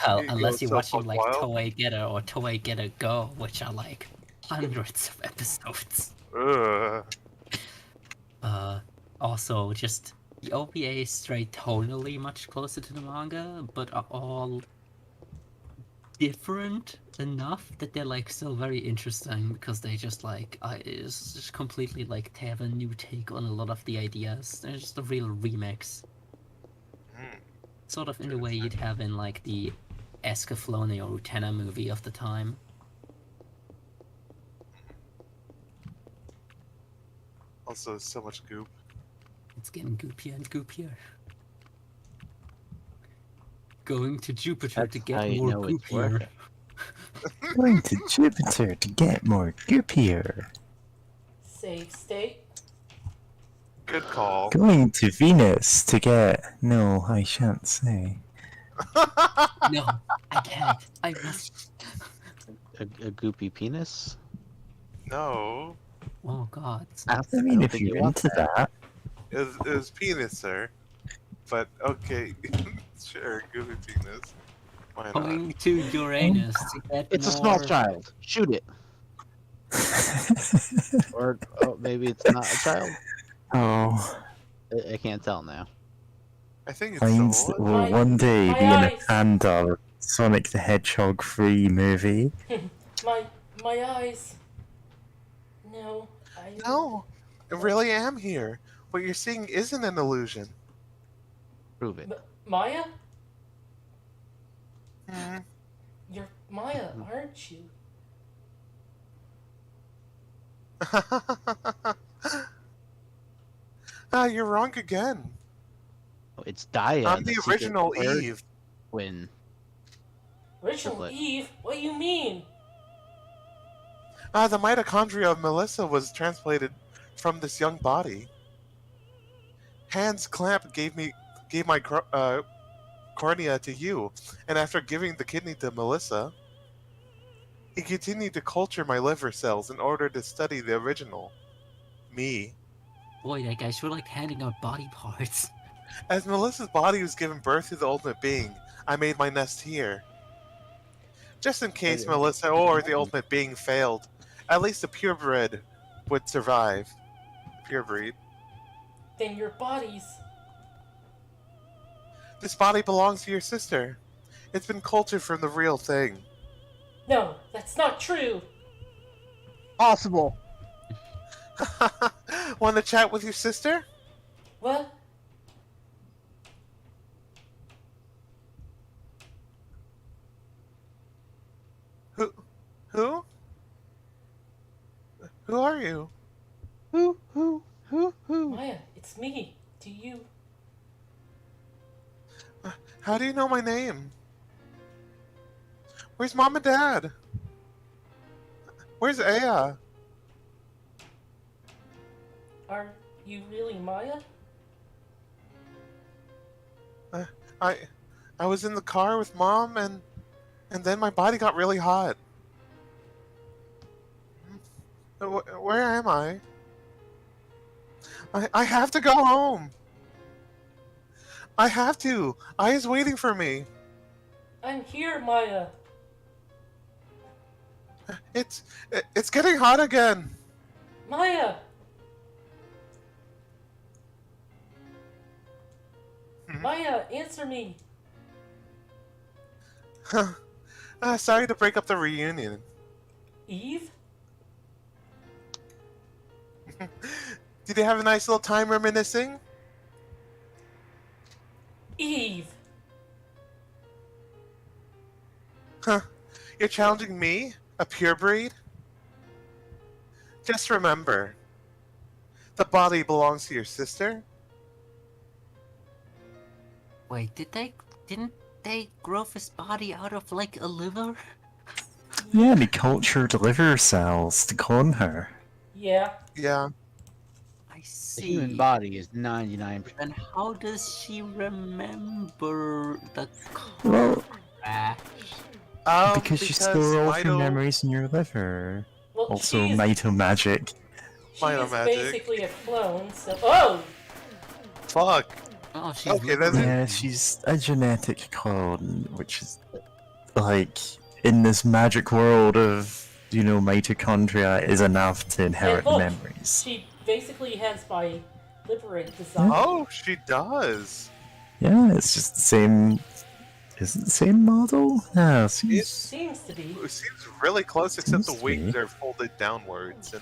Well, it unless goes you're so watching buck like wild. Toei Getter or Toei Getter Go, which are like hundreds of episodes. Ugh. Also, just the OVA is straight tonally much closer to the manga, but are all different enough that they're like still very interesting because they just like it's just completely like they have a new take on a lot of the ideas. They're just a real remix, Hmm. sort of in the way you'd have in like the Escaflowne or Utena movie of the time. Also, so much goop. It's getting goopier and goopier. Going to Jupiter That's to how get you more know it's goopier. working. Going to Jupiter to get more goopier. Save state. Good call. Going to Venus to get. No, I shan't say. No, I can't. I must. A goopy penis? No, Oh God. I mean, if you're into that. it was penis, sir. But okay, sure, goofy penis. Why not? Going to Uranus to get It's more... a small child. Shoot it. Or maybe it's not a child. Oh, I can't tell now. I think it's Planes so. will My- one day my be in a eyes. panda Sonic the Hedgehog free movie. my eyes. No, I. No, I really am here. What you're seeing isn't an illusion. Prove it. Maya? Hmm. You're Maya, aren't you? You're wrong again. Oh, it's Daya. I'm the secret original bird Eve. Twin. Original Triplet. Eve? What do you mean? The mitochondria of Melissa was transplanted from this young body. Hans Clamp gave my cornea to you, and after giving the kidney to Melissa, he continued to culture my liver cells in order to study the original me. Boy, that guy's sure like handing out body parts. As Melissa's body was giving birth to the ultimate being, I made my nest here. Just in case Okay. Melissa or the ultimate being failed, at least the purebred would survive. Purebreed. Then your bodies. This body belongs to your sister. It's been cultured from the real thing. No, that's not true. Possible. Want to chat with your sister? What? Who? Who are you? Who? Maya, it's me. Do you? How do you know my name? Where's Mom and Dad? Where's Aya? Are you really Maya? I was in the car with Mom, and then my body got really hot. Where am I? I have to go home. I have to. Aya's waiting for me. I'm here, Maya. It's getting hot again. Maya. Maya, answer me. Sorry to break up the reunion. Eve? Did you have a nice little time reminiscing? Eve. Huh. You're challenging me? A purebreed? Just remember, the body belongs to your sister. Wait, didn't they grow this body out of like a liver? Yeah, and he cultured liver cells to clone her. Yeah. Yeah. I The see. human body is 99%. Then how does she remember the Well, crash? because you store all of your Mito- memories in your liver. Well, Also, she's, Mito magic. she Mito is magic. basically a clone, so... Oh! Fuck. Oh, she's Okay, that's it. Yeah, she's a genetic clone, which is like in this magic world of mitochondria is enough to inherit look, memories. She basically has my liberate design. Oh, she does. Yeah, it's just the same. Is it the same model? No, it seems. Seems to be. It seems really close, except the Seems to wings be. are folded downwards,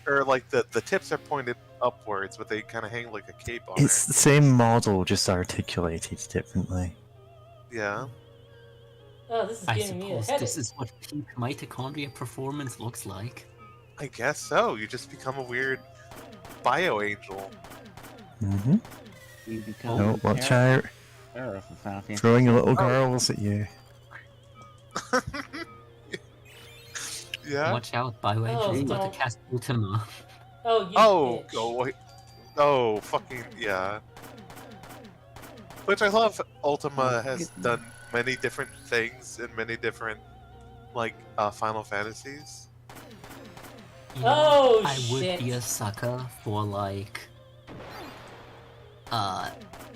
or like the tips are pointed upwards, but they kind of hang like a cape on It's the same model, just articulated differently. her. Yeah. Oh, this is I giving me a suppose headache. this is what peak mitochondria performance looks like. I guess so. You just become a weird bio angel. Mm-hmm. You become Oh, watch out! Terra from Final Fantasy. Throwing little girls at you. Yeah. Watch out, by the way, Oh, she's about don't. to cast Ultima. Oh, you Oh, bitch. go wait. Oh, fucking yeah. Which I love. Ultima has done many different things in many different, Final Fantasies. You know, Oh, I would be shit. a sucker for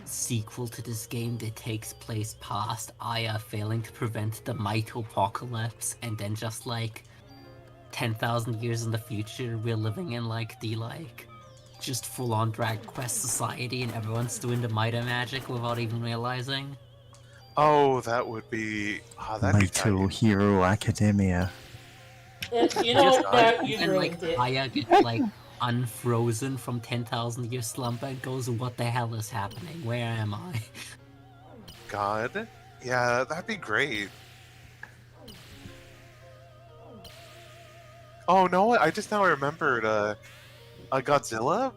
sequel to this game that takes place past Aya failing to prevent the mitopocalypse, and then just 10,000 years in the future, we're living in just full-on Drag Quest society, and everyone's doing the mito magic without even realizing. Oh, that would be. That'd be Mito tight. Hero Academia. You know what? Now you And ruined it. Aya gets unfrozen from 10,000 year slumber and goes, "What the hell is happening? Where am I?" God. Yeah, that'd be great. Oh, no, what? I just now remembered a Godzilla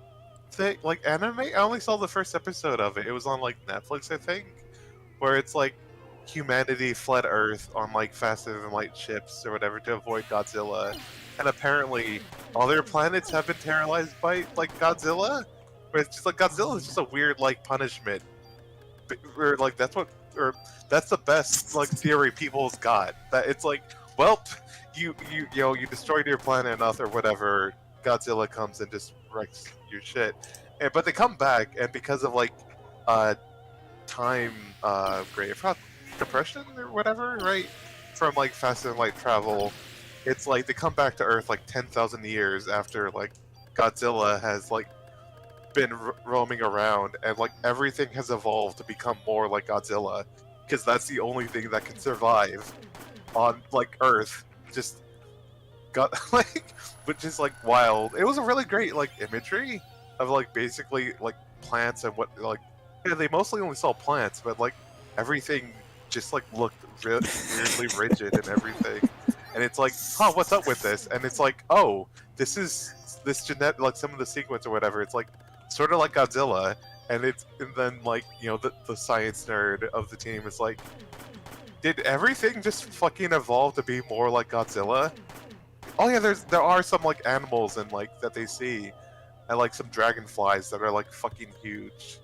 thing, anime. I only saw the first episode of it. It was on Netflix, I think, where it's humanity fled Earth on faster than light ships or whatever to avoid Godzilla, and apparently all their planets have been terrorized by Godzilla. Where it's just Godzilla is just a weird punishment, or that's the best theory people's got, that it's well, you destroyed your planet enough or whatever, Godzilla comes and just wrecks your shit, but they come back, and because of time great compression or whatever, right, from faster than light travel, it's they come back to Earth 10,000 years after Godzilla has been roaming around, and everything has evolved to become more like Godzilla, because that's the only thing that can survive on Earth. Just got which is wild. It was a really great imagery of basically plants and what yeah, they mostly only saw plants, but everything just looked weirdly rigid and everything. and it's like, huh, what's up with this? And it's like, oh, this is this genetic, like some of the sequence or whatever. It's like sort of like Godzilla, and then like the science nerd of the team is like, did everything just fucking evolve to be more like Godzilla? Oh yeah, there are some like animals and like that they see, and like some dragonflies that are like fucking huge,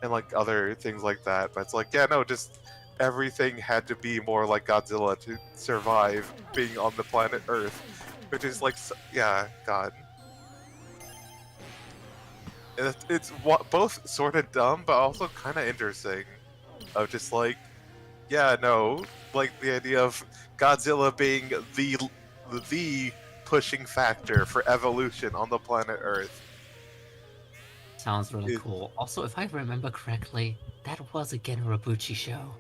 and like other things like that. But it's like, yeah, no, just everything had to be more like Godzilla to survive being on the planet Earth, which is like, yeah, God. It's both sort of dumb, but also kind of interesting. Of just like, yeah, no, like the idea of Godzilla being the pushing factor for evolution on the planet Earth. Sounds really cool. Also, if I remember correctly, that was a Genrobuchi show.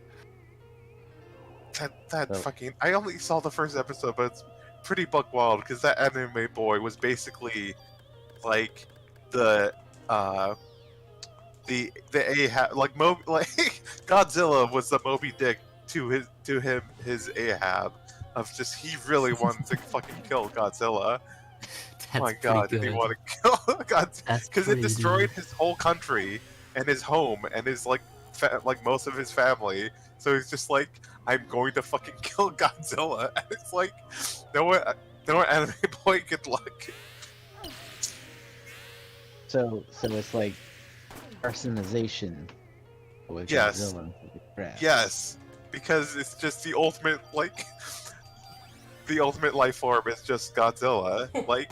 That fucking, I only saw the first episode, but it's pretty buck wild because that anime boy was basically like the Ahab, like like Godzilla was the Moby Dick to his Ahab of just he really wanted to fucking kill Godzilla. That's My God, did he good. want to kill Godzilla? That's Because it pretty destroyed good. his whole country and his home and his like like most of his family. So he's just like, I'm going to fucking kill Godzilla. And it's like, no anime boy, good luck. So it's like personalization with Yes. Godzilla. Crap. Yes, because it's just the ultimate like the ultimate life form is just Godzilla. Like,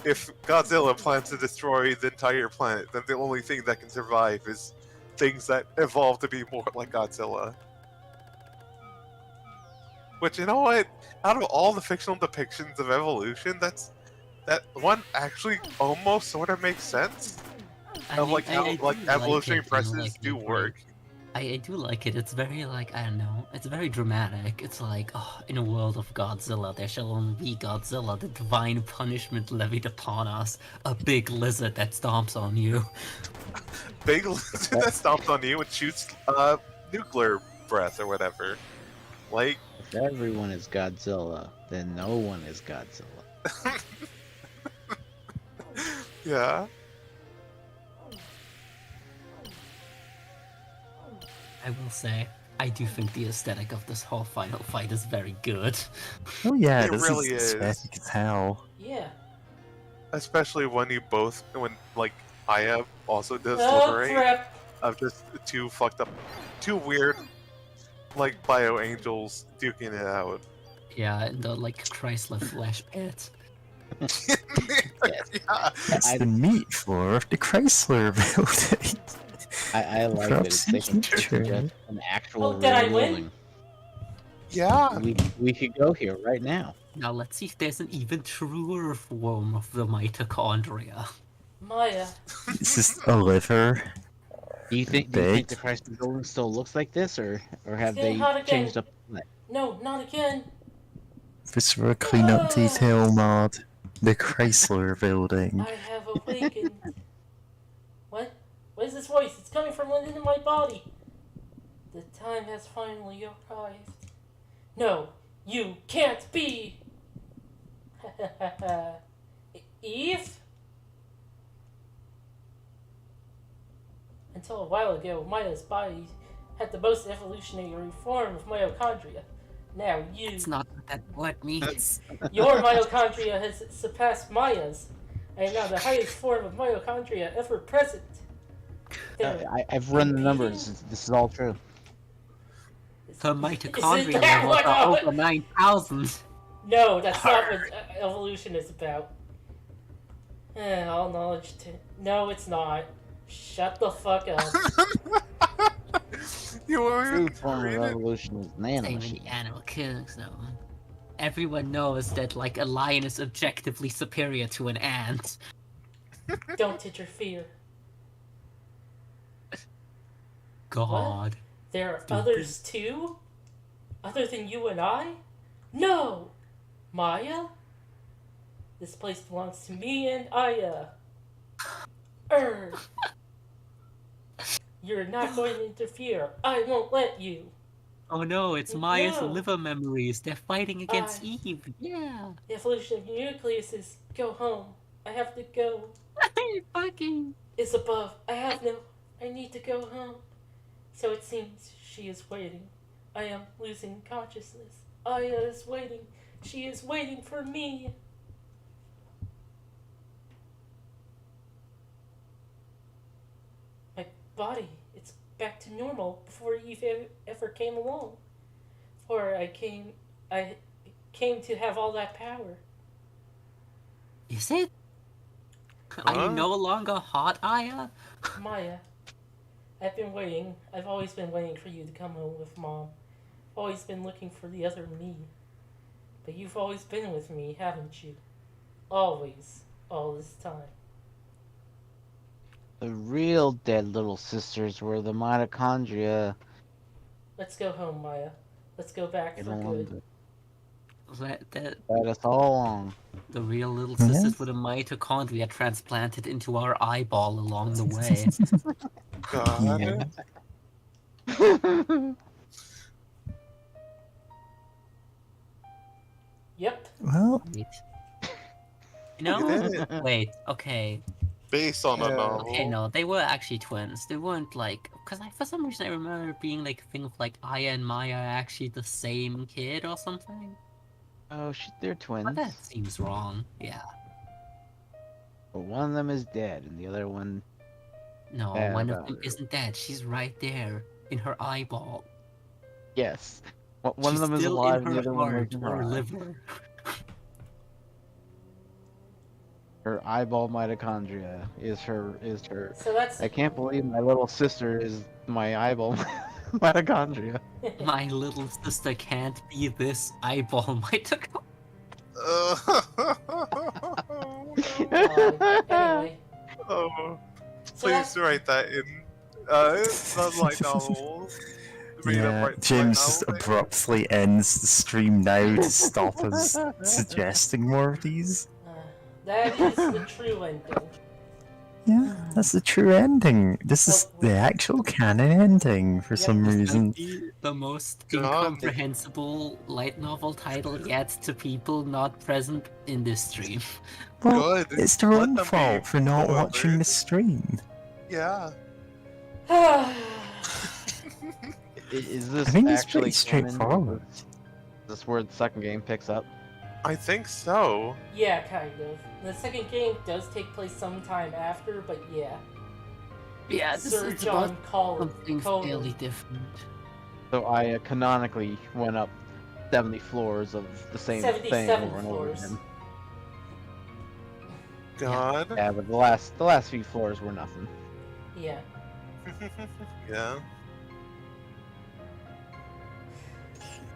if Godzilla plans to destroy the entire planet, then the only thing that can survive is things that evolve to be more like Godzilla. Which, you know what? Out of all the fictional depictions of evolution, that one actually almost sort of makes sense. Of like how I like do evolutionary it in, presses like, do a very- work. I do like it. It's very like, I don't know. It's very dramatic. It's like, oh, in a world of Godzilla, there shall only be Godzilla, the divine punishment levied upon us, a big lizard that stomps on you. Big lizard that stomps on you and shoots nuclear breath or whatever. Like, If everyone is Godzilla, then no one is Godzilla. yeah. I will say, I do think the aesthetic of this whole final fight is very good. Oh yeah, It this really is is. aesthetic as hell. Yeah. Especially when like Aya also does Oh liberate crap! of just two weird, like bio angels duking it out. Yeah, in the like Chrysler flash pit. Yeah. It's I- the meat floor of the Chrysler building. I like that it's like Props it's to just an actual Oh, did I real win? building. Yeah. We could go here right now. Now let's see if there's an even truer form of the mitochondria. Maya. Is this a liver? Do you think Baked. the Chrysler building still looks like this, or have getting they hot again. changed up? No, not again. This for a cleanup detail mod. The Chrysler building. I have awakened. What? What is this voice? It's coming from within my body. The time has finally arrived. No, you can't be. Eve? Until a while ago, Maya's body had the most evolutionary form of mitochondria. Now you, It's not what that word means. your mitochondria has surpassed Maya's. I am now the highest form of mitochondria ever present. There, I've run the numbers. This is all true. Her Isn't mitochondria that levels what are I- over 9,000. No, that's not what evolution is about. All knowledge to... No, it's not. Shut the fuck up. You were True form of evolution is Say when nanomachine. the animal kills them. Everyone knows that like a lion is objectively superior to an ant. Don't interfere. God. There are Stupid. others too? Other than you and I? No! Maya? This place belongs to me and Aya. You're not going to interfere. I won't let you. Oh no, it's Maya's No. liver memories. They're fighting against I- Eve. Yeah. The evolution of nucleuses. Go home. I have to go. Fucking. Is above. I need to go home. So it seems she is waiting. I am losing consciousness. Aya is waiting. She is waiting for me. My body, it's back to normal before Eve ever came along. Before I came to have all that power. Is it? Are you Huh? no longer hot, Aya? Maya, I've been waiting. I've always been waiting for you to come home with Mom. Always been looking for the other me. But you've always been with me, haven't you? Always. All this time. The real dead little sisters were the mitochondria. Let's go home, Maya. Let's go back You for don't good. want That led us all along. the real little Yeah. sisters with a mitochondria transplanted into our eyeball along the way. God. Yeah. Yep. Well, Wait. You No. did it. Wait. Okay. Based on a Yeah. novel. Okay. No, they were actually twins. They weren't like. Cause for some reason I remember being like a thing of like Aya and Maya are actually the same kid or something. Oh shit, they're twins. But that seems wrong. Yeah. But one of them is dead, and the other one. No, Yeah, one of about them it. isn't dead. She's right there in her eyeball. Yes. One She's of them is still alive, in and the her other one heart lives in her or eye. liver. Her eyeball mitochondria is her. So that's I can't believe my little sister is my eyeball mitochondria. My little sister can't be this eyeball mitochondria. Anyway. Oh, So please that's write that in light novels. Read up yeah, right James just novel. abruptly ends the stream now to stop us suggesting more of these. that is the true ending. Yeah, that's the true ending. This is Oh, the actual canon ending for Yeah, some This might reason. be the most God. incomprehensible light novel title yet to people not present in this stream. Well, Good. it's their Let own them be fault for not watching the bewildered. stream. Yeah. Is this I think it's actually pretty canon? straightforward. Is this where the second game picks up? I think so. Yeah, kind of. The second game does take place sometime after, but yeah. Yeah, this Sir is John about Colin. something fairly different. So I canonically went up 70 floors of the same thing 77 over and over floors. again. God. Yeah, but the last few floors were nothing. Yeah. Yeah.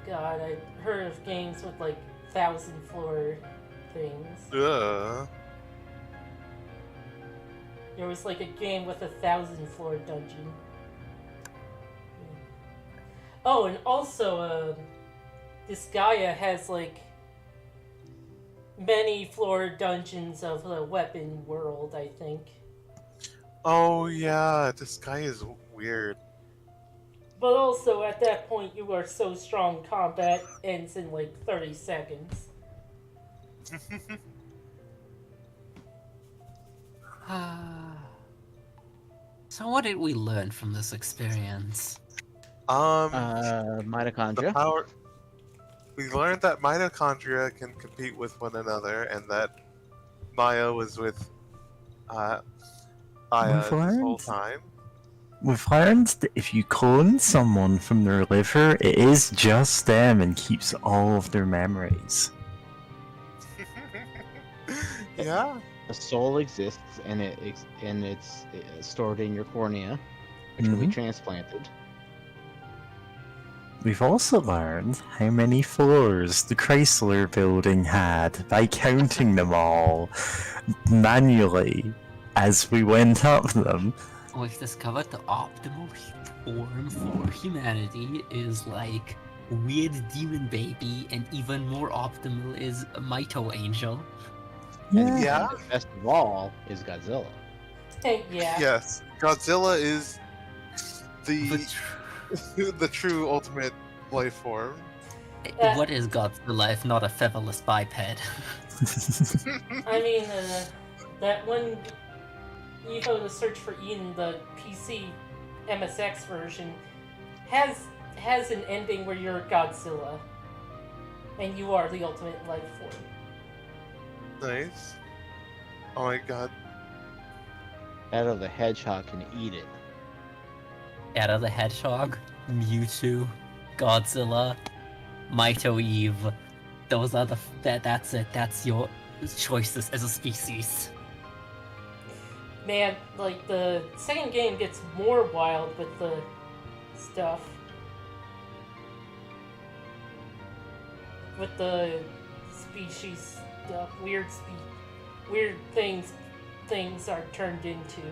God, I heard of games with like 1,000-floor things. Ugh. There was like a game with a 1,000-floor dungeon. Oh, and also, this Gaia has like many floor dungeons of the weapon world, I think. Oh yeah, this guy is weird. But also, at that point, you are so strong, combat ends in like 30 seconds. So what did we learn from this experience? The Mitochondria. power. We learned that mitochondria can compete with one another, and that Maya was with Aya We've this whole learned. time. We've learned that if you clone someone from their liver, it is just them and keeps all of their memories. Yeah. The soul exists, and it's stored in your cornea, which will be Mhm. transplanted. We've also learned how many floors the Chrysler building had by counting them all manually as we went up them. We've discovered the optimal form for humanity is like weird demon baby, and even more optimal is Mito Angel. And Yeah. the best of all is Godzilla. Yeah. Yes. Godzilla is The the tr- the true ultimate life form. What is Godzilla if not a featherless biped? I mean, that one Evo to search for Eden, the PC MSX version, has an ending where you're Godzilla, and you are the ultimate life form. Nice. Oh my god. Shadow the Hedgehog can eat it. Shadow the Hedgehog, Mewtwo, Godzilla, Mito Eve. Those are that's it. That's your choices as a species. Man, like, the second game gets more wild with the stuff. With the species stuff. Weird things are turned into.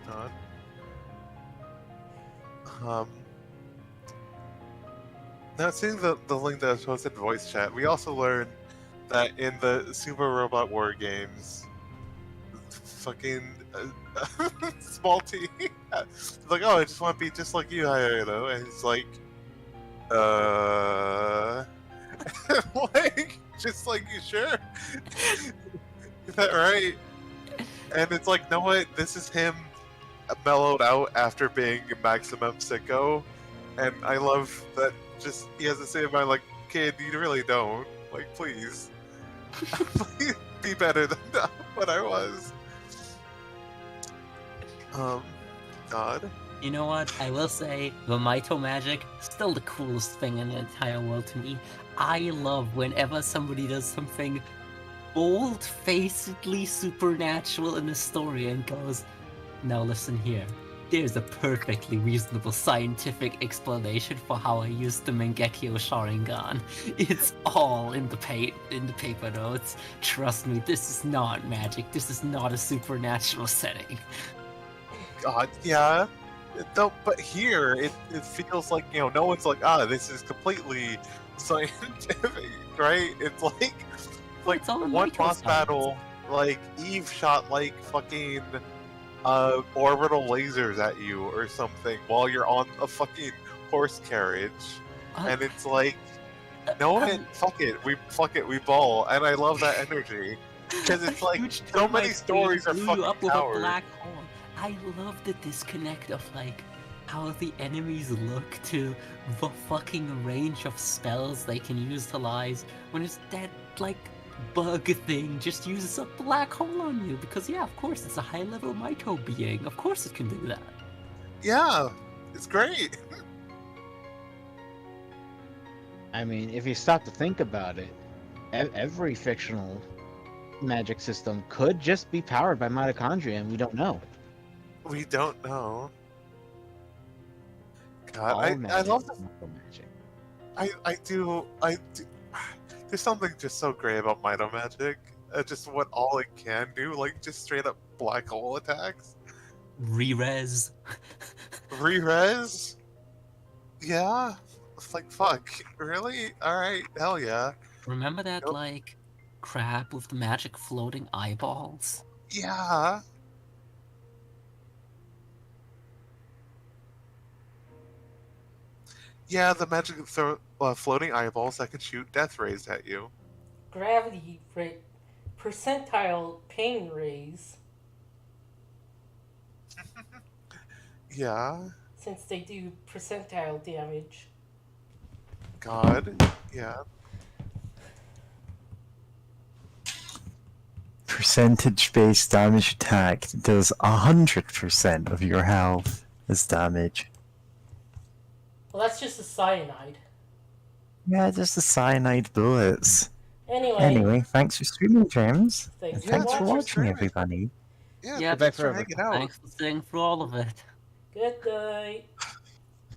God. Now seeing the link that was posted in voice chat, we also learned that in the Super Robot War games, fucking small T, it's like, oh, I just want to be just like you, Hayato, and he's like, like, just like, you sure? Is that right? And it's like, no, what? This is him mellowed out after being maximum sicko, and I love that. Just he has the same mind, like, kid, you really don't. Like, please, please be better than what I was. God. You know what? I will say the Mito magic still the coolest thing in the entire world to me. I love whenever somebody does something bold-facedly supernatural in a story and goes, "Now listen here. There's a perfectly reasonable scientific explanation for how I used the Mangekyo Sharingan. It's all in the paper notes. Trust me, this is not magic. This is not a supernatural setting." God, yeah. No, but here it feels like, no one's like, this is completely scientific, right? It's like It's all in one Mito's boss science. battle, like Eve shot like fucking orbital lasers at you or something while you're on a fucking horse carriage, and it's like, fuck it, we ball, and I love that energy because it's like huge so termite many stories are blew you fucking up with a cowards. black hole. I love the disconnect of like how the enemies look to the fucking range of spells they can utilize when it's that like bug thing just uses a black hole on you because yeah, of course it's a high level Mito being. Of course it can do that. Yeah, it's great. I mean, if you stop to think about it, every fictional magic system could just be powered by mitochondria, and we don't know. We don't know. God, All I magic love is this. magic. I do. There's something just so great about Mito Magic. Just what all it can do, like just straight up black hole attacks. Re-res. Re-res? Yeah? It's like, fuck. Really? Alright, hell yeah. Remember that Nope. like crab with the magic floating eyeballs? Yeah. Yeah, the magic floating eyeballs that can shoot death rays at you. Gravity rate, percentile pain rays, Yeah. since they do percentile damage. God. Yeah. Percentage-based damage attack does 100% of your health as damage. Well, that's just a cyanide. Yeah, just the cyanide bullets. Anyway, Thanks for streaming, James. thanks Yeah, Thanks for for watching. watching, everybody. Yeah, Yeah, thanks for forever. hanging out. Thanks for staying for all of it. Good night.